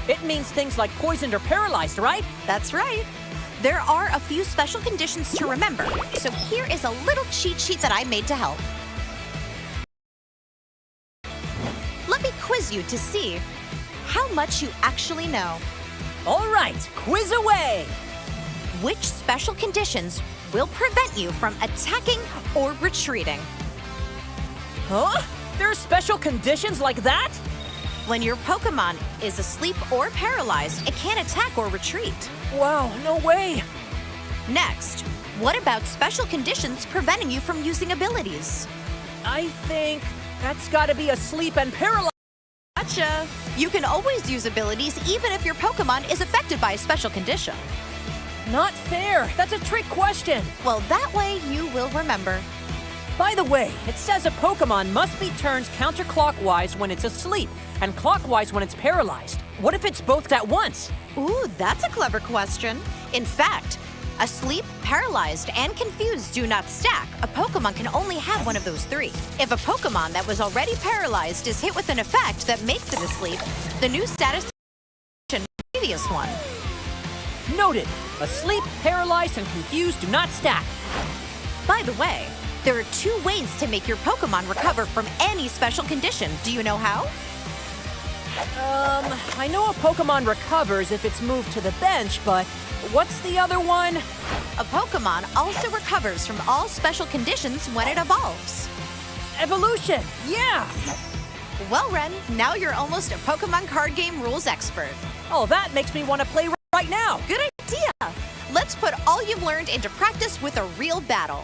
It means things like poisoned or paralyzed, right? That's right. There are a few special conditions to remember, so here is a little cheat sheet that I made to help. Let me quiz you to see how much you actually know. All right, quiz away! Which special conditions will prevent you from attacking or retreating? Huh? There are special conditions like that? When your Pokémon is asleep or paralyzed, it can't attack or retreat. Wow, no way! Next, what about special conditions preventing you from using abilities? I think that's gotta be asleep and paralyzed. Gotcha! You can always use abilities even if your Pokémon is affected by a special condition. Not fair! That's a trick question! Well, that way you will remember. By the way, it says a Pokémon must be turned counterclockwise when it's asleep and clockwise when it's paralyzed. What if it's both at once? Ooh, that's a clever question. In fact, asleep, paralyzed, and confused do not stack. A Pokémon can only have one of those three. If a Pokémon that was already paralyzed is hit with an effect that makes it asleep, the new status is the previous one. Noted. Asleep, paralyzed, and confused do not stack. By the way, there are two ways to make your Pokémon recover from any special condition. Do you know how? I know a Pokemon recovers if it's moved to the bench, but what's the other one? A Pokemon also recovers from all special conditions when it evolves. Evolution, yeah! Well, Ren, now you're almost a Pokemon card game rules expert. Oh, that makes me want to play right now. Good idea! Let's put all you've learned into practice with a real battle.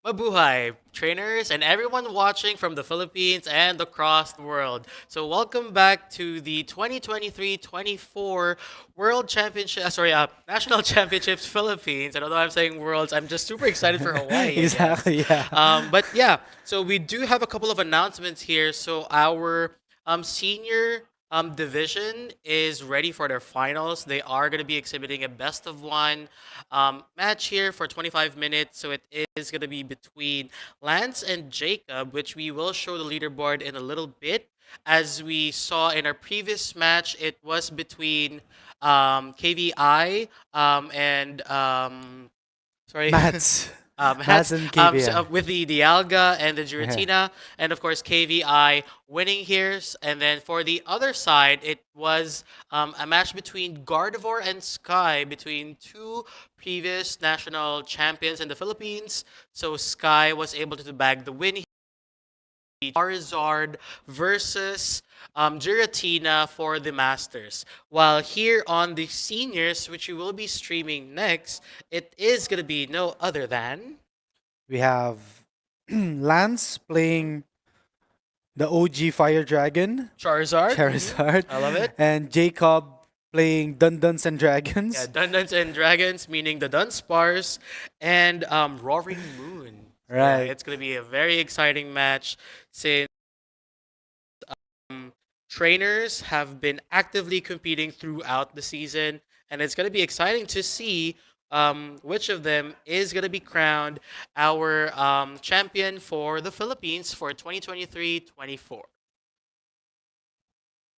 Mabuhay, trainers, and everyone watching from the Philippines and across the world. So, welcome back to the 2023-24 World Championship. National Championships Philippines. I don't know why I'm saying worlds. I'm just super excited for Hawaii, I guess. Exactly, yeah. But yeah, so we do have a couple of announcements here. So, our senior division is ready for their finals. They are going to be exhibiting a best of one match here for 25 minutes. So it is going to be between Lance and Jacob, which we will show the leaderboard in a little bit. As we saw in our previous match, it was between KVI and sorry. Mats. Hats, Mats and KVI. with the Dialga and the Yeah. Giratina, and of course KVI winning here. And then for the other side, it was a match between Gardevoir and Sky, between two previous national champions in the Philippines. So Sky was able to bag the win. Charizard versus Giratina for the Masters. While here on the seniors, which we will be streaming next, it is going to be no other than. We have Lance playing the OG Fire Dragon, Charizard. Charizard, I love it. and Jacob playing Dundons and Dragons. Yeah, Dunduns and Dragons, meaning the Dunsparce, and Roaring Moon. Yeah, Right. it's going to be a very exciting match since trainers have been actively competing throughout the season, and it's going to be exciting to see which of them is going to be crowned our champion for the Philippines for 2023-24.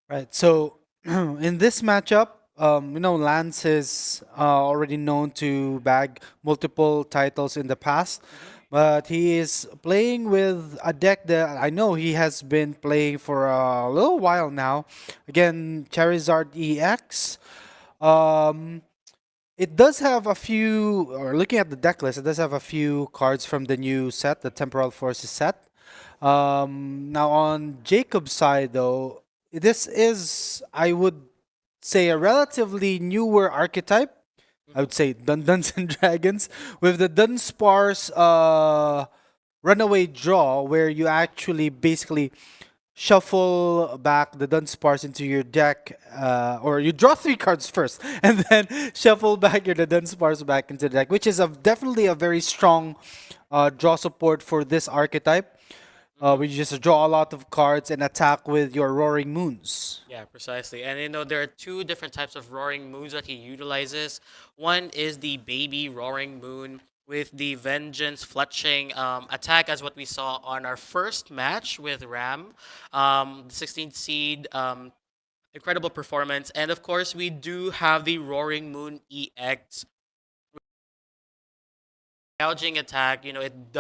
Right. So in this matchup, Lance is already known to bag multiple titles in the past, but he is playing with a deck that I know he has been playing for a little while now. Again, Charizard EX. Um, it does have a few, or looking at the deck list, it does have a few cards from the new set, the Temporal Forces set. Now on Jacob's side, though, this is, I would say, a relatively newer archetype. I would say Dungeons and Dragons with the Dunsparce runaway draw, where you actually basically shuffle back the Dunsparce into your deck, or you draw three cards first, and then shuffle back your the Dunsparce back into the deck, which is definitely a very strong draw support for this archetype. Where you just draw a lot of cards and attack with your Roaring Moons. Yeah, precisely. And there are two different types of roaring moons that he utilizes. One is the baby roaring moon with the vengeance fletching attack, as what we saw on our first match with Ram, the 16th seed. Incredible performance. And of course, we do have the roaring moon EX gouging attack. It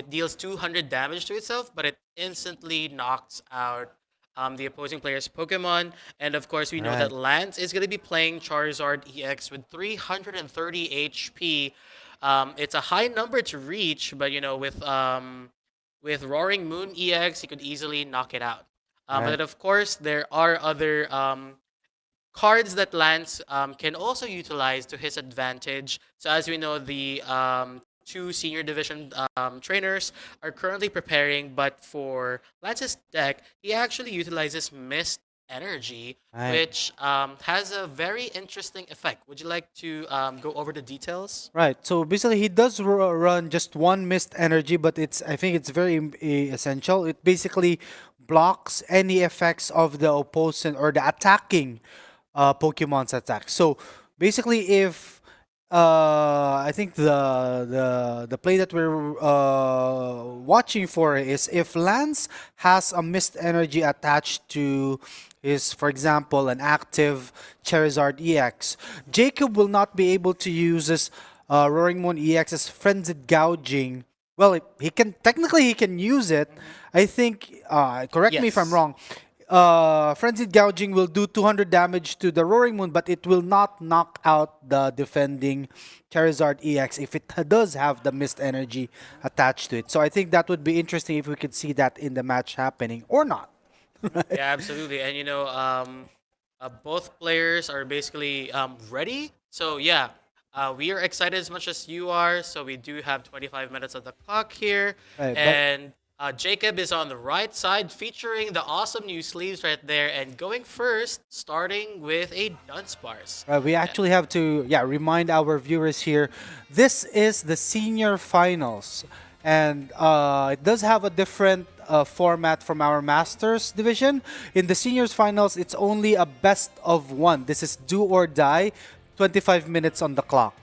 deals 200 damage to itself, but it instantly knocks out the opposing player's Pokemon. And of course, we know that Right. Lance is going to be playing Charizard EX with 330 HP. It's a high number to reach, but with Roaring Moon EX, he could easily knock it out. But Right. then of course, there are other cards that Lance can also utilize to his advantage. So as we know, the two senior division trainers are currently preparing, but for Lance's deck, he actually utilizes Mist Energy, Right. which has a very interesting effect. Would you like to go over the details? Right. So basically, he does run just one mist energy, but I think it's very essential. It basically blocks any effects of the opposing or the attacking Pokemon's attack. So basically, if I think the play that we're watching for is if Lance has a mist energy attached to his, for example, an active Charizard EX, Jacob will not be able to use this Roaring Moon EX's frenzied gouging. Well, he can technically he can use it. I think. Correct me if I'm Yes. wrong. Frenzied Gouging will do 200 damage to the Roaring Moon, but it will not knock out the defending Charizard EX if it does have the Mist Energy attached to it. So I think that would be interesting if we could see that in the match happening or not. Yeah, absolutely. And both players are basically ready. So yeah, We are excited as much as you are, so we do have 25 minutes on the clock here. Right, but- And Jacob is on the right side, featuring the awesome new sleeves right there. And going first, starting with a Dunsparce. We actually have to, remind our viewers here. This is the senior finals, and it does have a different format from our masters division. In the seniors finals, it's only a best of one. This is do or die, 25 minutes on the clock,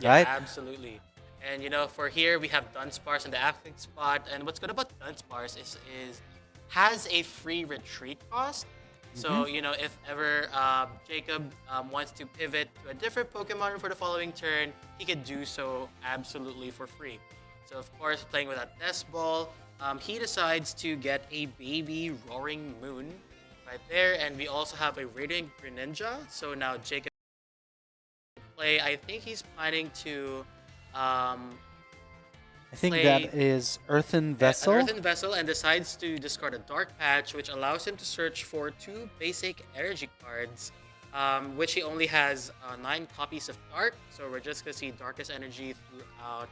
right? Yeah, absolutely. And for here we have Dunsparce in the acting spot. And what's good about Dunsparce is has a free retreat cost. So if ever Jacob wants to pivot to a different Pokemon for the following turn, he could do so absolutely for free. So of course, playing with a Test Ball, he decides to get a baby Roaring Moon right there, and we also have a Radiant Greninja. So now Jacob play. I think he's planning to. I think play that is Earthen Vessel. An Earthen Vessel, and decides to discard a Dark Patch, which allows him to search for 2 basic energy cards, which he only has 9 copies of Dark. So we're just gonna see Darkest Energy throughout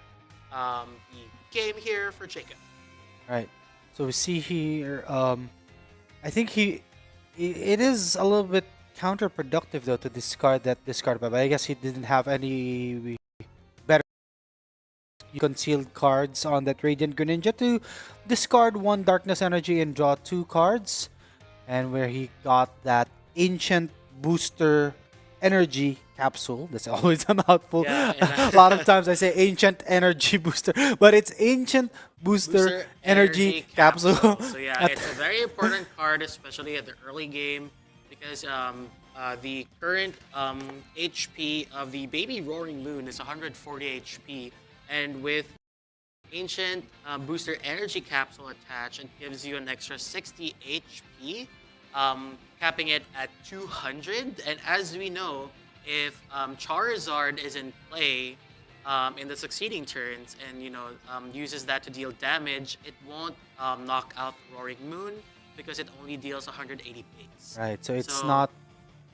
the game here for Jacob. Right. So we see here. I think it is a little bit counterproductive though to discard that discard, but I guess he didn't have any better concealed cards on that Radiant Greninja to discard 1 Darkness Energy and draw 2 cards, and where he got that Ancient Booster Energy Capsule. That's always a mouthful. Yeah, A lot of times I say Ancient Energy Booster, but it's Ancient Booster Energy Capsule. So yeah, it's a very important card, especially at the early game, because the current HP of the baby Roaring Moon is 140 HP, and with Ancient Booster Energy Capsule attached, it gives you an extra 60 HP, capping it at 200. And as we know, if Charizard is in play in the succeeding turns and uses that to deal damage, it won't knock out Roaring Moon because it only deals 180 base. Right, so it's not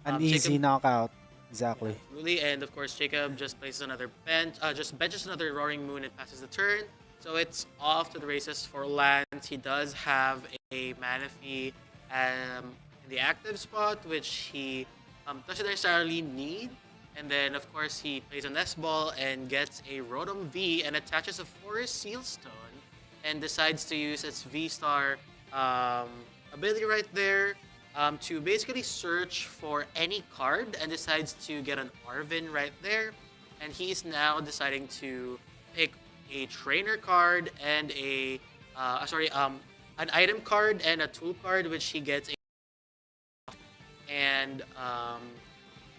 an easy Jacob, knockout. Exactly. Really, and of course Jacob just places another bench, just benches another Roaring Moon and passes the turn. So it's off to the races for Lance. He does have a Manaphy in the active spot, which he doesn't necessarily need. And then, of course, he plays a Nest Ball and gets a Rotom V and attaches a Forest Seal Stone and decides to use its V-Star ability right there to basically search for any card, and decides to get an Arvin right there. And he's now deciding to pick a trainer card and an item card and a tool card, which he gets and I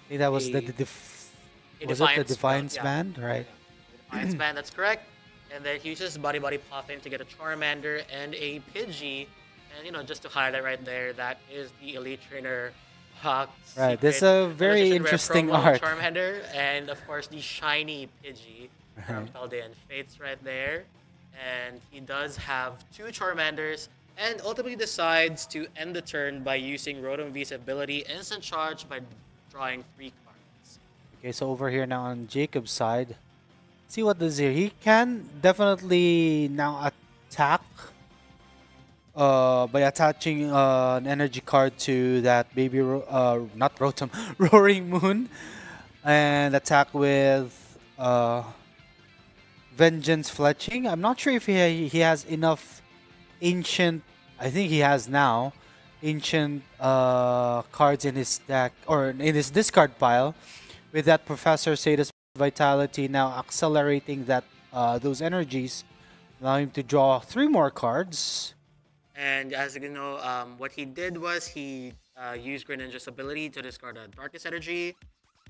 think that was the Defiance Band, right? Defiance Band, that's correct. And then he uses Body Puffin to get a Charmander and a Pidgey. And just to highlight right there, that is the Elite Trainer Hawk. Right, this is a very interesting art. Charmander, and of course the shiny Pidgey from Paldean Fates right there. And he does have 2 Charmanders, and ultimately decides to end the turn by using Rotom V's ability Instant Charge by drawing 3 cards. Okay, so over here now on Jacob's side, see what does here. He can definitely now attack by attaching an energy card to that baby, not Rotom, Roaring Moon, and attack with Vengeance Fletching. I'm not sure if he has enough ancient. I think he has now ancient cards in his deck or in his discard pile. With that Professor Sada's Vitality now accelerating that those energies, allowing him to draw 3 more cards. And as you know, what he did was he used Greninja's ability to discard a Darkest Energy,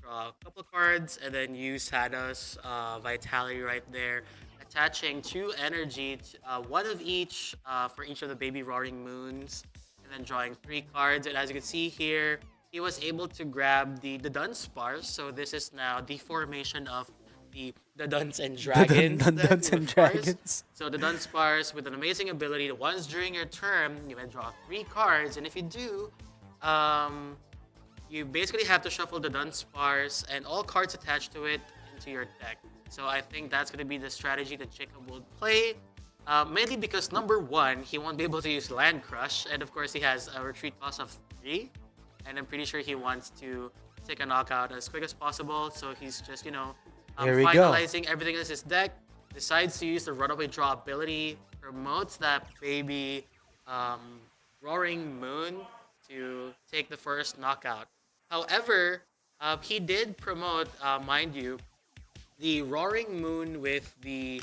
draw a couple cards, and then use Sada's Vitality right there, attaching 2 energy, 1 of each for each of the baby Roaring Moons, and then drawing 3 cards. And as you can see here, he was able to grab the Dunsparce. So this is now the formation of the Duns and Dragons. Duns and Dragons. So the Dunsparce with an amazing ability. Once during your turn, you may draw 3 cards, and if you do, you basically have to shuffle the Dunsparce and all cards attached to it into your deck. So I think that's going to be the strategy that Jacob will play. Mainly because number one, he won't be able to use Land Crush, and of course he has a retreat cost of 3, and I'm pretty sure he wants to take a knockout as quick as possible. So he's just finalizing everything in his deck. Decides to use the Runaway Draw ability, promotes that baby Roaring Moon to take the first knockout. However, he did promote, mind you, the Roaring Moon with the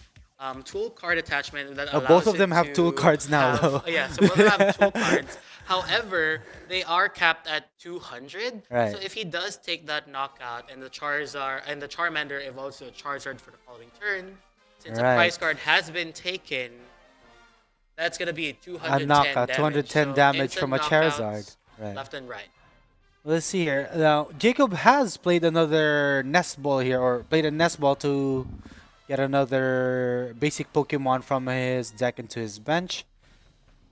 tool card attachment that allows both of it them have to tool cards now, though. Yeah, so both of them have tool cards. However, they are capped at 200. Right. So if he does take that knockout and the Charizard and the Charmander evolves to a Charizard for the following turn, since a prize card has been taken, that's gonna be 210 knockout, damage. 210 So damage from a instant Charizard. knockouts Right. left and right. Let's see here. Now, Jacob has played another nest ball here, or played a nest ball to get another basic Pokemon from his deck into his bench.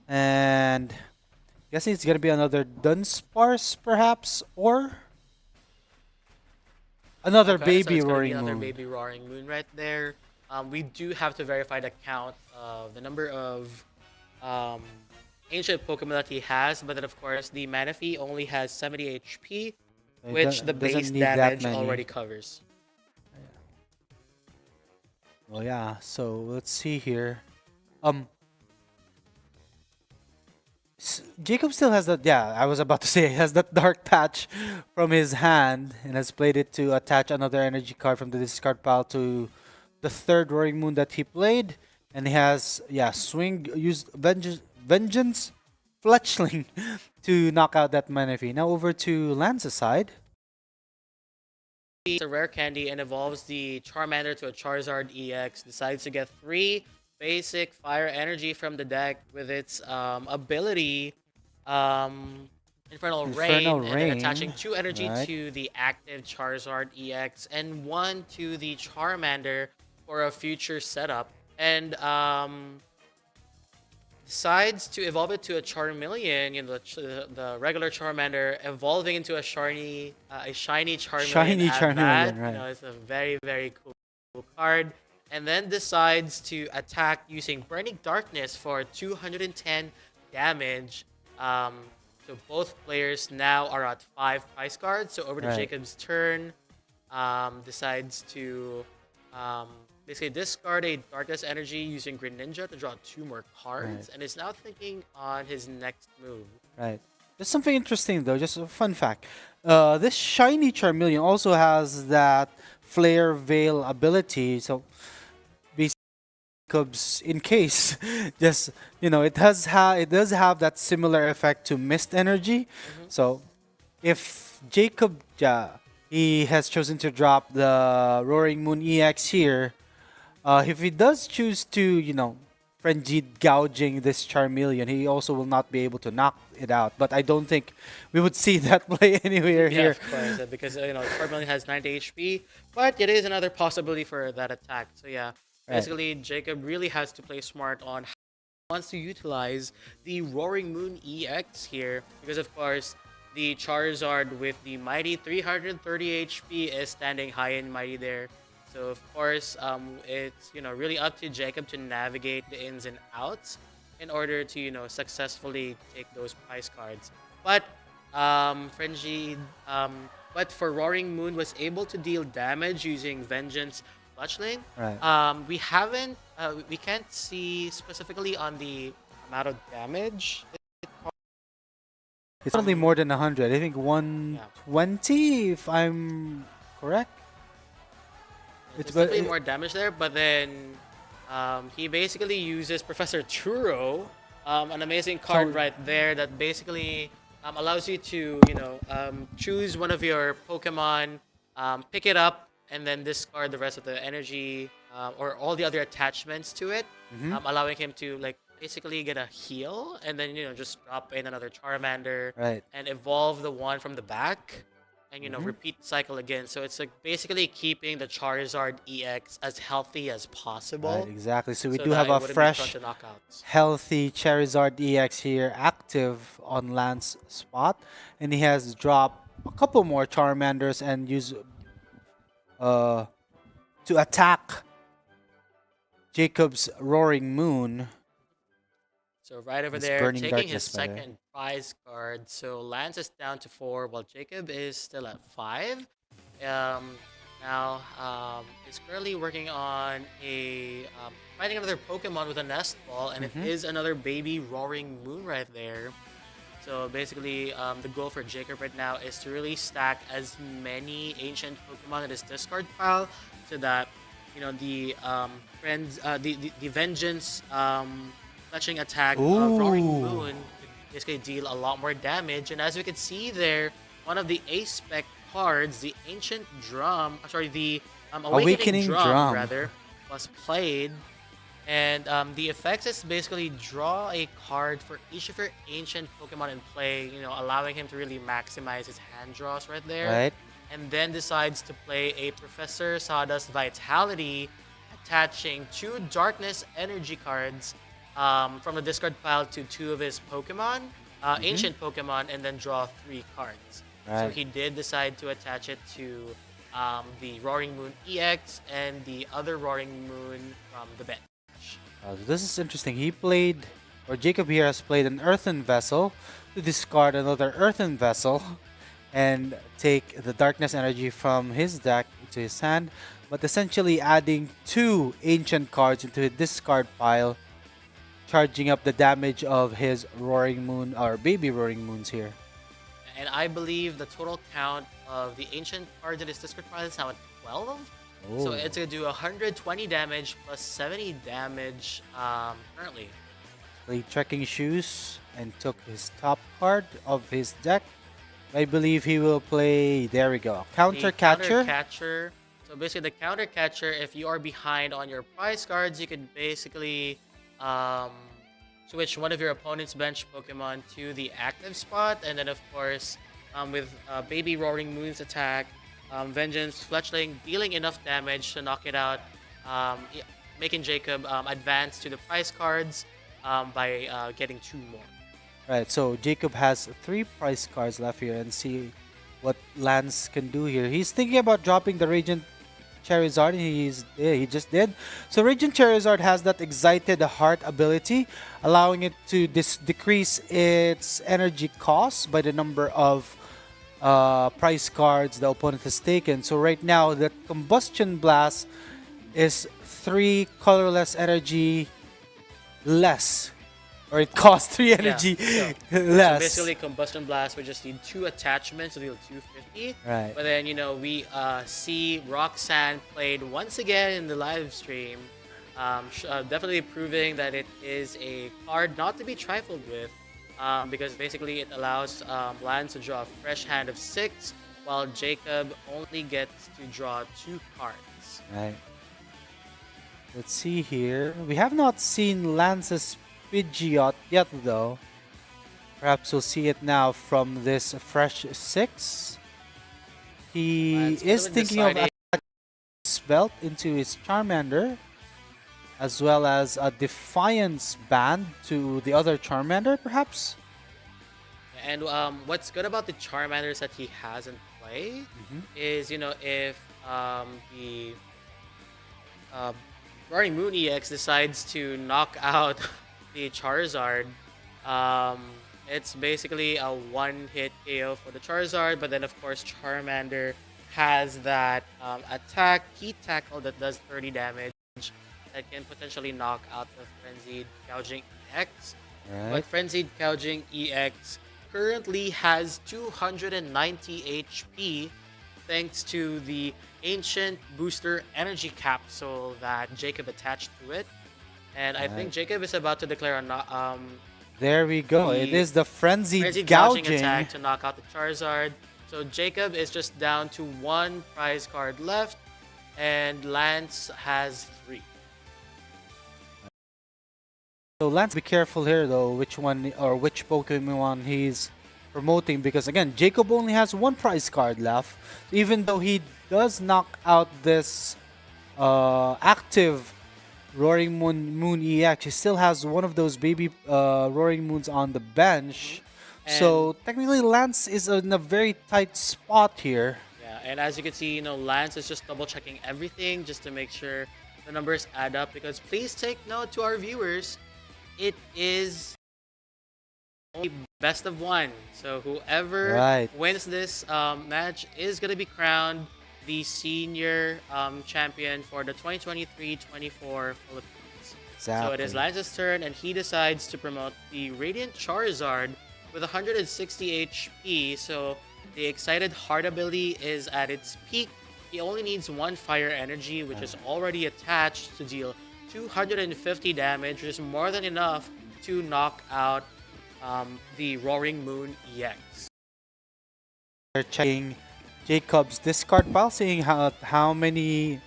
And guessing it's gonna be another Dunsparce, perhaps, or another Okay, so baby it's gonna be Roaring another Moon. baby Roaring Moon right there. We do have to verify the count of the number of ancient Pokemon that he has, but then of course the Manaphy only has 70 HP, which the Doesn't base need that damage many. already covers. Well, yeah. So let's see here. Jacob still has that. Yeah, I was about to say he has that dark patch from his hand and has played it to attach another energy card from the discard pile to the third Roaring Moon that he played, and he has used Vengeance Fletchling to knock out that Manaphy. Now over to Lance's side. It's a rare candy and evolves the Charmander to a Charizard EX. Decides to get 3 basic fire energy from the deck with its ability Infernal Rain, and then attaching 2 energy to the active Charizard EX and 1 to the Charmander for a future setup. And decides to evolve it to a Charmeleon, the regular Charmander, evolving into a shiny Charmeleon. Shiny Charmeleon, right. It's a very, very cool card. And then decides to attack using Burning Darkness for 210 damage. So both players now are at 5 prize cards. So over to Jacob's turn, decides to basically discard a Darkness Energy using Greninja to draw 2 more cards, and is now thinking on his next move. Right. There's something interesting though, just a fun fact. This shiny Charmeleon also has that Flare Veil ability, so basically in case just it does have that similar effect to Mist Energy. So if Jacob he has chosen to drop the Roaring Moon EX here, if he does choose to frenzied gouging this Charmeleon, he also will not be able to knock it out. But I don't think we would see that play anywhere here. Of course, because Charmeleon has 90 HP, but it is another possibility for that attack. So yeah, basically Jacob really has to play smart on how he wants to utilize the Roaring Moon EX here, because of course the Charizard with the mighty 330 HP is standing high and mighty there. So of course, it's really up to Jacob to navigate the ins and outs in order to successfully take those prize cards. But but for Roaring Moon was able to deal damage using Vengeance Fletchling. We can't see specifically on the amount of damage. It's only more than 100. I think 120, if I'm correct. It's definitely more damage there, but then he basically uses Professor Turo, an amazing card right there that basically allows you to choose one of your Pokemon, pick it up, and then discard the rest of the energy or all the other attachments to it, allowing him to basically get a heal, and then just drop in another Charmander and evolve the one from the back. And repeat the cycle again. So it's basically keeping the Charizard EX as healthy as possible. Right, exactly. So we do have a fresh, healthy Charizard EX here active on Lance's spot. And he has dropped a couple more Charmanders and use to attack Jacob's Roaring Moon. So right over It's there, Burning taking his Darkness, by the way. second prize card. So Lance is down to 4, while Jacob is still at 5. Now is currently working on a fighting another Pokemon with a Nest Ball, and it is another baby Roaring Moon right there. So basically, the goal for Jacob right now is to really stack as many ancient Pokemon in his discard pile, so that the the Vengeance fletching attack of Roaring Moon could basically deal a lot more damage. And as we can see there, one of the Ace Spec cards, the Ancient Drum, the Awakening Drum rather, was played. And the effects is basically draw a card for each of your ancient Pokemon in play, allowing him to really maximize his hand draws right there. Right. And then decides to play a Professor Sawdust Vitality, attaching 2 Darkness Energy cards from the discard pile to 2 of his Pokemon, ancient Pokemon, and then draw 3 cards. Right. So he did decide to attach it to the Roaring Moon EX and the other Roaring Moon from the bench. This is interesting. Jacob here has played an Earthen Vessel to discard another Earthen Vessel and take the Darkness Energy from his deck into his hand, but essentially adding 2 ancient cards into his discard pile, charging up the damage of his Roaring Moon, or baby Roaring Moons here. And I believe the total count of the ancient cards in his discard pile is now at 12. So it's going to do 120 damage plus 70 damage currently. Played Trekking Shoes and took his top card of his deck. I believe he will play, there we go, Counter Catcher. So basically the Counter Catcher, if you are behind on your prize cards, you could basically switch one of your opponent's bench Pokemon to the active spot. And then of course, with Baby Roaring Moon's attack, Vengeance Fletchling dealing enough damage to knock it out, making Jacob advance to the prize cards by getting 2 more. Right, so Jacob has 3 prize cards left here, and see what Lance can do here. He's thinking about dropping the Radiant Charizard, and he just did. So Radiant Charizard has that Excited Heart ability, allowing it to decrease its energy cost by the number of prize cards the opponent has taken. So right now, the Combustion Blast is 3 colorless energy less, or it costs 3 energy less. So basically, Combustion Blast, we just need 2 attachments to deal 250. Right. But then, we see Roxanne played once again in the live stream, definitely proving that it is a card not to be trifled with. Because basically it allows Lance to draw a fresh hand of 6, while Jacob only gets to draw 2 cards. Right. Let's see here. We have not seen Lance's Pidgeot yet, though. Perhaps we'll see it now from this fresh 6. He Lance is thinking of deciding- adding Spelt into his Charmander, as well as a Defiance Band to the other Charmander, perhaps? And what's good about the Charmanders that he has in play is, if the Roaring Moon EX decides to knock out the Charizard, it's basically a 1-hit KO for the Charizard, but then of course Charmander has that attack, Heat Tackle that does 30 damage, that can potentially knock out the Frenzied Gouging EX. Right. But Frenzied Gouging EX currently has 290 HP thanks to the Ancient Booster Energy Capsule that Jacob attached to it. And I think Jacob is about to declare a there we go. It is the Frenzied Gouging Gouging attack to knock out the Charizard. So Jacob is just down to 1 prize card left, and Lance has 3. So Lance, be careful here though, which one or which Pokemon he's promoting, because again, Jacob only has 1 prize card left. Even though he does knock out this active Roaring Moon EX, he still has one of those baby Roaring Moons on the bench. So technically Lance is in a very tight spot here. Yeah, and as you can see, Lance is just double checking everything just to make sure the numbers add up. Because please take note to our viewers, it is only best of one. So whoever wins this match is gonna be crowned the senior champion for the 2023-24 Philippines. Exactly. So it is Lance's turn, and he decides to promote the Radiant Charizard with 160 HP. So the Excited Heart ability is at its peak. He only needs one Fire Energy, which is already attached to deal 250 damage, which is more than enough to knock out the Roaring Moon EX. They're checking Jacob's discard pile, seeing how many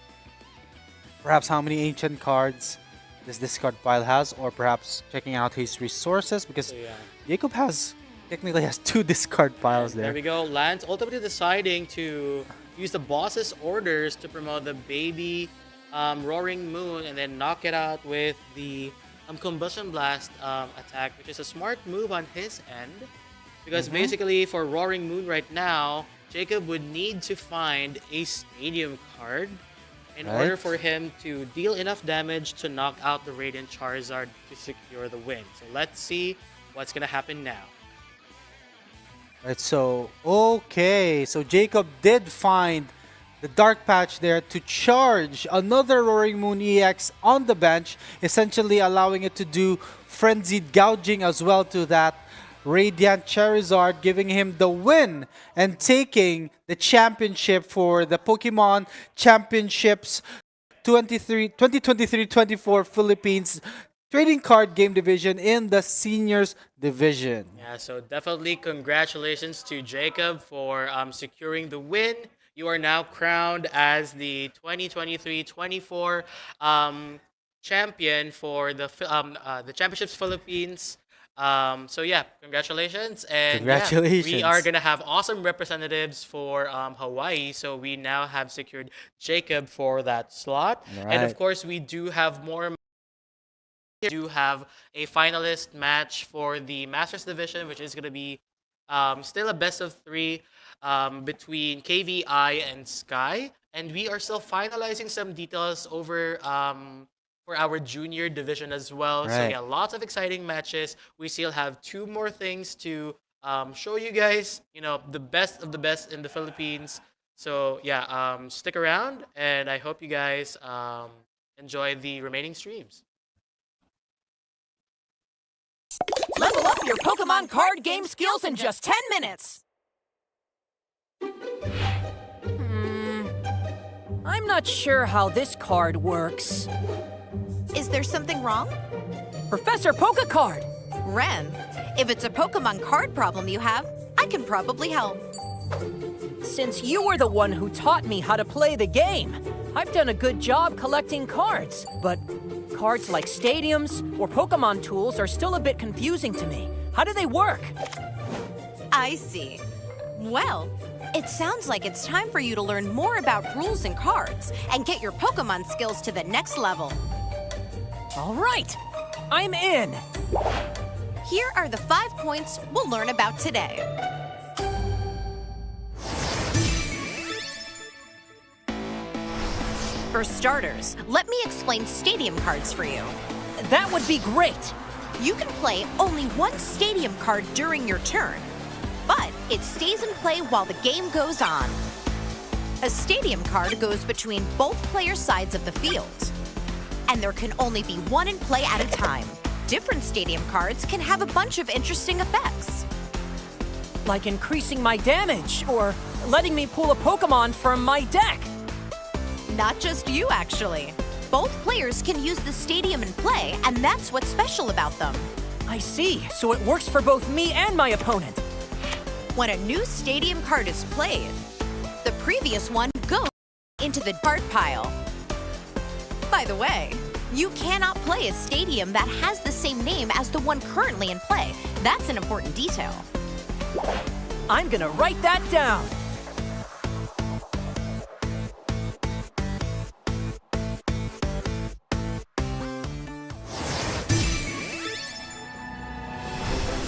ancient cards this discard pile has, or perhaps checking out his resources, because Jacob technically has 2 discard piles there. There we go. Lance ultimately deciding to use the boss's orders to promote the baby Roaring Moon and then knock it out with the Combustion Blast attack, which is a smart move on his end. Because basically for Roaring Moon right now, Jacob would need to find a Stadium card in order for him to deal enough damage to knock out the Radiant Charizard to secure the win. So let's see what's going to happen now. Right, so Jacob did find the Dark Patch there to charge another Roaring Moon EX on the bench, essentially allowing it to do Frenzied Gouging as well to that Radiant Charizard, giving him the win and taking the championship for the Pokemon Championships 2023-24 Philippines trading card game division in the seniors division. Yeah, so definitely congratulations to Jacob for securing the win. You are now crowned as the 2023-24 champion for the Championships Philippines. So yeah, congratulations. And congratulations. we are gonna have awesome representatives for Hawaii. So we now have secured Jacob for that slot. And of course, we do have more. We do have a finalist match for the Masters Division, which is gonna be still a best of 3 between KVI and Sky. And we are still finalizing some details over for our junior division as well. So yeah, lots of exciting matches. We still have 2 more things to show you guys, the best of the best in the Philippines. So yeah, stick around, and I hope you guys enjoy the remaining streams. Level up your Pokemon card game skills in just 10 minutes! I'm not sure how this card works. Is there something wrong? Professor Pokecard! Ren, if it's a Pokemon card problem you have, I can probably help. Since you were the one who taught me how to play the game, I've done a good job collecting cards, but cards like stadiums or Pokemon tools are still a bit confusing to me. How do they work? I see. Well, it sounds like it's time for you to learn more about rules and cards and get your Pokemon skills to the next level. All right, I'm in. Here are the 5 points we'll learn about today. For starters, let me explain Stadium cards for you. That would be great. You can play only 1 Stadium card during your turn, but it stays in play while the game goes on. A Stadium card goes between both player sides of the field, and there can only be 1 in play at a time. Different Stadium cards can have a bunch of interesting effects. Like increasing my damage, or letting me pull a Pokemon from my deck. Not just you, actually. Both players can use the Stadium in play, and that's what's special about them. I see, so it works for both me and my opponent. When a new Stadium card is played, the previous one goes into the card pile. By the way, you cannot play a Stadium that has the same name as the one currently in play. That's an important detail. I'm gonna write that down.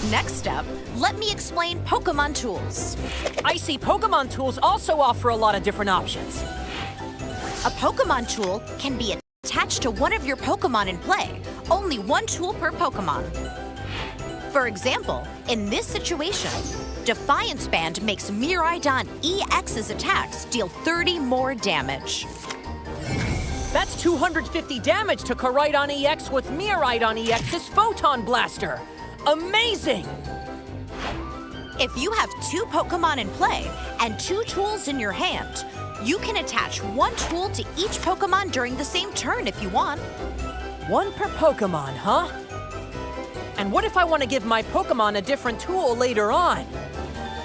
Next up, let me explain Pokémon tools. I see Pokémon tools also offer a lot of different options. A Pokémon tool can be attached to one of your Pokémon in play. Only one tool per Pokémon. For example, in this situation, Defiance Band makes Miraidon EX's attacks deal 30 more damage. That's 250 damage to Koraidon EX with Miraidon EX's Photon Blaster. Amazing! If you have two Pokémon in play and two tools in your hand, you can attach one tool to each Pokémon during the same turn if you want. One per Pokémon, huh? And what if I want to give my Pokémon a different tool later on?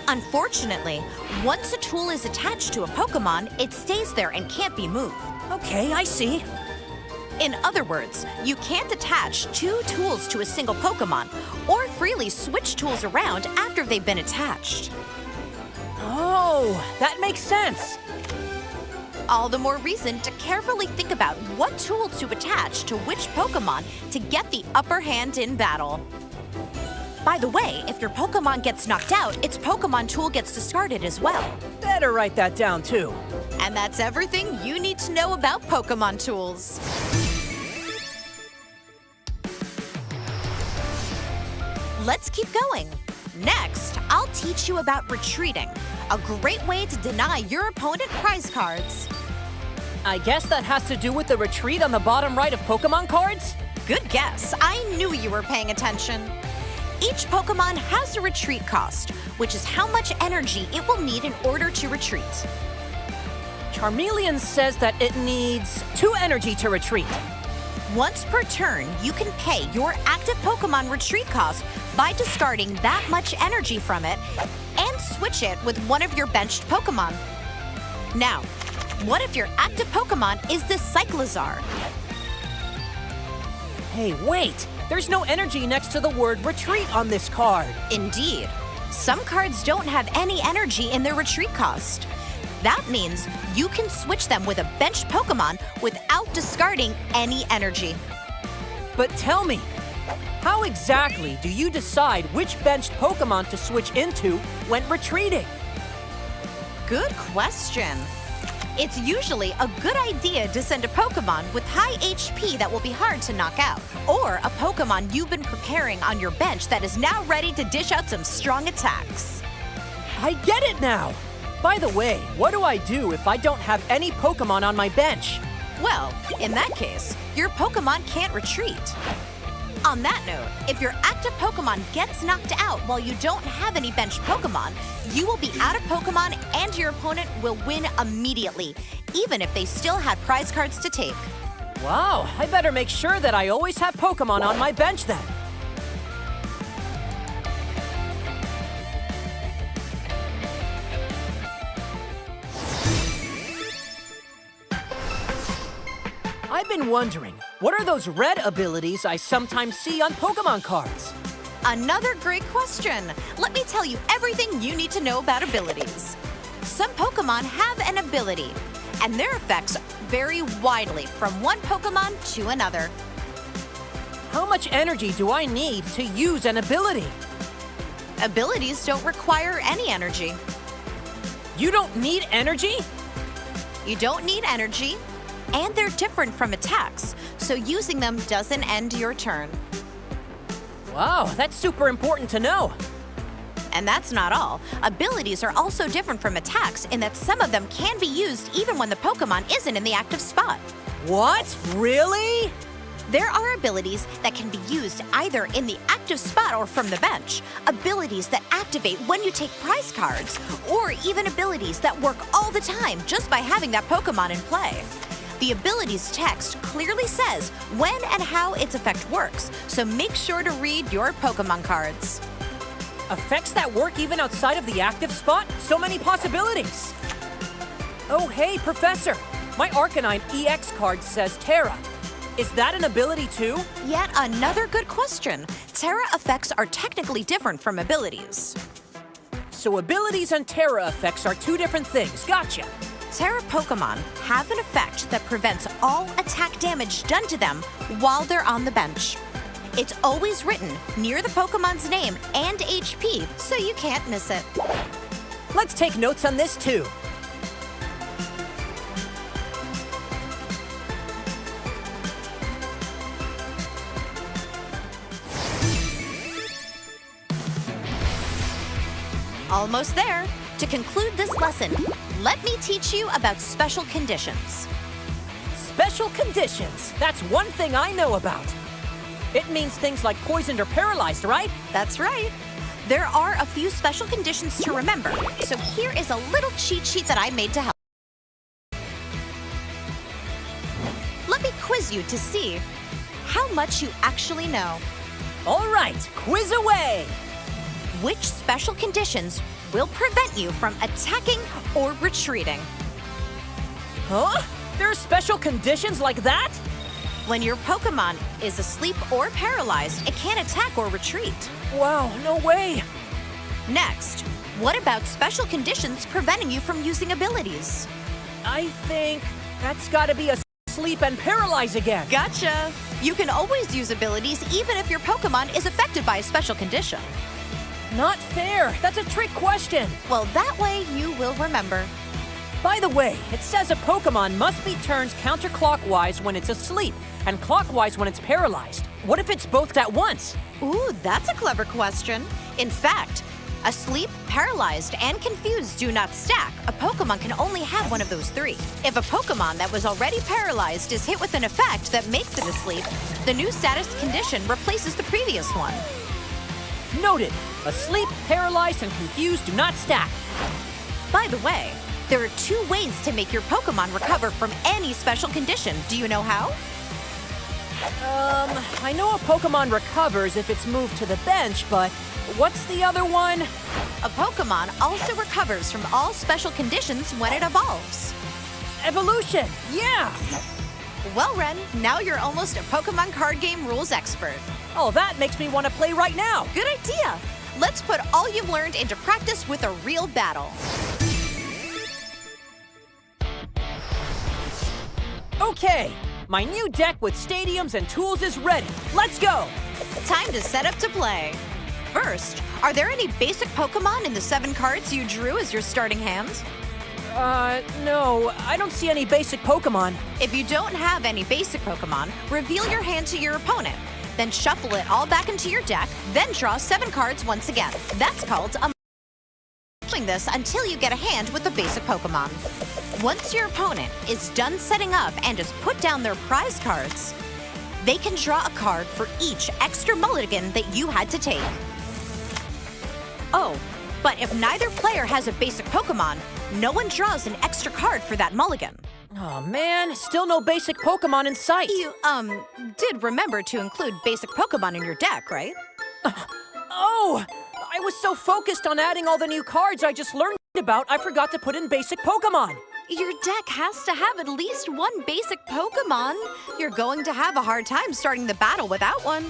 Unfortunately, once a tool is attached to a Pokémon, it stays there and can't be moved. Okay, I see. In other words, you can't attach two tools to a single Pokémon or freely switch tools around after they've been attached. Oh, that makes sense. All the more reason to carefully think about what tool to attach to which Pokémon to get the upper hand in battle. By the way, if your Pokémon gets knocked out, its Pokémon tool gets discarded as well. Better write that down too. And that's everything you need to know about Pokémon tools. Let's keep going. Next, I'll teach you about retreating, a great way to deny your opponent prize cards. I guess that has to do with the retreat on the bottom right of Pokémon cards? Good guess. I knew you were paying attention. Each Pokémon has a retreat cost, which is how much energy it will need in order to retreat. Charmeleon says that it needs 2 energy to retreat. Once per turn, you can pay your active Pokémon retreat cost by discarding that much energy from it and switch it with one of your benched Pokémon. Now, what if your active Pokémon is the Cyclizar? Hey, wait! There's no energy next to the word retreat on this card. Indeed. Some cards don't have any energy in their retreat cost. That means you can switch them with a benched Pokémon without discarding any energy. But tell me, how exactly do you decide which benched Pokémon to switch into when retreating? Good question. It's usually a good idea to send a Pokémon with high HP that will be hard to knock out, or a Pokémon you've been preparing on your bench that is now ready to dish out some strong attacks. I get it now! By the way, what do I do if I don't have any Pokémon on my bench? Well, in that case, your Pokémon can't retreat. On that note, if your active Pokémon gets knocked out while you don't have any benched Pokémon, you will be out of Pokémon and your opponent will win immediately, even if they still had prize cards to take. Wow, I better make sure that I always have Pokémon on my bench then. I've been wondering, what are those red abilities I sometimes see on Pokémon cards? Another great question. Let me tell you everything you need to know about abilities. Some Pokémon have an ability, and their effects vary widely from one Pokémon to another. How much energy do I need to use an ability? Abilities don't require any energy. You don't need energy? You don't need energy, and they're different from attacks, so using them doesn't end your turn. Wow, that's super important to know. And that's not all. Abilities are also different from attacks in that some of them can be used even when the Pokémon isn't in the active spot. What? Really? There are abilities that can be used either in the active spot or from the bench, abilities that activate when you take prize cards, or even abilities that work all the time just by having that Pokémon in play. The abilities text clearly says when and how its effect works, so make sure to read your Pokémon cards. Effects that work even outside of the active spot? So many possibilities! Oh, hey, Professor! My Arcanine EX card says Terra. Is that an ability too? Yet another good question. Terra effects are technically different from abilities. So abilities and Terra effects are two different things. Gotcha! Terra Pokémon have an effect that prevents all attack damage done to them while they're on the bench. It's always written near the Pokemon's name and HP, so you can't miss it. Let's take notes on this too. Almost there. To conclude this lesson, let me teach you about special conditions. Special conditions. That's one thing I know about. It means things like poisoned or paralyzed, right? That's right. There are a few special conditions to remember, so here is a little cheat sheet that I made to help. Let me quiz you to see how much you actually know. All right, quiz away. Which special conditions will prevent you from attacking or retreating? Huh? There are special conditions like that? When your Pokemon is asleep or paralyzed, it can't attack or retreat. Wow, no way. Next, what about special conditions preventing you from using abilities? I think that's gotta be a sleep and paralyze again. Gotcha! You can always use abilities even if your Pokemon is affected by a special condition. Not fair. That's a trick question. Well, that way you will remember. By the way, it says a Pokemon must be turned counterclockwise when it's asleep and clockwise when it's paralyzed. What if it's both at once? Ooh, that's a clever question. In fact, asleep, paralyzed, and confused do not stack. A Pokemon can only have one of those three. If a Pokemon that was already paralyzed is hit with an effect that makes it asleep, the new status condition replaces the previous one. Noted. Asleep, paralyzed, and confused do not stack. By the way, there are 2 ways to make your Pokemon recover from any special condition. Do you know how? I know a Pokemon recovers if it's moved to the bench, but what's the other one? A Pokemon also recovers from all special conditions when it evolves. Evolution, yeah! Well, Ren, now you're almost a Pokemon card game rules expert. Oh, that makes me want to play right now. Good idea! Let's put all you've learned into practice with a real battle. Okay, my new deck with stadiums and tools is ready. Let's go! Time to set up to play. First, are there any basic Pokemon in the 7 cards you drew as your starting hand? No, I don't see any basic Pokemon. If you don't have any basic Pokemon, reveal your hand to your opponent. Then shuffle it all back into your deck, then draw 7 cards once again. That's called a doing this until you get a hand with the basic Pokemon. Once your opponent is done setting up and has put down their prize cards, they can draw a card for each extra mulligan that you had to take. Oh, but if neither player has a basic Pokemon, no one draws an extra card for that mulligan. Oh man, still no basic Pokemon in sight. You, did remember to include basic Pokemon in your deck, right? Oh! I was so focused on adding all the new cards I just learned about, I forgot to put in basic Pokemon. Your deck has to have at least one basic Pokemon. You're going to have a hard time starting the battle without one.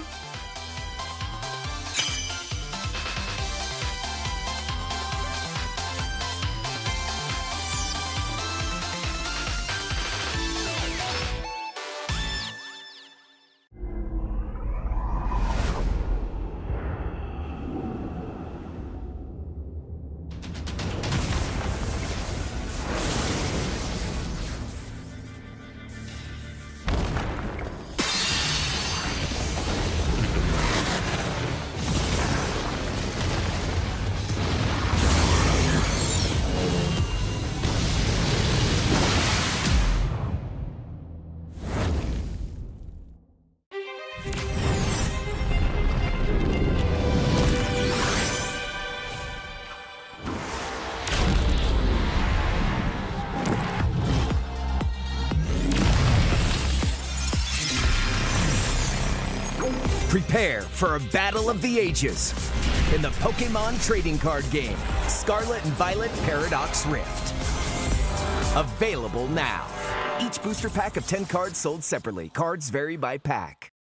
Prepare for a battle of the ages in the Pokémon trading card game, Scarlet and Violet Paradox Rift. Available now. Each booster pack of 10 cards sold separately. Cards vary by pack.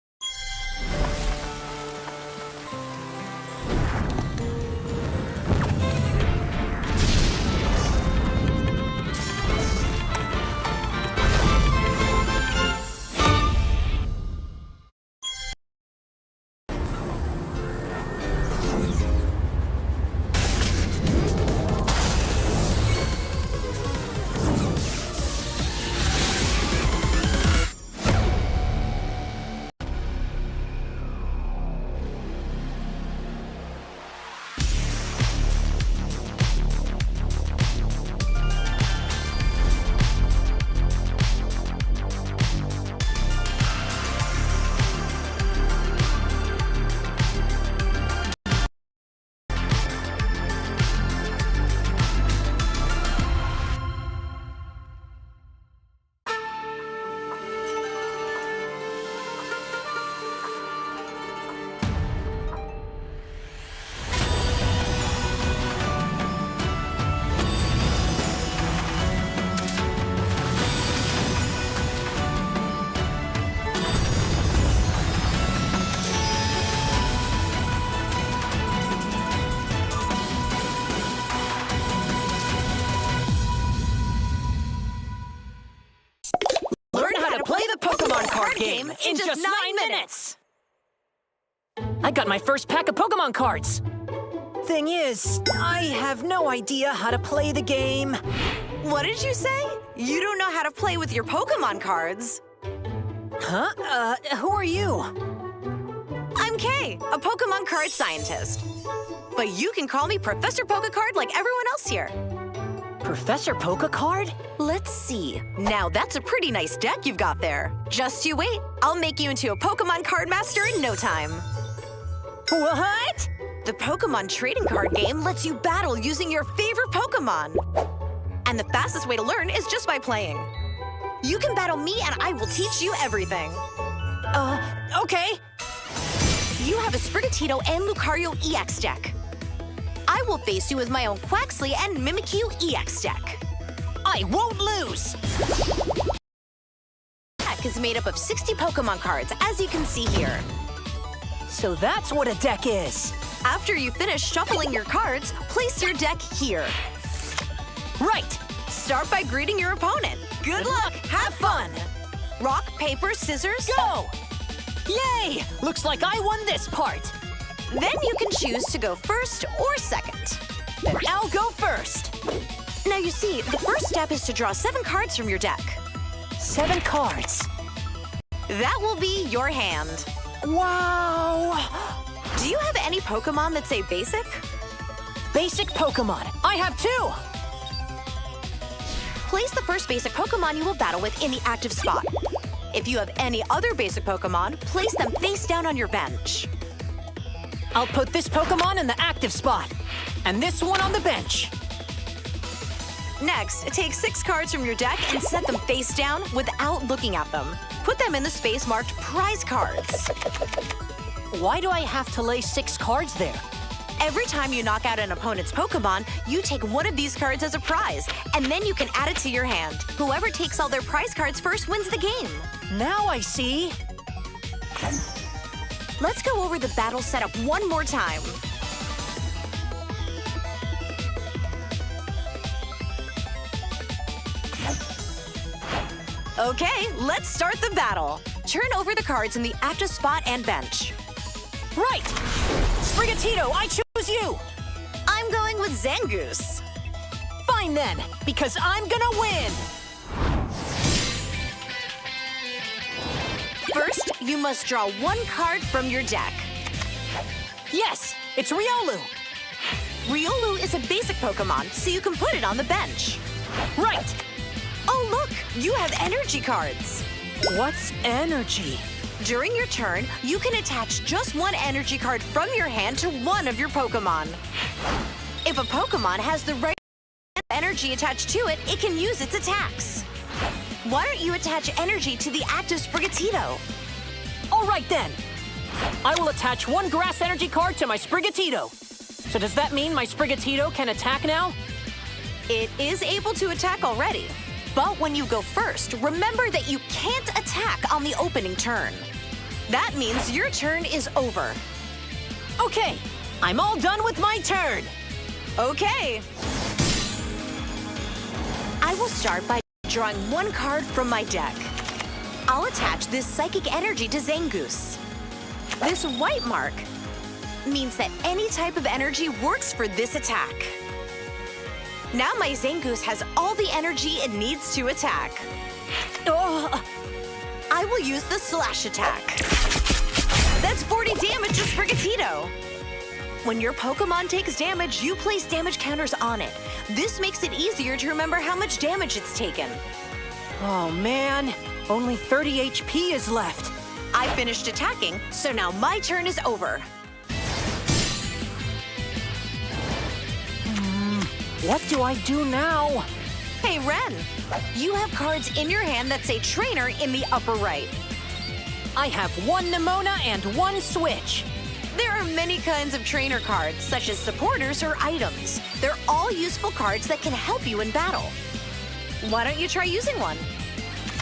just 9 minutes! I got my first pack of Pokémon cards. Thing is, I have no idea how to play the game. What did you say? You don't know how to play with your Pokémon cards. Huh? Who are you? I'm Kay, a Pokémon card scientist. But you can call me Professor Pokecard like everyone else here. Professor Pokecard? Let's see. Now that's a pretty nice deck you've got there. Just you wait. I'll make you into a Pokémon card master in no time. What? The Pokémon trading card game lets you battle using your favorite Pokémon. And the fastest way to learn is just by playing. You can battle me and I will teach you everything. Okay. You have a Sprigatito and Lucario EX deck. I will face you with my own Quaxly and Mimikyu EX deck. I won't lose. The deck is made up of 60 Pokémon cards, as you can see here. So that's what a deck is. After you finish shuffling your cards, place your deck here. Right. Start by greeting your opponent. Good luck, have fun. Rock, paper, scissors, Go! Yay! Looks like I won this part. Then you can choose to go first or second. Then I'll go first. Now you see, the first step is to draw 7 cards from your deck. 7 cards. That will be your hand. Wow! Do you have any Pokemon that say basic? Basic Pokemon. I have 2. Place the first basic Pokemon you will battle with in the active spot. If you have any other basic Pokemon, place them face down on your bench. I'll put this Pokemon in the active spot, and this one on the bench. Next, take 6 cards from your deck and set them face down without looking at them. Put them in the space marked prize cards. Why do I have to lay 6 cards there? Every time you knock out an opponent's Pokemon, you take one of these cards as a prize, and then you can add it to your hand. Whoever takes all their prize cards first wins the game. Now I see. Let's go over the battle setup one more time. Okay, let's start the battle. Turn over the cards in the active spot and bench. Right! Sprigatito, I choose you! I'm going with Zangoose. Fine then, because I'm gonna win! First, you must draw 1 card from your deck. Yes, it's Riolu! Riolu is a basic Pokemon, so you can put it on the bench. Right! Oh look, you have energy cards. What's energy? During your turn, you can attach just 1 energy card from your hand to one of your Pokemon. If a Pokemon has the right energy attached to it, it can use its attacks. Why don't you attach energy to the active Sprigatito? All right then. I will attach 1 grass energy card to my Sprigatito. So does that mean my Sprigatito can attack now? It is able to attack already. But when you go first, remember that you can't attack on the opening turn. That means your turn is over. Okay, I'm all done with my turn. Okay. I will start by drawing 1 card from my deck. I'll attach this psychic energy to Zangoose. This white mark means that any type of energy works for this attack. Now my Zangoose has all the energy it needs to attack. I will use the slash attack. That's 40 damage to Sprigatito. When your Pokemon takes damage, you place damage counters on it. This makes it easier to remember how much damage it's taken. Oh man, only 30 HP is left. I finished attacking, so now my turn is over. What do I do now? Hey, Ren, you have cards in your hand that say Trainer in the upper right. I have 1 Nemona and 1 Switch. There are many kinds of trainer cards, such as supporters or items. They're all useful cards that can help you in battle. Why don't you try using one?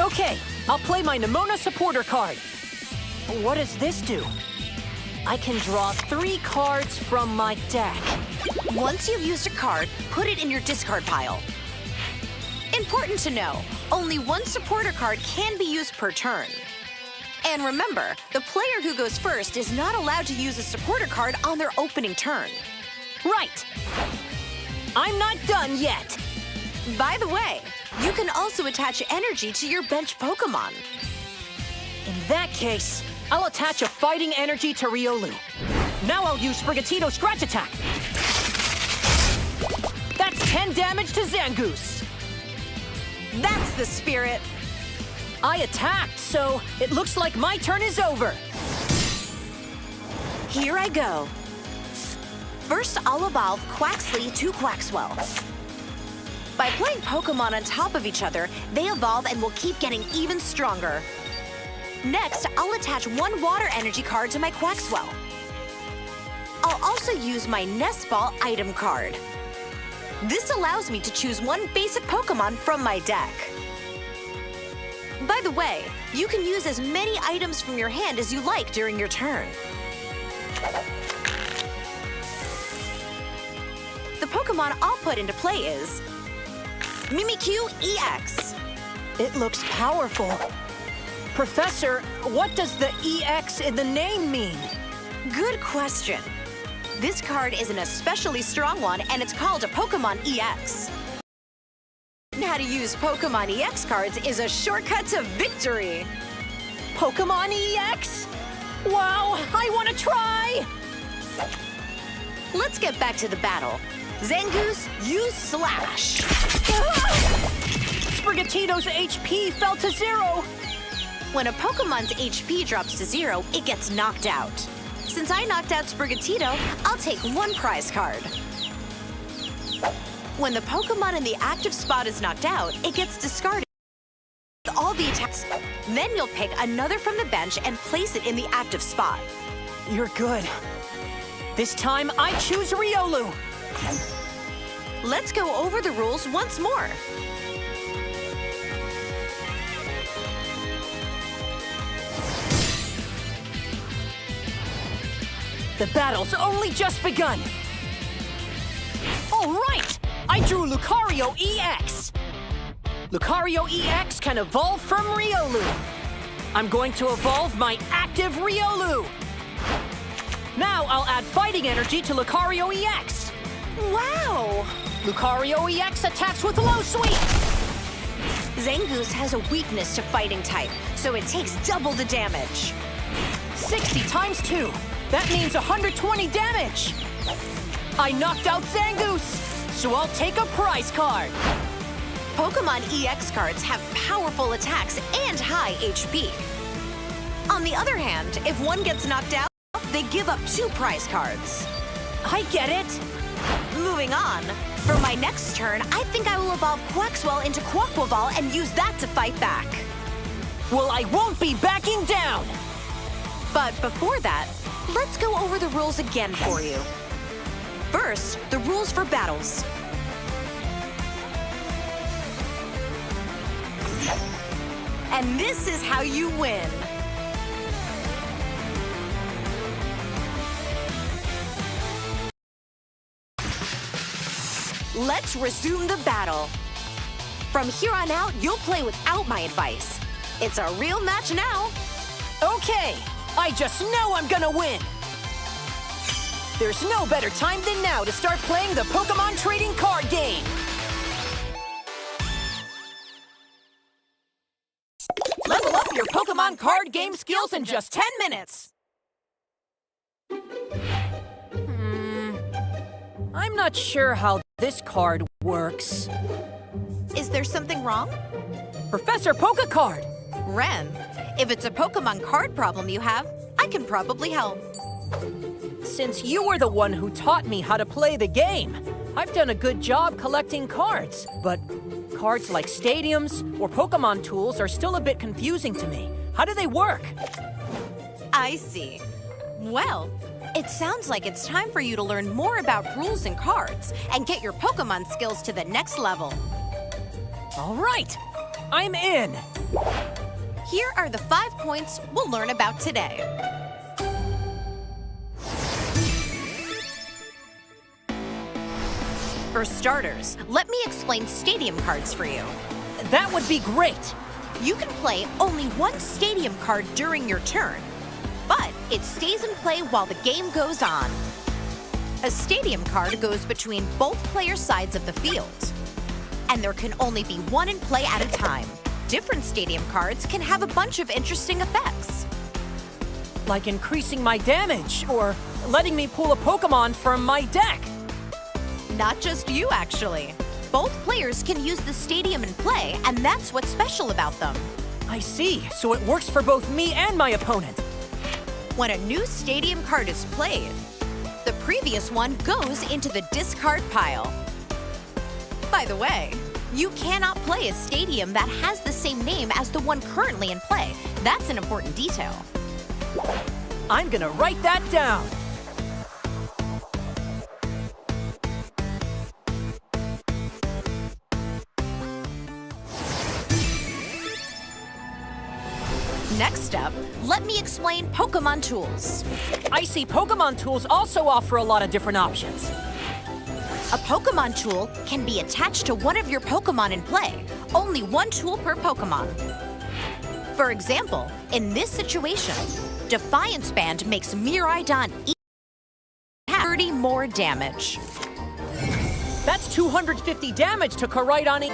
Okay, I'll play my Nemona supporter card. What does this do? I can draw 3 cards from my deck. Once you've used a card, put it in your discard pile. Important to know, only 1 supporter card can be used per turn. And remember, the player who goes first is not allowed to use a supporter card on their opening turn. Right. I'm not done yet. By the way, you can also attach energy to your bench Pokémon. In that case, I'll attach a fighting energy to Riolu. Now I'll use Sprigatito's Scratch Attack. That's 10 damage to Zangoose. That's the spirit. I attacked, so it looks like my turn is over. Here I go. First, I'll evolve Quaxly to Quaxwell. By playing Pokémon on top of each other, they evolve and will keep getting even stronger. Next, I'll attach one water energy card to my Quaxwell. I'll also use my Nest Ball item card. This allows me to choose one basic Pokémon from my deck. By the way, you can use as many items from your hand as you like during your turn. The Pokémon I'll put into play is Mimikyu EX. It looks powerful. Professor, what does the EX in the name mean? Good question. This card is an especially strong one, and it's called a Pokémon EX. How to use Pokémon EX cards is a shortcut to victory. Pokémon EX? Wow, I want to try! Let's get back to the battle. Zangoose, use Slash. Sprigatito's HP fell to 0. When a Pokemon's HP drops to 0, it gets knocked out. Since I knocked out Sprigatito, I'll take one prize card. When the Pokemon in the active spot is knocked out, it gets discarded with all the attacks. Then you'll pick another from the bench and place it in the active spot. You're good. This time, I choose Riolu. Let's go over the rules once more. The battle's only just begun. All right, I drew Lucario EX. Lucario EX can evolve from Riolu. I'm going to evolve my active Riolu. Now I'll add fighting energy to Lucario EX. Wow! Lucario EX attacks with Low Sweep. Zangoose has a weakness to fighting type, so it takes double the damage. 60 times 2. That means 120 damage. I knocked out Zangoose, so I'll take a prize card. Pokemon EX cards have powerful attacks and high HP. On the other hand, if one gets knocked out, they give up 2 prize cards. I get it. Moving on, for my next turn, I think I will evolve Quaxwell into Quaquaval and use that to fight back. Well, I won't be backing down. But before that, let's go over the rules again for you. First, the rules for battles. And this is how you win. Let's resume the battle. From here on out, you'll play without my advice. It's a real match now. Okay, I just know I'm gonna win. There's no better time than now to start playing the Pokémon trading card game. Level up your Pokémon card game skills in just 10 minutes. I'm not sure how this card works. Is there something wrong? Professor Pokécard! Ren, if it's a Pokemon card problem you have, I can probably help. Since you were the one who taught me how to play the game, I've done a good job collecting cards, but cards like stadiums or Pokemon tools are still a bit confusing to me. How do they work? I see. Well, it sounds like it's time for you to learn more about rules and cards and get your Pokemon skills to the next level. All right, I'm in. Here are the 5 points we'll learn about today. For starters, let me explain stadium cards for you. That would be great. You can play only one stadium card during your turn, but it stays in play while the game goes on. A stadium card goes between both player sides of the field, and there can only be one in play at a time. Different stadium cards can have a bunch of interesting effects. Like increasing my damage, or letting me pull a Pokémon from my deck. Not just you, actually. Both players can use the stadium in play, and that's what's special about them. I see, so it works for both me and my opponent. When a new stadium card is played, the previous one goes into the discard pile. By the way, you cannot play a stadium that has the same name as the one currently in play. That's an important detail. I'm gonna write that down. Next up, let me explain Pokémon tools. I see Pokémon tools also offer a lot of different options. A Pokémon tool can be attached to one of your Pokémon in play. Only one tool per Pokémon. For example, in this situation, Defiance Band makes Miraidon 30 more damage. That's 250 damage to Koraidon.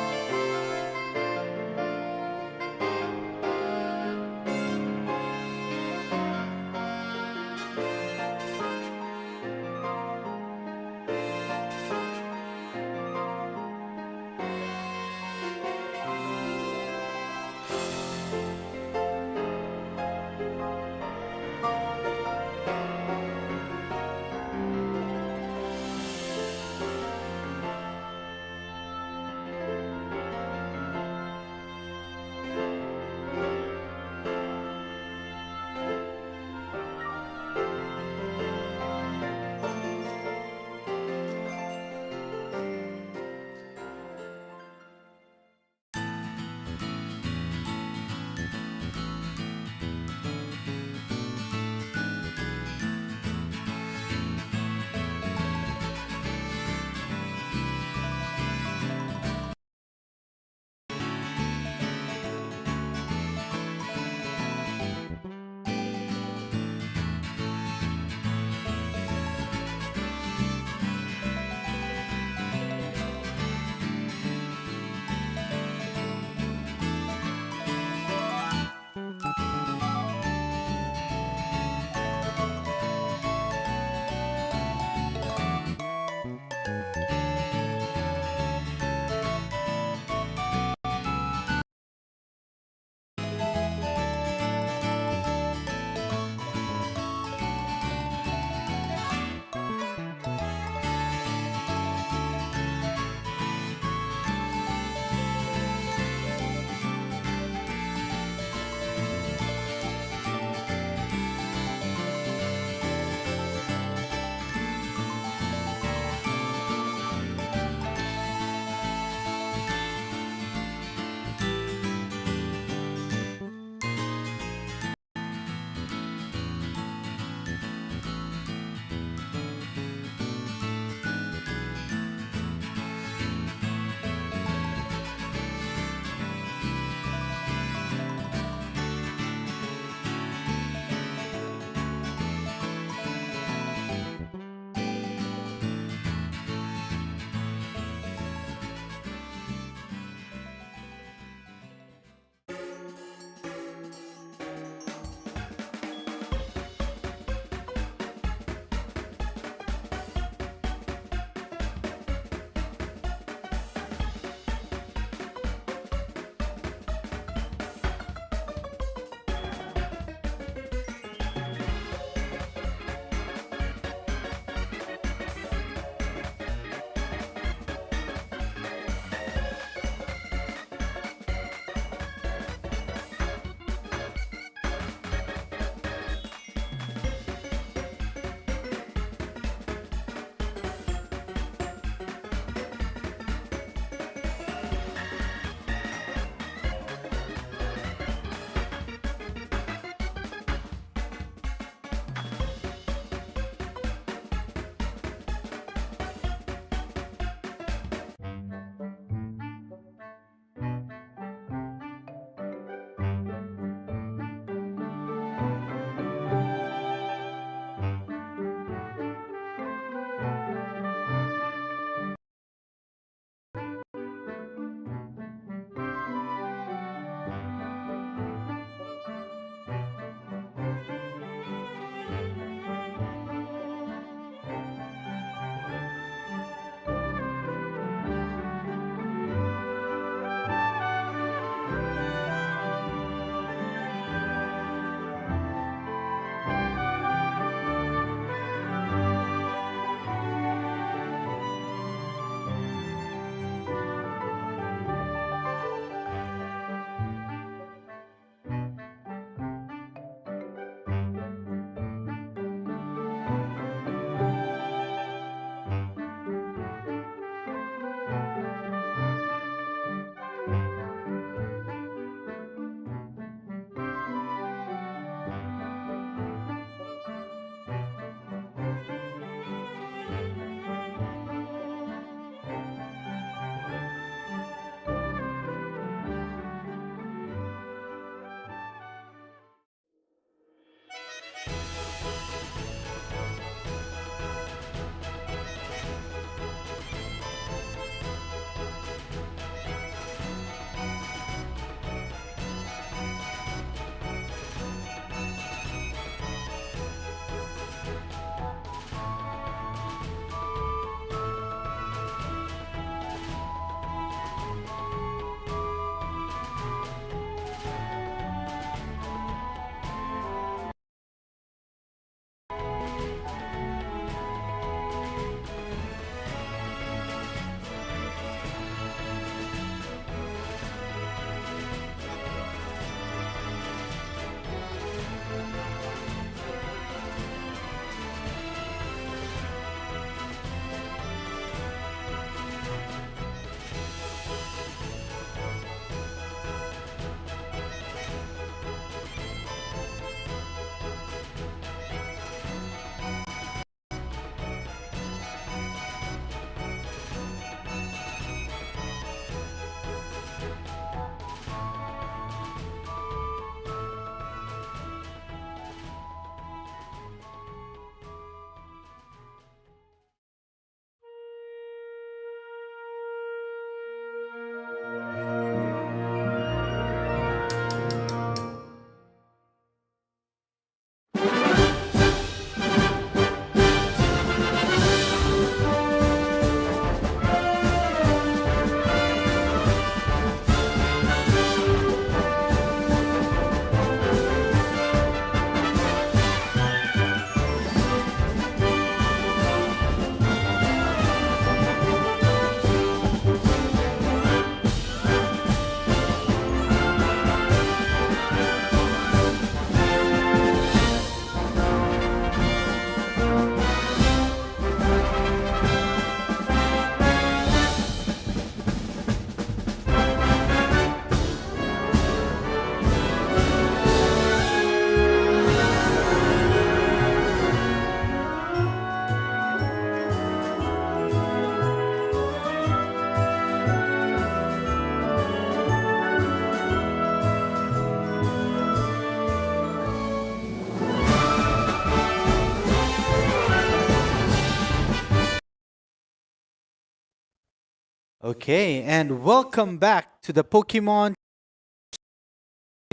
Okay, and welcome back to the Pokemon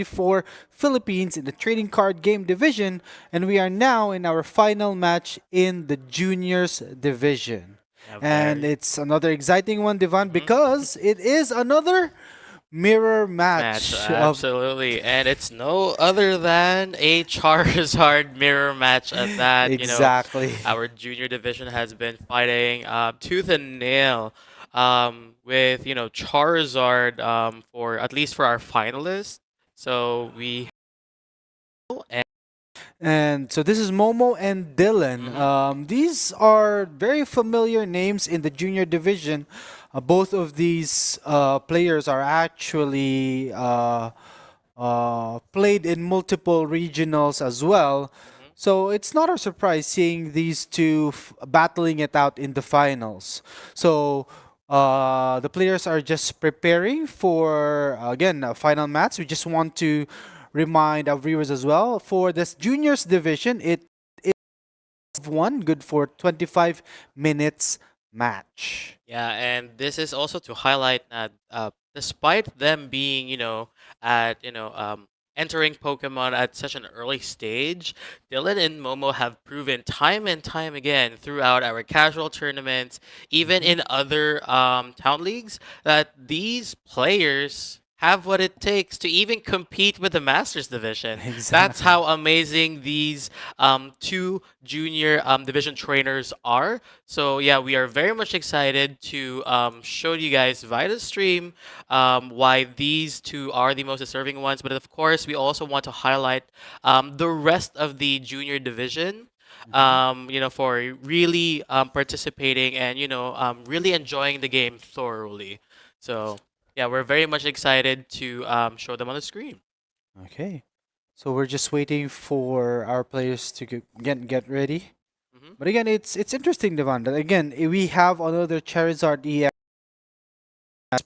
for Philippines in the trading card game division, and we are now in our final match in the juniors division. Yeah, And very. it's another exciting one, Divan, Mhm. because it is another mirror Match, match of absolutely. And it's no other than a Charizard mirror match at that. exactly. Our junior division has been fighting tooth and nail with, Charizard for at least for our finalists. So we and And so this is Momo and Dylan. mhm, These are very familiar names in the junior division. Both of these players are actually played in multiple regionals as well. mhm. So it's not a surprise seeing these two battling it out in the finals. So the players are just preparing for, again, a final match. We just want to remind our viewers as well for this juniors division, it is one good for 25 minutes match. Yeah, and this is also to highlight that despite them being, at entering Pokemon at such an early stage, Dylan and Momo have proven time and time again throughout our casual tournaments, even Mhm. in other town leagues, that these players have what it takes to even compete with the Masters division. That's Exactly. how amazing these two junior division trainers are. So yeah, we are very much excited to show you guys via the stream why these two are the most deserving ones. But of course, we also want to highlight the rest of the junior division. Mhm. For really participating and really enjoying the game thoroughly. So yeah, we're very much excited to show them on the screen. Okay. So we're just waiting for our players to get ready. Hmm. But again, it's interesting, Devan, that again we have another Charizard EX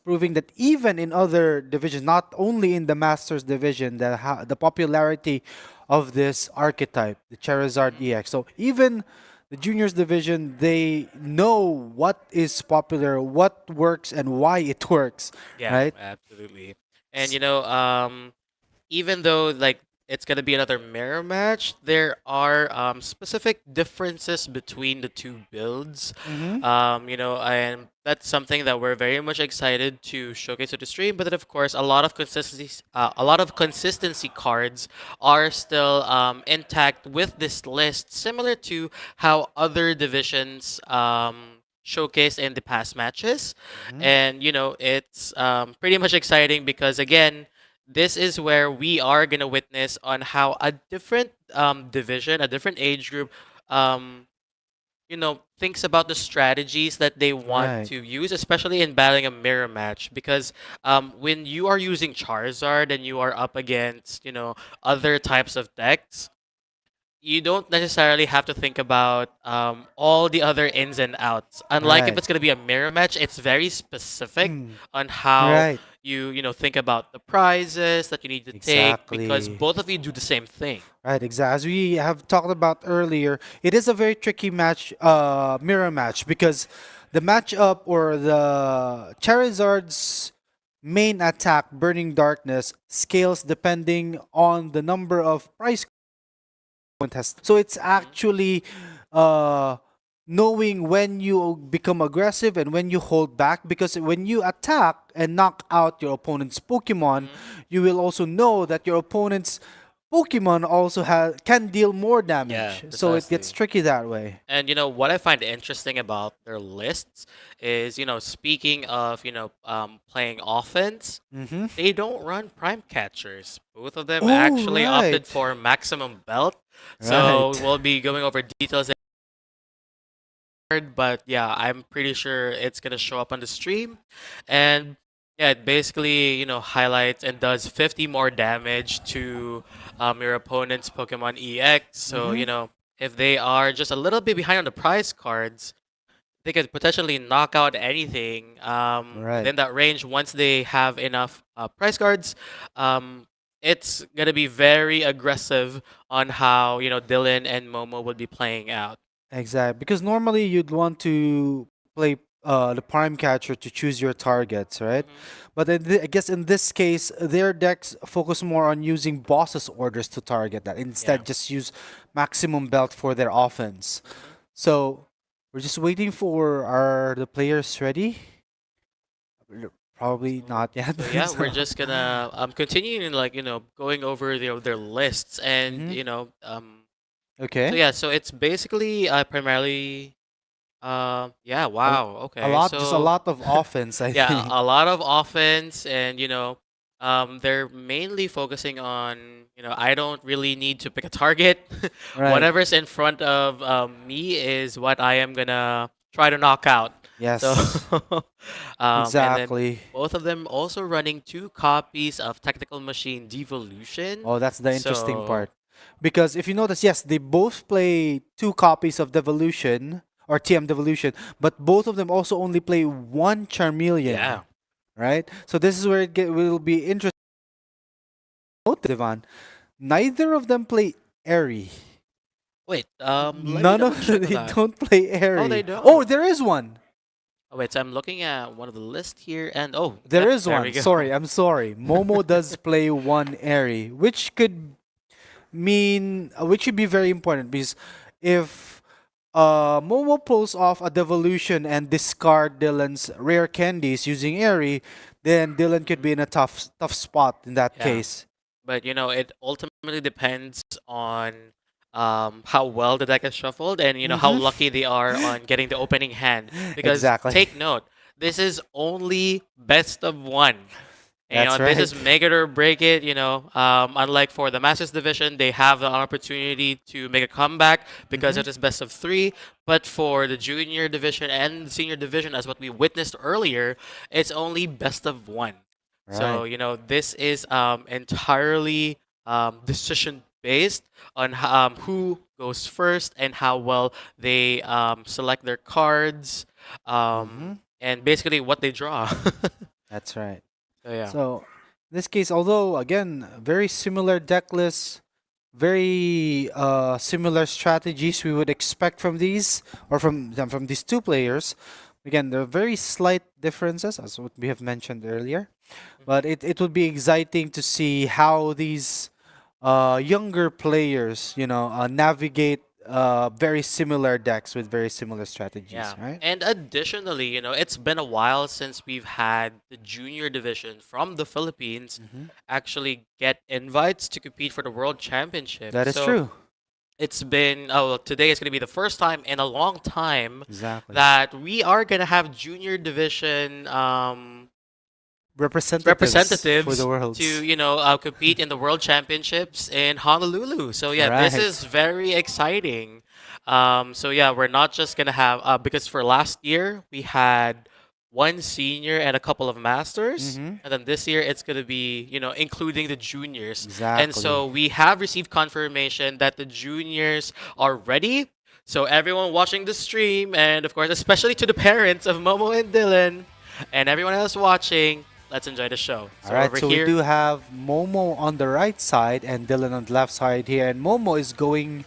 proving that even in other divisions, not only in the Masters division, the popularity of this archetype, the Charizard Hmm. EX. So even the juniors division, they know what is popular, what works, and why it works, Yeah, right? absolutely. And S- even though like it's gonna be another mirror match, there are specific differences between the two builds. mhm. And that's something that we're very much excited to showcase to the stream. But then, of course, a lot of consistency cards are still intact with this list, similar to how other divisions showcased in the past matches. Mhm. And it's pretty much exciting because again, this is where we are gonna witness on how a different division, a different age group, thinks about the strategies that they want Right. to use, especially in battling a mirror match. Because when you are using Charizard and you are up against, other types of decks, you don't necessarily have to think about all the other ins and outs. Unlike if Right. it's going to be a mirror match, it's very specific Mm. on how Right. you think about the prizes that you need to take because Exactly. both of you do the same thing. Right, exactly. As we have talked about earlier, it is a very tricky match, mirror match, because the matchup or the Charizard's main attack, Burning Darkness, scales depending on the number of price opponent has. So it's Hmm. actually uh, knowing when you become aggressive and when you hold back, because when you attack and knock out your opponent's Pokemon, Hmm. you will also know that your opponent's Pokemon also can deal more Yeah, damage. So it gets precisely. tricky that way. And what I find interesting about their lists is, speaking of, playing offense, Mm-hmm. they don't run prime catchers. Both of them Oh, actually right. opted for maximum belt. So Right. we'll be going over details, but yeah, I'm pretty sure it's gonna show up on the stream. And yeah, it basically, highlights and does 50 more damage to your opponent's Pokemon EX. So, Mm-hmm. if they are just a little bit behind on the prize cards, they could potentially knock out anything Right. within that range once they have enough prize cards. Um, it's gonna be very aggressive on how Dylan and Momo would be playing out. Exactly. Because normally you'd want to play the prime catcher to choose your targets, right? Mm-hmm. But I guess in this case, their decks focus more on using bosses orders to target that. Yeah. Instead, just use maximum belt for their offense. Mm-hmm. So we're just waiting for are the players ready? Probably So, not yet. so yeah, we're So, just gonna continuing like going over their lists and mhm. so Okay. yeah, so it's basically primarily yeah, A, wow, a okay, lot, just a so lot of offense, I yeah, think. a lot of offense, and they're mainly focusing on, I don't really need to pick a target. Right. Whatever's in front of me is what I am gonna try to knock out. So, Yes. and then Exactly. both of them also running two copies of Technical Machine Devolution. Oh, that's the interesting So, part. Because if you notice, yes, they both play two copies of Devolution or TM Devolution, but both of them also only play one Charmeleon, yeah. right? So this is where will be interesting. Note, Divan, neither of them play Airy. Wait, let me None double of check they that. don't play Oh, they Airy. Oh, don't. there is one. Oh, wait, so I'm looking at one of the list here, and oh, There yep, is there we one. go. Sorry, I'm sorry. Momo does play one Airy, which could which should be very important because if Momo pulls off a devolution and discard Dylan's rare candies using Airy, then Dylan could be in a tough spot in that Yeah, case. but it ultimately depends on how well the deck is shuffled, and how Mm-hmm. lucky they are on getting the opening hand. Because Exactly. take note, this is only best of one. And, That's this right. is make it or break it. Unlike for the Masters division, they have the opportunity to make a comeback because Mm-hmm. it is best of three. But for the junior division and the senior division, as what we witnessed earlier, it's only best of one. So Right. this is entirely decision based on who goes first and how well they select their cards, Mm-hmm. and basically what they draw. That's right. So yeah. So in this case, although again very similar deck lists, very similar strategies we would expect from these or from these two players. Again, there are very slight differences as what we have mentioned earlier, but it would be exciting to see how these younger players, navigate very similar decks with very similar strategies, Yeah. right? And additionally, it's been a while since we've had the junior division from the Philippines Hmm. actually get invites to compete for the World Championship. That is So true. it's been, oh, well, today is going to be the first time in a long time Exactly. that we are going to have junior division Representatives for the representatives to worlds. compete in the World Championships in Honolulu. So yeah, this is Right. very exciting. So yeah, we're not just gonna have because for last year we had one senior and a couple of masters, Mm-hmm. and then this year it's gonna be including the juniors. And Exactly. so we have received confirmation that the juniors are ready. So everyone watching the stream, and of course especially to the parents of Momo and Dylan, and everyone else watching, let's enjoy the show. All So right, over so we here, do have Momo on the right side and Dylan on the left side here, and Momo is going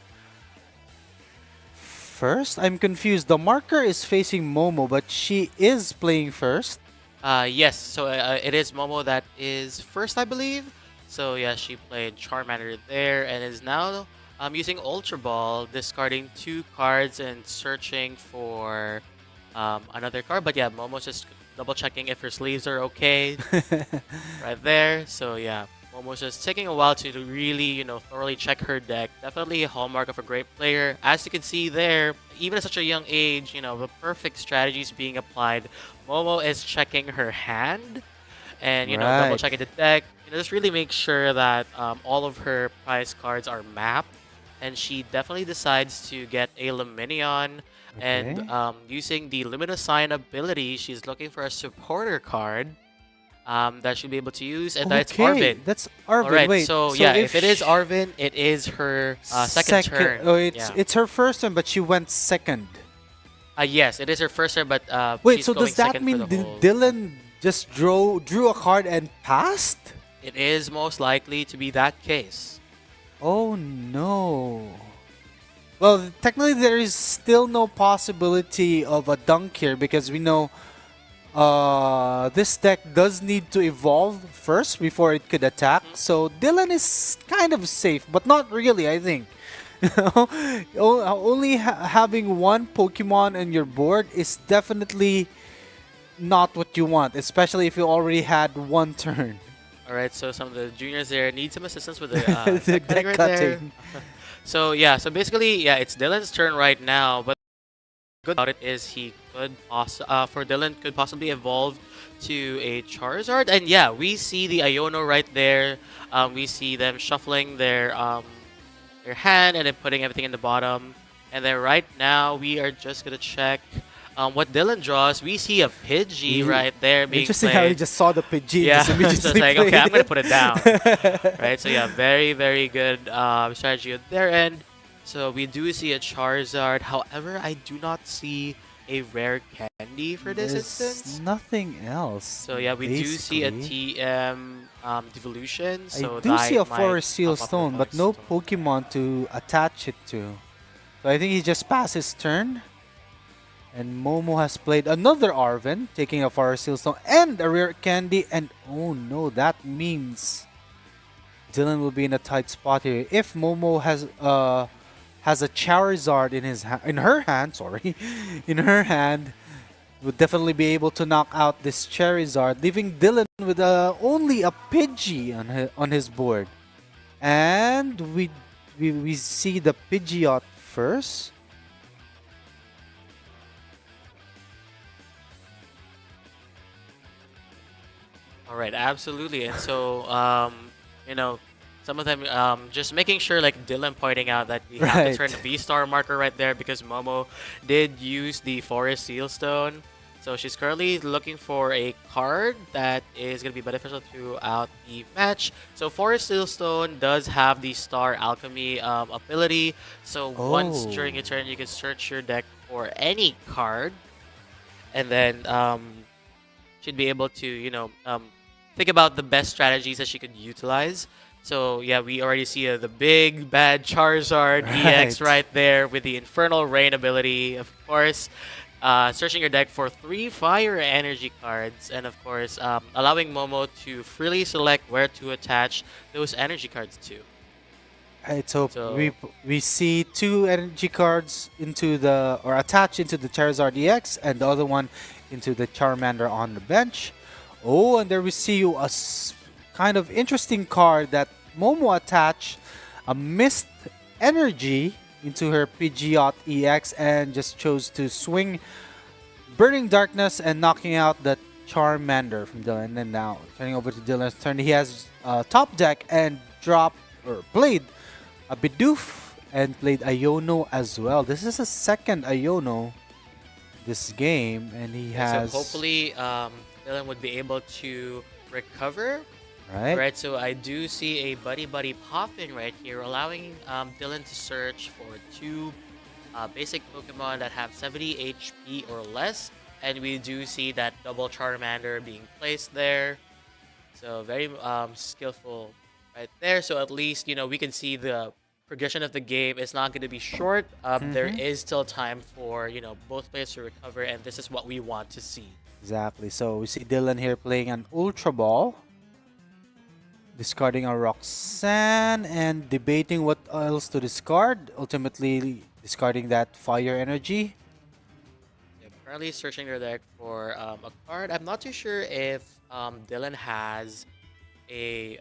first. I'm confused. The marker is facing Momo, but she is playing first. yes, so it is Momo that is first, I believe. So yeah, she played Charmander there and is now using Ultra Ball, discarding two cards and searching for another card. But yeah, Momo's just double checking if her sleeves are okay right there. So yeah, Momo's just taking a while to really, thoroughly check her deck. Definitely a hallmark of a great player. As you can see there, even at such a young age, the perfect strategies being applied. Momo is checking her hand and, double Right. checking the deck. Just really make sure that all of her prize cards are mapped. And she definitely decides to get a Luminion. Okay. And using the Luminous Sign ability, she's looking for a supporter card that she'll be able to use, and that's Okay, Arvin. that's All Arvin. right, Wait, so so yeah, if if it is sh Arvin, it is her second turn. oh, it's Yeah. it's her first turn, but she went second. Yes, it is her first turn, but Wait, she's so going does that second for mean the whole. Dylan just drew a card and passed? It is most likely to be that case. Oh no. Well, technically there is still no possibility of a dunk here because we know this deck does need to evolve first before it could attack. So Dylan is kind of safe, but not really, I think. You know, only having one Pokemon on your board is definitely not what you want, especially if you already had one turn. All right, so some of the juniors there need some assistance with the The deck deck cutting right there. cutting. So yeah, so basically, yeah, it's Dylan's turn right now. But good about it is he could for Dylan could possibly evolve to a Charizard, and yeah, we see the Iono right there. We see them shuffling their hand and then putting everything in the bottom. And then right now we are just gonna check what Dylan draws. We see a Pidgey right there being Interesting played. how he just saw the Pidgey Yeah, and just so immediately it's like, okay, I'm gonna played put it down. Right, so yeah, very, very good strategy at their end. So we do see a Charizard. However, I do not see a rare candy for this There's instance. nothing else. So yeah, we do see a basically. TM devolution. So I do see a that might Forest Seal pop up Stone, with but Forest no Stone. Pokemon to attach it to. So I think he just passed his turn. And Momo has played another Arven, taking a Forest Seal Stone and a rare candy. And oh no, that means Dylan will be in a tight spot here. If Momo has a Charizard in her hand, sorry, in her hand, would definitely be able to knock out this Charizard, leaving Dylan with only a Pidgey on his board. And we see the Pidgeot first. All right, absolutely. And so, you know, some of them just making sure, like Dylan pointing out that we have to Right. turn the V-Star marker right there because Momo did use the Forest Seal Stone. So she's currently looking for a card that is going to be beneficial throughout the match. So Forest Seal Stone does have the Star Alchemy ability. So once during your turn, you can search your deck for any card. And then she'd be able to, think about the best strategies that she could utilize. So yeah, we already see the big bad Charizard EX right there with the Infernal Rain ability, of course. Searching your deck for 3 Fire Energy cards, and of course, allowing Momo to freely select where to attach those energy cards to. Right, so So- we see 2 energy cards attached into the Charizard EX, and the other one into the Charmander on the bench. Oh, and there we see a kind of interesting card that Momo attached a Mist Energy into her Pidgeot EX and just chose to swing Burning Darkness and knocking out the Charmander from Dylan. And now turning over to Dylan's turn, he has top deck and played a Bidoof and played Iono as well. This is a second Iono this game, and he has So hopefully, Dylan would be able to recover. Right, so I do see a Buddy Buddy popping right here, allowing Dylan to search for 2 basic Pokemon that have 70 HP or less. And we do see that double Charmander being placed there. So very skillful right there. So at least, we can see the progression of the game. It's not going to be short. There is still time for, both players to recover. And this is what we want to see. Exactly. So we see Dylan here playing an Ultra Ball, discarding a Roxanne and debating what else to discard. Ultimately discarding that Fire Energy. Yeah, currently searching their deck for a card. I'm not too sure if Dylan has a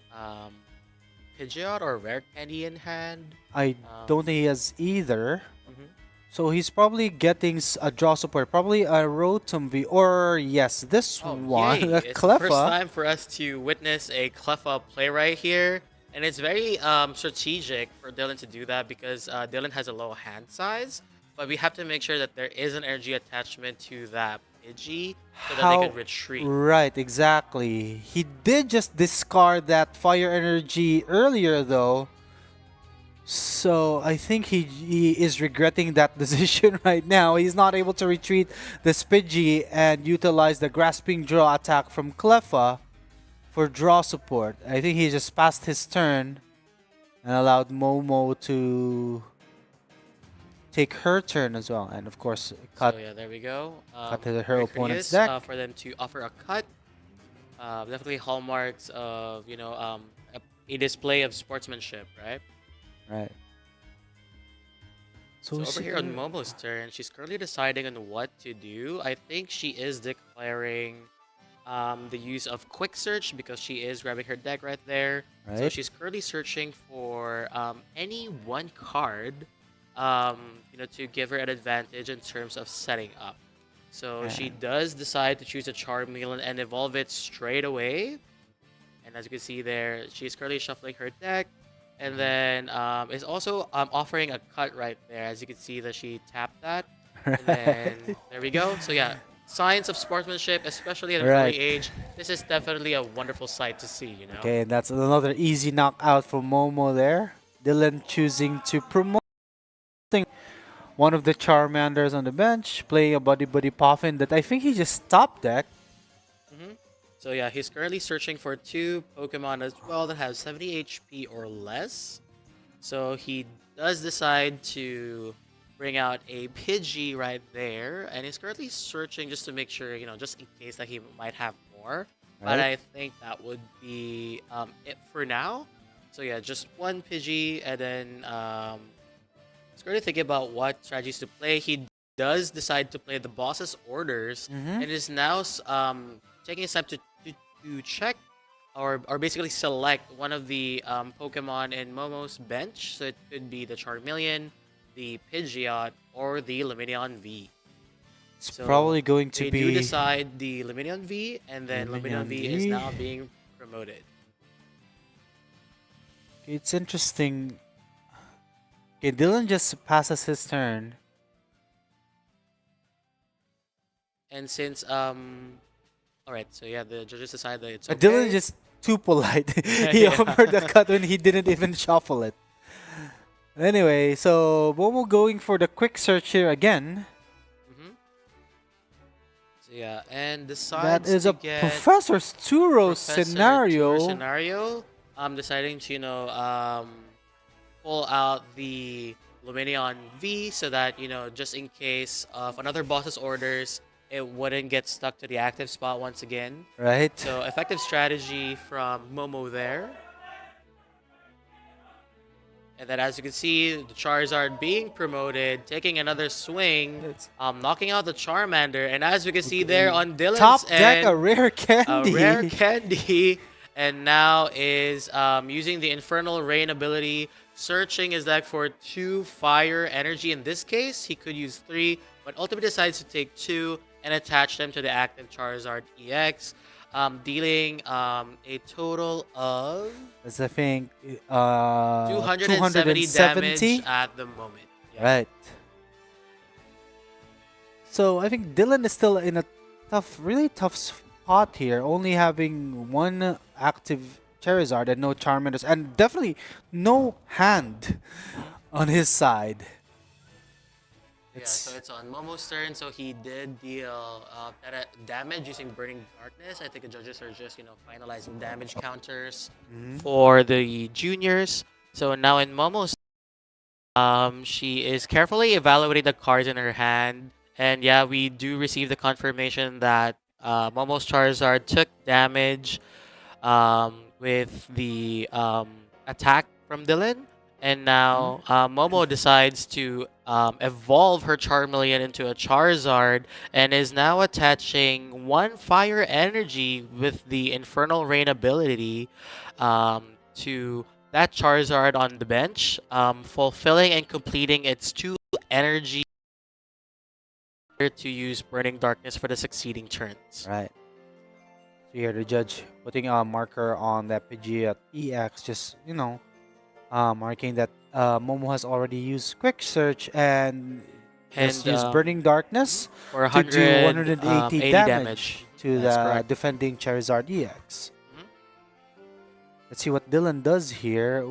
Pidgeot or Rare Candy in hand. I don't think he has either. Mhm. So he's probably getting a draw support, probably a Rotom or yes, this one, Yay. a It's the first Cleffa. time for us to witness a Cleffa play right here. And it's very strategic for Dylan to do that because Dylan has a low hand size. But we have to make sure that there is an energy attachment to that Pidgey so that they could retreat. Right, exactly. He did just discard that Fire Energy earlier though. So I think he is regretting that decision right now. He's not able to retreat the Pidgey and utilize the Grasping Draw attack from Cleffa for draw support. I think he just passed his turn and allowed Momo to take her turn as well, and of course cut So yeah, there we go. cut to her Very opponent's courteous deck. for them to offer a cut. Definitely hallmarks of a display of sportsmanship, right? Right. So So over here on Momo's turn, she's currently deciding on what to do. I think she is declaring the use of quick search because she is grabbing her deck right there. So right. she's currently searching for any one card, to give her an advantage in terms of setting up. So she And does decide to choose a Charmeleon and evolve it straight away. And as you can see there, she's currently shuffling her deck. And then is also offering a cut right there. As you can see that she tapped that. And then right. there we go. So yeah, signs of sportsmanship, especially at an Right. early age. This is definitely a wonderful sight to see, Okay, and that's another easy knockout for Momo there. Dylan choosing to promote one of the Charmanders on the bench, playing a Buddy Buddy Poffin that I think he just stopped deck. hmm So yeah, he's currently searching for two Pokemon as well that have 70 HP or less. So he does decide to bring out a Pidgey right there, and he's currently searching just to make sure, just in case that he might have more. But Right. I think that would be it for now. So yeah, just one Pidgey, and then he's currently thinking about what strategies to play. He does decide to play the boss's orders, Mm-hmm. and is now taking a step to check or basically select one of the Pokemon in Momo's bench. So it could be the Charmeleon, the Pidgeot, or the Lumineon V. It's So probably going to they be do decide the Lumineon V, and then Lumineon Lumineon V is V. now being promoted. It's interesting. Okay, Dylan just passes his turn. And since all right, so yeah, the judges decide that it's okay. Dylan is just too polite. He Yeah. offered the cut when he didn't even shuffle it. Anyway, so Momo going for the quick search here again. Mhm. So yeah, and That decides is to a get Professor Sturo Professor scenario. Tour scenario. Deciding to pull out the Lumineon V so that just in case of another boss's orders, it wouldn't get stuck to the active spot once again. Right? So effective strategy from Momo there. And then as you can see, the Charizard being promoted, taking another swing, It's knocking out the Charmander. And as we can see there on Dylan's top deck, end, a rare a candy. rare candy, and now is using the Infernal Rain ability, searching his deck for 2 fire energy. In this case, he could use 3, but ultimately decides to take 2 and attach them to the active Charizard EX, dealing a total of That's I think 270 damage at the moment. Yeah. Right. So I think Dylan is still in a really tough spot here, only having one active Charizard and no Charmanders, and definitely no hand on his side. Yeah, so it's on Momo's turn. So he did deal damage using Burning Darkness. I think the judges are just, finalizing damage counters for the juniors. So now in Momo's, she is carefully evaluating the cards in her hand. And yeah, we do receive the confirmation that Momo's Charizard took damage with the attack from Dylan. And now Momo decides to evolve her Charmeleon into a Charizard and is now attaching 1 fire energy with the Infernal Rain ability to that Charizard on the bench, fulfilling and completing its 2 energy to use Burning Darkness for the succeeding turns. Right. So here the judge putting a marker on that Pidgeot EX, just marking that Momo has already used quick search and has used Burning Darkness for to do 180 80 damage to That's the correct. defending Charizard EX. Mhm. Let's see what Dylan does here.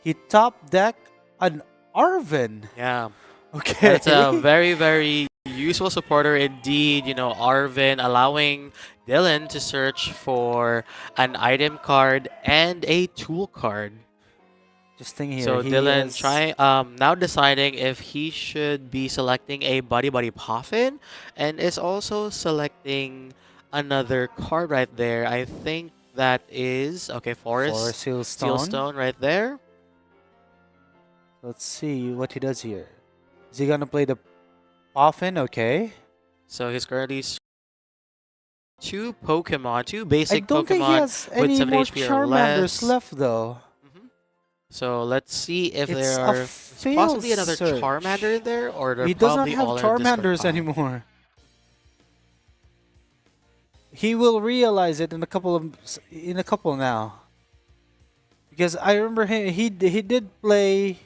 He top deck an Arven. Yeah. Okay. That's a very, very useful supporter indeed. Arvin allowing Dylan to search for an item card and a tool card. Just think here. So he Dylan is- now deciding if he should be selecting a Buddy Buddy Poffin, and is also selecting another card right there. I think that is okay. Forest Forest Sealstone. Sealstone right there. Let's see what he does here. Is he gonna play the Poffin? Okay. So he's currently two Pokemon, two I basic don't think he Pokemon has with any 7 more HP or Charmanders less. left though. Mhm. So let's see if It's there a are fail possibly another search. Charmander there, or they're He does not probably have all in a discard Charmanders pile. anymore. He will realize it in a couple now. Because I remember he did play.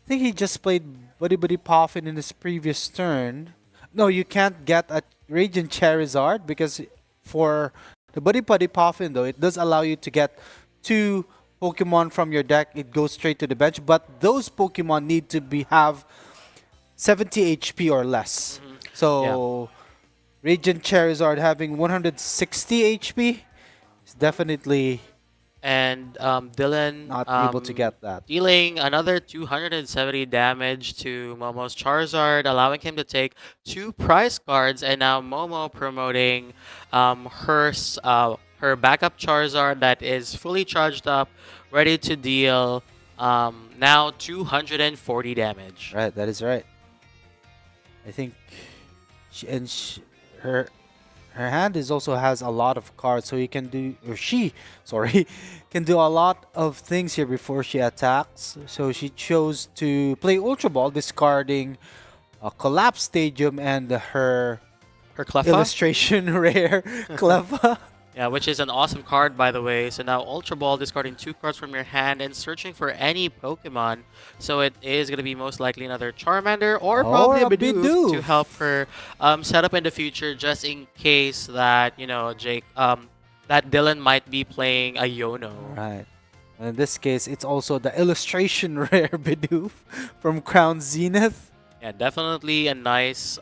I think he just played Buddy Buddy Poffin in his previous turn. No, you can't get a Radiant Charizard because for the Buddy Buddy Poffin though, it does allow you to get 2 Pokemon from your deck. It goes straight to the bench, but those Pokemon need to have 70 HP or less. So Radiant Charizard having 160 HP is definitely And Dylan not able to get that. dealing another 270 damage to Momo's Charizard, allowing him to take 2 prize cards. And now Momo promoting her backup Charizard that is fully charged up, ready to deal now 240 damage. Right, that is right. I think her hand is also has a lot of cards, so he can do, or she, sorry, can do a lot of things here before she attacks. So she chose to play Ultra Ball, discarding a Collapse Stadium and her Cleffa? illustration rare Cleffa. Yeah, which is an awesome card, by the way. So now Ultra Ball, discarding 2 cards from your hand and searching for any Pokemon. So it is going to be most likely another Charmander or probably a Bidoof to help her set up in the future, just in case that, you know, that Dylan might be playing a Yono. Right. And in this case, it's also the illustration rare Bidoof from Crown Zenith. Yeah, definitely a nice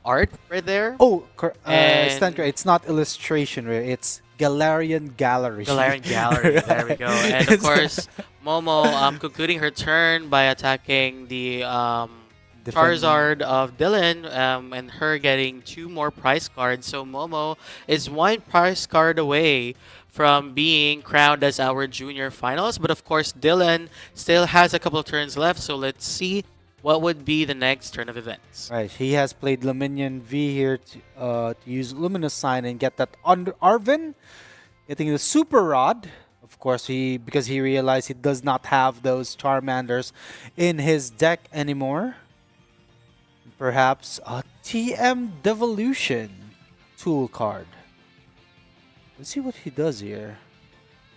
art right there. Oh, And- stand correct. It's not illustration rare. It's Galarian Gallery. Galarian Gallery, there we go. And of course, Momo concluding her turn by attacking the Charizard of Dylan, and her getting 2 more prize cards. So Momo is 1 prize card away from being crowned as our junior finals. But of course, Dylan still has a couple of turns left. So let's see what would be the next turn of events. Right. He has played Luminion V here to use Luminous Sign and get that under Arvin, getting the Super Rod. Of course, because he realized he does not have those Charmanders in his deck anymore. Perhaps a TM Devolution tool card. Let's see what he does here.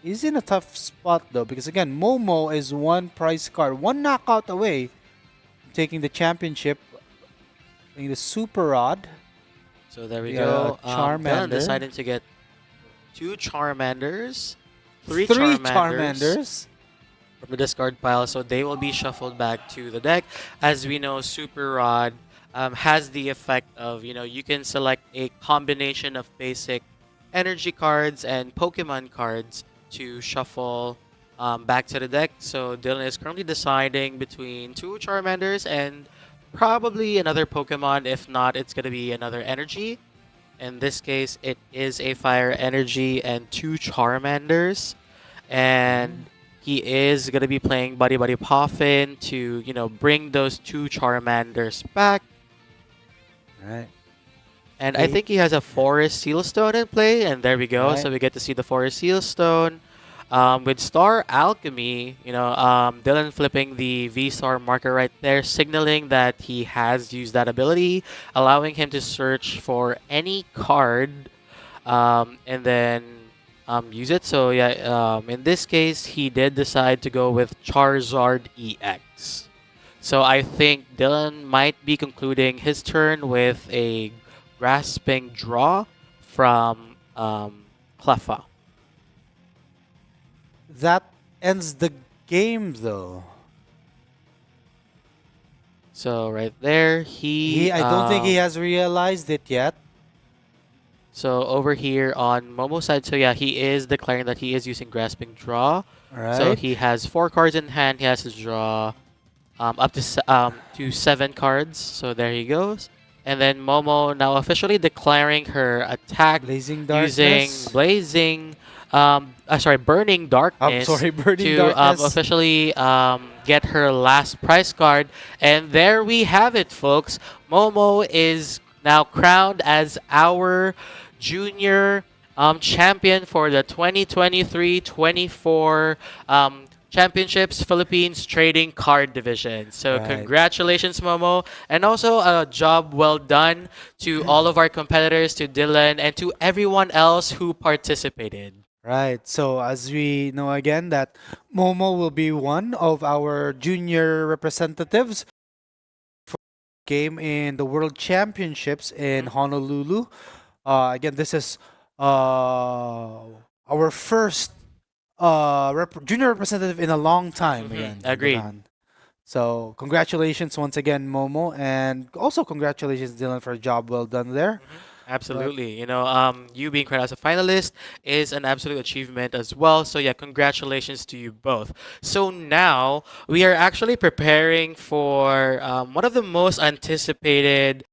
He's in a tough spot though, because again, Momo is 1 prize card, 1 knockout away from taking the championship. Getting the Super Rod. So there we Yeah, go. Dylan Charmander. decided to get 2 Charmanders, 3 Three Charmanders from the discard pile, so they will be shuffled back to the deck. As we know, Super Rod has the effect of, you know, you can select a combination of basic energy cards and Pokemon cards to shuffle back to the deck. So Dylan is currently deciding between 2 Charmanders and probably another Pokemon. If not, it's going to be another energy. In this case, it is a Fire Energy and 2 Charmanders. And he is going to be playing Buddy Buddy Poffin to, you know, bring those 2 Charmanders back. Right. And I think he has a Forest Sealstone in play, and there we go. Right. So we get to see the Forest Sealstone. With Star Alchemy, you know, Dylan flipping the V-Star marker right there, signaling that he has used that ability, allowing him to search for any card and then use it. So yeah, in this case, he did decide to go with Charizard EX. So I think Dylan might be concluding his turn with a Grasping Draw from Cleffa. That ends the game though. So right there, I don't think he has realized it yet. So over here on Momo's side, so yeah, he is declaring that he is using Grasping Draw. So Right. he has 4 cards in hand. He has to draw up to 7 cards. So there he goes. And then Momo now officially declaring her attack Blazing using Darkness. Burning Darkness Burning to Darkness. officially get her last prize card. And there we have it, folks. Momo is now crowned as our junior champion for the 2023-24 Championships Philippines Trading Card Division. So Right. congratulations, Momo, and also a job well done to all of our competitors, to Dylan, and to everyone else who participated. Right. So as we know again that Momo will be one of our junior representatives for the game in the World Championships in Honolulu. Again, this is our first junior representative in a long time. Again, Agreed. Japan. So congratulations once again, Momo, and also congratulations, Dylan, for a job well done there. Absolutely. You know, you being crowned as a finalist is an absolute achievement as well. So yeah, congratulations to you both. So now we are actually preparing for one of the most anticipated.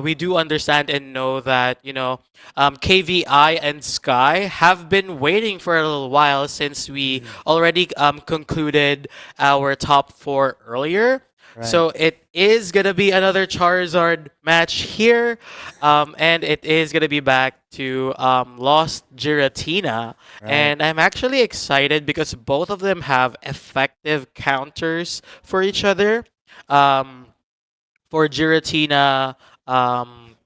We do understand and know that, you know, KVI and Sky have been waiting for a little while since we already concluded our top 4 earlier. Right. So it is going to be another Charizard match here. And it is going to be back to Lost Giratina. Right. And I'm actually excited because both of them have effective counters for each other. For Giratina,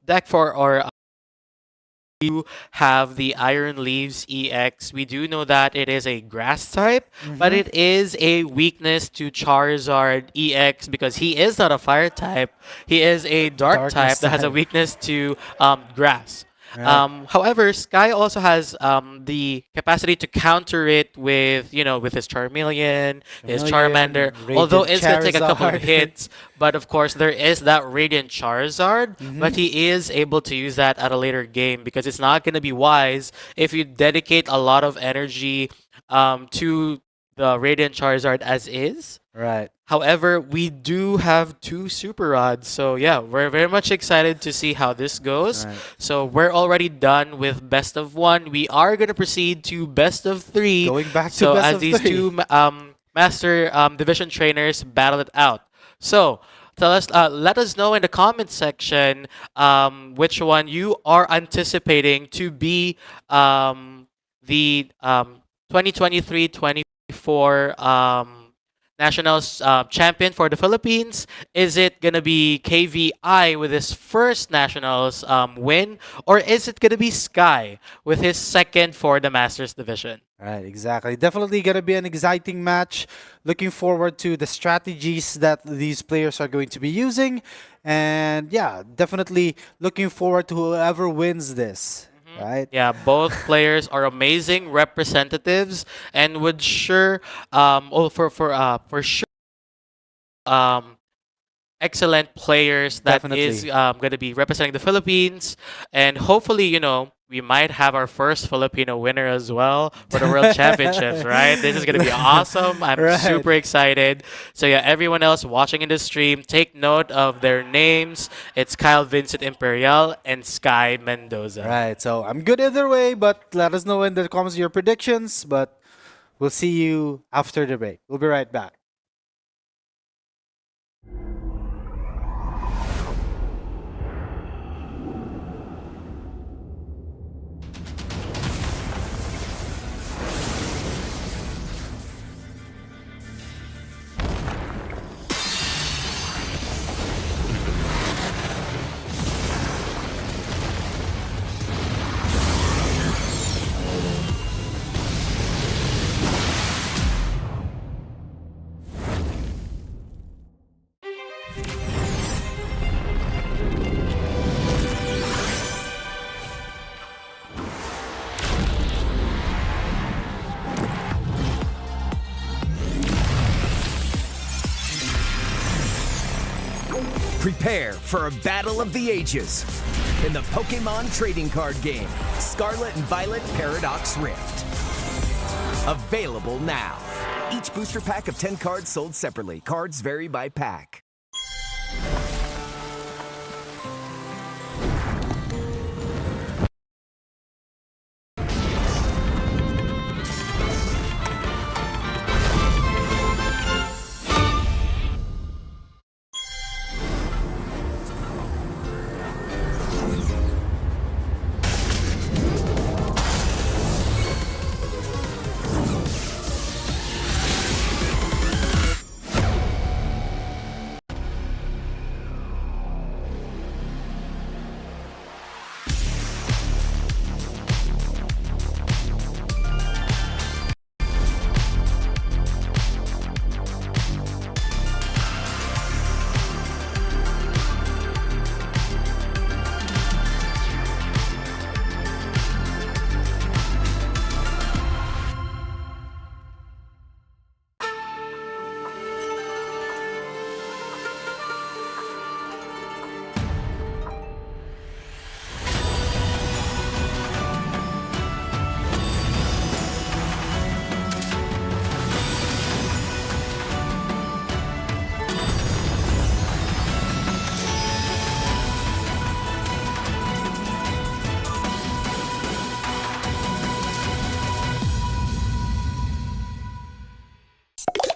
deck for or you have the Iron Leaves EX. We do know that it is a grass type, but it is a weakness to Charizard EX because he is not a fire type. He is a dark Darkness type that has a type. weakness to grass. Right. However, Sky also has the capacity to counter it with, you know, with his Charmeleon, his Charmander. Radiant Although it's gonna take a couple of Charizard. hits, but of course there is that Radiant Charizard. But he is able to use that at a later game because it's not gonna be wise if you dedicate a lot of energy to the Radiant Charizard as is. Right. However, we do have 2 Super Rods, so yeah, we're very much excited to see how this goes. Right. So we're already done with best of 1. We are going to proceed to best of 3. Going back to so best as of these 3. 2 master division trainers battle it out. So tell us, let us know in the comment section which one you are anticipating to be the 2023-24 Nationals champion for the Philippines. Is it going to be KVI with his first Nationals win? Or is it going to be Sky with his second for the Masters division? Right, exactly. Definitely going to be an exciting match. Looking forward to the strategies that these players are going to be using. And yeah, definitely looking forward to whoever wins this. Right? Yeah, both players are amazing representatives and would sure for sure excellent players that is Definitely. going to be representing the Philippines, and hopefully, you know, we might have our first Filipino winner as well for the World Championships, right? This is going to be awesome. I'm Right. super excited. So yeah, everyone else watching in the stream, take note of their names. It's Kyle Vincent Imperial and Sky Mendoza. Right. So I'm good either way, but let us know in the comments your predictions. But we'll see you after the break. We'll be right back. Prepare for a battle of the ages in the Pokémon trading card game, Scarlet and Violet Paradox Rift. Available now. Each booster pack of 10 cards sold separately. Cards vary by pack.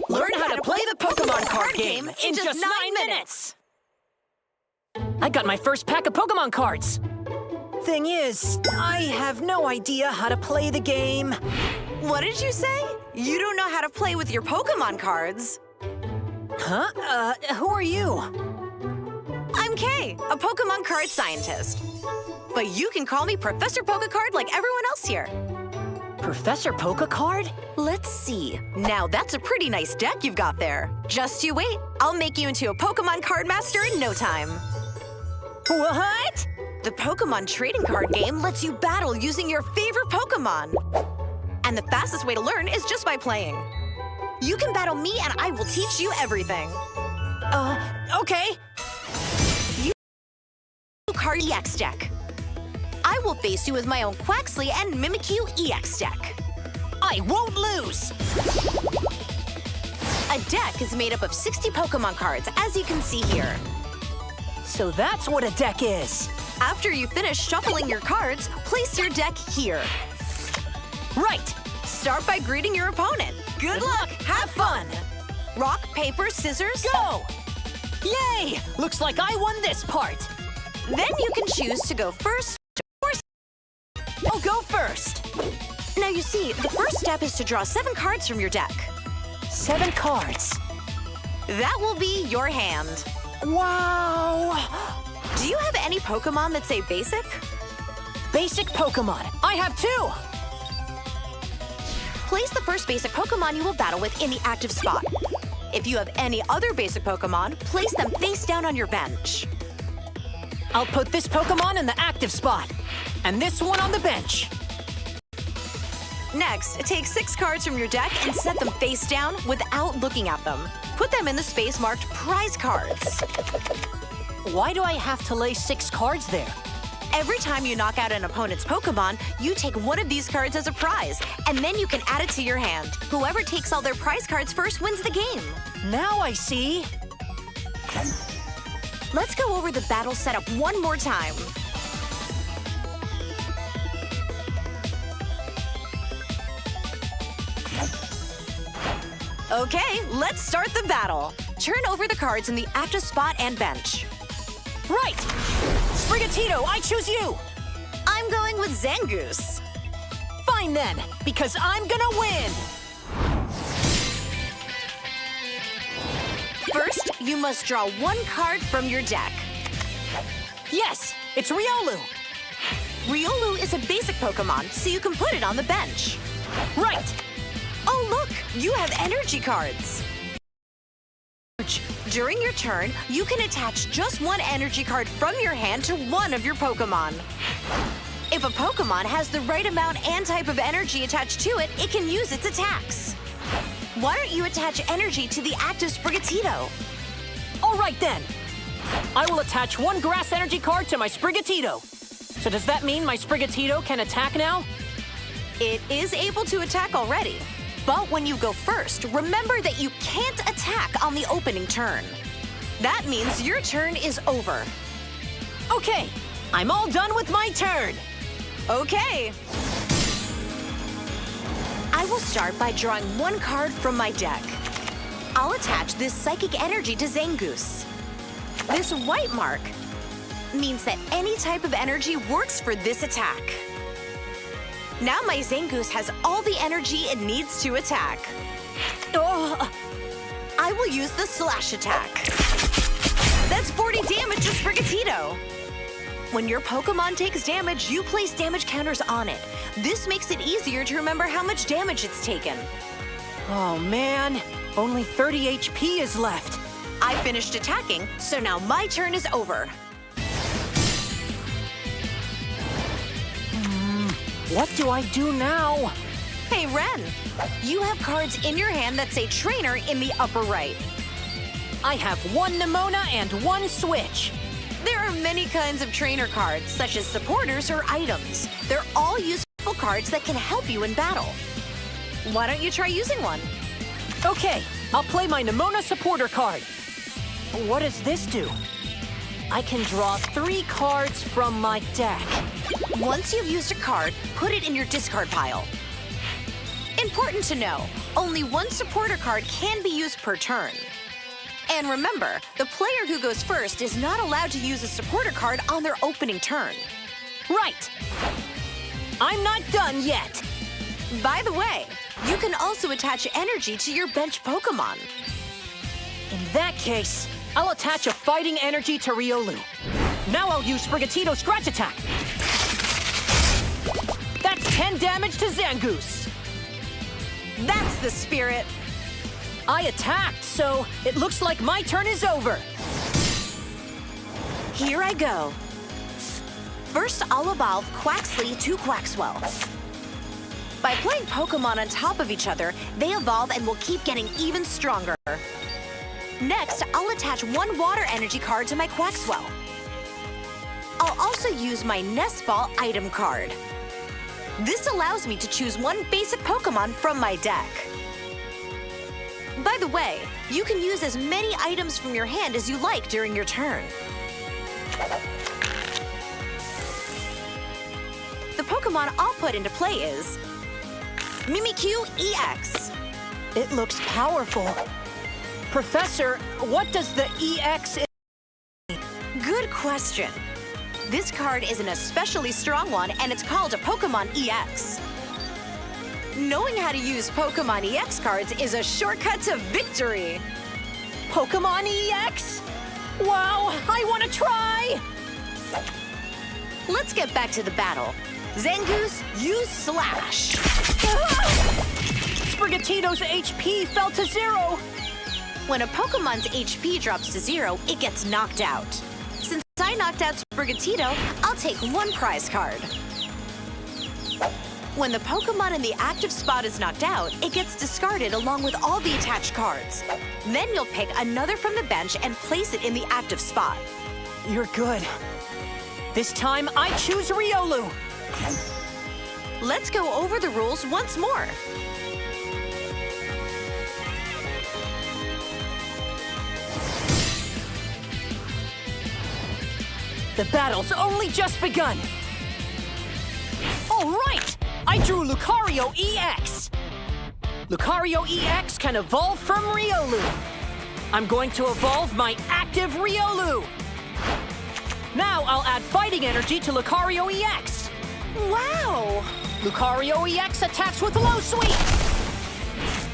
Learn how to play the Pokémon card game in just 9 minutes! I got my first pack of Pokémon cards. Thing is, I have no idea how to play the game. What did you say? You don't know how to play with your Pokémon cards. Huh? Who are you? I'm Kay, a Pokémon card scientist. But you can call me Professor Pokécard like everyone else here. Professor Pokécard? Let's see. Now that's a pretty nice deck you've got there. Just you wait. I'll make you into a Pokémon card master in no time. What? The Pokémon trading card game lets you battle using your favorite Pokémon. And the fastest way to learn is just by playing. You can battle me and I will teach you everything. Okay. You card EX deck. I will face you with my own Quaxly and Mimikyu EX deck. I won't lose! A deck is made up of 60 Pokémon cards, as you can see here. So that's what a deck is. After you finish shuffling your cards, place your deck here. Right. Start by greeting your opponent. Good luck! Have fun! Rock, paper, scissors, Go! Yay! Looks like I won this part. Then you can choose to go first or I'll go first. Now you see, the first step is to draw 7 cards from your deck. 7 cards. That will be your hand. Wow! Do you have any Pokémon that say basic? Basic Pokémon. I have 2. Place the first basic Pokémon you will battle with in the active spot. If you have any other basic Pokémon, place them face down on your bench. I'll put this Pokémon in the active spot, and this one on the bench. Next, take 6 cards from your deck and set them face down without looking at them. Put them in the space marked prize cards. Why do I have to lay 6 cards there? Every time you knock out an opponent's Pokémon, you take one of these cards as a prize, and then you can add it to your hand. Whoever takes all their prize cards first wins the game. Now I see. Let's go over the battle setup one more time. Okay, let's start the battle. Turn over the cards in the active spot and bench. Right! Sprigatito, I choose you! I'm going with Zangoose. Fine then, because I'm gonna win! First, you must draw 1 card from your deck. Yes, it's Riolu! Riolu is a basic Pokémon, so you can put it on the bench. Right! Oh look, you have energy cards. During your turn, you can attach just 1 energy card from your hand to one of your Pokémon. If a Pokémon has the right amount and type of energy attached to it, it can use its attacks. Why don't you attach energy to the active Sprigatito? All right then. I will attach 1 grass energy card to my Sprigatito. So does that mean my Sprigatito can attack now? It is able to attack already. But when you go first, remember that you can't attack on the opening turn. That means your turn is over. Okay, I'm all done with my turn. Okay. I will start by drawing one card from my deck. I'll attach this psychic energy to Zangoose. This white mark means that any type of energy works for this attack. Now my Zangoose has all the energy it needs to attack. Oh, I will use the slash attack. That's 40 damage to Sprigatito. When your Pokemon takes damage, you place damage counters on it. This makes it easier to remember how much damage it's taken. Oh man, only 30 HP is left. I finished attacking, so now my turn is over. What do I do now? Hey, Ren, you have cards in your hand that say Trainer in the upper right. I have one Nemona and one Switch. There are many kinds of trainer cards, such as supporters or items. They're all useful cards that can help you in battle. Why don't you try using one? Okay, I'll play my Nemona supporter card. What does this do? I can draw 3 cards from my deck. Once you've used a card, put it in your discard pile. Important to know, only one supporter card can be used per turn. And remember, the player who goes first is not allowed to use a supporter card on their opening turn. Right. I'm not done yet. By the way, you can also attach energy to your bench Pokemon. In that case, I'll attach a fighting energy to Riolu. Now I'll use Sprigatito Scratch Attack. That's 10 damage to Zangoose. That's the spirit. I attacked, so it looks like my turn is over. Here I go. First, I'll evolve Quaxly to Quaxwell. By playing Pokemon on top of each other, they evolve and will keep getting even stronger. Next, I'll attach one water energy card to my Quaxwell. I'll also use my Nest Ball item card. This allows me to choose one basic Pokemon from my deck. By the way, you can use as many items from your hand as you like during your turn. The Pokemon I'll put into play is Mimikyu EX. It looks powerful. Professor, what does the EX mean? Good question. This card is an especially strong one, and it's called a Pokemon EX. Knowing how to use Pokemon EX cards is a shortcut to victory. Pokemon EX? Wow, I want to try! Let's get back to the battle. Zangoose, use Slash. Sprigatito's HP fell to 0. When a Pokemon's HP drops to 0, it gets knocked out. Since I knocked out Sprigatito, I'll take one prize card. When the Pokemon in the active spot is knocked out, it gets discarded along with all the attached cards. Then you'll pick another from the bench and place it in the active spot. You're good. This time, I choose Riolu. Let's go over the rules once more. The battle's only just begun. All right! I drew Lucario EX. Lucario EX can evolve from Riolu. I'm going to evolve my active Riolu. Now I'll add fighting energy to Lucario EX. Wow! Lucario EX attacks with low sweep.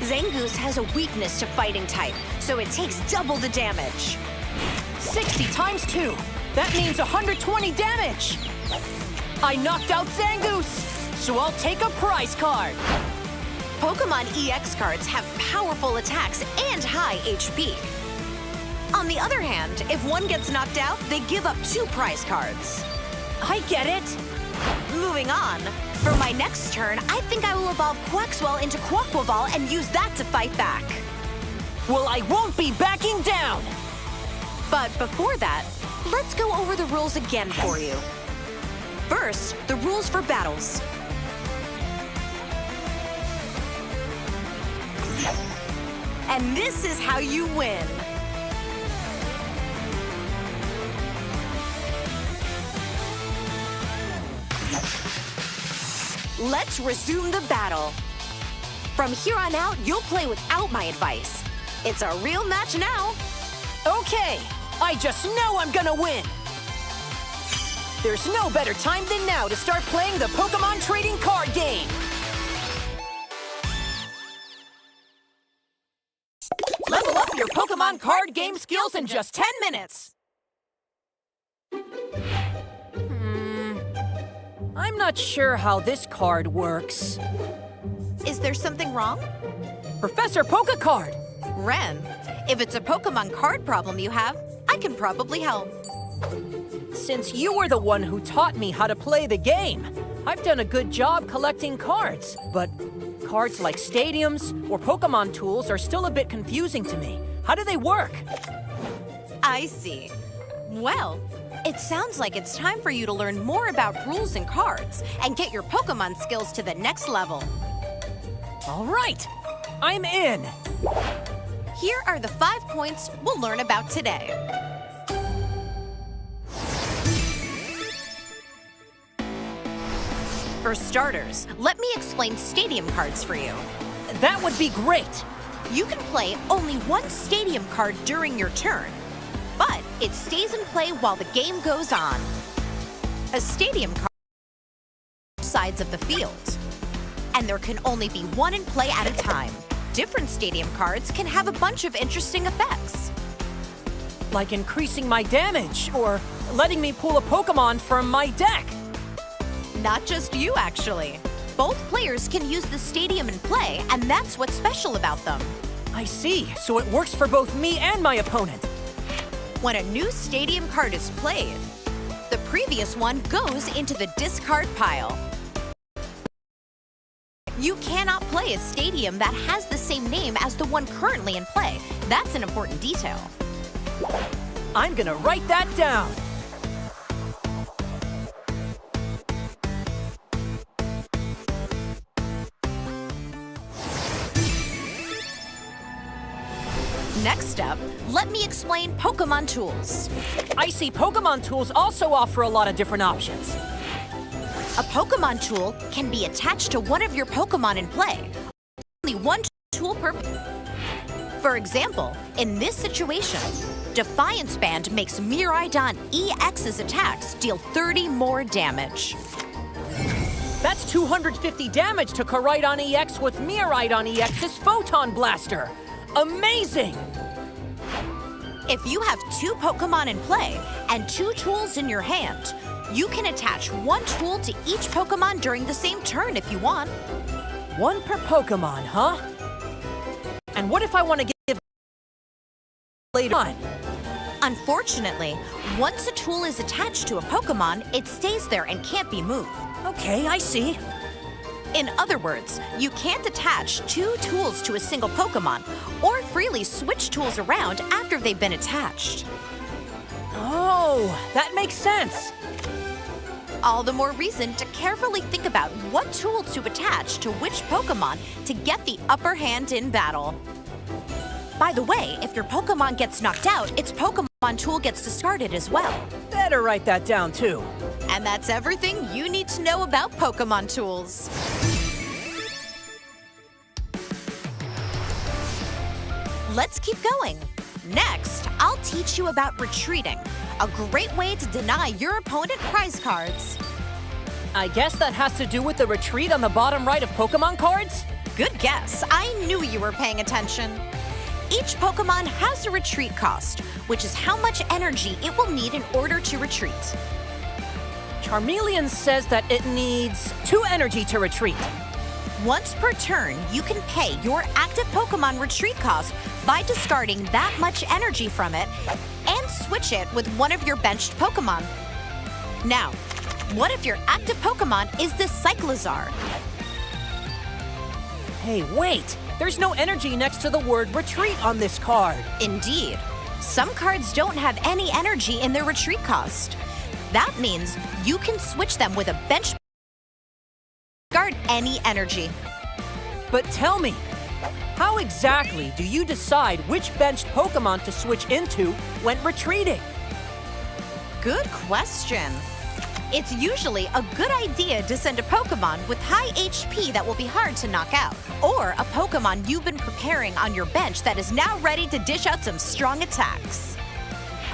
Zangoose has a weakness to fighting type, so it takes double the damage. 60 times 2. That means 120 damage. I knocked out Zangoose, so I'll take a prize card. Pokemon EX cards have powerful attacks and high HP. On the other hand, if one gets knocked out, they give up 2 prize cards. I get it. Moving on, for my next turn, I think I will evolve Quaxwell into Quaquaval and use that to fight back. Well, I won't be backing down. But before that, let's go over the rules again for you. First, the rules for battles. And this is how you win. Let's resume the battle. From here on out, you'll play without my advice. It's a real match now. Okay, I just know I'm gonna win. There's no better time than now to start playing the Pokémon trading card game. Level up your Pokémon card game skills in just 10 minutes. I'm not sure how this card works. Is there something wrong? Professor Pokécard! Ren, if it's a Pokémon card problem you have, I can probably help. Since you were the one who taught me how to play the game, I've done a good job collecting cards, but cards like stadiums or Pokémon tools are still a bit confusing to me. How do they work? I see. Well, it sounds like it's time for you to learn more about rules and cards and get your Pokémon skills to the next level. All right, I'm in. Here are the 5 points we'll learn about today. For starters, let me explain stadium cards for you. That would be great. You can play only one stadium card during your turn, but it stays in play while the game goes on. A stadium card on both sides of the field, and there can only be one in play at a time. Different stadium cards can have a bunch of interesting effects. Like increasing my damage or letting me pull a Pokémon from my deck. Not just you, actually. Both players can use the stadium in play, and that's what's special about them. I see, so it works for both me and my opponent. When a new stadium card is played, the previous one goes into the discard pile. You cannot play a stadium that has the same name as the one currently in play. That's an important detail. I'm gonna write that down. Next up, let me explain Pokémon tools. I see Pokémon tools also offer a lot of different options. A Pokémon tool can be attached to one of your Pokémon in play. Only one tool per... For example, in this situation, Defiance Band makes Miraidon EX's attacks deal 30 more damage. That's 250 damage to Koraidon EX with Miraidon EX's Photon Blaster. Amazing! If you have 2 Pokémon in play and 2 tools in your hand, you can attach one tool to each Pokémon during the same turn if you want. One per Pokémon, huh? And what if I want to give later on? Unfortunately, once a tool is attached to a Pokémon, it stays there and can't be moved. Okay, I see. In other words, you can't attach 2 tools to a single Pokémon or freely switch tools around after they've been attached. Oh, that makes sense. All the more reason to carefully think about what tool to attach to which Pokémon to get the upper hand in battle. By the way, if your Pokémon gets knocked out, its Pokémon tool gets discarded as well. Better write that down too. And that's everything you need to know about Pokémon tools. Let's keep going. Next, I'll teach you about retreating, a great way to deny your opponent prize cards. I guess that has to do with the retreat on the bottom right of Pokémon cards? Good guess. I knew you were paying attention. Each Pokémon has a retreat cost, which is how much energy it will need in order to retreat. Charmeleon says that it needs 2 energy to retreat. Once per turn, you can pay your active Pokémon retreat cost by discarding that much energy from it and switch it with one of your benched Pokémon. Now, what if your active Pokémon is this Cyclizar? Hey, wait! There's no energy next to the word retreat on this card. Indeed. Some cards don't have any energy in their retreat cost. That means you can switch them with a bench guard any energy. But tell me, how exactly do you decide which benched Pokémon to switch into when retreating? Good question. It's usually a good idea to send a Pokémon with high HP that will be hard to knock out, or a Pokémon you've been preparing on your bench that is now ready to dish out some strong attacks.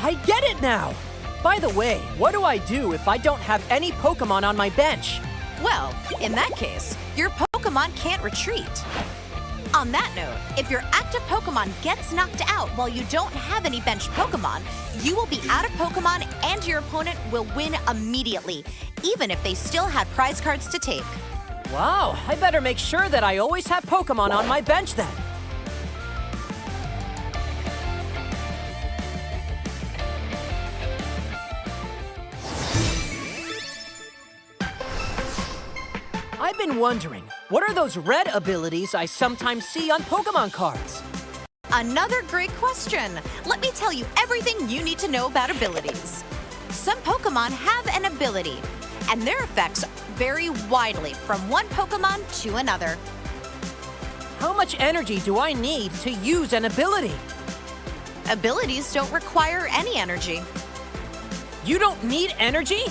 I get it now! By the way, what do I do if I don't have any Pokémon on my bench? Well, in that case, your Pokémon can't retreat. On that note, if your active Pokémon gets knocked out while you don't have any benched Pokémon, you will be out of Pokémon and your opponent will win immediately, even if they still had prize cards to take. Wow, I better make sure that I always have Pokémon on my bench then. I've been wondering, what are those red abilities I sometimes see on Pokémon cards? Another great question. Let me tell you everything you need to know about abilities. Some Pokémon have an ability, and their effects vary widely from one Pokémon to another. How much energy do I need to use an ability? Abilities don't require any energy. You don't need energy?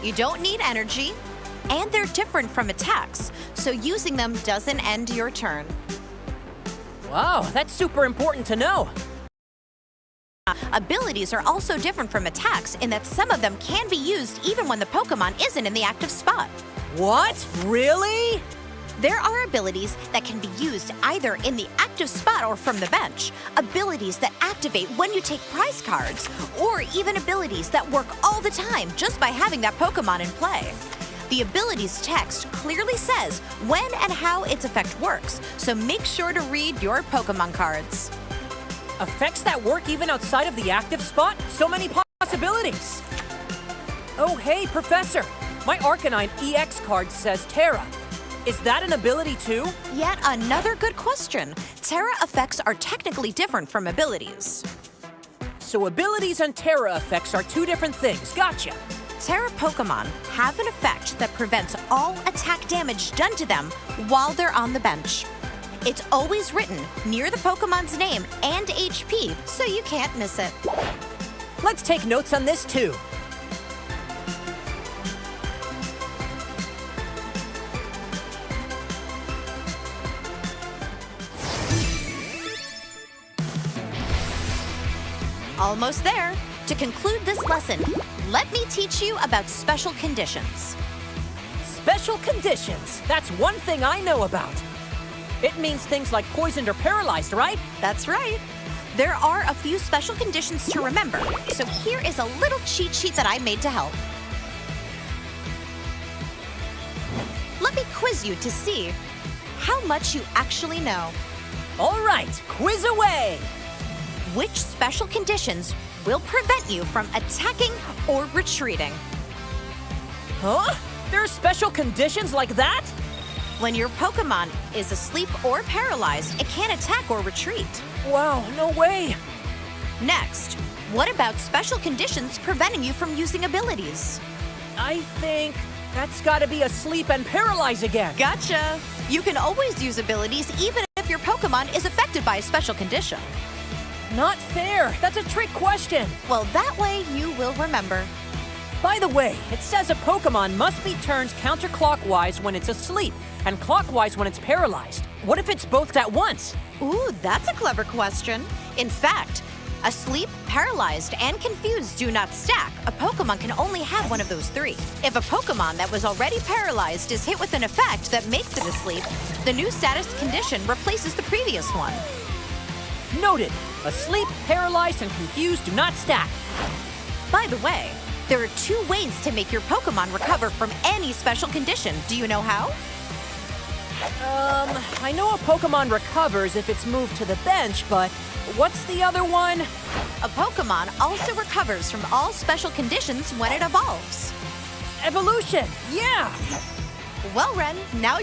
You don't need energy, and they're different from attacks, so using them doesn't end your turn. Wow, that's super important to know. Abilities are also different from attacks in that some of them can be used even when the Pokémon isn't in the active spot. What? Really? There are abilities that can be used either in the active spot or from the bench, abilities that activate when you take prize cards, or even abilities that work all the time just by having that Pokémon in play. The ability's text clearly says when and how its effect works, so make sure to read your Pokémon cards. Effects that work even outside of the active spot? So many possibilities! Oh, hey, Professor! My Arcanine EX card says Terra. Is that an ability too? Yet another good question. Terra effects are technically different from abilities. So abilities and Terra effects are two different things. Gotcha! Terra Pokémon have an effect that prevents all attack damage done to them while they're on the bench. It's always written near the Pokémon's name and HP, so you can't miss it. Let's take notes on this too. Almost there. To conclude this lesson, let me teach you about special conditions. Special conditions. That's one thing I know about. It means things like poisoned or paralyzed, right? That's right. There are a few special conditions to remember, so here is a little cheat sheet that I made to help. Let me quiz you to see how much you actually know. All right, quiz away! Which special conditions will prevent you from attacking or retreating? Huh? There are special conditions like that? When your Pokémon is asleep or paralyzed, it can't attack or retreat. Wow, no way! Next, what about special conditions preventing you from using abilities? I think that's gotta be asleep and paralyze again. Gotcha! You can always use abilities even if your Pokémon is affected by a special condition. Not fair. That's a trick question. Well, that way you will remember. By the way, it says a Pokémon must be turned counterclockwise when it's asleep and clockwise when it's paralyzed. What if it's both at once? Ooh, that's a clever question. In fact, asleep, paralyzed, and confused do not stack. A Pokémon can only have one of those three. If a Pokémon that was already paralyzed is hit with an effect that makes it asleep, the new status condition replaces the previous one. Noted. Asleep, paralyzed, and confused do not stack. By the way, there are two ways to make your Pokémon recover from any special condition. Do you know how? I know a Pokémon recovers if it's moved to the bench, but what's the other one? A Pokémon also recovers from all special conditions when it evolves. Evolution, yeah! Well, Ren, now...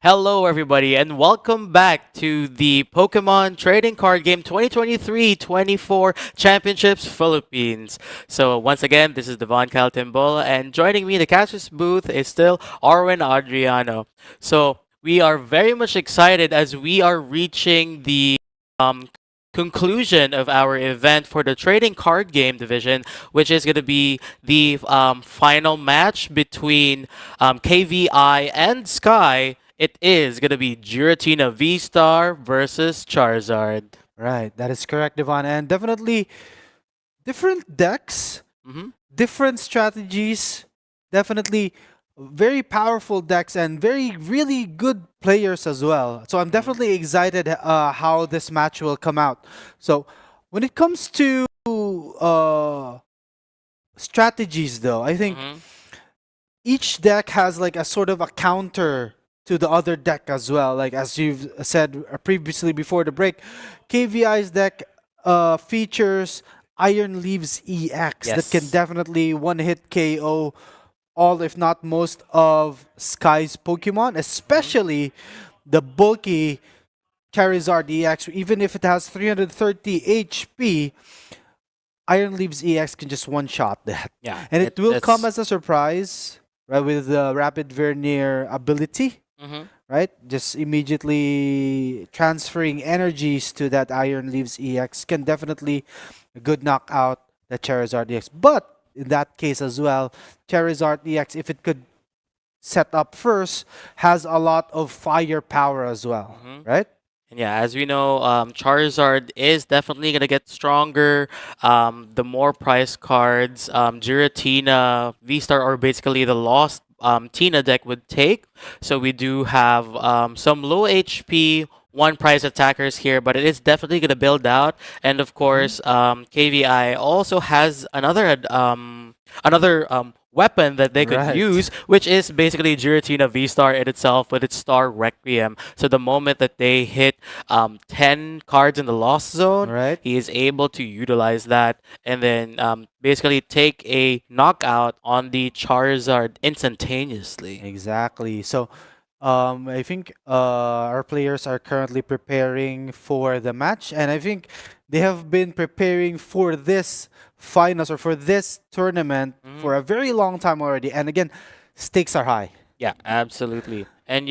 Hello, everybody, and welcome back to the Pokemon Trading Card Game 2023-24 Championships Philippines. So once again, this is Devon Caltimbola, and joining me in the catcher's booth is still Arwen Adriano. So we are very much excited as we are reaching the um, conclusion of our event for the trading card game division, which is going to be the final match between KVI and Sky. It is going to be Giratina V-Star versus Charizard. Right, that is correct, Devon. And definitely different decks, Hmm. different strategies, definitely very powerful decks and very really good players as well. So I'm definitely excited how this match will come out. So when it comes to uh, strategies, though, I think Hmm. each deck has like a sort of a counter to the other deck as well. Like as you've said previously before the break, KVI's deck features Iron Leaves EX that can Yes. definitely one hit KO all, if not most, of Sky's Pokemon, Hmm. especially the bulky Charizard EX. Even if it has 330 HP, Iron Leaves EX can just one shot that. Yeah, And it will come it's. as a surprise, right, with the Rapid Vernier ability, Hmm. right? Just immediately transferring energies to that Iron Leaves EX can definitely a good knockout the Charizard EX. But in that case as well, Charizard EX, if it could set up first, has a lot of firepower as well, Hmm. right? And yeah, as we know, Charizard is definitely gonna get stronger. The more price cards, Giratina, V-Star, or basically the Lost Tina deck would take. So we do have some low HP, one price attackers here, but it is definitely gonna build out. And of Hmm. course, KVI also has another weapon that they could Right. use, which is basically Giratina V-Star in itself with its Star Requiem. So the moment that they hit 10 cards in the Lost Zone, Right. he is able to utilize that and then basically take a knockout on the Charizard instantaneously. Exactly. So, I think our players are currently preparing for the match, and I think they have been preparing for this finals or for this tournament for Mhm. a very long time already. And again, stakes are high. Yeah, absolutely. And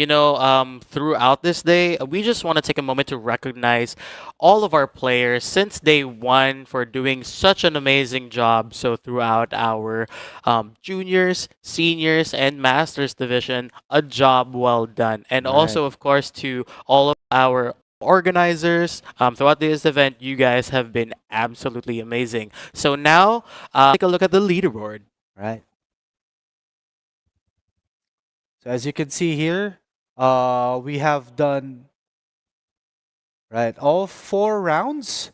throughout this day, we just want to take a moment to recognize all of our players since day one for doing such an amazing job. So throughout our juniors, seniors, and masters division, a job well done. And Right. also, of course, to all of our organizers throughout this event, you guys have been absolutely amazing. So now, take a look at the leaderboard. Right. So as you can see here, we have done right all 4 rounds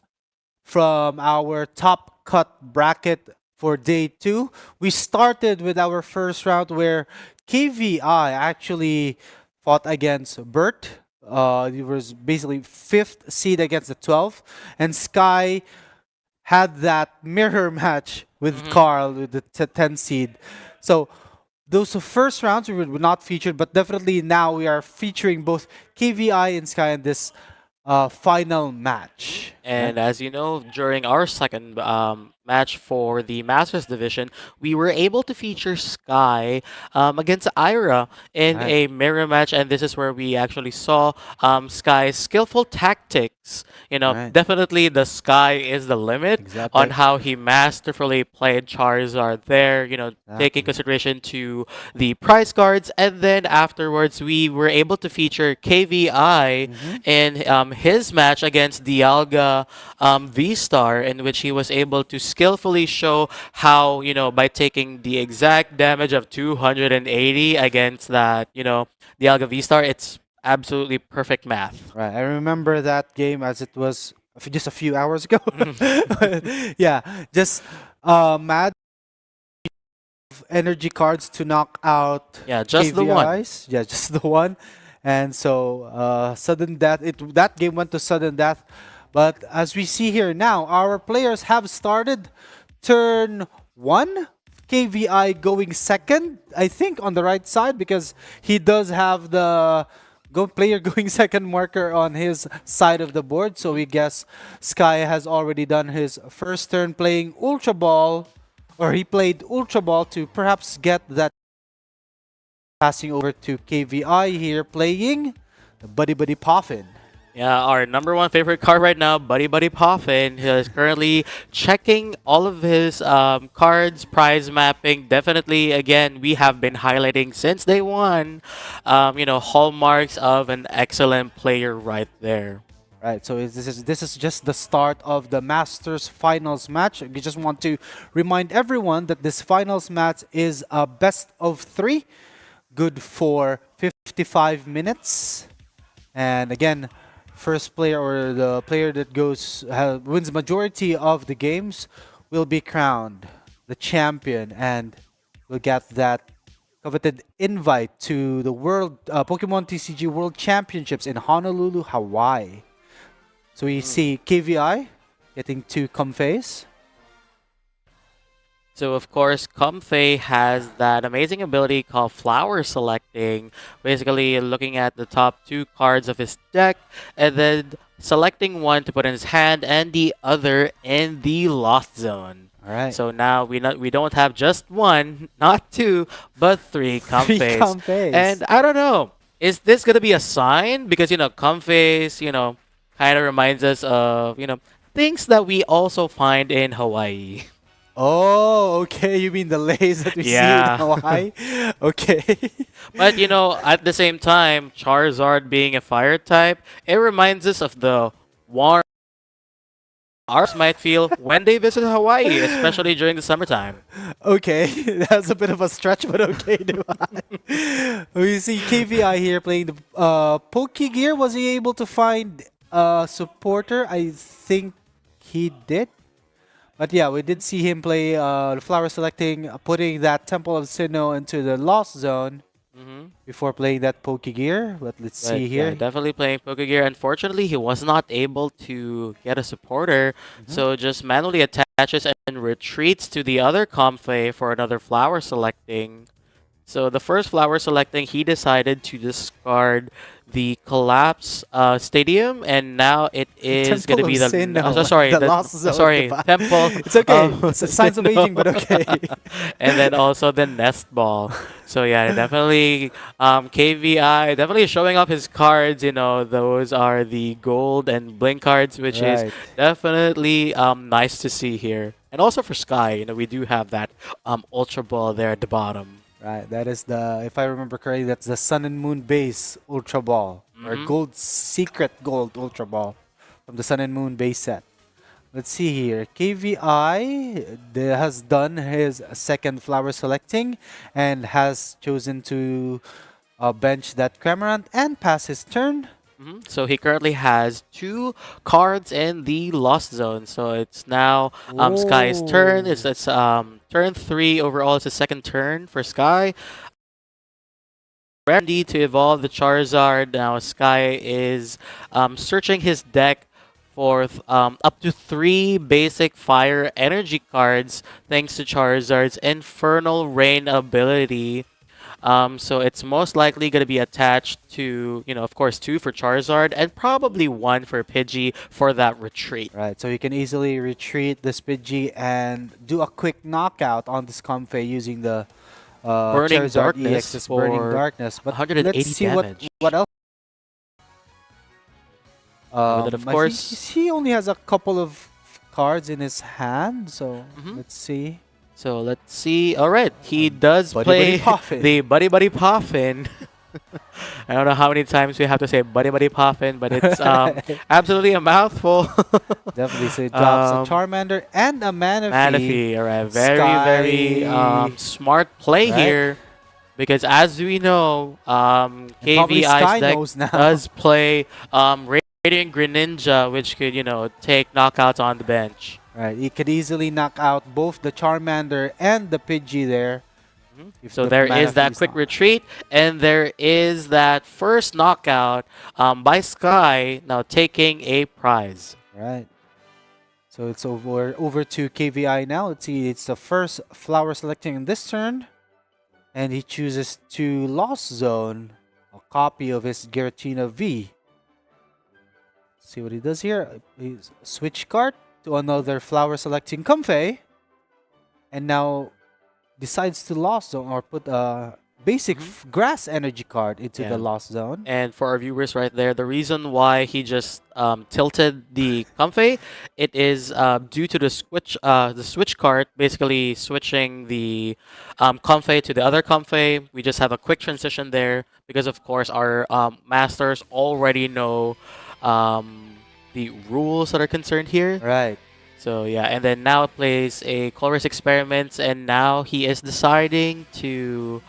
from our top cut bracket for day 2. We started with our first round where KVI actually fought against Bert. He was basically 5th seed against the 12th. And Sky had that mirror match with Hmm. Carl with the 10 seed. So those first rounds we were not featured, but definitely now we are featuring both KVI and Sky in this final match. Right? And as you know, during our second match for the Masters Division, we were able to feature Sky against Ira in Right. a mirror match, and this is where we actually saw Sky's skillful tactics. Right. Definitely the sky is the limit on Exactly. how he masterfully played Charizard there. Taking Exactly. consideration to the prize cards, and then afterwards we were able to feature KVI Mm-hmm. in his match against Dialga V-Star, in which he was able to skillfully show how, by taking the exact damage of 280 against that, Dialga V-Star, it's absolutely perfect math. Right. I remember that game as it was just a few hours ago. Mhm. Yeah, just mad energy cards to knock out Yeah, just the one. KVIs. Yeah, just the one. And so sudden death. That game went to sudden death. But as we see here now, our players have started turn 1. KVI going second, I think, on the right side because he does have the player going second marker on his side of the board. So we guess Sky has already done his first turn playing Ultra Ball, or he played Ultra Ball to perhaps get that. Passing over to KVI here playing the Buddy Buddy Poffin. Yeah, our number one favorite card right now, Buddy Buddy Poffin. He is currently checking all of his cards, prize mapping. Definitely, again, we have been highlighting since day one, hallmarks of an excellent player right there. Right, so this is just the start of the Masters Finals match. We just want to remind everyone that this Finals match is a best of 3, good for 55 minutes. And again, first player or the player that wins majority of the games will be crowned the champion and will get that coveted invite to the Pokemon TCG World Championships in Honolulu, Hawaii. So we see KVI getting 2 Comfeys. So of course, Comfey has that amazing ability called flower selecting, basically looking at the top 2 cards of his deck and then selecting one to put in his hand and the other in the lost zone. All right. So now we don't have just 1, not 2, but 3 Comfeys. Comfeys. And I don't know, is this gonna be a sign? Because Comfeys, kind of reminds us of things that we also find in Hawaii. Oh, okay. You mean the lays that we see in Hawaii? Okay. But at the same time, Charizard being a fire type, it reminds us of the warm ours might feel when they visit Hawaii, especially during the summertime. Okay, that's a bit of a stretch, but okay. We see KVI here playing the Pokegear. Was he able to find a supporter? I think he did. But yeah, we did see him play the flower selecting, putting that Temple of Sinnoh into the lost zone before playing that Pokegear. But let's see here. Yeah, definitely playing Pokegear. Unfortunately, he was not able to get a supporter, so just manually attaches and retreats to the other Comfey for another flower selecting. So the first flower selecting, he decided to discard the Collapse Stadium, and now it is going to be the Temple. It's okay. Signs of aging, but okay. And then also the Nest Ball. So yeah, definitely KVI definitely showing off his cards. Those are the gold and blink cards, which is definitely nice to see here. And also for Sky, we do have that Ultra Ball there at the bottom. Right, that is if I remember correctly, that's the Sun and Moon base Ultra Ball, or Secret Gold Ultra Ball from the Sun and Moon base set. Let's see here. KVI has done his second flower selecting and has chosen to bench that Cramorant and pass his turn. So he currently has 2 cards in the Lost Zone. So it's now Sky's turn. It's turn 3 overall. It's the second turn for Sky. Ready to evolve the Charizard. Now Sky is searching his deck for up to 3 basic fire energy cards thanks to Charizard's Infernal Rain ability. So it's most likely going to be attached to, of course, 2 for Charizard and probably 1 for Pidgey for that retreat. Right, so you can easily retreat this Pidgey and do a quick knockout on this Comfey using the Burning Charizard Darkness EX's for Burning Darkness. But 180 let's see damage. what else. Of course, he only has a couple of cards in his hand, so let's see. So let's see. All right, he does play the Buddy Buddy Poffin. I don't know how many times we have to say Buddy Buddy Poffin, but it's absolutely a mouthful. Definitely. So it drops a Charmander and a Manaphy. Manaphy, all right. Very smart play here. Because as we know, KVI's deck does play Radiant Greninja, which could, take knockouts on the bench. Right, he could easily knock out both the Charmander and the Pidgey there. So there is that quick retreat, and there is that first knockout by Sky, now taking a prize. Right. So it's over to KVI now. Let's see, it's the first flower selecting in this turn. And he chooses to Lost Zone. a copy of his Giratina V. See what he does here. He switch card to another flower selecting Comfey. And now decides to Lost Zone or put a basic grass energy card into the Lost Zone. And for our viewers right there, the reason why he just tilted the Comfey, it is due to the switch card, basically switching the Comfey to the other Comfey. We just have a quick transition there because, of course, our masters already know the rules that are concerned here. Right. So yeah, and then now it plays a colorless experiments, and now he is deciding to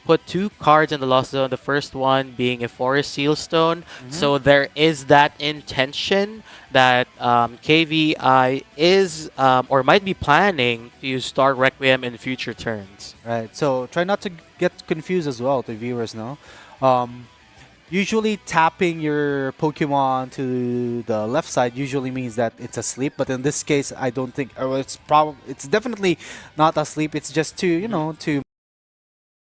put 2 cards in the Lost Zone. The first one being a Forest Sealstone. So there is that intention that KVI is or might be planning to use Star Requiem in future turns. Right. So try not to get confused as well, the viewers know. Usually tapping your Pokemon to the left side usually means that it's asleep, but in this case I don't think, or it's definitely not asleep. It's just to, you know, to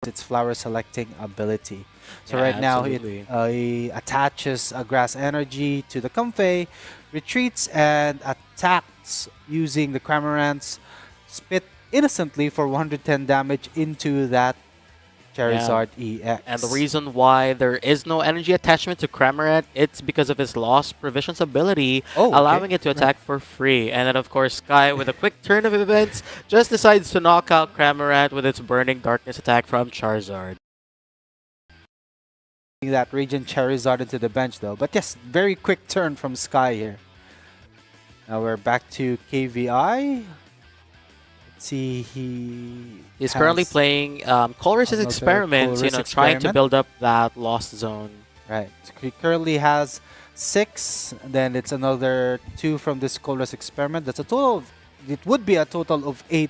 its flower selecting ability. So Yeah, right now absolutely. he attaches a grass energy to the Comfey, retreats and attacks using the Cramorant's spit innocently for 110 damage into that Charizard EX. And the reason why there is no energy attachment to Cramorant, it's because of his Lost Provisions ability, allowing it to attack for free. And then, of course, Sky, with a quick turn of events, just decides to knock out Cramorant with its Burning Darkness attack from Charizard. That Radiant Charizard into the bench, though. But yes, very quick turn from Sky here. Now we're back to KVI. See, he's currently playing Colress's another Experiments, you know, trying to build up that Lost Zone. Right. So he currently has 6, and then it's another 2 from this Colress Experiment. That's a total of, it would be a total of 8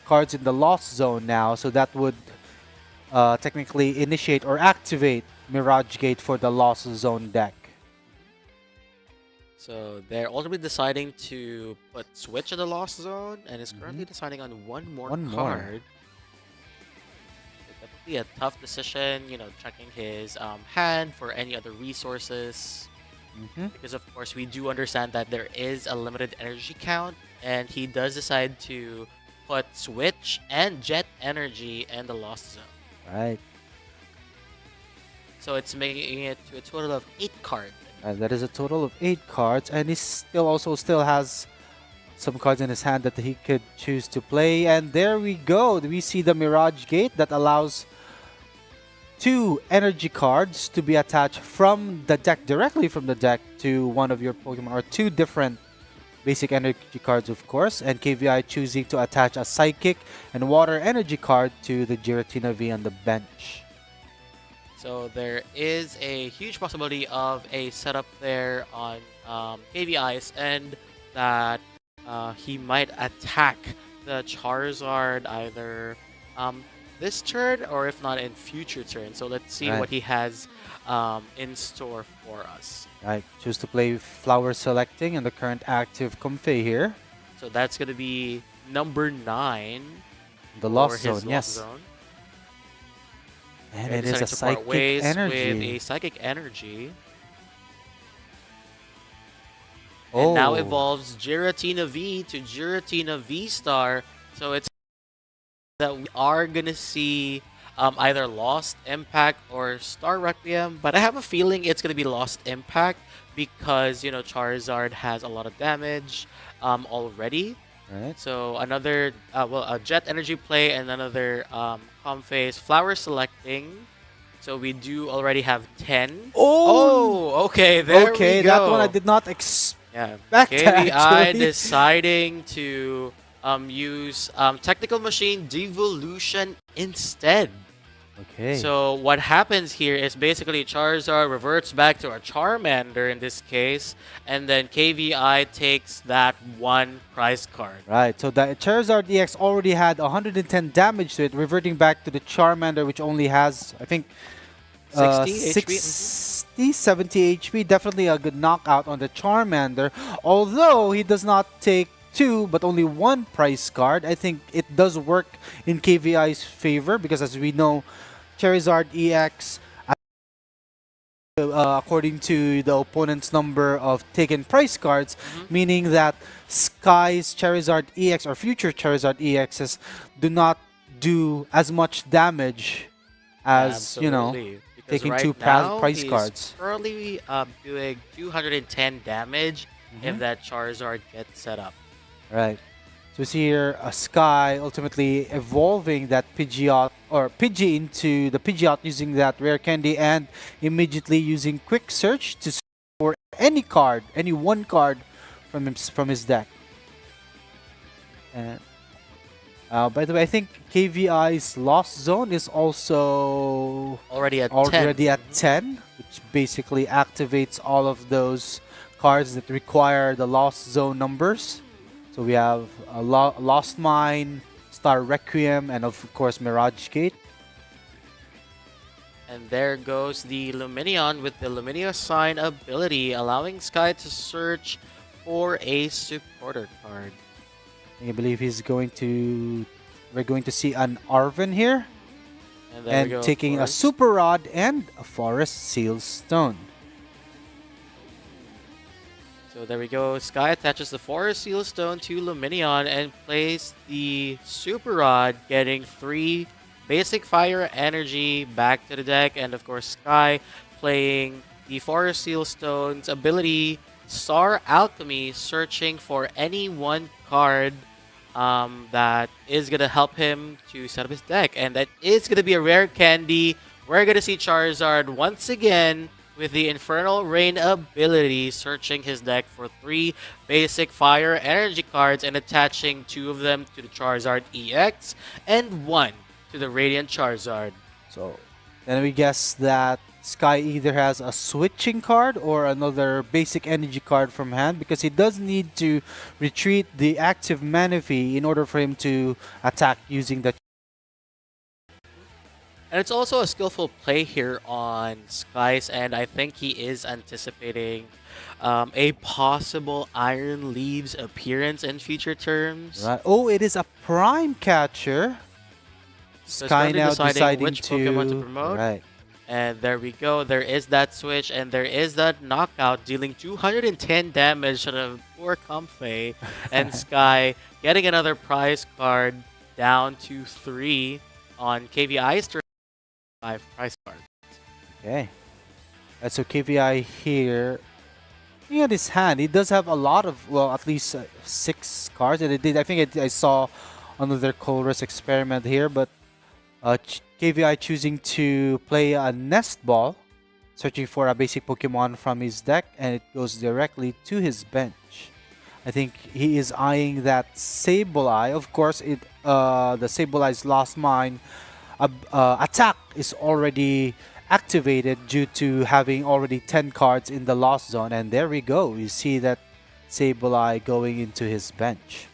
cards in the Lost Zone now, so that would technically initiate or activate Mirage Gate for the Lost Zone deck. So they're ultimately deciding to put Switch in the Lost Zone, and is currently deciding on one more card. So definitely a tough decision, you know, checking his hand for any other resources. Because of course we do understand that there is a limited energy count, and he does decide to put Switch and Jet Energy in the Lost Zone. Right. So it's making it to a total of 8 cards. That is a total of 8 cards, and he still has some cards in his hand that he could choose to play. And there we go. We see the Mirage Gate that allows 2 energy cards to be attached from the deck, directly from the deck, to one of your Pokemon, or 2 different basic energy cards, of course. And KVI choosing to attach a Psychic and Water energy card to the Giratina V on the bench. So there is a huge possibility of a setup there on KVI's end that he might attack the Charizard either this turn or if not in future turns. So let's see what he has in store for us. Right, choose to play Flower Selecting in the current active Comfey here. So that's going to be number 9. The Lost Zone, yes. Zone. And it is a Psychic Energy. With a Psychic Energy. And now evolves Giratina V to Giratina V-Star. So it's that we are going to see either Lost Impact or Star Requiem. But I have a feeling it's going to be Lost Impact because, you know, Charizard has a lot of damage already. Right. So another, a Jet Energy play and another Comfey's Flower Selecting. So we do already have 10. Oh, okay, there we go. That one I did not expect. Yeah, KVI deciding to use Technical Machine Devolution instead. Okay. So what happens here is basically Charizard reverts back to a Charmander in this case, and then KVI takes that 1 prize card. Right, so the Charizard EX already had 110 damage to it, reverting back to the Charmander, which only has, I think, 60, 70 HP. Definitely a good knockout on the Charmander. Although he does not take 2, but only 1 prize card. I think it does work in KVI's favor because, as we know, Charizard EX according to the opponent's number of taken prize cards, Mm-hmm. meaning that Sky's Charizard EX or future Charizard EXs do not do as much damage as, Absolutely. Because taking right two now prize he's cards. currently doing 210 damage if that Charizard gets set up. Right. So we see here Sky ultimately evolving that Pidgeot or Pidgey into the Pidgeot using that rare candy and immediately using quick search to search for any card, any one card from his deck. And by the way, I think KVI's Lost Zone is also Already at 10. already at 10, which basically activates all of those cards that require the Lost Zone numbers. So we have Lost Mine, Star Requiem, and of course Mirage Gate. And there goes the Lumineon with the Lumineon Sign ability, allowing Sky to search for a supporter card. I believe we're going to see an Arven here. And there we go, And of taking a course. Super Rod and a Forest Seal Stone. So there we go. Sky attaches the Forest Seal Stone to Lumineon and plays the Super Rod, getting 3 basic fire energy back to the deck. And of course, Sky playing the Forest Seal Stone's ability, Star Alchemy, searching for any one card that is going to help him to set up his deck. And that is going to be a rare candy. We're going to see Charizard once again with the Infernal Rain ability, searching his deck for 3 basic fire energy cards and attaching 2 of them to the Charizard EX and 1 to the Radiant Charizard. So then we guess that Sky either has a switching card or another basic energy card from hand, because he does need to retreat the active Manaphy in order for him to attack using the. And it's also a skillful play here on Sky's end. I think he is anticipating a possible Iron Leaves appearance in future terms. Right. Oh, it is a Prime Catcher. So Sky it's currently now deciding which Pokemon to promote. Right. And there we go. There is that switch, and there is that knockout, dealing 210 damage to the poor Comfey. And Sky getting another prize card down to 3 on KVI's turn. 5 prize cards. Okay. So KVI here. Looking at his hand, he does have a lot of, well, at least 6 cards. And it did. I think I saw another Colress experiment here, but KVI choosing to play a Nest Ball, searching for a basic Pokemon from his deck, and it goes directly to his bench. I think he is eyeing that Sableye. Of course, the Sableye's Lost Mine attack is already activated due to having already 10 cards in the Lost Zone. And there we go. You see that Sableye going into his bench.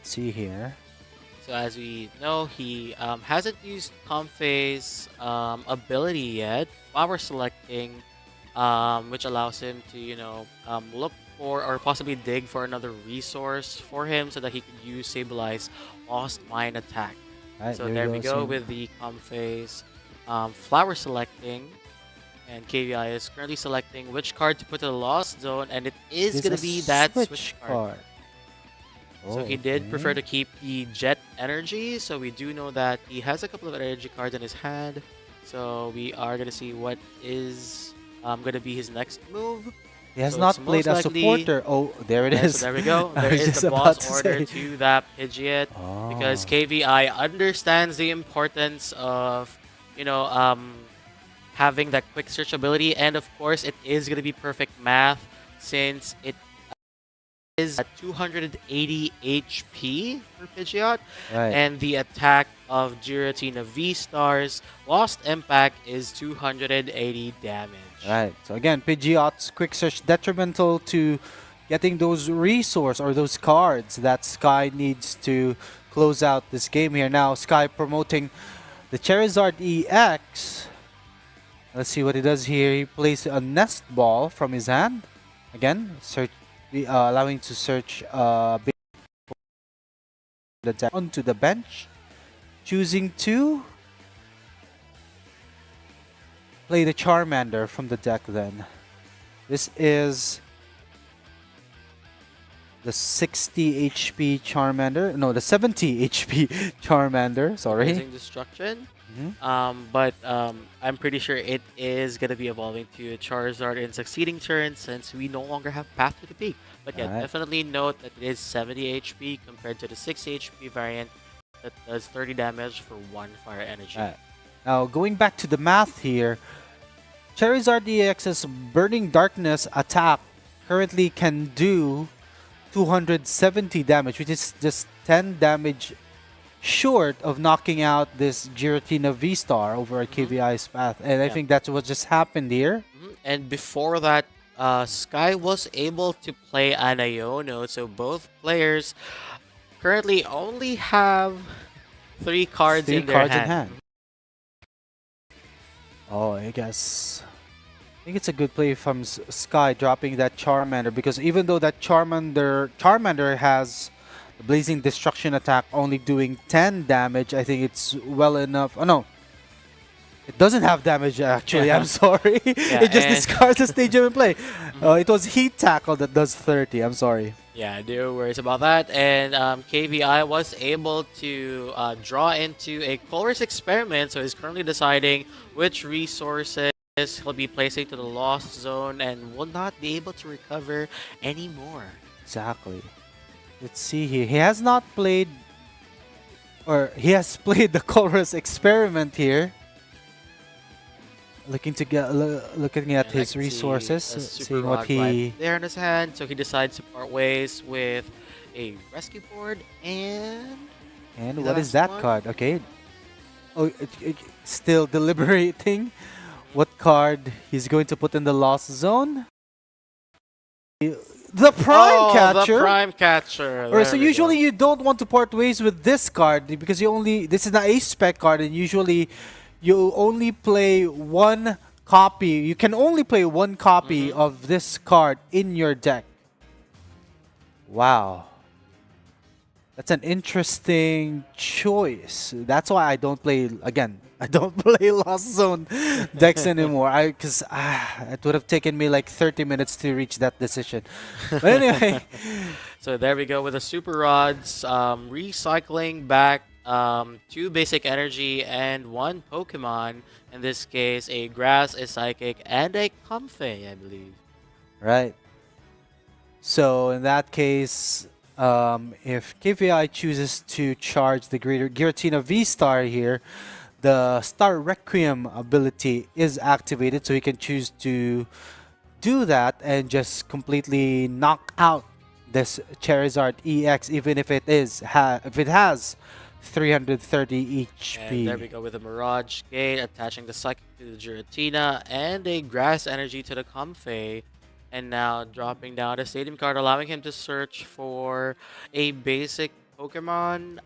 See here. So as we know, he hasn't used Comfey's ability yet, Flower Selecting, which allows him to, look for or possibly dig for another resource for him so that he could use Sableye's Lost Mine attack. Right, So there we go So with the Comfey's Flower Selecting. And KVI is currently selecting which card to put to the Lost Zone, and it is it's going a to be that switch switch card. So he did prefer to keep the Jet Energy, so we do know that he has a couple of energy cards in his hand. So we are going to see what is going to be his next move. He has So not it's played a most likely- supporter. Oh, there it Yeah, is. so there we go. I There was is just the about boss to order say. to that Pidgeot, because Oh. KVI understands the importance of, having that quick search ability, and of course it is going to be perfect math since it is at 280 HP for Pidgeot, Right. and the attack of Giratina V-Stars Lost Impact is 280 damage. Right. So again, Pidgeot's quick search detrimental to getting those resource or those cards that Sky needs to close out this game here. Now Sky promoting the Charizard EX. Let's see what he does here. He plays a Nest Ball from his hand. Again, allowing to search the deck onto the bench. Choosing to play the Charmander from the deck then. This is the 60 HP Charmander. No, the 70 HP Charmander. Sorry. Using Destruction. Mhm. I'm pretty sure it is going to be evolving to a Charizard in succeeding turns since we no longer have Path to the Peak. But yeah, Alright. definitely note that it is 70 HP compared to the 60 HP variant that does 30 damage for 1 fire energy. Alright. Now, going back to the math here, Charizard EX's Burning Darkness attack currently can do 270 damage, which is just 10 damage short of knocking out this Giratina V-Star over at KVI's path. And I Yeah. think that's what just happened here. And before that, Sky was able to play an Iono, so both players currently only have 3 cards Three in their cards in hand. hand. Oh, I guess. I think it's a good play from Sky dropping that Charmander, because even though that Charmander has the Blazing Destruction attack only doing 10 damage, I think it's well enough. Oh no, it doesn't have damage actually. I'm sorry. It just and- discards the stage of play. It was Heat Tackle that does 30. I'm sorry. Yeah, no worries about that. And KVI was able to draw into a Colorless Experiment, so he's currently deciding which resources he'll be placing to the Lost Zone and will not be able to recover anymore. Exactly. Let's see here. He has not played, or he has played the Colorless Experiment here. Looking to get looking at And I his can see resources, a Super seeing what Rod he right there in his hand, so he decides to part ways with a rescue board and and the what is last that one. card? Okay. Oh, still deliberating what card he's going to put in the Lost Zone. The Prime Catcher. The Prime Catcher. Alright, so There we usually go. you don't want to part ways with this card because this is an ace spec card, and usually you only play one copy. You can only play one copy of this card in your deck. Wow. That's an interesting choice. That's why I don't play, again, I don't play Lost Zone decks anymore. Because it would have taken me like 30 minutes to reach that decision. But anyway, So there we go with the Super Rods, recycling back 2 basic energy and 1 Pokemon. In this case, a Grass, a Psychic, and a Comfey, I believe. right. So in that case, if KVI chooses to charge the Giratina V-Star here, the Star Requiem ability is activated, so he can choose to do that and just completely knock out this Charizard EX, even if it has 330 And there we HP. go with the Mirage Gate, attaching the Psychic to the Giratina, and a Grass Energy to the Comfey. And now dropping down the Stadium card, allowing him to search for a basic Pokemon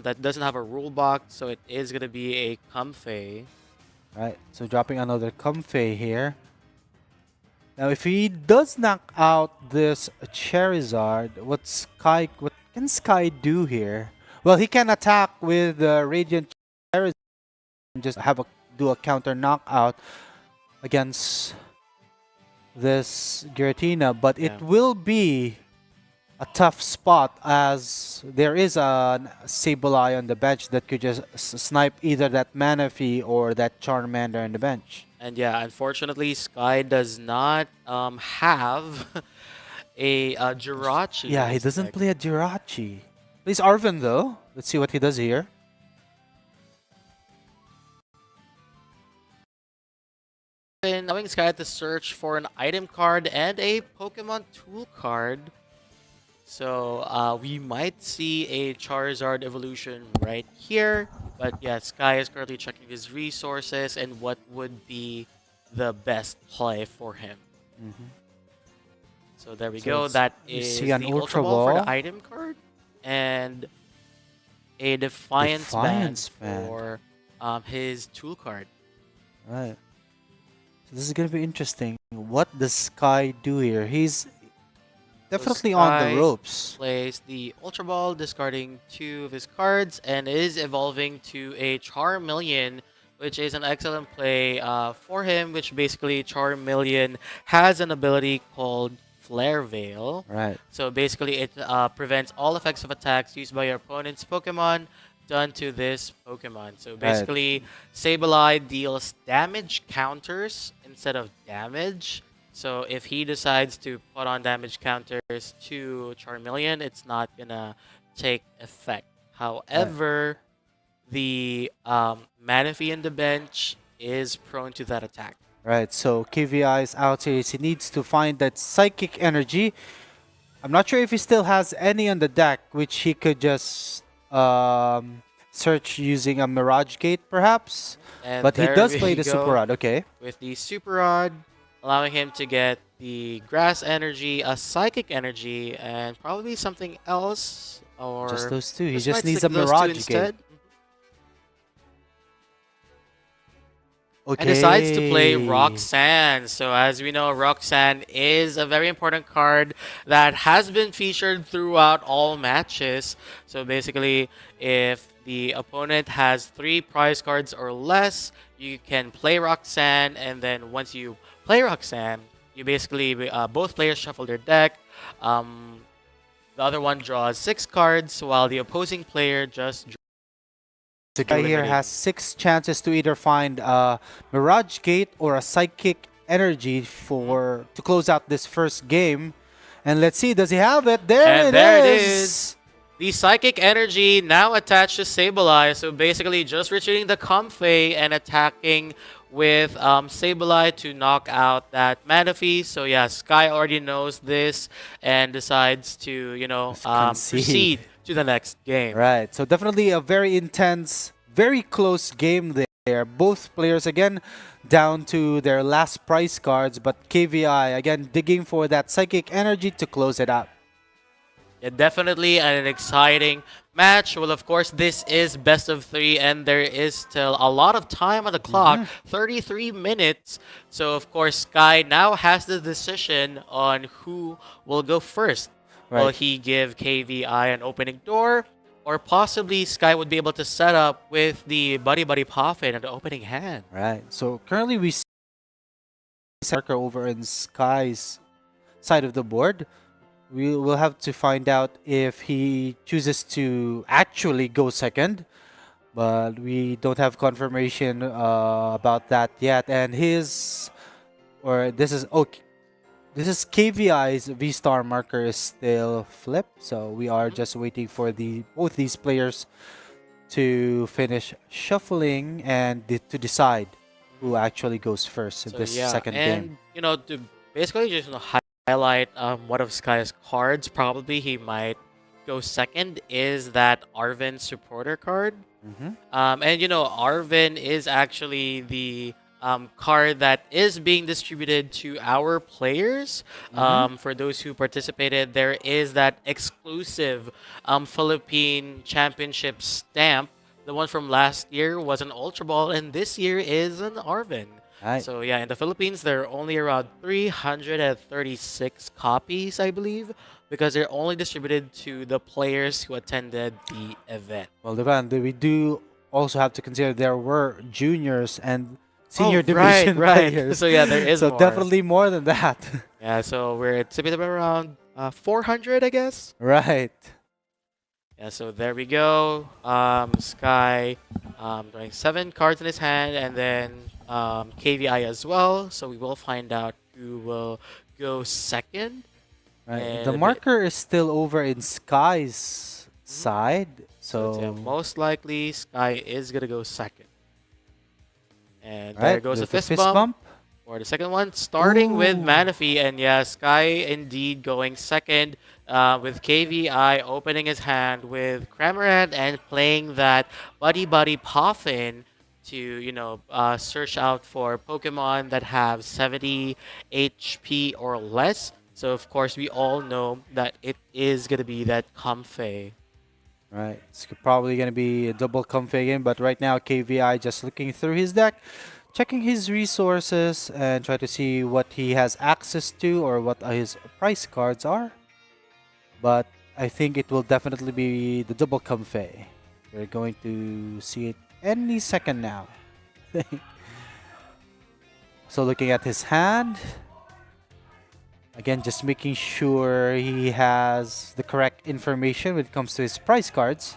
that doesn't have a rule box, so it is going to be a Comfey. Right, so dropping another Comfey here. Now, if he does knock out this Charizard, what can Sky do here? Well, he can attack with the Radiant Charizard and just do a counter knockout against this Giratina, but it Yeah. will be a tough spot as there is a Sableye on the bench that could just snipe either that Manaphy or that Charmander on the bench. And yeah, unfortunately, Sky does not have a Jirachi. Yeah, in he his doesn't deck. play a Jirachi. Plays Arven though. Let's see what he does here. Allowing Sky to search for an item card and a Pokemon tool card. So we might see a Charizard evolution right here. But yeah, Sky is currently checking his resources and what would be the best play for him. So there we So go. it's- That you is see an the Ultra Ultra Ball for Ball. the item card. And a Defiance, Defiance Band Band. for his tool card. Right. So this is gonna be interesting. What does Sky do here? He's definitely on Sky the ropes. Plays the Ultra Ball, discarding 2 of his cards, and is evolving to a Charmeleon which is an excellent play for him, which basically Charmeleon has an ability called Flare Veil. Right. So basically, it prevents all effects of attacks used by your opponent's Pokemon done to this Pokemon. So Right. basically, Sableye deals damage counters instead of damage. So if he decides to put on damage counters to Charmeleon, it's not gonna take effect. However, the Manaphy in the bench is prone to that attack. Right, so KVI's out here. He needs to find that psychic energy. I'm not sure if he still has any on the deck, which he could just search using a Mirage Gate, perhaps. And But he there does we play the go Super Rod, okay. with the Super Rod, allowing him to get the Grass Energy, a Psychic Energy, and probably something else. Or Just those two. He might just needs stick a those two Mirage Gate. instead. Okay. And decides to play Roxanne. So as we know, Roxanne is a very important card that has been featured throughout all matches. So basically, if the opponent has 3 prize cards or less, you can play Roxanne, and then once you play Roxanne, you basically both players shuffle their deck. The other one draws 6 cards, while the opposing player just The guy here has 6 chances to either find a Mirage Gate or a Psychic Energy to close out this first game. And let's see, does he have it? There it is! The Psychic Energy now attached to Sableye, so basically just retreating the Comfey and attacking with Sableye to knock out that Manaphy. So yeah, Sky already knows this and decides to, you know, proceed to the next game. Right, so definitely a very intense, very close game there. Both players again down to their last prize cards, but KVI again digging for that Psychic Energy to close it out. Yeah, definitely an exciting match. Well, of course, this is best of 3, and there is still a lot of time on the clock, 33 minutes. So, of course, Sky now has the decision on who will go first. Right. Will he give KVI an opening door? Or possibly Sky would be able to set up with the Buddy Buddy Poffin at the opening hand. Right, so currently we see marker over in Sky's side of the board. We will have to find out if he chooses to actually go second, but we don't have confirmation about that yet. And this is KVI's V-Star marker is still flipped, so we are just waiting for both these players to finish shuffling and to decide who actually goes first in this second game. You know, to basically just highlight one of Sky's cards, probably he might go second, is that Arven supporter card. And you know, Arven is actually the card that is being distributed to our players. For those who participated, there is that exclusive Philippine Championship stamp. The one from last year was an Ultra Ball, and this year is an Arven. Right. So yeah, in the Philippines, there are only around 336 copies, I believe, because they're only distributed to the players who attended the event. Well, Devan, we do also have to consider there were juniors and senior division players. So yeah, there is so more. definitely more than that. Yeah, so we're at around 400, I guess. Right. Yeah, so there we go. Sky drawing 7 cards in his hand, and then KVI as well. So we will find out who will go second. Right. The marker is still over in Sky's side. So yeah, most likely Sky is gonna go second. And there goes the fist bump for the second one, starting with Manaphy. And yeah, Sky indeed going second, with KVI opening his hand with Cramorant and playing that Buddy Buddy Poffin to, you know, search out for Pokemon that have 70 HP or less. So of course we all know that it is gonna be that Comfey. Right, it's probably going to be a double Comfey game, but right now KVI just looking through his deck, checking his resources and try to see what he has access to or what his price cards are. But I think it will definitely be the double Comfey. We're going to see it any second now. So looking at his hand, again, just making sure he has the correct information when it comes to his prize cards.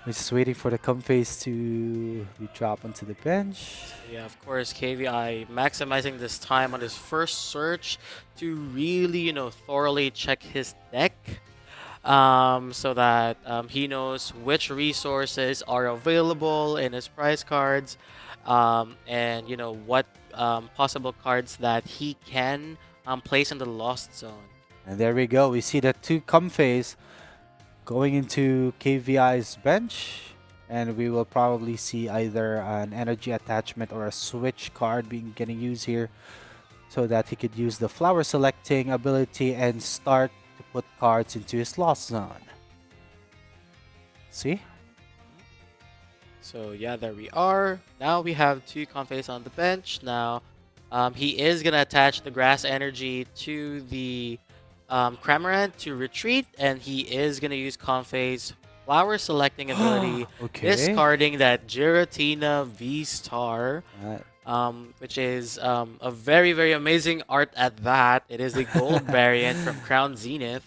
We're just waiting for the Comface to be dropped onto the bench. Yeah, of course, KVI maximizing this time on his first search to really, thoroughly check his deck, so that he knows which resources are available in his prize cards, and what possible cards that he can place in the Lost Zone. And there we go. We see the two Comface going into KVI's bench. And we will probably see either an energy attachment or a switch card getting used here, so that he could use the flower selecting ability and start to put cards into his Lost Zone. See? So yeah, there we are. Now we have two Comface on the bench. Now he is going to attach the grass energy to the Cramorant to retreat, and he is going to use Comface flower selecting ability, discarding that Giratina V-Star, which is a very, very amazing art at that. It is a gold variant from Crown Zenith.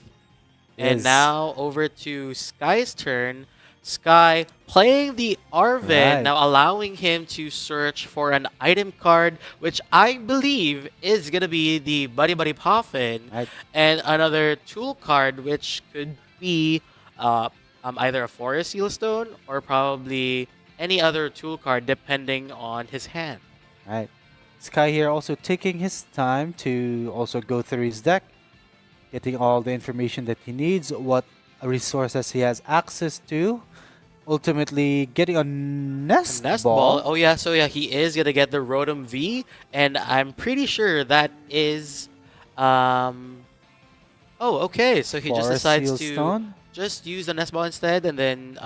And now over to Sky's turn. Sky playing the Arvid, now allowing him to search for an item card, which I believe is going to be the Buddy Buddy Poffin, and another tool card, which could be either a Forest Seal Stone or probably any other tool card depending on his hand. Right. Sky here also taking his time to also go through his deck, getting all the information that he needs, what resources he has access to, ultimately getting a nest ball. Oh yeah, so yeah, he is gonna get the Rotom V, and I'm pretty sure that is oh, okay, so he just decides to just use the nest ball instead, and then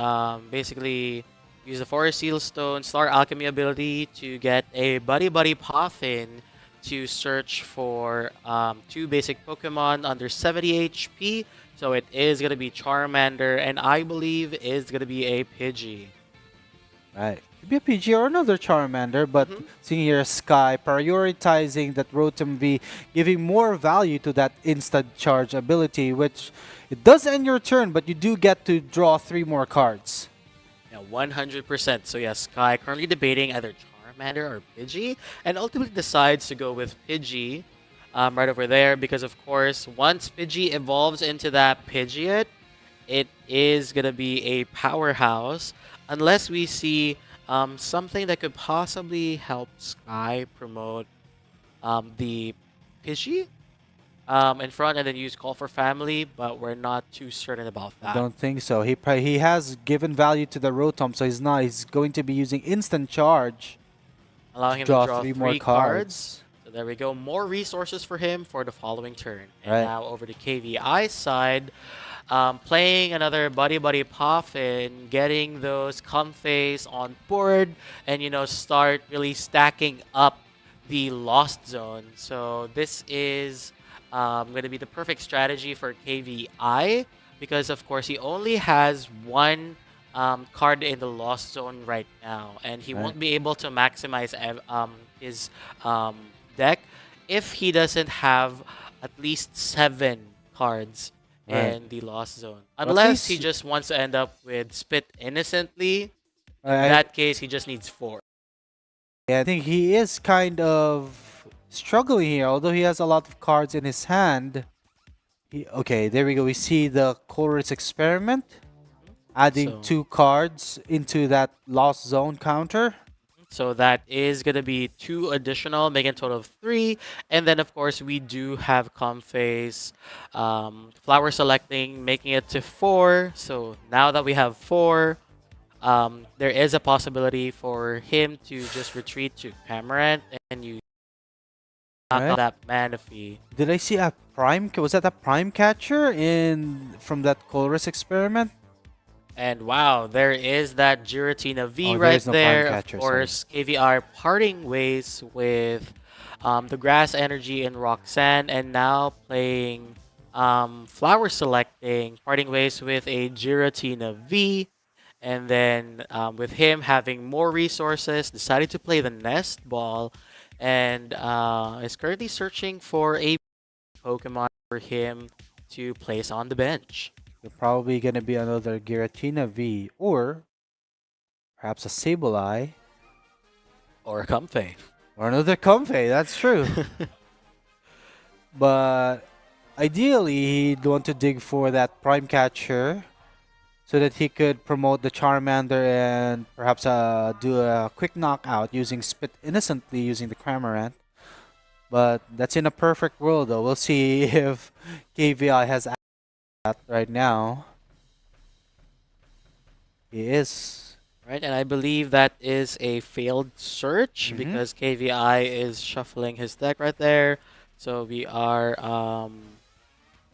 basically use the Forest Seal Stone Star Alchemy ability to get a Buddy Buddy Poffin to search for two basic Pokemon under 70 HP. So it is going to be Charmander, and I believe is going to be a Pidgey. Right. Could be a Pidgey or another Charmander, but seeing here Sky prioritizing that Rotom V, giving more value to that instant charge ability, which it does end your turn, but you do get to draw 3 more cards. Yeah, 100%. So yeah, Sky currently debating either Charmander or Pidgey, and ultimately decides to go with Pidgey. Right over there, because of course, once Pidgey evolves into that Pidgeot, it is going to be a powerhouse, unless we see something that could possibly help Sky promote the Pidgey in front and then use Call for Family, but we're not too certain about that. I don't think so. He has given value to the Rotom, so he's going to be using instant charge, allowing him to draw 3 more cards. There we go. More resources for him for the following turn. And now over to KVI side. Playing another Buddy Buddy Poffin, getting those Comface on board, and, start really stacking up the Lost Zone. So this is going to be the perfect strategy for KVI because, of course, he only has one card in the Lost Zone right now. And he won't be able to maximize his deck if he doesn't have at least 7 cards in the Lost Zone. Unless he just wants to end up with Spit Innocently. In that case, he just needs 4. Yeah, I think he is kind of struggling here, although he has a lot of cards in his hand. Okay, there we go. We see the Colress Experiment, adding 2 cards into that Lost Zone counter. So that is going to be 2 additional, making a total of 3. And then, of course, we do have Comface flower selecting, making it to 4. So now that we have 4, there is a possibility for him to just retreat to Cramorant and use that Manaphy. Did I see a Prime? Was that a Prime Catcher from that Colress Experiment? And wow, there is that Giratina V right there. Of course, KVR parting ways with the Grass Energy and Roxanne, and now playing flower selecting, parting ways with a Giratina V, and then with him having more resources, decided to play the Nest Ball, and is currently searching for a Pokemon for him to place on the bench. So probably gonna be another Giratina V or perhaps a Sableye Or a Comfey. or another Comfey. That's true. But ideally, he'd want to dig for that Prime Catcher so that he could promote the Charmander and perhaps do a quick knockout using Spit innocently using the Cramorant. But that's in a perfect world, though. We'll see if KVI has that right now. He is. Right, and I believe that is a failed search because KVI is shuffling his deck right there. So we are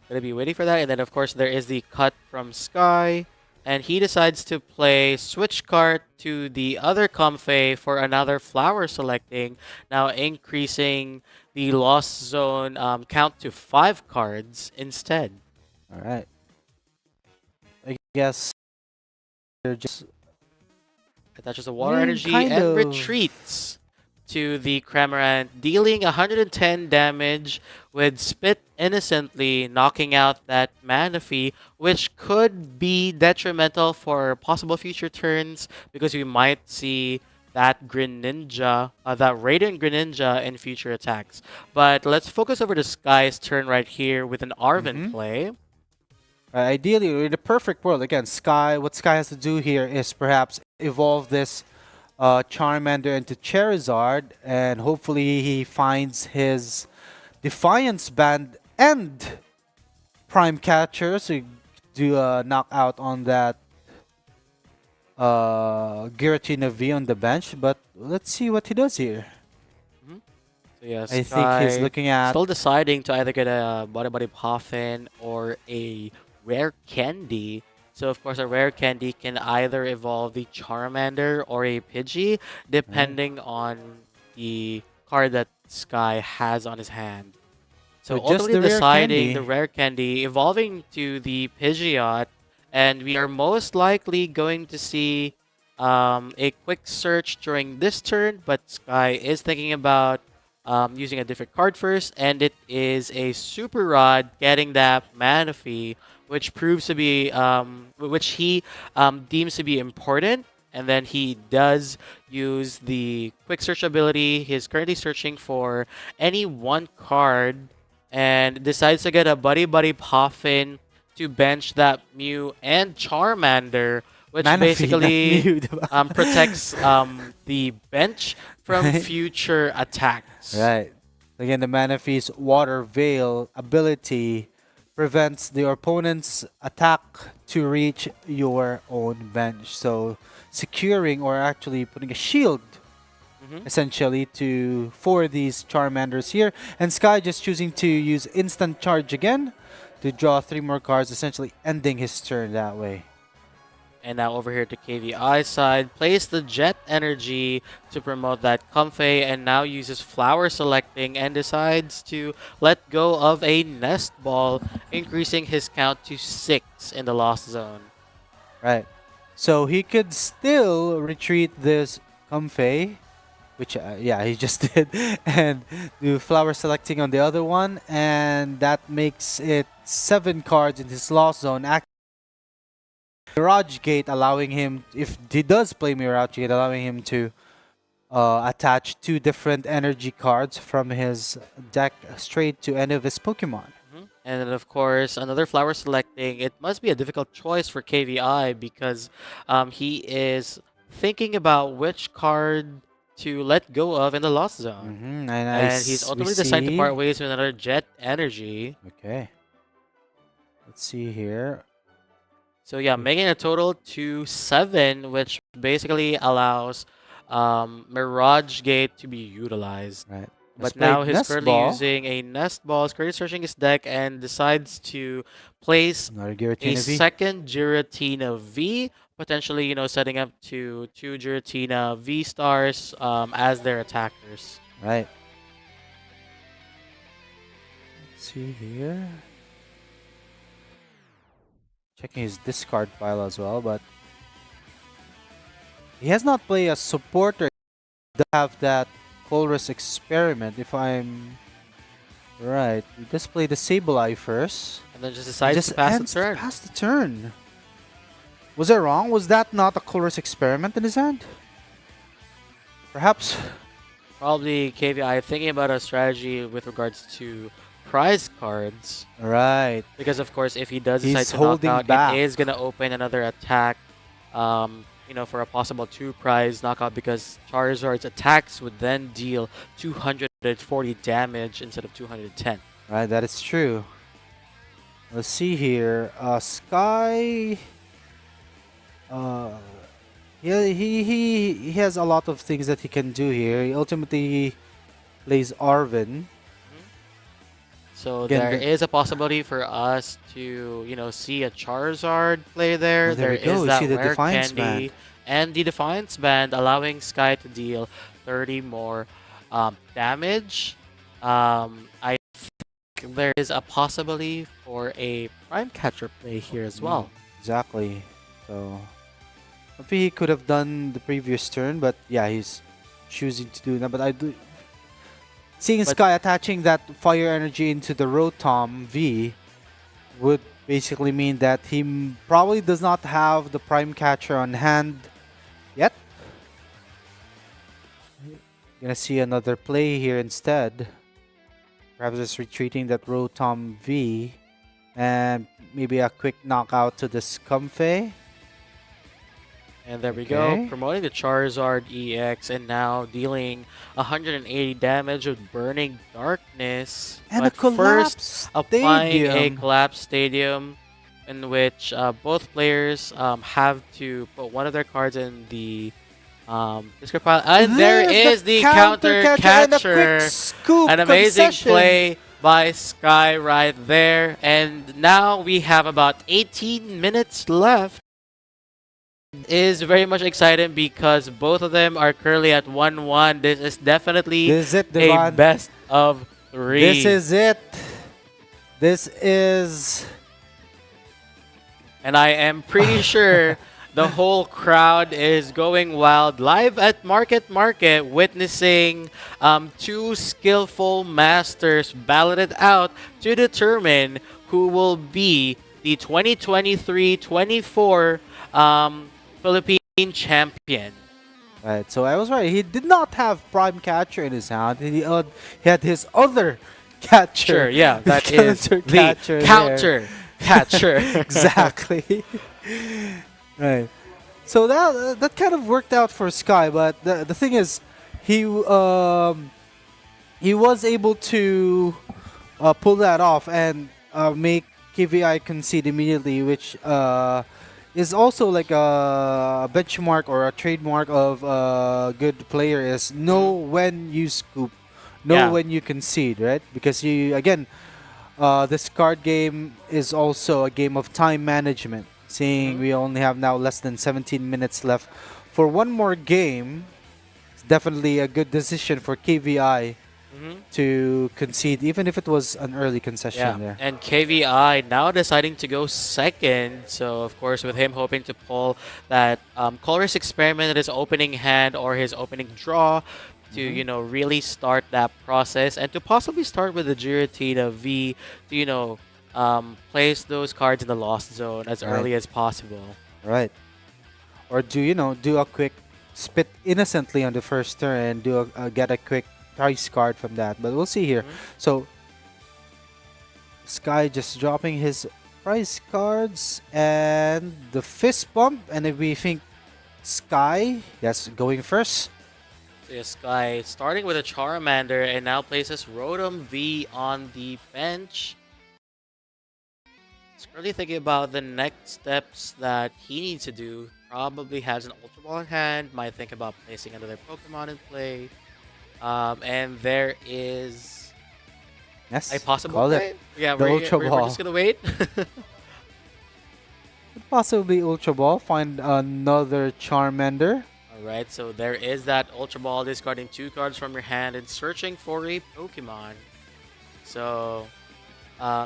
gonna be waiting for that, and then of course there is the cut from Sky, and he decides to play switch card to the other Comfey for another flower selecting, now increasing the lost zone count to 5 cards instead. All right. I guess they're just Attaches a water Mm, energy kind and of. retreats to the Cramorant, dealing 110 damage with Spit innocently, knocking out that Manaphy, which could be detrimental for possible future turns because we might see that Greninja, that Radiant Greninja in future attacks. But let's focus over to Sky's turn right here with an Arven play. Ideally, in the perfect world, again, what Sky has to do here is perhaps evolve this Charmander into Charizard, and hopefully he finds his Defiance Band and Prime Catcher, so you do a knockout on that Giratina V on the bench. But let's see what he does here. So yeah, I think he's Sky looking at still deciding to either get a Body Puffin or a Rare Candy. So of course a Rare Candy can either evolve the Charmander or a Pidgey, depending on the card that Sky has on his hand. So But just ultimately the Rare deciding Candy. the Rare Candy, evolving to the Pidgeot, and we are most likely going to see a quick search during this turn, but Sky is thinking about using a different card first, and it is a Super Rod getting that Manaphy, which proves to be, which he deems to be important, and then he does use the quick search ability. He's currently searching for any one card and decides to get a Buddy Puffin to bench that Mew and Charmander, which Manaphy, not basically Mew, diba? protects the bench from future attacks. Right. Again, the Manaphy's Water Veil ability prevents the opponent's attack to reach your own bench. So securing or actually putting a shield essentially for these Charmanders here. And Sky just choosing to use instant charge again to draw 3 more cards, essentially ending his turn that way. And now over here to KVI side, plays the Jet Energy to promote that Comfey, and now uses Flower Selecting and decides to let go of a Nest Ball, increasing his count to 6 in the Lost Zone. Right. So he could still retreat this Comfey, which, yeah, he just did, and do Flower Selecting on the other one, and that makes it 7 cards in his Lost Zone. Mirage Gate allowing him, if he does play Mirage Gate, allowing him to attach 2 different energy cards from his deck straight to any of his Pokemon. And then, of course, another Flower Selecting. It must be a difficult choice for KVI because he is thinking about which card to let go of in the Lost Zone. And he's ultimately decided to part ways with another Jet Energy. Okay. Let's see here. So yeah, making a total to 7, which basically allows Mirage Gate to be utilized. Right. But now he's currently using a Nest Ball, he's currently searching his deck, and decides to place a second Giratina V, potentially, you know, setting up to 2 Giratina V stars as their attackers. Right. Let's see here. Checking his discard pile as well, but he has not played a supporter to have that Colress experiment, if I'm right. We just play the Sableye first. And then just decides to pass the turn. Pass the turn. Was I wrong? Was that not a Colress experiment in his hand? Perhaps. Probably KVI thinking about a strategy with regards to prize cards. Right. Because of course, if he does He's decide to knock holding out, back. it is gonna open another attack. You know, for a possible 2-prize knockout, because Charizard's attacks would then deal 240 damage instead of 210. Right, that is true. Let's see here. Sky. Yeah, he has a lot of things that he can do here. He ultimately plays Arvin. So Again, there is a possibility for us to, you know, see a Charizard play there. Oh, there we There go. is We that see the rare Defiance candy Band. and the Defiance Band, allowing Sky to deal 30 more damage. I think there is a possibility for a Prime Catcher play here as well. Exactly. So maybe he could have done the previous turn, but yeah, he's choosing to do that. But I do. Seeing Sky attaching that fire energy into the Rotom V would basically mean that he probably does not have the Prime Catcher on hand yet. Gonna see another play here instead. Perhaps just retreating that Rotom V and maybe a quick knockout to the Scumfey. And there we Okay. go, promoting the Charizard EX and now dealing 180 damage with Burning Darkness. And but a collapsed first, applying a stadium. collapsed stadium in which both players have to put one of their cards in the discard pile. And there There's is the counter and a catcher. quick scoop An amazing concession. play by Sky right there. And now we have about 18 minutes left. Is very much exciting because both of them are currently at 1-1. This is definitely This is it, a Devon. best of 3. This is it. This is... And I am pretty sure the whole crowd is going wild live at Market, witnessing two skillful masters battle it out to determine who will be the 2023-24 Philippine champion. Right, so I was right. He did not have Prime Catcher in his hand. He had his other catcher. Sure, yeah, that is Counter the catcher there. counter catcher. Exactly. Right. So that kind of worked out for Sky, but the thing is, he was able to pull that off and make KVI concede immediately, which is also like a benchmark or a trademark of a good player is know when you scoop, know when you concede, right? Because you again, this card game is also a game of time management. Seeing we only have now less than 17 minutes left for one more game, it's definitely a good decision for KVI to concede, even if it was an early concession there. And KVI now deciding to go second. So, of course, with him hoping to pull that Colress experiment at his opening hand or his opening draw to, you know, really start that process and to possibly start with the Giratina V to, you know, place those cards in the lost zone as early as possible. Right. Or do a quick spit innocently on the first turn and get a quick price card from that. But we'll see here. So Sky just dropping his price cards and the fist bump, and if we think Sky, yes, going first. So yeah, Sky starting with a Charmander and now places Rotom V on the bench. Just really thinking about the next steps that he needs to do. Probably has an Ultra Ball in hand. Might think about placing another Pokemon in play. And there is Yes, a possible call play. it. Yeah, The Ultra we're Ball. just gonna wait. Possibly Ultra Ball. Find another Charmander. Alright, so there is that Ultra Ball, discarding 2 cards from your hand and searching for a Pokemon. So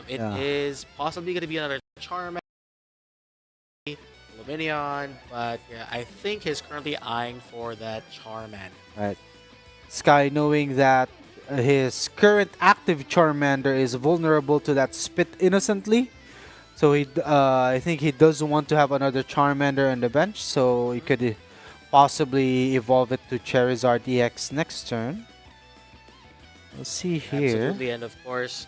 it is possibly gonna be another Charmander. Dominion, but yeah, I think he's currently eyeing for that Charmander. Right. Sky, knowing that his current active Charmander is vulnerable to that Spit Innocently, so I think he does want to have another Charmander on the bench, so he could possibly evolve it to Charizard EX next turn. Let's see here. Absolutely, and of course,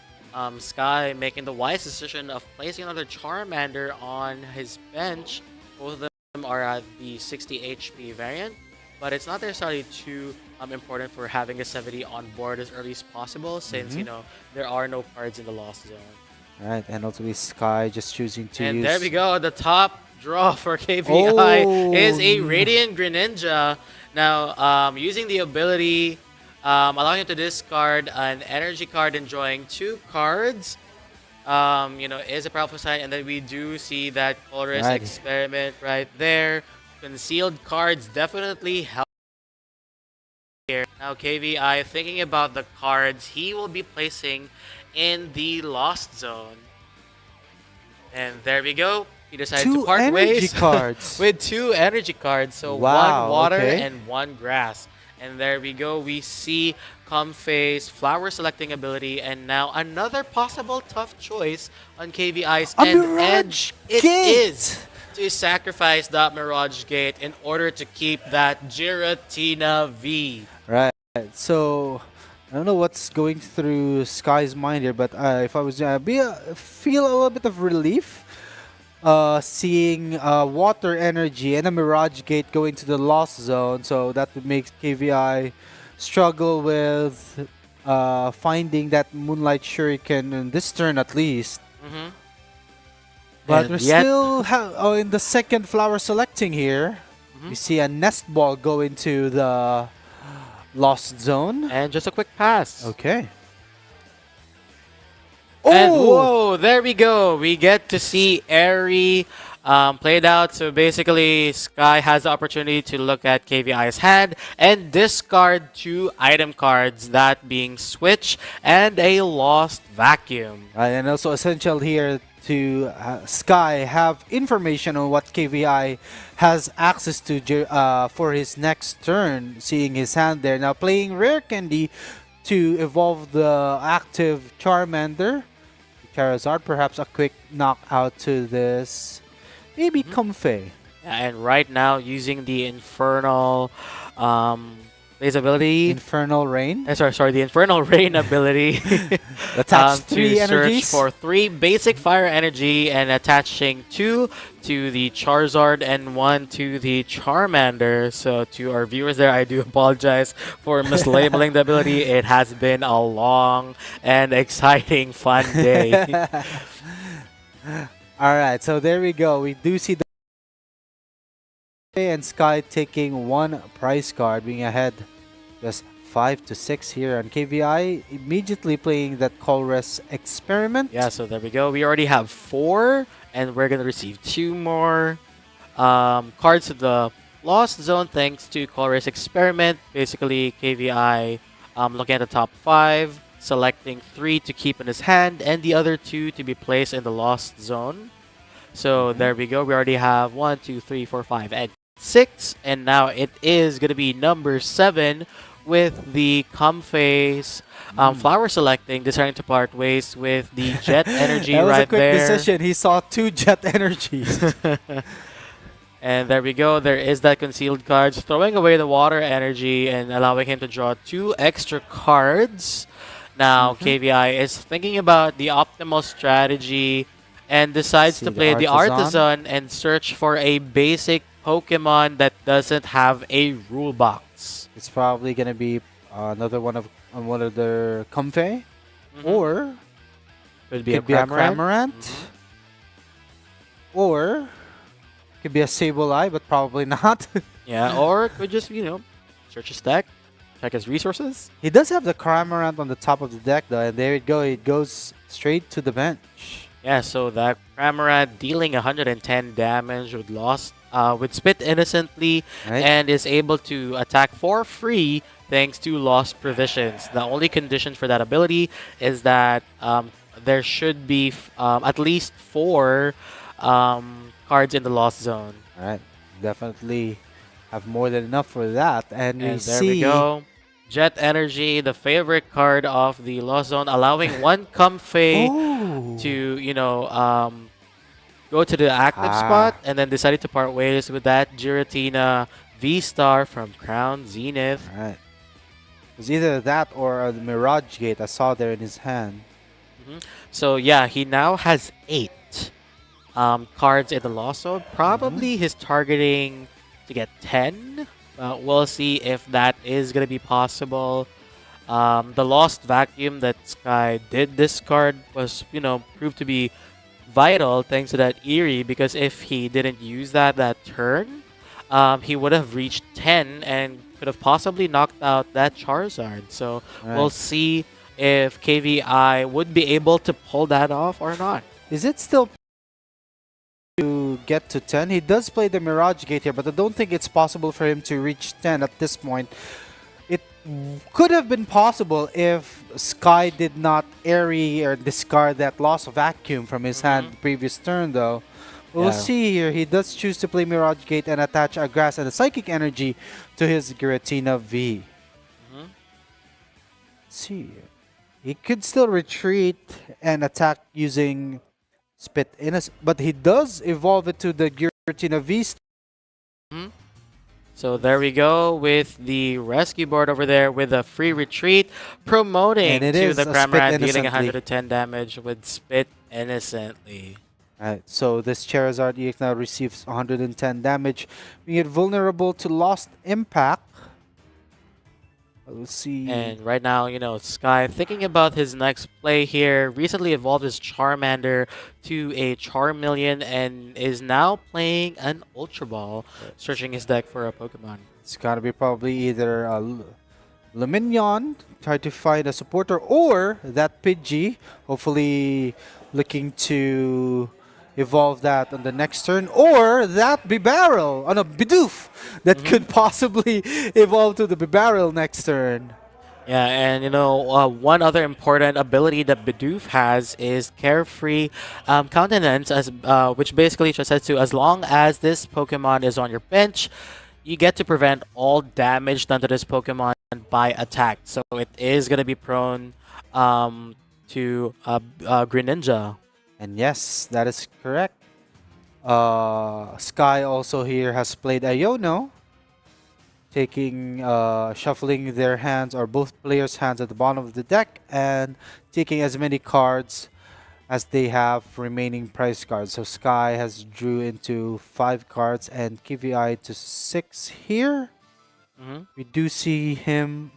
Sky making the wise decision of placing another Charmander on his bench. Both of them are at the 60 HP variant, but it's not necessarily too important for having a 70 on board as early as possible, since you know there are no cards in the Lost Zone. Right, and ultimately Sky just choosing to And use... there we go. The top draw for KVI Oh. is a Radiant Greninja. Now, using the ability, allowing him to discard an energy card and drawing 2 cards, you know, is a powerful sign. And then we do see that Colorless Right. Experiment right there. Concealed cards definitely help here. Now, KVI thinking about the cards he will be placing in the Lost Zone. And there we go. He decided to 2 part energy ways cards. with 2 energy cards. So Wow, 1 water okay. and 1 grass. And there we go. We see Comfey's flower selecting ability, and now another possible tough choice on KVI's A end. Mirage And it Gate! is to sacrifice that Mirage Gate in order to keep that Giratina V. Right. So I don't know what's going through Sky's mind here, but if I was feel a little bit of relief seeing water energy and a Mirage Gate going to the Lost Zone, so that would make KVI struggle with finding that Moonlight Shuriken in this turn at least. Mhm. But And we're yet- still in the second flower selecting here. We see a Nest Ball go into the Lost Zone. And just a quick pass. Okay. And whoa, there we go. We get to see Airy played out. So basically, Sky has the opportunity to look at KVI's hand and discard 2 item cards, that being Switch and a Lost Vacuum. And also essential here to Sky have information on what KVI has access to for his next turn, seeing his hand there. Now playing Rare Candy to evolve the active Charmander. Charizard, perhaps a quick knockout to this. Maybe Comfey. And right now, using the Infernal Blaze ability. Infernal Rain. Sorry, the Infernal Rain ability. Attach to 3 search energies. for 3 basic fire energy and attaching 2 to the Charizard and 1 to the Charmander. So to our viewers there, I do apologize for mislabeling the ability. It has been a long and exciting fun day. Alright, so there we go. We do see the and Sky taking 1 prize card, being ahead just 5 to 6 here on KVI. Immediately playing that Colress Experiment. Yeah, so there we go. We already have 4, and we're going to receive 2 more cards to the Lost Zone thanks to Colress Experiment. Basically, KVI looking at the top 5, selecting 3 to keep in his hand, and the other 2 to be placed in the Lost Zone. So there we go. We already have 1, 2, 3, 4, 5, and 6. And now it is going to be number 7 with the Comfey's flower selecting, deciding to part ways with the Jet Energy That was right a quick there. decision. He saw 2 Jet Energies. And there we go. There is that concealed cards, throwing away the water energy and allowing him to draw 2 extra cards. Now KVI is thinking about the optimal strategy and decides See to the play the Artisan. Artisan and search for a basic Pokemon that doesn't have a rule box. It's probably gonna be another one of their Comfey, or Could be could be a Cramorant, or could be a Sableye, but probably not. Yeah, or could just, search his deck, check his resources. He does have the Cramorant on the top of the deck though, and there you go. It goes straight to the bench. Yeah, so that Cramorant dealing 110 damage with Spit Innocently, Right. and is able to attack for free thanks to Lost Provisions. The only condition for that ability is that there should be at least 4 cards in the Lost Zone. All right, definitely have more than enough for that. And we And there see we go. Jet Energy, the favorite card of the Lost Zone, allowing one Comfey oh, to, go to the active spot, and then decided to part ways with that Giratina V-Star from Crown Zenith. all right. It was either that or the Mirage Gate I saw there in his hand. So yeah, he now has 8 cards in the Lost Zone. Probably he's targeting to get 10. We'll see if that is going to be possible. The Lost Vacuum that Sky did discard was, proved to be vital thanks to that Eerie, because if he didn't use that turn, he would have reached 10 and could have possibly knocked out that Charizard. So we'll see if KVI would be able to pull that off or not. Is it still to get to 10? He does play the Mirage Gate here, but I don't think it's possible for him to reach 10 at this point. It could have been possible if Sky did not airy or discard that Lost Vacuum from his hand the previous turn, though. We'll see here. He does choose to play Mirage Gate and attach a Grass and a Psychic Energy to his Giratina V. Let's see. He could still retreat and attack using Spit Innocent, but he does evolve it to the Giratina V. So there we go with the rescue board over there with a free retreat, promoting to the Cramorant, dealing 110 damage with Spit Innocently. Alright, so this Charizard EX now receives 110 damage, being it vulnerable to Lost Impact. We'll see. And right now, Sky thinking about his next play here. Recently evolved his Charmander to a Charmeleon and is now playing an Ultra Ball, searching his deck for a Pokemon. It's gotta be probably either a Luminion, try to find a supporter, or that Pidgey, hopefully looking to evolve that on the next turn, or that Bibarel, oh no, Bidoof, that could possibly evolve to the Bibarel next turn. Yeah, and one other important ability that Bidoof has is Carefree Countenance, which basically translates to as long as this Pokemon is on your bench, you get to prevent all damage done to this Pokemon by attack. So it is going to be prone to Greninja. And yes, that is correct. Sky also here has played Iono, taking, shuffling their hands, or both players' hands at the bottom of the deck, and taking as many cards as they have remaining prize cards. So Sky has drew into 5 cards and KVI to 6 here. We do see him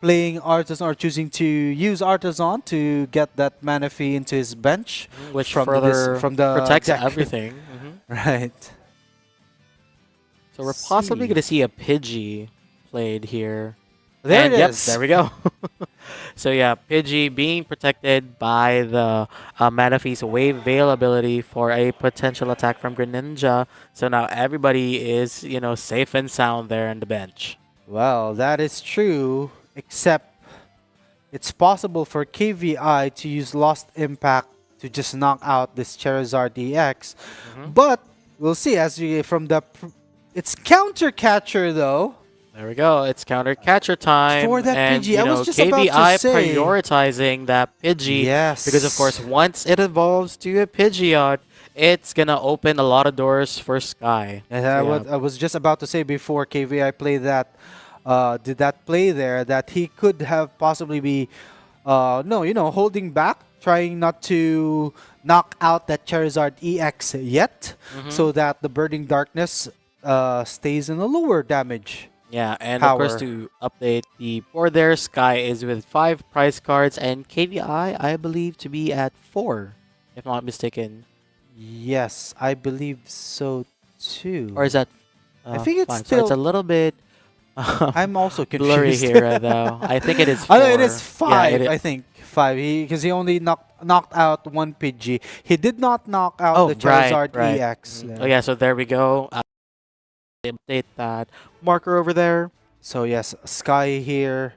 playing Artisan, or choosing to use Artisan to get that mana fee into his bench, which from further from the protects deck. everything. Right. So we're possibly going to see a Pidgey played here. There and it yep, is. there we go. So yeah, Pidgey being protected by the mana fee's wave veil ability for a potential attack from Greninja. So now everybody is, safe and sound there on the bench. Well, that is true, except it's possible for KVI to use Lost Impact to just knock out this Charizard EX. But we'll see as we from the it's Counter Catcher though. There we go. It's Counter Catcher time. For that and, Pidgey, I was just KVI about to say, prioritizing that Pidgey. Yes. Because of course, once it evolves to a Pidgeot, it's gonna open a lot of doors for Sky. And I was just about to say before KVI played that, did that play there, that he could have possibly be, holding back, trying not to knock out that Charizard EX yet, so that the Burning Darkness stays in a lower damage. Yeah, and power. Of course to update the board there, Sky is with 5 prize cards and KVI, I believe, to be at 4, if I'm not mistaken. Yes, I believe so too. Or is that? I think it's 5. still. So it's a little bit. I'm also confused. Blurry here, though. I think it is 4. Oh, no, it is 5. Yeah, I think 5. Because he only knocked out 1 Pidgey. He did not knock out the Charizard EX. Oh yeah, so there we go. Update that marker over there. So yes, Sky here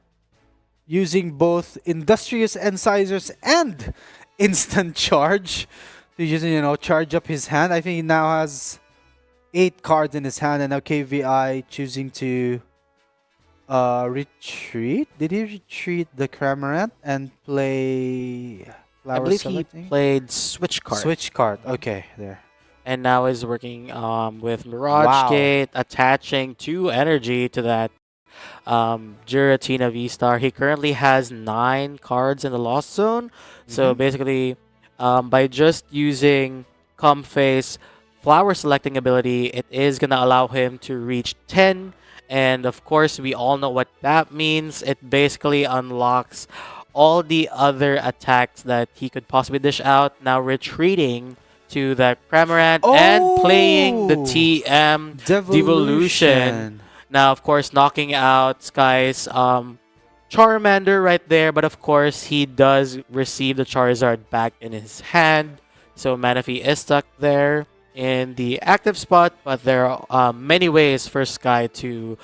using both Industrious Incisors and Instant Charge to just, charge up his hand. I think he now has 8 cards in his hand, and now KVI choosing to retreat. Did he retreat the Cramorant and play I Flower believe Selecting? he played Switch Card. Switch card. Okay, there. And now is working with Mirage Wow. Gate, attaching 2 energy to that Giratina V-Star. He currently has 9 cards in the Lost Zone. So Mhm. basically, by just using Comface Flower Selecting ability, it is going to allow him to reach 10. And of course, we all know what that means. It basically unlocks all the other attacks that he could possibly dish out, now retreating to the Cramorant and playing the Oh! TM Devolution. Devolution. Now, of course, knocking out Sky's Charmander right there, but of course, he does receive the Charizard back in his hand. So Manaphy is stuck there in the active spot, but there are many ways for Sky to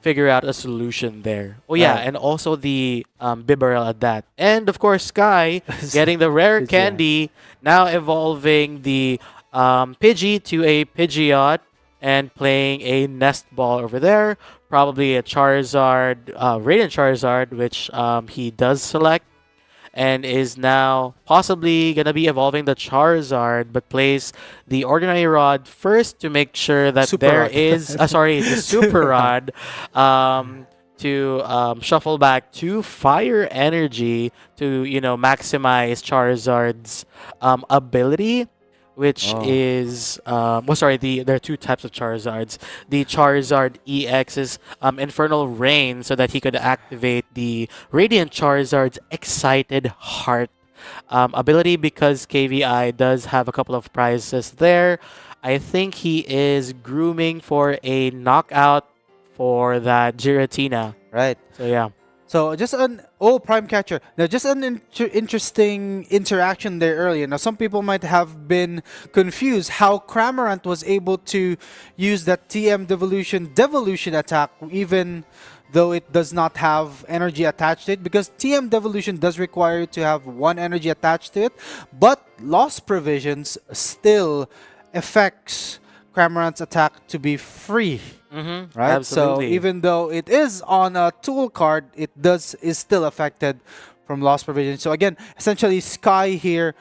figure out a solution there. Oh yeah, Right. and also the Bibarel at that. And of course, Sky getting the rare Yeah. candy, now evolving the Pidgey to a Pidgeot and playing a Nest Ball over there. Probably a Charizard, Radiant Charizard, which he does select. And is now possibly going to be evolving the Charizard, but plays the Ordinary Rod first to make sure that Super there Rod. is, sorry, the Super Rod, to shuffle back to Fire Energy to, maximize Charizard's ability, which Oh. is, there are 2 types of Charizards. The Charizard EX is Infernal Rain, so that he could activate the Radiant Charizard's Excited Heart ability, because KVI does have a couple of prizes there. I think he is grooming for a knockout for that Giratina. Right. So yeah. So just Prime Catcher. Now just an interesting interaction there earlier. Now some people might have been confused how Cramorant was able to use that TM Devolution attack even though it does not have energy attached to it, because TM Devolution does require you to have 1 energy attached to it, but Loss Provisions still affects Cramorant's attack to be free. Mm-hmm. Right, Absolutely. so even though it is on a tool card, it is still affected from loss provision. So again, essentially Sky here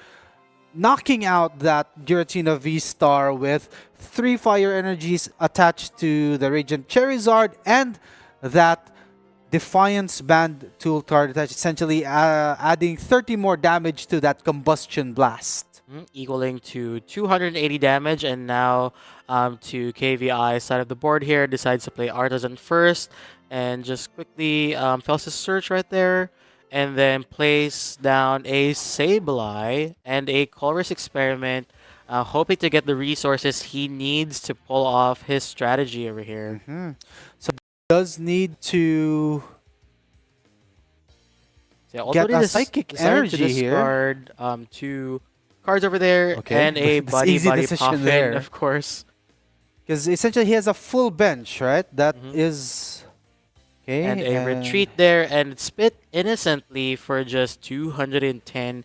knocking out that Giratina V-Star with 3 fire energies attached to the Radiant Charizard and that Defiance Band tool card attached, essentially adding 30 more damage to that Combustion Blast. Equaling to 280 damage, and now to KVI side of the board here, decides to play Artisan first, and just quickly fails his search right there, and then plays down a Sableye and a Colress Experiment, hoping to get the resources he needs to pull off his strategy over here. So does need to Yeah, get a this Psychic decided to Energy here. discard 2 cards over there, Okay, and a that's Buddy easy Buddy decision Puffin, there. of course. Because essentially he has a full bench, right? That is okay. And a retreat there, and spit innocently for just 210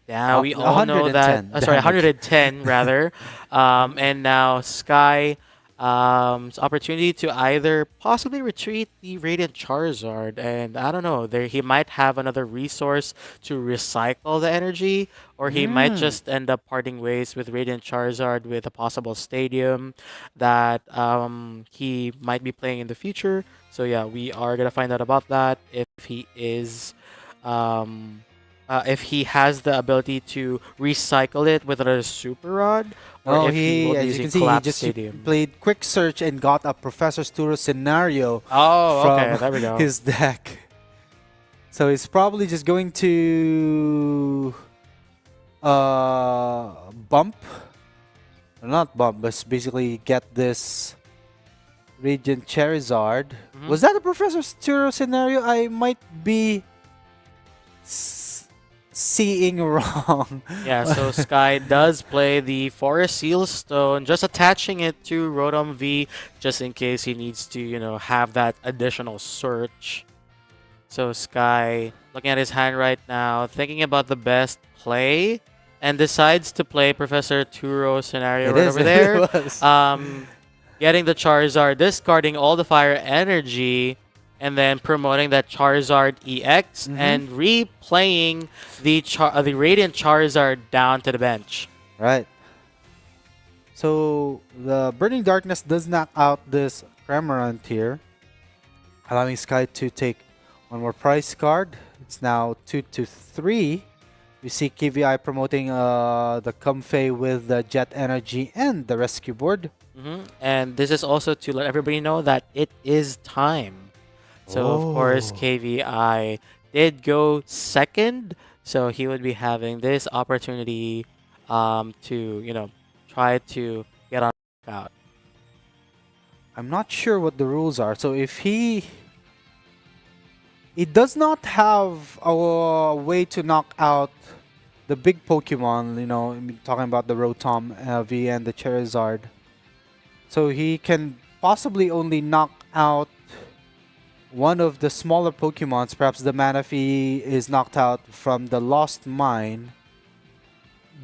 down. We all know that. 110 Sorry, damage. 110 rather. And now Sky opportunity to either possibly retreat the Radiant Charizard, and I don't know, there he might have another resource to recycle the energy, or he might just end up parting ways with Radiant Charizard with a possible stadium that he might be playing in the future. So yeah, we are gonna find out about that if he is if he has the ability to recycle it with another Super Rod, or if he will be as you using can see, he Collapse just Stadium. played Quick Search and got a Professor Sturo scenario Oh, from okay, there we go. his deck. So he's probably just going to bump, not bump, but basically get this Radiant Charizard. Was that a Professor Sturo scenario? I might be seeing wrong. Yeah, so Sky does play the Forest Seal Stone, just attaching it to Rotom V, just in case he needs to, have that additional search. So Sky, looking at his hand right now, thinking about the best play, and decides to play Professor Turo scenario It right is. over there. It was. Getting the Charizard, discarding all the fire energy, and then promoting that Charizard EX and replaying the Radiant Charizard down to the bench. Right. So the Burning Darkness does knock out this Cramorant here, allowing Sky to take one more prize card. It's now 2-3. We see KVI promoting the Comfey with the Jet Energy and the Rescue Board. And this is also to let everybody know that it is time. So, of course, Oh. KVI did go second. So, he would be having this opportunity to, try to get on out. I'm not sure what the rules are. So if he does not have a way to knock out the big Pokemon, I'm talking about the Rotom V and the Charizard. So he can possibly only knock out one of the smaller Pokemons. Perhaps the Manaphy is knocked out from the Lost Mine.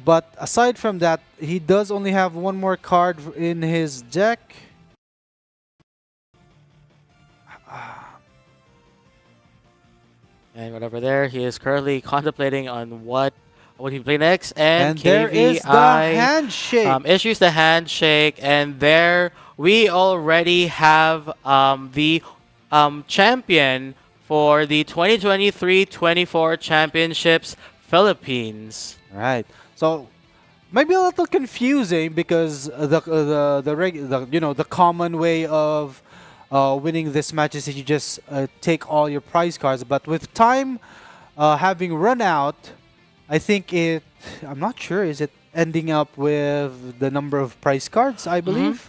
But aside from that, he does only have one more card in his deck. And right over there, he is currently contemplating on what he play next. And there is the KVI handshake. issues the handshake. And there we already have the champion for the 2023-24 Championships Philippines. Right. So maybe a little confusing because the common way of winning this match is that you just take all your prize cards. But with time having run out, I think I'm not sure. Is it ending up with the number of prize cards? I believe.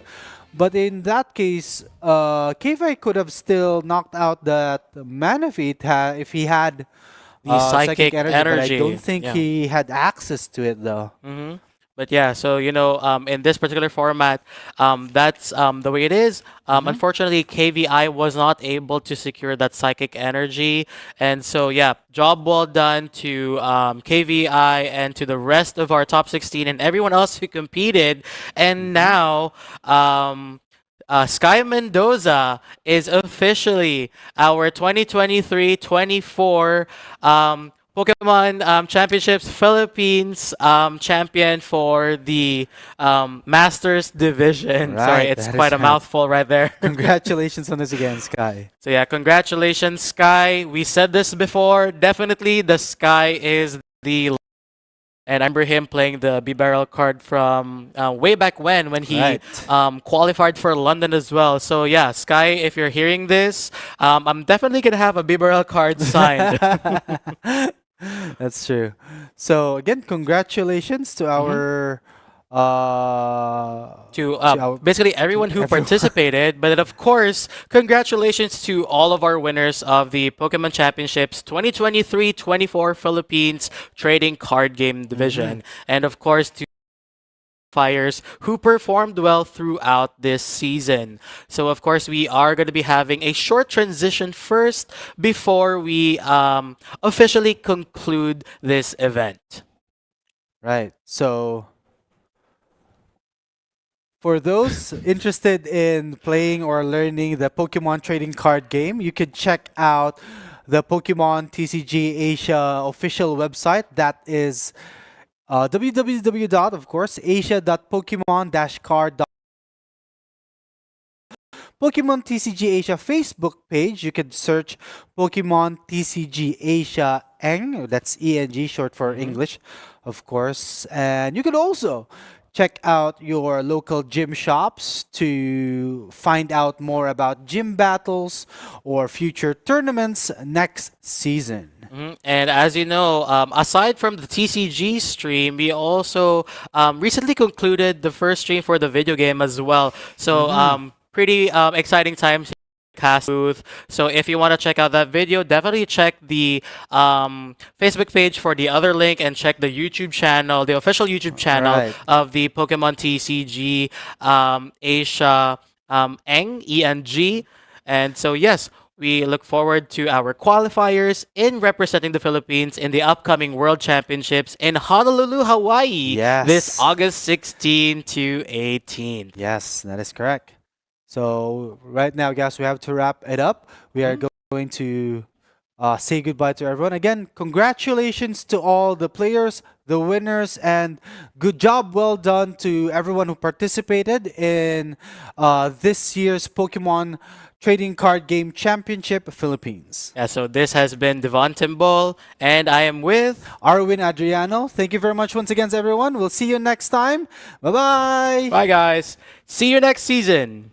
But in that case, KVI could have still knocked out that Manaphy if he had The psychic But energy. I don't think Yeah. he had access to it though. But yeah, so in this particular format, that's the way it is. Unfortunately, KVI was not able to secure that psychic energy, and so yeah, job well done to KVI and to the rest of our top 16 and everyone else who competed. And now, Sky Mendoza is officially our 2023-24 Pokemon Championships Philippines champion for the Masters Division. Sorry, Right, it's that quite is a mouthful right there. Congratulations on this again, Sky. So yeah, congratulations, Sky. We said this before. Definitely, the Sky is the. And I remember him playing the B-Barrel card from way back when he Right. qualified for London as well. So yeah, Sky, if you're hearing this, I'm definitely gonna have a B-Barrel card signed. That's true. So again, congratulations to our to our- basically everyone who everyone. participated. But then of course, congratulations to all of our winners of the Pokemon Championships 2023-24 Philippines Trading Card Game Division. And of course, to fires who performed well throughout this season. So of course we are going to be having a short transition first before we officially conclude this event. Right. So for those interested in playing or learning the Pokemon trading card game, you can check out the Pokemon TCG Asia official website. That is of course, asia.pokemon-card. Pokemon TCG Asia Facebook page, you can search Pokemon TCG Asia Eng, that's ENG, short for English, of course. And you can also check out your local gym shops to find out more about gym battles or future tournaments next season. And as you know, aside from the TCG stream, we also recently concluded the first stream for the video game as well. So pretty exciting times in the cast booth. So if you want to check out that video, definitely check the Facebook page for the other link and check the YouTube channel, the official YouTube channel Right. of the Pokemon TCG Asia ENG. And so yes, We look forward to our qualifiers in representing the Philippines in the upcoming World Championships in Honolulu, Hawaii, Yes. this August 16 to 18. Yes, that is correct. So right now, guys, we have to wrap it up. We are going to say goodbye to everyone. Again, congratulations to all the players, the winners, and good job, well done to everyone who participated in this year's Pokemon Trading Card Game Championship Philippines. Yeah, so this has been Devon Timbol, and I am with Arwin Adriano, thank you very much once again, everyone. We'll see you next time. Bye-bye. Bye, guys. See you next season.